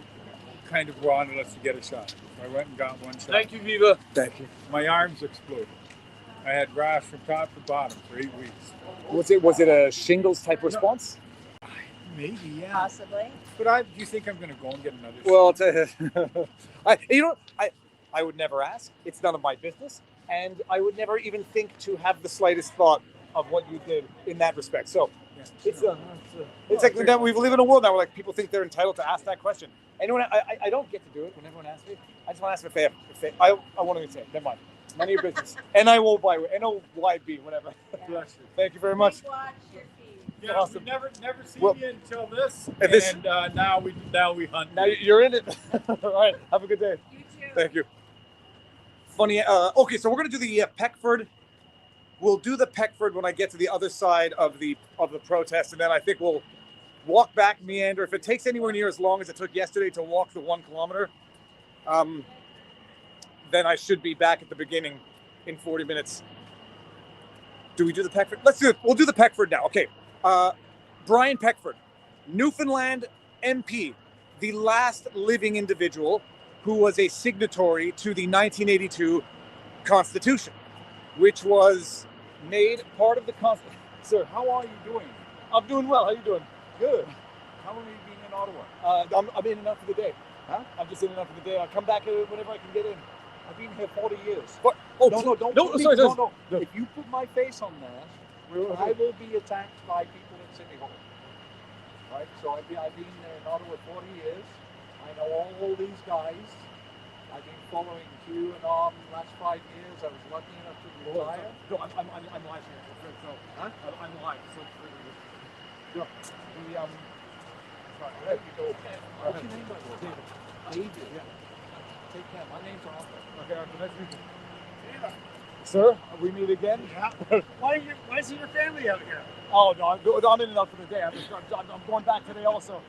kind of wanted us to get a shot. I went and got one shot. Thank you, Viva. Thank you. My arms exploded. I had rash from top to bottom for 8 weeks. Was it a shingles type response? Maybe, yeah. Possibly. But do you think I'm going to go and get another shot? Well, I'll tell you, I would never ask. It's none of my business, and I would never even think to have the slightest thought of what you did in that respect. So it's like that we live in a world now where like people think they're entitled to ask that question. And when I don't get to do it when everyone asks me. I just want to ask them if they I won't even say it. Never mind. None of your business. And I won't buy it. NOYB, whatever. Bless you. Thank you very much. Yeah, Awesome. we never seen Well, you until this, and now we hunt. Now you're in it. All right. Have a good day. You too. Thank you. Funny. Okay, so we're gonna do the Peckford. We'll do the Peckford when I get to the other side of the protest, and then I think we'll walk back, meander. If it takes anywhere near as long as it took yesterday to walk the 1 kilometer, then I should be back at the beginning in 40 minutes. Do we do the Peckford? Let's do it. We'll do the Peckford now. Okay. Brian Peckford, Newfoundland MP, the last living individual who was a signatory to the 1982 Constitution, which was made part of the Constitution. Sir, How are you doing? I'm doing well. How you doing? Good. How long have you been in Ottawa? I'm in and out for the day. Huh? I'm just in and out for the day. I'll come back whenever I can get in. I've been here 40 years. But, oh, no, don't no, put me- sorry, no. If you put my face on there, I will be attacked by people in City Hall. Right? So I've been in Ottawa 40 years. I know all these guys. I've been following Q and the last 5 years. I was lucky enough to retire. No, I'm live here. So, Huh? I'm live. So, The, sorry, I'll let you go. What's your name, by the way? David. David, yeah. Take care. My name's Arthur. Okay, Arthur, nice to meet you. Sir, we meet again? Yeah. Why isn't your family out here? Oh, no, I'm in and out for the day. I'm going back today also.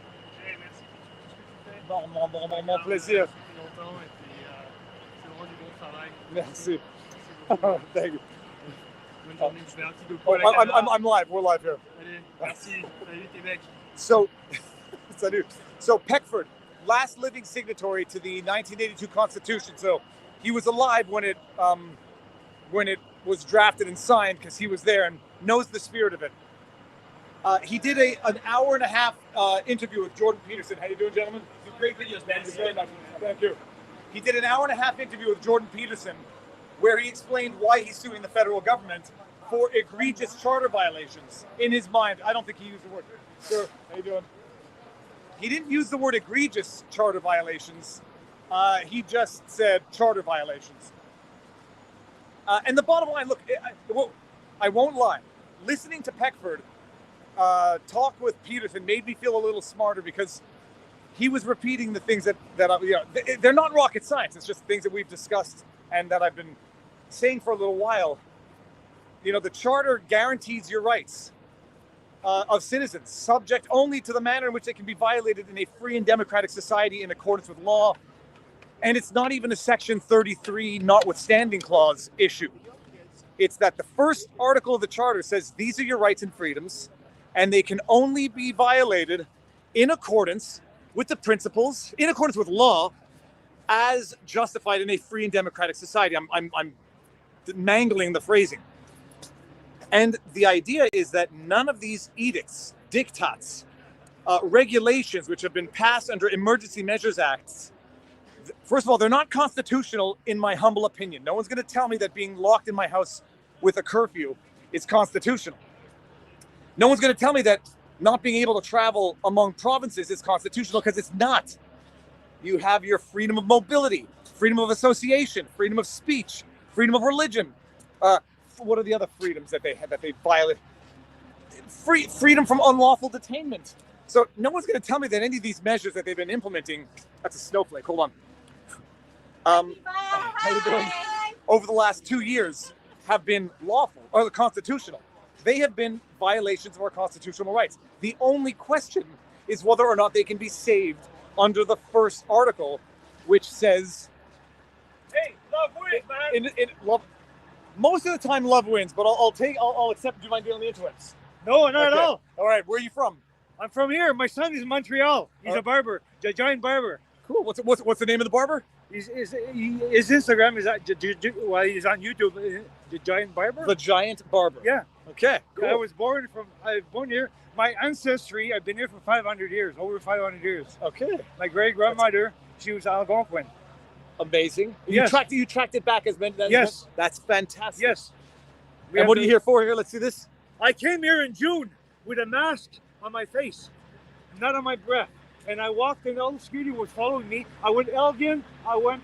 Mon plaisir. Merci. Thank you. I'm live. We're live here. Merci. Salut Québec. So, salut. So Peckford, last living signatory to the 1982 Constitution. So he was alive when it was drafted and signed because he was there and knows the spirit of it. He did an hour and a half interview with Jordan Peterson. How you doing, gentlemen? Great videos, man. Thank you. He did an hour and a half interview with Jordan Peterson where he explained why he's suing the federal government for egregious charter violations. In his mind, I don't think he used the word. Sir, how you doing? He didn't use the word egregious charter violations. He just said charter violations. And the bottom line, look, I won't lie. Listening to Peckford talk with Peterson made me feel a little smarter because he was repeating the things that they're not rocket science. It's just things that we've discussed and that I've been saying for a little while. You know, the charter guarantees your rights of citizens, subject only to the manner in which they can be violated in a free and democratic society in accordance with law. And it's not even a Section 33 notwithstanding clause issue. It's that the first article of the charter says these are your rights and freedoms, and they can only be violated in accordance with the principles, in accordance with law, as justified in a free and democratic society. I'm mangling the phrasing. And the idea is that none of these edicts, diktats, regulations which have been passed under emergency measures acts, first of all, they're not constitutional in my humble opinion. No one's going to tell me that being locked in my house with a curfew is constitutional. No one's going to tell me that not being able to travel among provinces is constitutional, because it's not. You have your freedom of mobility, freedom of association, freedom of speech, freedom of religion. What are the other freedoms that they violate? Freedom from unlawful detainment. So no one's going to tell me that any of these measures that they've been implementing, that's a snowflake, hold on. How you doing? Over the last 2 years have been lawful or constitutional. They have been violations of our constitutional rights. The only question is whether or not they can be saved under the first article, which says, Hey, love wins, man. Love, most of the time love wins, but I'll accept. Do you mind dealing the interwebs? No, not at all. All right, where are you from? I'm from here. My son is in Montreal. He's a barber, a giant barber. Cool. What's the name of the barber? His Instagram is he's on YouTube. The Giant Barber. The Giant Barber. Yeah. Okay. Cool. I was born here. My ancestry. I've been here for 500 years. Over 500 years. Okay. My great grandmother. She was Algonquin. Amazing. Yes. You tracked it back as men. Yes. That's fantastic. Yes. And what are you here for? Here, let's see this. I came here in June with a mask on my face, not on my breath. And I walked, and all the security was following me. I went Elgin. I went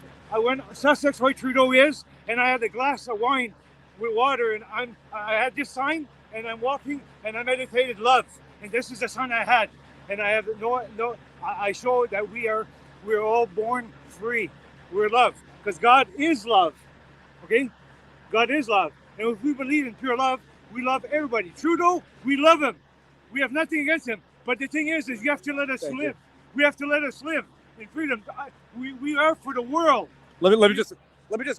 Sussex, where Trudeau is, and I had a glass of wine with water, and I had this sign, and I'm walking, and I meditated love, and this is the sign I had, and I have I show that we're all born free. We're love, because God is love. Okay, God is love, and if we believe in pure love, we love everybody. Trudeau, we love him. We have nothing against him, but the thing is you have to let us live. We have to let us live in freedom. We are for the world. Let me just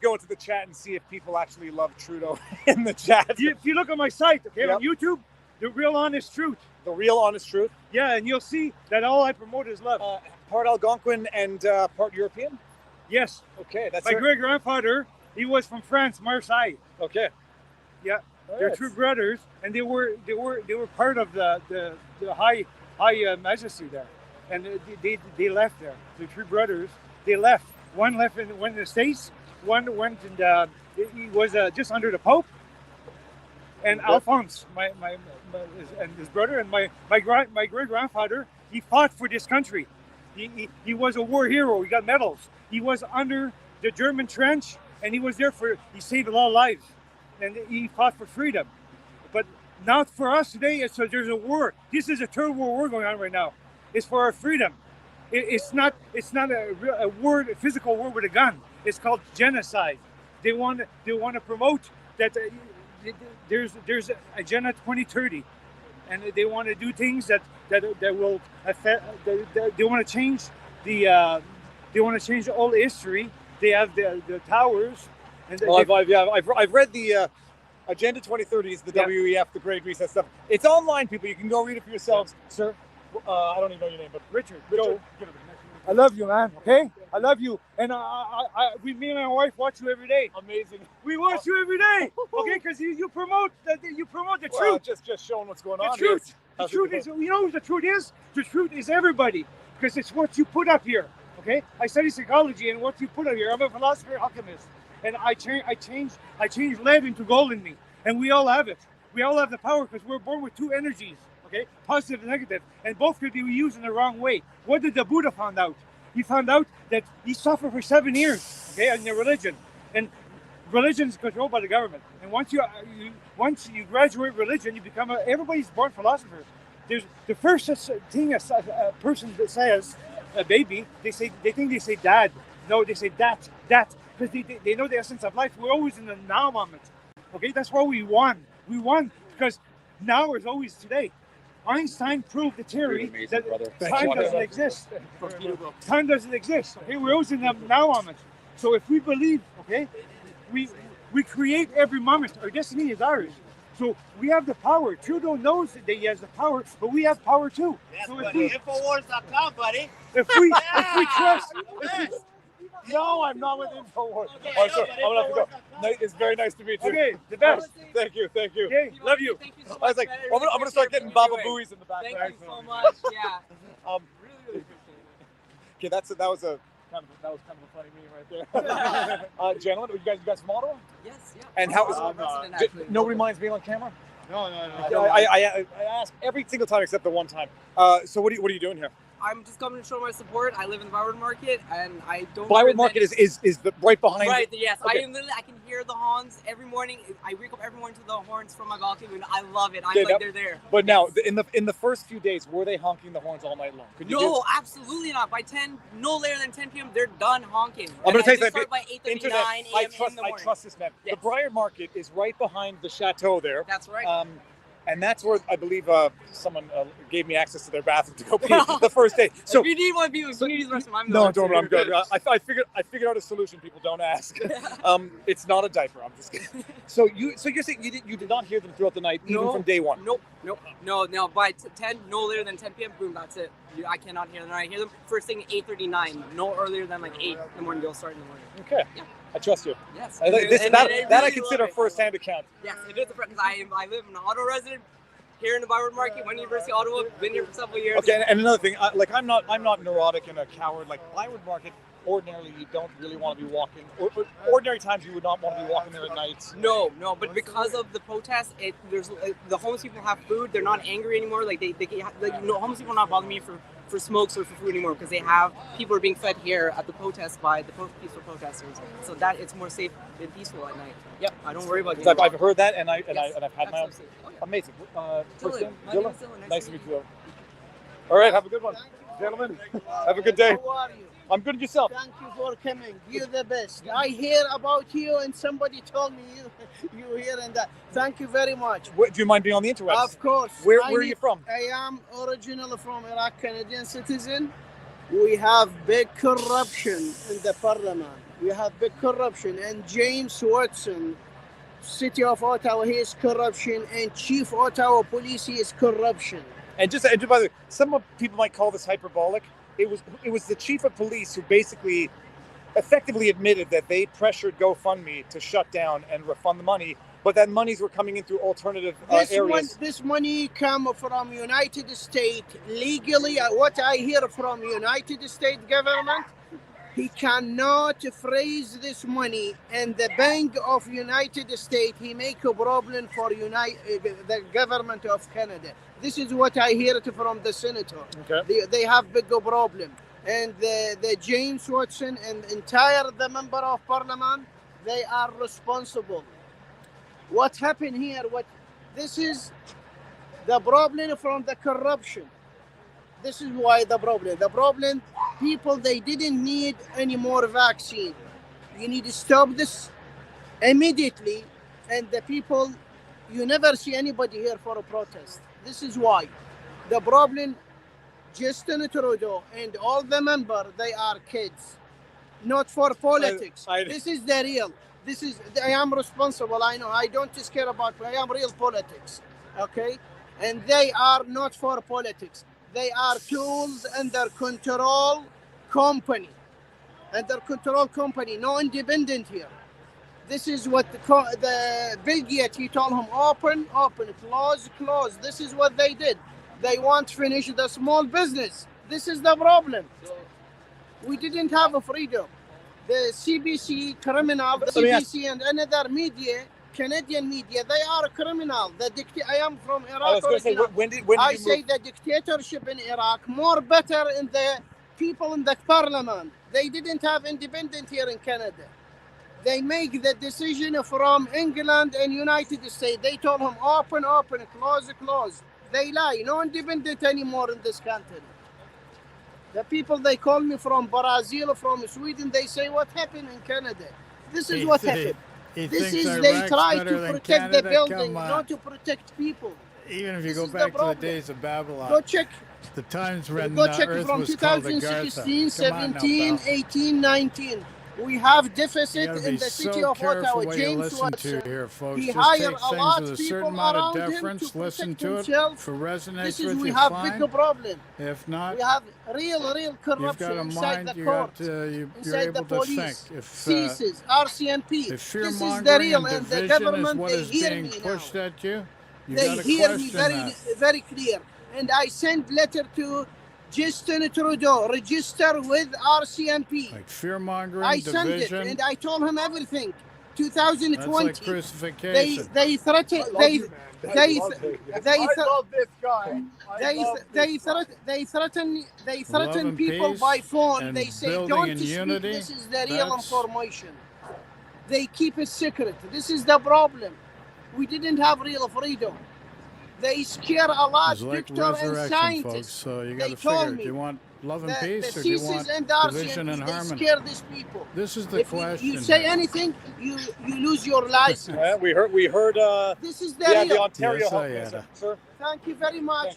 go into the chat and see if people actually love Trudeau in the chat. If you look on my site, okay, on YouTube, The Real Honest Truth. The Real Honest Truth. Yeah, and you'll see that all I promote is love. Part Algonquin and part European. Yes. Okay, that's my great grandfather He was from France, Marseille. Okay. Yeah, All they're right. true brothers, and they were part of the high majesty there, and they left there. The true brothers, they left. One left in the States. One went and he was just under the Pope. And Alphonse, and his brother, and my great grandfather, he fought for this country. He was a war hero. He got medals. He was under the German trench, and he was there he saved a lot of lives, and he fought for freedom. But now for us today, there's a war. This is a third world war going on right now. It's for our freedom. It's not a physical war with a gun. It's called genocide. They want to promote that. There's Agenda 2030, and they want to do things that will affect. They want to change they want to change all history. They have the towers. And I've read the Agenda 2030 is the WEF, the Great Reset stuff. It's online, people. You can go read it for yourselves, sir. I don't even know your name, but Richard. I love you, man. Okay, I love you, and me and my wife watch you every day. Amazing. We watch you every day. Okay, because you promote the truth. Well, just showing what's going on. The truth. The truth is, you know what the truth is? The truth is everybody, because it's what you put up here. Okay, I study psychology, and what you put up here. I'm a philosopher, alchemist, and I change lead into gold in me, and we all have it. We all have the power because we're born with two energies. Okay, positive and negative, and both could be used in the wrong way. What did the Buddha find out? He found out that he suffered for 7 years, okay, in the religion, and religion is controlled by the government. And once you graduate religion, you become everybody's born philosopher. There's the first thing a person that says, a baby, they think they say dad. No, they say that, because they know the essence of life. We're always in the now moment. Okay, that's why we won. We won because now is always today. Einstein proved the theory that time doesn't exist. Time doesn't exist. Okay, we're always in the now moment. So if we believe, okay, we create every moment. Our destiny is ours. So we have the power. Trudeau knows that he has the power, but we have power too. Yes, So buddy. Infowars.com, buddy. if we trust, No, I'm not with InfoWars. I'm sorry. I'm gonna have to go. It's very nice to meet you. Okay, the best. Thank you. Okay, love you. I was like, I'm gonna start getting Baba Booey's in the background. Thank you so much. Yeah. Okay, that was kind of a funny meme right there. Gentlemen, you guys from Ottawa? Yes. Yeah. And how is nobody minds being on camera? No. I ask every single time except the one time. So what are you doing here? I'm just coming to show my support. I live in the Byward Market, and I don't. Byward Market is the right behind. Right. Yes. Okay. I can hear the horns every morning. I wake up every morning to the horns from my balcony, and I love it. I'm like they're there. But now, in the first few days, were they honking the horns all night long? No, absolutely not. By 10, no later than 10 p.m., they're done honking. I'm going to tell you something. By 8:39 a.m. I trust this man. Yes. The Byward Market is right behind the chateau there. That's right. And that's where I believe someone gave me access to their bathroom to go pee the first day. So if you need one, you need the rest of them. No, don't. I'm good. I figured out a solution. People don't ask. It's not a diaper. I'm just kidding. So you're saying you did not hear them throughout the night, even from day one? Nope. No. By 10, no later than 10 p.m. Boom. That's it. I cannot hear them. I hear them first thing 8:39. No earlier than like 8 in the morning. They'll start in the morning. Okay. Yeah. I trust you. Yes. I consider first-hand account. Yes, it is because I live in an Ottawa resident here in the Byward Market, one University of Ottawa. Been here for several years. Okay, and another thing, I'm not neurotic and a coward. Like Byward Market, ordinarily you don't really want to be walking. Or ordinary times you would not want to be walking there at night. No, but because of the protests, the homeless people have food. They're not angry anymore. Like homeless people are not bothering me for smokes or for food anymore because people are being fed here at the protest by the peaceful protesters. So that it's more safe and peaceful at night. Yep, I don't worry about it. I've heard that, and I've had my own. Amazing. Dylan. Nice to meet you. All right, have a good one, gentlemen. Have a good day. How are you? I'm good. Yourself? Thank you for coming. You're the best. I hear about you, and somebody told me you here and that. Thank you very much. Do you mind being on the interwebs? Of course. Where are you from? I am originally from Iraq, Canadian citizen. We have big corruption in the parliament. We have big corruption, and James Watson, City of Ottawa, he is corruption, and Chief Ottawa Police, he is corruption. And by the way, some people might call this hyperbolic. It was the chief of police who basically effectively admitted that they pressured GoFundMe to shut down and refund the money, but that monies were coming in through alternative areas. This money come from United States legally. What I hear from United States government, he cannot freeze this money, and the Bank of United States, he make a problem for the government of Canada. This is what I hear from the senator. Okay. They have big problem. And the James Watson and entire the member of parliament, they are responsible. What happened here? This is the problem from the corruption. This is why the problem. The problem, people, they didn't need any more vaccine. You need to stop this immediately. And the people, you never see anybody here for a protest. This is why. The problem, Justin Trudeau and all the members, they are kids. Not for politics. This is the real. I am responsible, I know. I don't just care about, I am real politics. Okay? And they are not for politics. They are tools under control company. Under control company, no independent here. This is what the Bill Gates, he told him, open, close. This is what they did. They want to finish the small business. This is the problem. We didn't have a freedom. The CBC criminal, the CBC and another media, Canadian media, they are criminal. I am from Iraq. I was going to say, when did you I say the dictatorship in Iraq more better in the people in the parliament. They didn't have independent here in Canada. They make the decision from England and United States. They told them open, close. They lie. No independent anymore in this country. The people, they call me from Brazil, from Sweden, they say, what happened in Canada? This is what happened. They try to protect the building, not to protect people. Even if you go back to the days of Babylon. Go check. The times when Go check Earth from was called 2016, Agartha. Come on now, 17, pal. 18, 19. We have deficit in the city so of Ottawa. what James you listen Watson. to here, folks. He Just hired take a things lot with of a certain people amount of around him deference. to Listen protect to himself. it. If it resonates This is with we you, have fine. big problem. If not, We have real you've corruption got a inside mind. the You court, got you're inside able the police, to think. If CSIS, RCMP. if fear This is the mongering real, and and the division government, is what they is hear being me pushed now. at you, you They got to hear me question very clear. And I sent letter to Justin Trudeau, register with RCMP. Like fear mongering, I sent it, division. and I told him everything. 2020. That's like crucifixion. They threatened. They love this guy. They threaten people peace by phone. and They say, building don't in speak. unity, This is the real that's- information. They keep it secret. This is the problem. We didn't have real freedom. They scare a lot It's like doctors and resurrection, scientists. folks. So you got They to told figure: me do you want love and the peace, or do you CSIS want and the division and RCMP, they harmony? scare these people. This is the If question. you say anything, you lose your license. Yeah, we heard. This is the yeah, real. the Ontario Yes, Health I Minister, had sir. Thank you very much.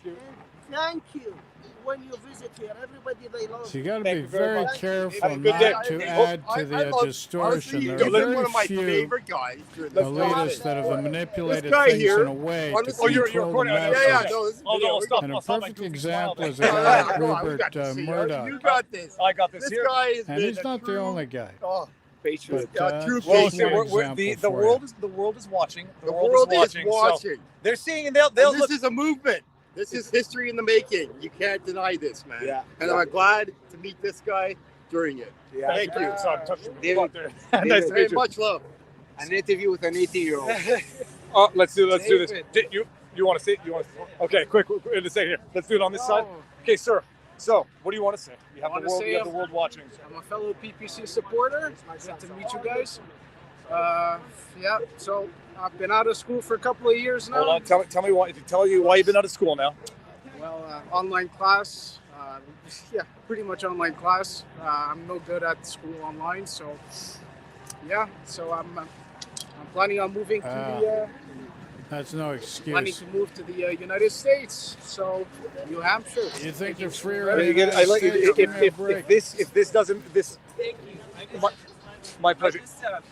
Thank you. When you visit here, everybody they love. So you got to Thank be you very very much. careful Have a good day. not to add to the distortion. There are very one of my few favorite guys. elitists that have manipulated guy things here, in a way to honestly, control you're the recording. masses. Yeah, no, this is no, stop. And a I'll stop my perfect goofy example smile. is a guy like Come on, we Rupert got to see you. Murdoch. You got this. I got this This here. guy is And he's not the only guy. Oh, Patriot. But, true Well, patriot. so the world is watching. The world is watching. So they're seeing, and they'll And look. this is a movement. This is history in the making. You can't deny this, man. Yeah. And I'm glad to meet this guy during it. Yeah. Thank you. So I'm touching the David, butt there. Nice to Very meet you. much love. An interview with an 80-year-old. Oh, let's do this. You want to say? You want to? Okay, quick, in a second here. Let's do it on this side. Okay, sir. So, what do you want to say? You have the world watching. I'm a fellow PPC supporter. Good to meet you guys. Yeah, so I've been out of school for a couple of years now. Hold on. Tell me why you've been out of school now. Well, online class. Yeah, pretty much online class. I'm no good at school online, so yeah. So I'm planning on moving to the. That's no Planning excuse. to move to the United States, so New Hampshire. You think they're freer? I like if this doesn't. My pleasure. I'm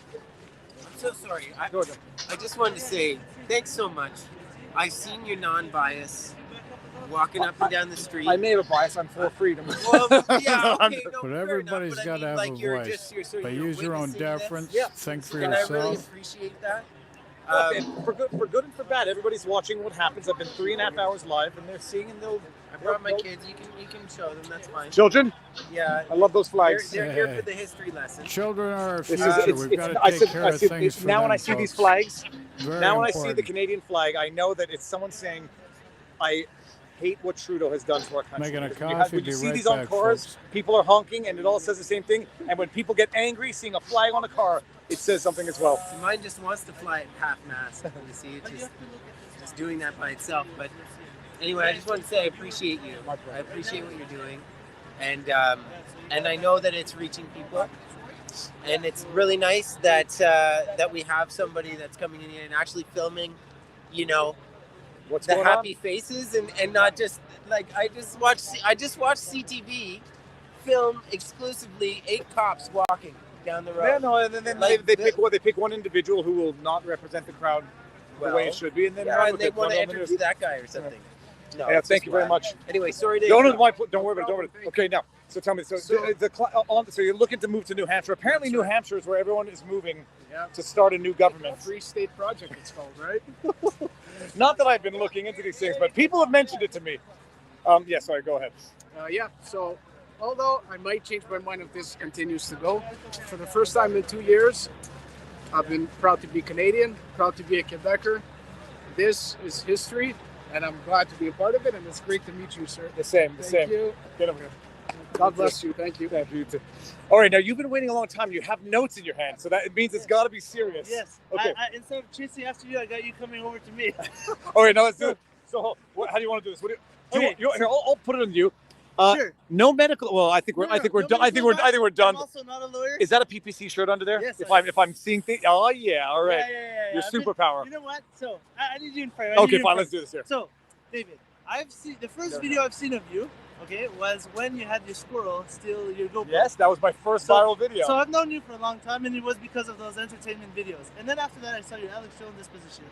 so sorry. I just wanted to say thanks so much. I've seen your non-bias. walking up and down the street. I may have a bias. I'm for freedom. Well, yeah, okay, no, But fair everybody's enough, got to have like, a you're voice. just- you're But you're use your own witnessing this. deference. Yeah. Think for And I really yourself. appreciate that. Look, and for good and for bad, everybody's watching what happens. I've been 3.5 hours live, and they're seeing, and they'll. I brought my kids. You can show them. That's fine. Children? Yeah. I love those flags. They're here for the history lesson. Children are our This future. is, We've got to I take said- care I of said- things for now when them, I see these folks. flags, Very now when I see important. the Canadian flag, I know that it's someone saying, I hate what Trudeau has done to our country. Making a Because when you coffee, when you be see right these on back, cars, folks. people are honking, and it all says the same thing. And when people get angry seeing a flag on a car, it says something as well. See, mine just wants to fly at half mast. You see, it's just doing that by itself. But anyway, I just want to say I appreciate you. I appreciate what you're doing, and I know that it's reaching people, and it's really nice that that we have somebody that's coming in here and actually filming, you know, what's the going happy faces and not just like I just watched CTV film exclusively 8 cops walking down the road. Yeah, no, and then Like, they pick one individual who will not represent the crowd the way it should be, and then yeah, run and with they it, want run to on the news. interview that guy or something. No, Yeah, it's thank just you very whack. much. Anyway, sorry to Don't worry interrupt. about it. Don't worry. Okay, now, so tell me. So you're looking to move to New Hampshire. Apparently, New Hampshire is where everyone is moving to start a new government. Free State Project, it's called, right? Not that I've been looking into these things, but people have mentioned it to me. Yeah, sorry. Go ahead. Yeah, so although I might change my mind if this continues to go, for the first time in 2 years, I've been proud to be Canadian, proud to be a Quebecer. This is history, and I'm glad to be a part of it, and it's great to meet you, sir. The same. Thank you. Get over here. God bless you. Thank you. Thank you too. All right, now you've been waiting a long time. You have notes in your hand, so that it means it's got to be serious. Yes. Okay. Instead of chasing after you, I got you coming over to me. All right, now let's do it. So, how do you want to do this? What do you, here, I'll put it on you. Sure. No medical. Well, I think we're done. I think we're done. I'm also not a lawyer. Is that a PPC shirt under there? Yes. If I'm seeing things. Oh yeah. All right. Yeah. Your I've been- superpower. You know what? So I need you in front. Okay, fine. Let's do this here. So, David, I've seen the first video I've seen of you. Okay, was when you had your squirrel steal your GoPro. Yes, that was my first viral video. So I've known you for a long time, and it was because of those entertainment videos. And then after that, I saw your Alex show in this position.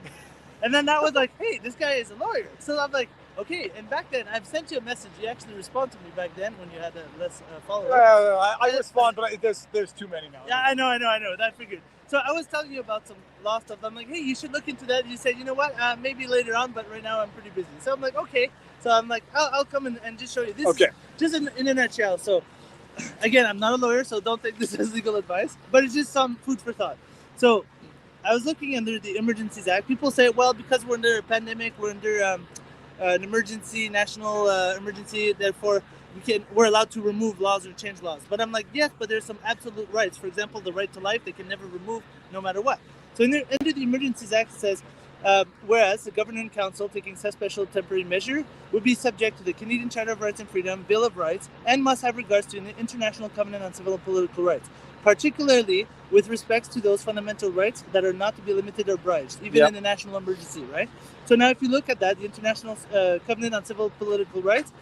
And then that was like, hey, this guy is a lawyer. So I'm like, okay. And back then, I've sent you a message. You actually responded to me back then when you had less followers. I respond, but there's too many now. Yeah, I know. That figured. So I was telling you about some law stuff. I'm like, hey, you should look into that. You said, you know what? Maybe later on, but right now I'm pretty busy. So I'm like, okay. So I'm like, I'll come and just show you. This is just in a nutshell. So again, I'm not a lawyer, so don't take this as legal advice, but it's just some food for thought. So I was looking under the Emergencies Act. People say, well, because we're under a pandemic, we're under an emergency, national emergency, therefore we're allowed to remove laws or change laws. But I'm like, yes, but there's some absolute rights. For example, the right to life, they can never remove no matter what. So under the Emergencies Act, it says, whereas the Governing Council taking such special temporary measure would be subject to the Canadian Charter of Rights and Freedom, Bill of Rights, and must have regards to the International Covenant on Civil and Political Rights, particularly with respects to those fundamental rights that are not to be limited or abridged, even in a national emergency, right? So now if you look at that, the International Covenant on Civil and Political Rights,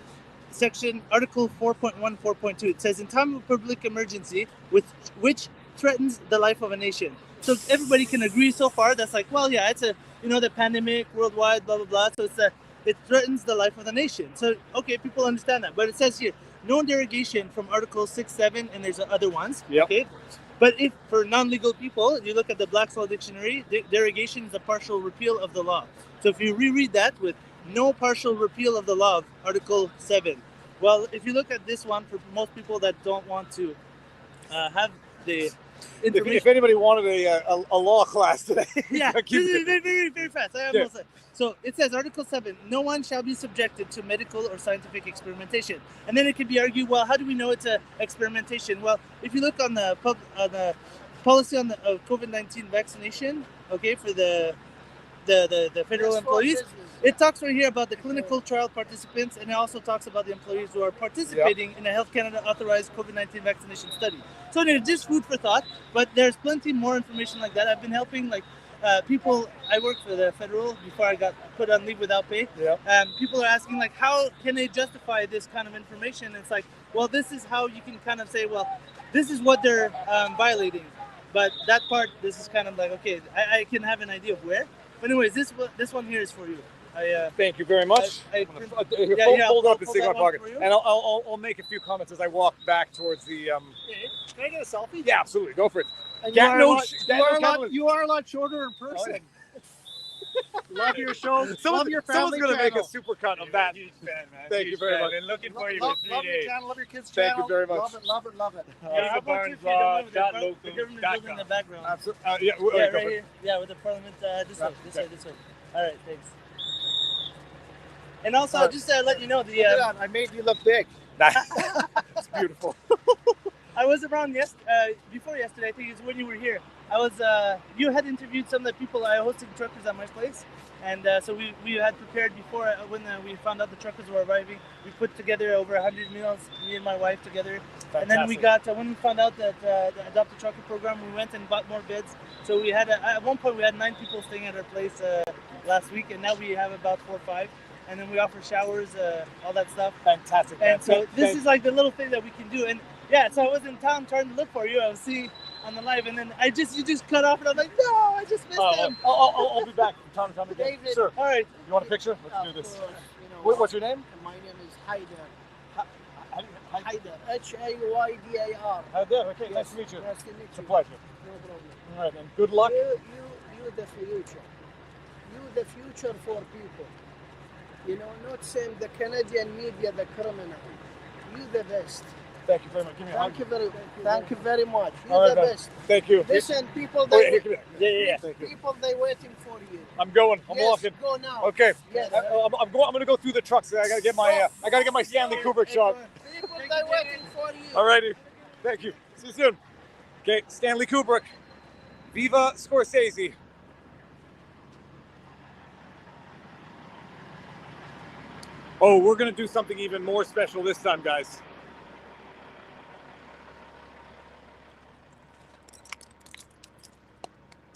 Article 4.1, 4.2, it says, in time of public emergency, which threatens the life of a nation. So everybody can agree so far, that's like, well, yeah, it's the pandemic, worldwide, blah, blah, blah. So it threatens the life of the nation. So, okay, people understand that. But it says here, no derogation from Article 6, 7, and there's other ones. Yep. Okay. But if for non-legal people, you look at the Black's Law Dictionary, derogation is a partial repeal of the law. So if you reread that with no partial repeal of the law of Article 7. Well, if you look at this one, for most people that don't want to have the information. If anybody wanted a law class today, yeah, very, very fast. I almost said. So it says Article 7, no one shall be subjected to medical or scientific experimentation. And then it can be argued, well, how do we know it's an experimentation? Well, if you look on the policy on the COVID-19 vaccination, okay, for the federal employees, it talks right here about the clinical trial participants, and it also talks about the employees who are participating in a Health Canada authorized COVID-19 vaccination study. So there's just food for thought, but there's plenty more information like that. I've been helping people. I worked for the federal before I got put on leave without pay. People are asking how can they justify this kind of information? It's like, well, this is how you can kind of say, well, this is what they're violating. But that part, this is kind of like, okay, I can have an idea of where. But anyways, this one here is for you. Thank you very much. Hold up and stick in my pocket, and I'll make a few comments as I walk back towards the. Can I get a selfie? Yeah, absolutely. Go for it. And you are a lot shorter in person. Love your show. Love your family. Someone's going to make a channel. super cut of that. Huge fan, man. Thank you very much. And looking for you Love, for 3 love your days. channel. Love your kids' Thank channel. you very much. Love it. Love it. Love it. How about you if you don't mind with the government building in the background? Absolutely. Yeah, right here. Yeah, with the parliament. This way. All right, thanks. And also, just to let you know, I made you look big. That's beautiful. I was around before yesterday. I think it's when you were here. You had interviewed some of the people. I hosted truckers at my place, and so we had prepared before when we found out the truckers were arriving. We put together over 100 meals, me and my wife together. Fantastic. And then we got when we found out that the Adopt a Trucker program, we went and bought more beds. So we had at one point we had 9 people staying at our place last week, and now we have about 4 or 5. And then we offer showers, all that stuff. Fantastic. And so this is like the little thing that we can do. And yeah, so I was in town trying to look for you. I was seeing on the live, and then you just cut off, and I'm like, no, I just missed him. I'll be back from time to time again. David. Sure. All right. You want a picture? Let's do this. What's your name? My name is Haider. Haider. H-A-Y-D-A-R. Haider. Okay, nice to meet you. Nice to meet you. It's a pleasure. No problem. All right, and good luck. You the future. You the future for people. You know, not same the Canadian media, the criminal. You the best. Thank you very much. Give me a hug. Thank you very much. You All right, the man. best. Thank you. Listen, people, Yeah. Thank you. people, they waiting for you. I'm going. I'm Yes, walking. go now. Okay. Yes. I'm going to go through the trucks. I gotta get my Stanley Kubrick shot. People, they waiting for you. Alrighty. Thank you. See you soon. Okay, Stanley Kubrick. Viva Scorsese. Oh, we're gonna do something even more special this time, guys.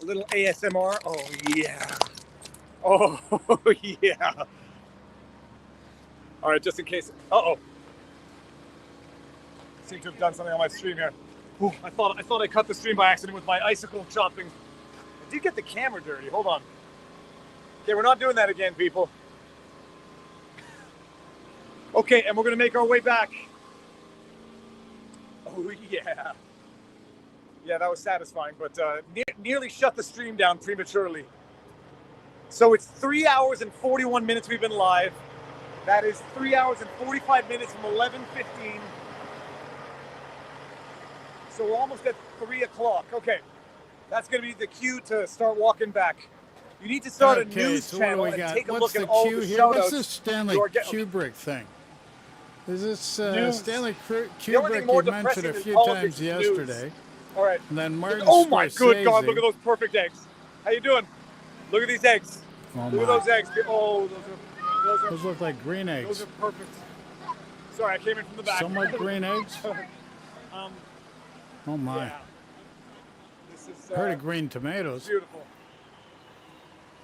A little ASMR. Oh yeah. Oh yeah. All right, just in case. Uh-oh. Seem to have done something on my stream here. Ooh, I thought I cut the stream by accident with my icicle chopping. I did get the camera dirty. Hold on. Okay, we're not doing that again, people. Okay, and we're gonna make our way back. Oh yeah. Yeah, that was satisfying, but nearly shut the stream down prematurely. So it's 3 hours and 41 minutes we've been live. That is 3 hours and 45 minutes from 11:15. So we're almost at 3 o'clock. Okay, that's going to be the cue to start walking back. You need to start a news channel and take a look at all the show notes. What's this Stanley Kubrick thing? Is this Stanley Kubrick you mentioned a few times yesterday? All right. And then Martin Oh my good God, Scorsese. look at those perfect eggs. How you doing? Look at these eggs. Oh Look at my. those eggs. Oh, Those look like green eggs. Those are perfect. Sorry, I came in from the back. Somewhat green eggs? Oh my. Yeah. This is, Heard of green tomatoes. Beautiful.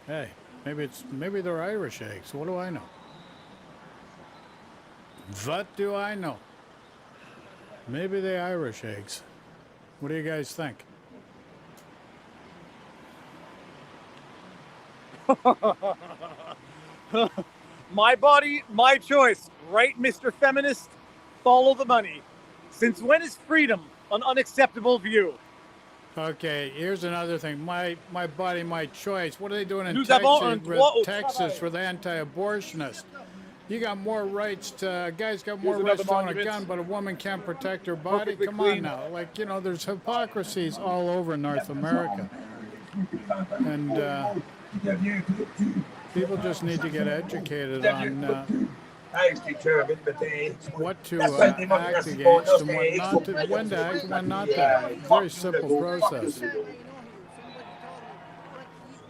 Hey, maybe they're Irish eggs. What do I know? What do I know? Maybe they're Irish eggs. What do you guys think? My body, my choice. Right, Mr. Feminist? Follow the money. Since when is freedom an unacceptable view? Okay, here's another thing. My body, my choice. What are they doing in Nous Texas, avons un droit au Texas travail. with anti-abortionists? You got more rights to, guys got more Here's rights another to own a monument. gun, but a woman can't protect her body? Perfectly Come clean. on now. Like, you know, there's hypocrisies all over North America. And people just need to get educated on what to act against and what not to, when to act and when not to act. Very simple process.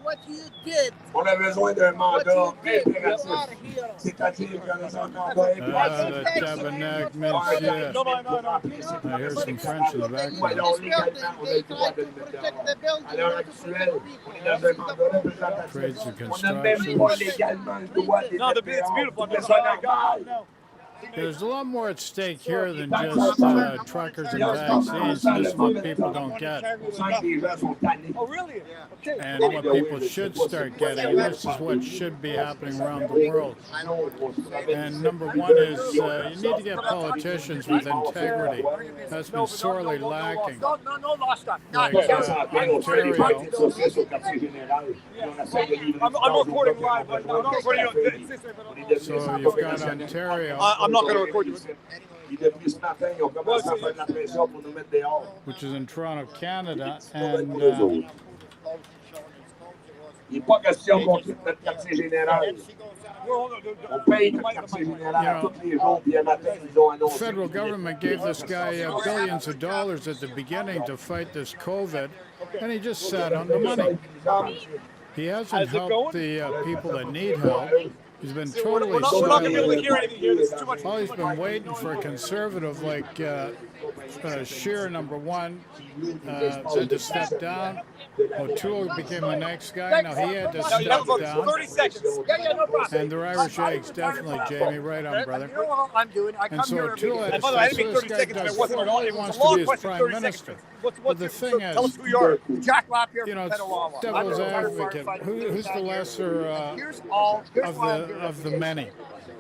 What you did. On a besoin d'un mandat What you did. impératif. You are a hero. C'est-à-dire que dans un mandat The impératif. tabernacle means, I hear some French in the background. Alors, légalement, on a le droit de le mettre dehors. À l'heure actuelle, on est dans un mandat représentatif. Trades and On n'a même pas légalement le droit de le mettre dehors. Pour que ça soit normal. There's a lot more at stake here than just truckers and vaccines. This is what people don't get. Oh, really? Okay. And what people should start getting, and this is what should be happening around the world. And number one is you need to get politicians with integrity. That's been sorely lacking. No, lost that. Like Ontario. I'm recording live right now. I'm not recording on this. So you've got Ontario. I'm not going to record you. Which is in Toronto, Canada, and the federal government gave this guy billions of dollars at the beginning to fight this COVID, and he just sat on the money. He hasn't helped the people that need help. He's been totally silent. Well, he's been waiting for a conservative like Scheer, number one, had to step down. O'Toole became the next guy. Now he had to step down. 30 seconds. And they're Irish eggs, definitely, Jamie. Right on, brother. You know what I'm doing? I come here every day. And so O'Toole had to step so this guy does what he wants to be his prime minister. But the thing is, tell us who you are. Jack Lapierre you know, from Ottawa. devil's advocate. Who's the lesser of the many?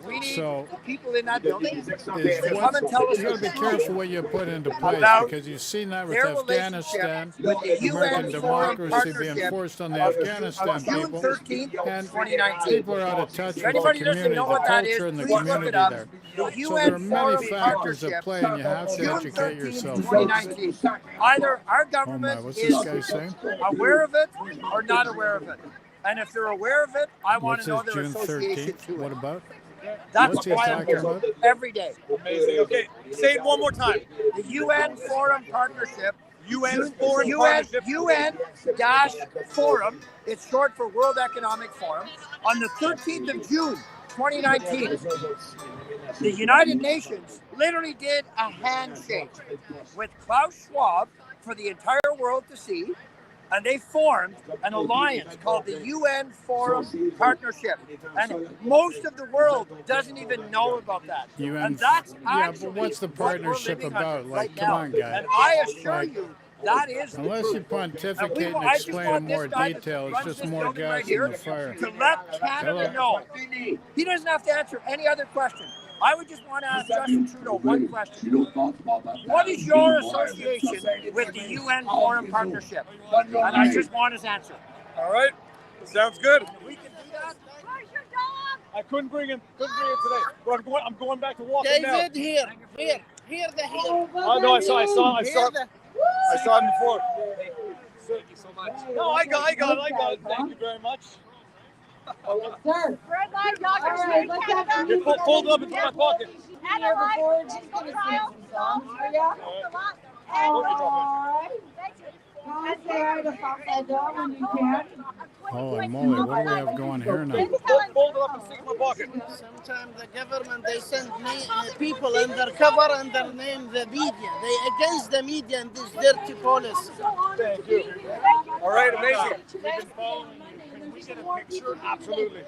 We need so people in that building to come and tell us. You got to be careful what you put into place because you've seen that with Afghanistan, American democracy being forced on the Afghanistan people, and people are out of touch with the community, the culture, and the community there. So there are many factors at play, and you have to educate yourself. Either our government what's is this guy saying? aware of it or not aware of it. And if they're aware of it, I want What's to know this, their June association 13th? to it. What about? That's What's he why I'm talking here about? every day. Amazing. Okay, say it one more time. The UN Forum Partnership. UN Forum. It's short for World Economic Forum. On the 13th of June, 2019, the United Nations literally did a handshake with Klaus Schwab for the entire world to see. And they formed an alliance called the UN Forum Partnership. And most of the world doesn't even know about that. And that's but what's the partnership about? Like, come on, guys. And I assure you, that is unless you pontificate and explain in more detail, it's just more gas in the fire. To let Canada know. He doesn't have to answer any other question. I would just want to ask Justin Trudeau one question. What is your association with the UN Forum Partnership? And I just want his answer. All right. Sounds good. We can do that. Where's your dog? I couldn't bring him today. But I'm going back to walking now. David, here the hill. Oh no, I saw him before. Thank you so much. No, I got it. Thank you very much. Sir. Red light, Dr. Smith, Canada. You fold it up into my pocket. And a light, physical trial. Holy moly, what do we have going here now? Fold it up and stick it in my pocket. Sometimes the government, they send people undercover and their name the media. They against the media and this dirty policy. Thank you. All right, amazing. We've been following you. Can we get a picture? Absolutely.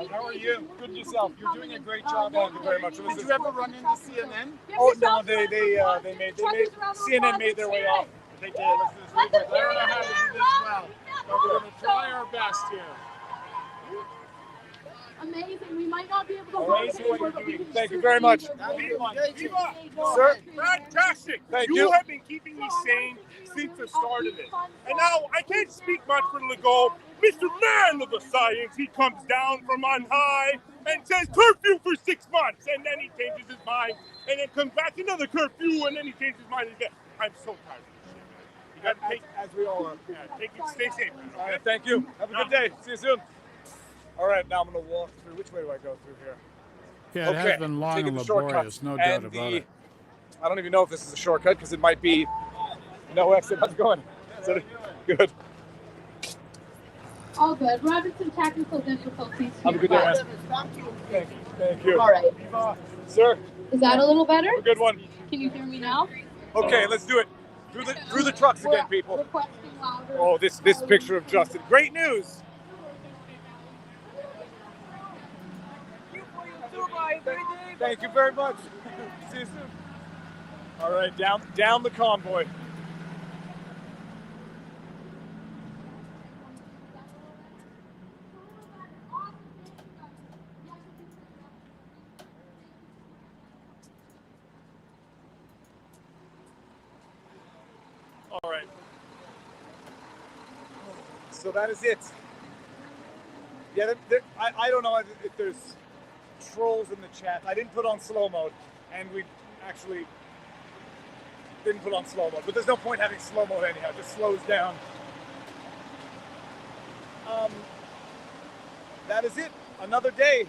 How are you? Good yourself. You're doing a great job. Thank you very much. Did you ever run into CNN? Oh no, they made CNN made their way off. They did. Let's do this. I don't know how to do this well, but we're going to try our best here. Amazing. We might not be able to Amazing what you're doing. Thank you very much. Viva! Sir? Fantastic! Thank you you. have been keeping me sane since the start of it. And now I can't speak much for Legault. Mr. Man of the Science, he comes down from on high and says curfew for 6 months, and then he changes his mind, and then comes back another curfew, and then he changes his mind again. I'm so tired. You got to take, as we all are. Yeah, take it, stay safe. All right, thank you. Have a good day. See you soon. All right, now I'm going to walk through. Which way do I go through here? Yeah, it has been long Taking and the shortcut. laborious, no doubt about it. I don't even know if this is a shortcut because it might be no exit. How's it going? Good. All good. We're having some technical difficulties Have a good day, man. Thank you. All right. Sir? Is that a little better? A good one. Can you hear me now? Okay, let's do it. Through the trucks again, people. Requesting louder. Oh, this picture of Justin. Great news. Thank you very much. See you soon. All right, down the convoy. All right. So that is it. Yeah, I don't know if there's trolls in the chat. I didn't put on slow mode, and we actually didn't put on slow mode. But there's no point having slow mode anyhow. It just slows down. That is it. Another day.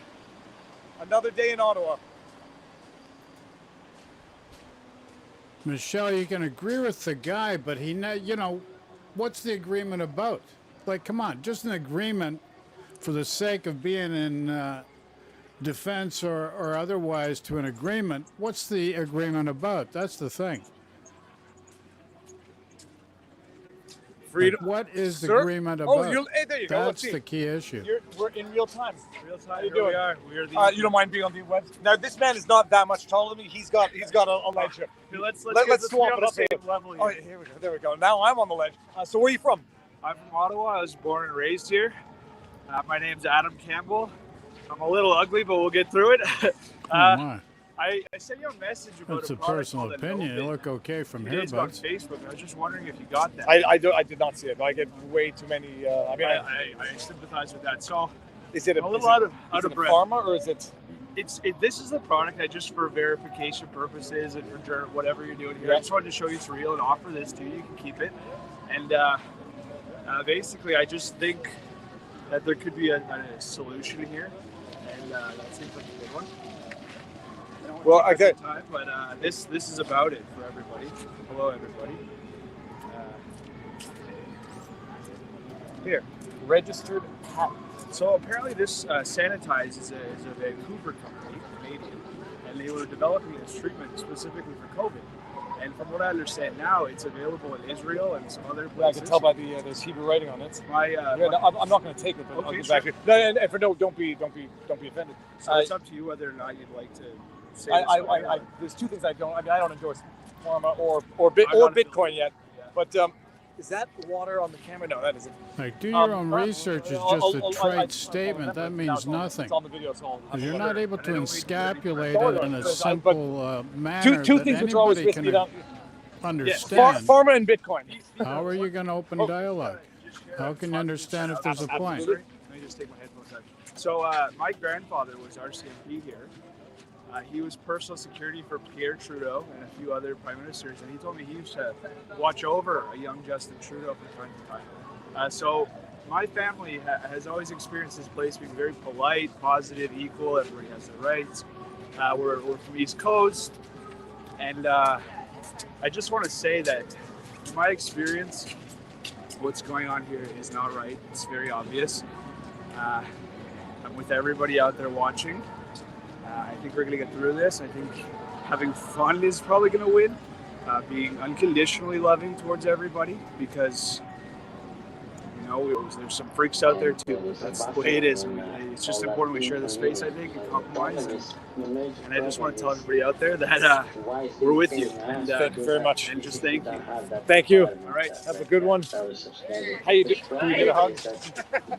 Another day in Ottawa. Michelle, you can agree with the guy, but what's the agreement about? Like, come on, just an agreement for the sake of being in defense or otherwise to an agreement. What's the agreement about? That's the thing. Freedom. Like, what is the Sir? agreement about? Hey, there you go. Let's That's see. the key issue. We're in real time. How you Here doing? we are. We are the You don't mind being on the web? Now, this man is not that much taller than me. He's got a ledge here. Let's swap be it on the up. same level here. Oh, here we go. There we go. Now I'm on the ledge. So where are you from? I'm from Ottawa. I was born and raised here. My name's Adam Campbell. I'm a little ugly, but we'll get through it. I sent you a message about That's a a product personal called opinion. You Opine. look okay from 2 here, days ago on buds. Facebook. I was just wondering if you got that. I did not see it. I get way too many. I sympathize with that. So is it a little out of breath. Pharma or is it? This is the product that just for verification purposes and for whatever you're doing here. I just wanted to show you it's real and offer this to you. You can keep it. And basically, I just think that there could be a solution here, and that seems like a good one. Well, okay. Time, but this is about it for everybody. Hello, everybody. Here, registered patent. So apparently, this Sanitize is a Vancouver company, Canadian, and they were developing this treatment specifically for COVID. And from what I understand now, it's available in Israel and some other places. Yeah, I can tell by there's Hebrew writing on it. I'm I'm not going to take it, but Okay, I'll give sure. back. No, don't be offended. So it's up to you whether or not you'd like to say this. There's two things I don't. I don't endorse pharma or Bitcoin yet. But is that water on the camera? No, that isn't. Like, do your own research is just a trite statement. That means nothing. It's on the video, so Because you're not able to encapsulate it in a simple manner two that things which are always anybody risky. can understand. Pharma and Bitcoin. How are you going to open dialogue? How can you understand if there's a point? Let me just take my headphones out. So my grandfather was RCMP here. He was personal security for Pierre Trudeau and a few other prime ministers, and he told me he used to watch over a young Justin Trudeau from time to time. So my family has always experienced this place being very polite, positive, equal. Everybody has their rights. We're from East Coast, and I just want to say that in my experience, what's going on here is not right. It's very obvious. I'm with everybody out there watching. I think we're going to get through this. I think having fun is probably going to win. Being unconditionally loving towards everybody, because there's some freaks out there too. That's the way it is. It's just important we share the space, I think, and compromise. And I just want to tell everybody out there that we're with you. And, thank you very much. And just thank you. Thank you. All right. Have a good one. How you doing? Can we get a hug?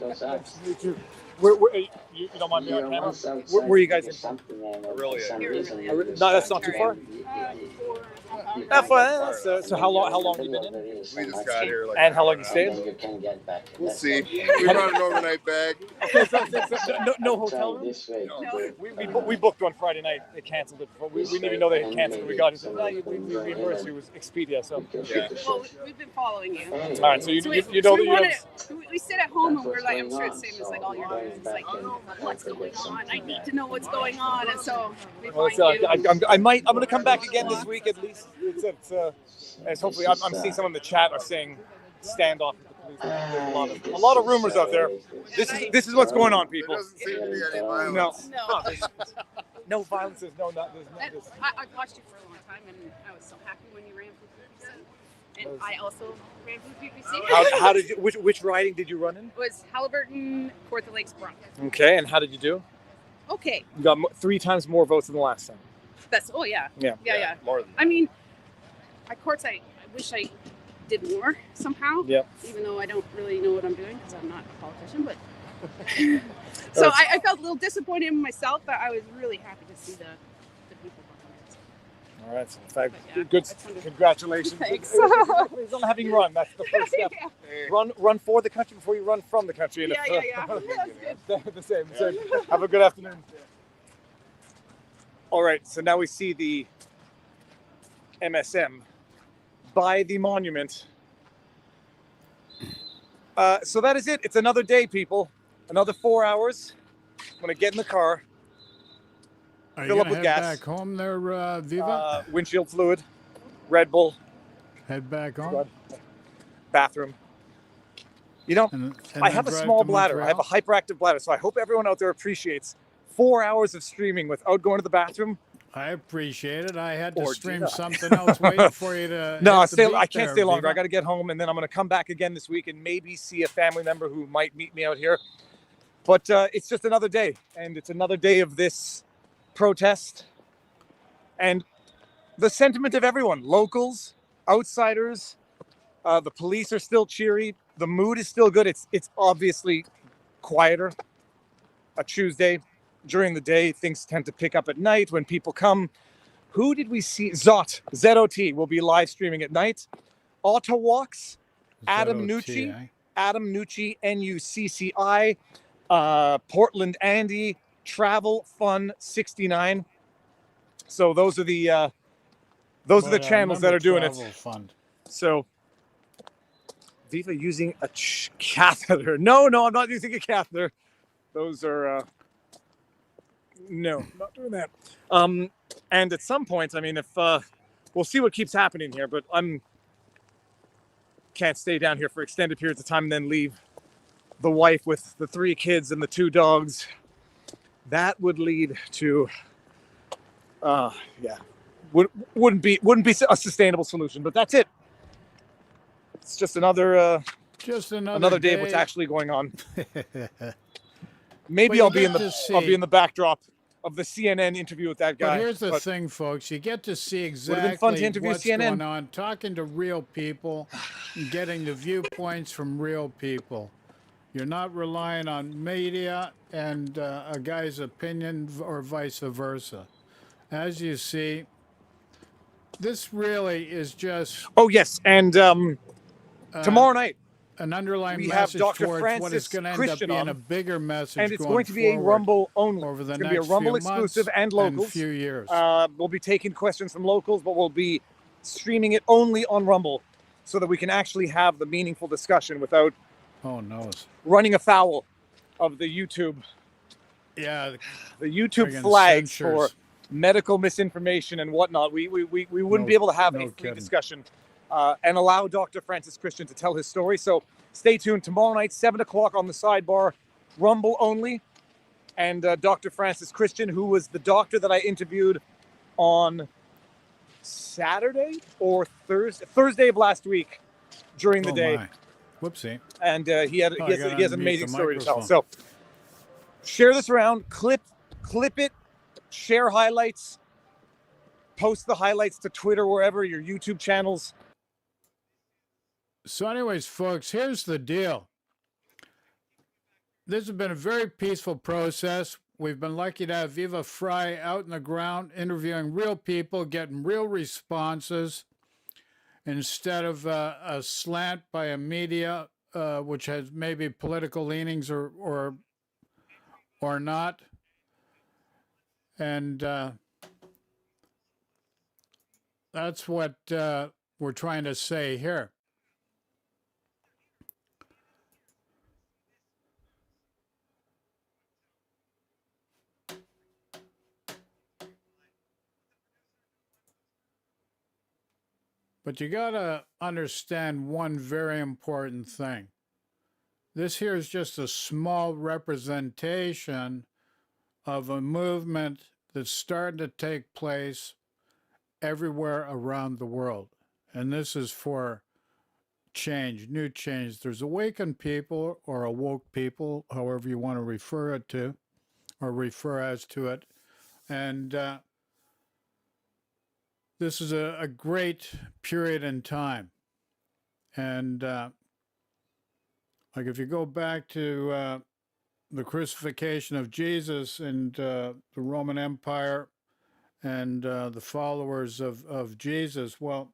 Nice to meet you. You don't mind me on camera? Where are you guys in? Really? No, that's not too far. So how long have you been in? We just got here. And how long you stayed? We'll see. We brought an overnight bag. Okay, so no hotel room? No. We booked one Friday night. They canceled it before. We didn't even know they had canceled it. We got it. So, we reimbursed you. It was Expedia. So. Yeah. Well, we've been following you. All right. So you know that we sit at home and we're like, I'm sure it's the same as like all your doing. It's like, what's going on? I need to know what's going on, and so we find you. I'm going to come back again this week at least. It's hopefully I'm seeing some in the chat are saying stand off with the police. There's a lot of rumors out there. This is what's going on, people. There doesn't seem to be any violence. No violence. There's no. I watched you for a long time, and I was so happy when you ran for PPC. And I also ran for PPC. How did you? Which riding did you run in? It was Halliburton, Kawartha Lakes, Bronx. Okay, and how did you do? Okay. You got 3 times more votes than the last time. That's yeah. Yeah. Yeah. More than I mean, of course, I wish I did more somehow. Yeah. Even though I don't really know what I'm doing because I'm not a politician, but so I felt a little disappointed in myself, but I was really happy to see the people behind it. All right. So in fact, good. Congratulations. Thanks. It's on having run. That's the first step. Run for the country before you run from the country. And Yeah. the same. Have a good afternoon. All right. So now we see the MSM by the monument. So that is it. It's another day, people. Another 4 hours. I'm gonna get in the car. Are fill you up gonna with head gas. back home there, Viva? Windshield fluid, Red Bull. Head back home. Bathroom. You know, And I then have a drive small to bladder. I have a hyperactive bladder, so I hope everyone out there appreciates 4 hours of streaming without going to the bathroom. I appreciate it. I had to Or stream did I? something else waiting for you to. No, hit the beat I can't there, stay longer. Viva. I got to get home, and then I'm going to come back again this week and maybe see a family member who might meet me out here. But it's just another day, and it's another day of this protest. And the sentiment of everyone, locals, outsiders, the police are still cheery. The mood is still good. It's obviously quieter. A Tuesday during the day, things tend to pick up at night when people come. Who did we see? ZOT will be live streaming at night. Walks, Adam ZOT, Nucci, eh? Adam Nucci, NUCCI, Portland Andy, Travel Fun 69. So those are the channels that are doing it. Travel Fund. So Viva using a catheter. No, I'm not using a catheter. Those are no, I'm not doing that. And at some point, I mean, if we'll see what keeps happening here, but can't stay down here for extended periods of time and then leave the wife with the 3 kids and the 2 dogs. That would lead to wouldn't be a sustainable solution. But that's it. It's just another day of what's actually going on. Maybe I'll be in the backdrop of the CNN interview with that guy. But here's the thing, folks. You get to see been exactly fun to interview what's CNN. going on, talking to real people, and getting the viewpoints from real people. You're not relying on media and a guy's opinion or vice versa. As you see, this really is just... Oh, yes. And tomorrow night, an underlying we have message Dr. towards what is Francis going to end up Christian being on, a bigger message and it's going to be a forward Rumble only. over the It's going next to be a Rumble few exclusive months and locals. few years. We'll be taking questions from locals, but we'll be streaming it only on Rumble so that we can actually have the meaningful discussion without running afoul of the YouTube. Yeah, the YouTube friggin' flags censors. for medical misinformation and whatnot. We wouldn't be able to have a free discussion and allow Dr. Francis Christian to tell his story. So stay tuned tomorrow night, 7 o'clock on the sidebar, Rumble only. And Dr. Francis Christian, who was the doctor that I interviewed on Saturday or Thursday of last week during the day. My. Whoopsie. And he has an amazing story to tell. microphone. So share this around, clip it, share highlights, post the highlights to Twitter, wherever, your YouTube channels. So anyways, folks, here's the deal. This has been a very peaceful process. We've been lucky to have Viva Frei out in the ground, interviewing real people, getting real responses, instead of a slant by a media which has maybe political leanings or not. And that's what we're trying to say here. But you got to understand one very important thing. This here is just a small representation of a movement that's starting to take place everywhere around the world. And this is for change, new change. There's awakened people or awoke people, however you want to refer it to, or refer as to it. And this is a great period in time. And like if you go back to the crucifixion of Jesus and the Roman Empire and the followers of Jesus, well,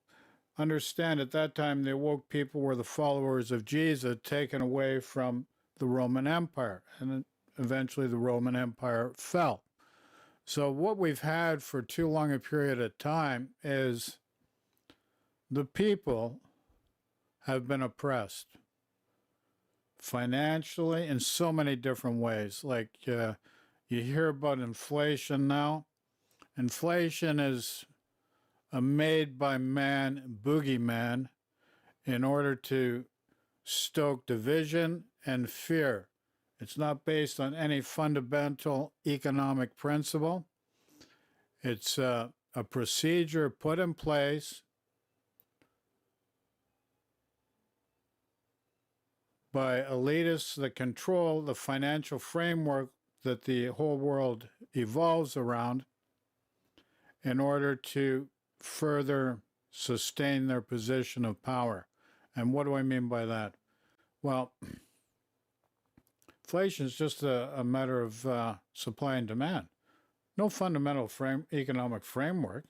understand at that time the woke people were the followers of Jesus taken away from the Roman Empire. And then eventually the Roman Empire fell. So what we've had for too long a period of time is the people have been oppressed financially in so many different ways. Like you hear about inflation now. Inflation is a made by man boogeyman in order to stoke division and fear. It's not based on any fundamental economic principle. It's a procedure put in place by elitists that control the financial framework that the whole world evolves around in order to further sustain their position of power. And what do I mean by that? Well, inflation is just a matter of supply and demand. No fundamental economic framework.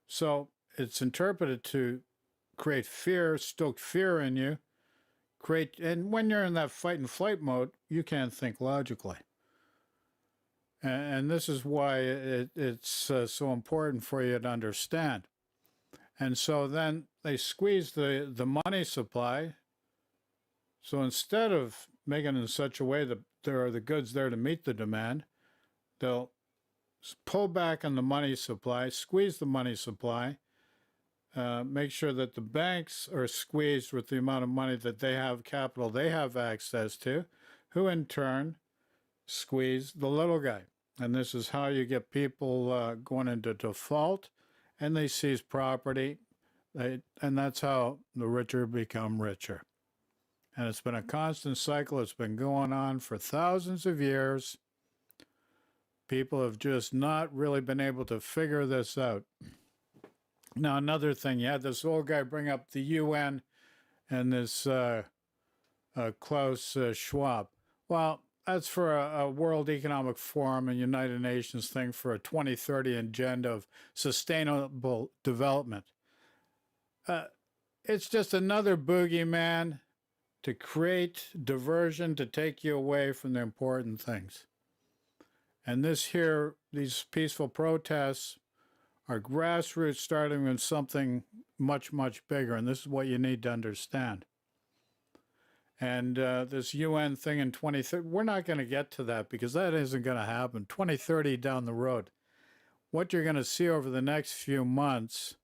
So it's interpreted to create fear, stoke fear in you, and when you're in that fight and flight mode, you can't think logically. And this is why it's so important for you to understand. And so then they squeeze the money supply. So instead of making it in such a way that there are the goods there to meet the demand, they'll pull back on the money supply, squeeze the money supply, make sure that the banks are squeezed with the amount of money that they have, capital they have access to, who in turn squeeze the little guy. And this is how you get people going into default, and they seize property, and that's how the richer become richer. And it's been a constant cycle. It's been going on for thousands of years. People have just not really been able to figure this out. Now, another thing, you had this old guy bring up the UN and this Klaus Schwab. Well, that's for a World Economic Forum and United Nations thing for a 2030 agenda of sustainable development. It's just another boogeyman to create diversion, to take you away from the important things. And these peaceful protests are grassroots, starting with something much, much bigger. And this is what you need to understand. And this UN thing in 2030, we're not going to get to that because that isn't going to happen. 2030 down the road. What you're going to see over the next few months,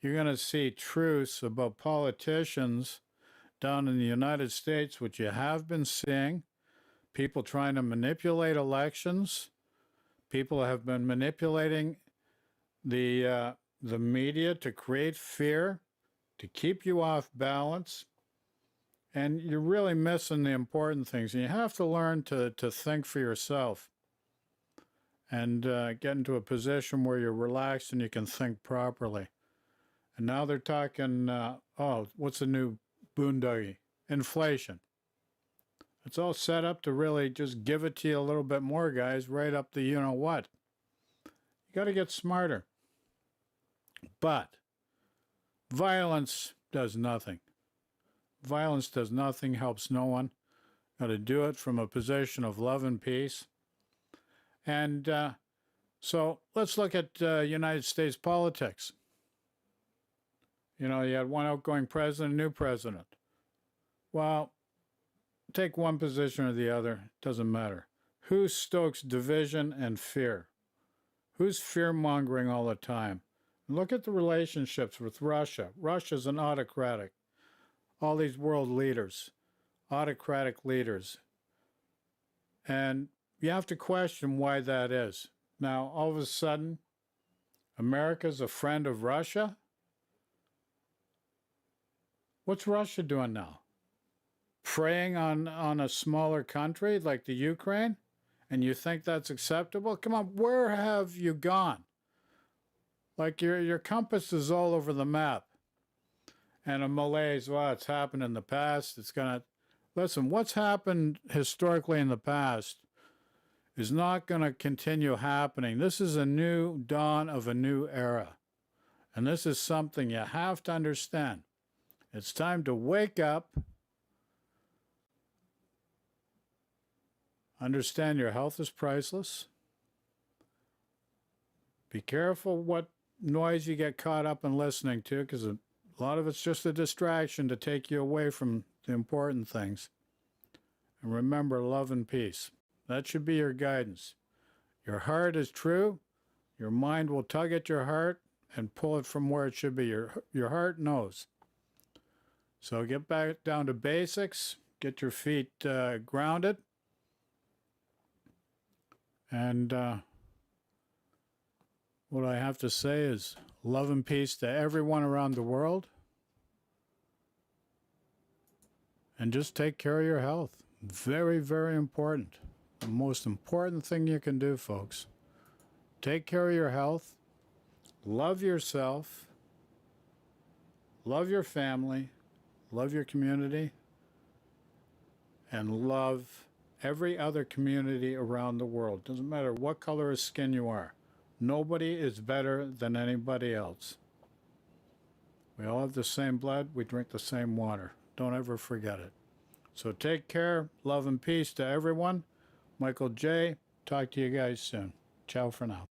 you're going to see truths about politicians down in the United States, which you have been seeing. People trying to manipulate elections. People have been manipulating the media to create fear, to keep you off balance. And you're really missing the important things. And you have to learn to think for yourself and get into a position where you're relaxed and you can think properly. And now they're talking, what's the new boondoggle? Inflation. It's all set up to really just give it to you a little bit more, guys, right up the you-know-what. You got to get smarter. But violence does nothing. Violence does nothing, helps no one. Got to do it from a position of love and peace. And so let's look at United States politics. You know, you had one outgoing president, a new president. Well, take one position or the other, doesn't matter. Who stokes division and fear? Who's fear-mongering all the time? Look at the relationships with Russia. Russia's an autocratic. All these world leaders, autocratic leaders. And you have to question why that is. Now, all of a sudden, America's a friend of Russia? What's Russia doing now? Preying on a smaller country like the Ukraine and you think that's acceptable? Come on, where have you gone? Like your compass is all over the map. And a malaise, well, it's happened in the past. It's going to... Listen, what's happened historically in the past is not going to continue happening. This is a new dawn of a new era. And this is something you have to understand. It's time to wake up. Understand your health is priceless. Be careful what noise you get caught up in listening to, because a lot of it's just a distraction to take you away from the important things. And remember, love and peace. That should be your guidance. Your heart is true. Your mind will tug at your heart and pull it from where it should be. Your heart knows. So get back down to basics. Get your feet grounded. And what I have to say is love and peace to everyone around the world. And just take care of your health. Very, very important. The most important thing you can do, folks. Take care of your health. Love yourself. Love your family. Love your community. And love every other community around the world. Doesn't matter what color of skin you are. Nobody is better than anybody else. We all have the same blood. We drink the same water. Don't ever forget it. So take care. Love and peace to everyone. Michael J. Talk to you guys soon. Ciao for now.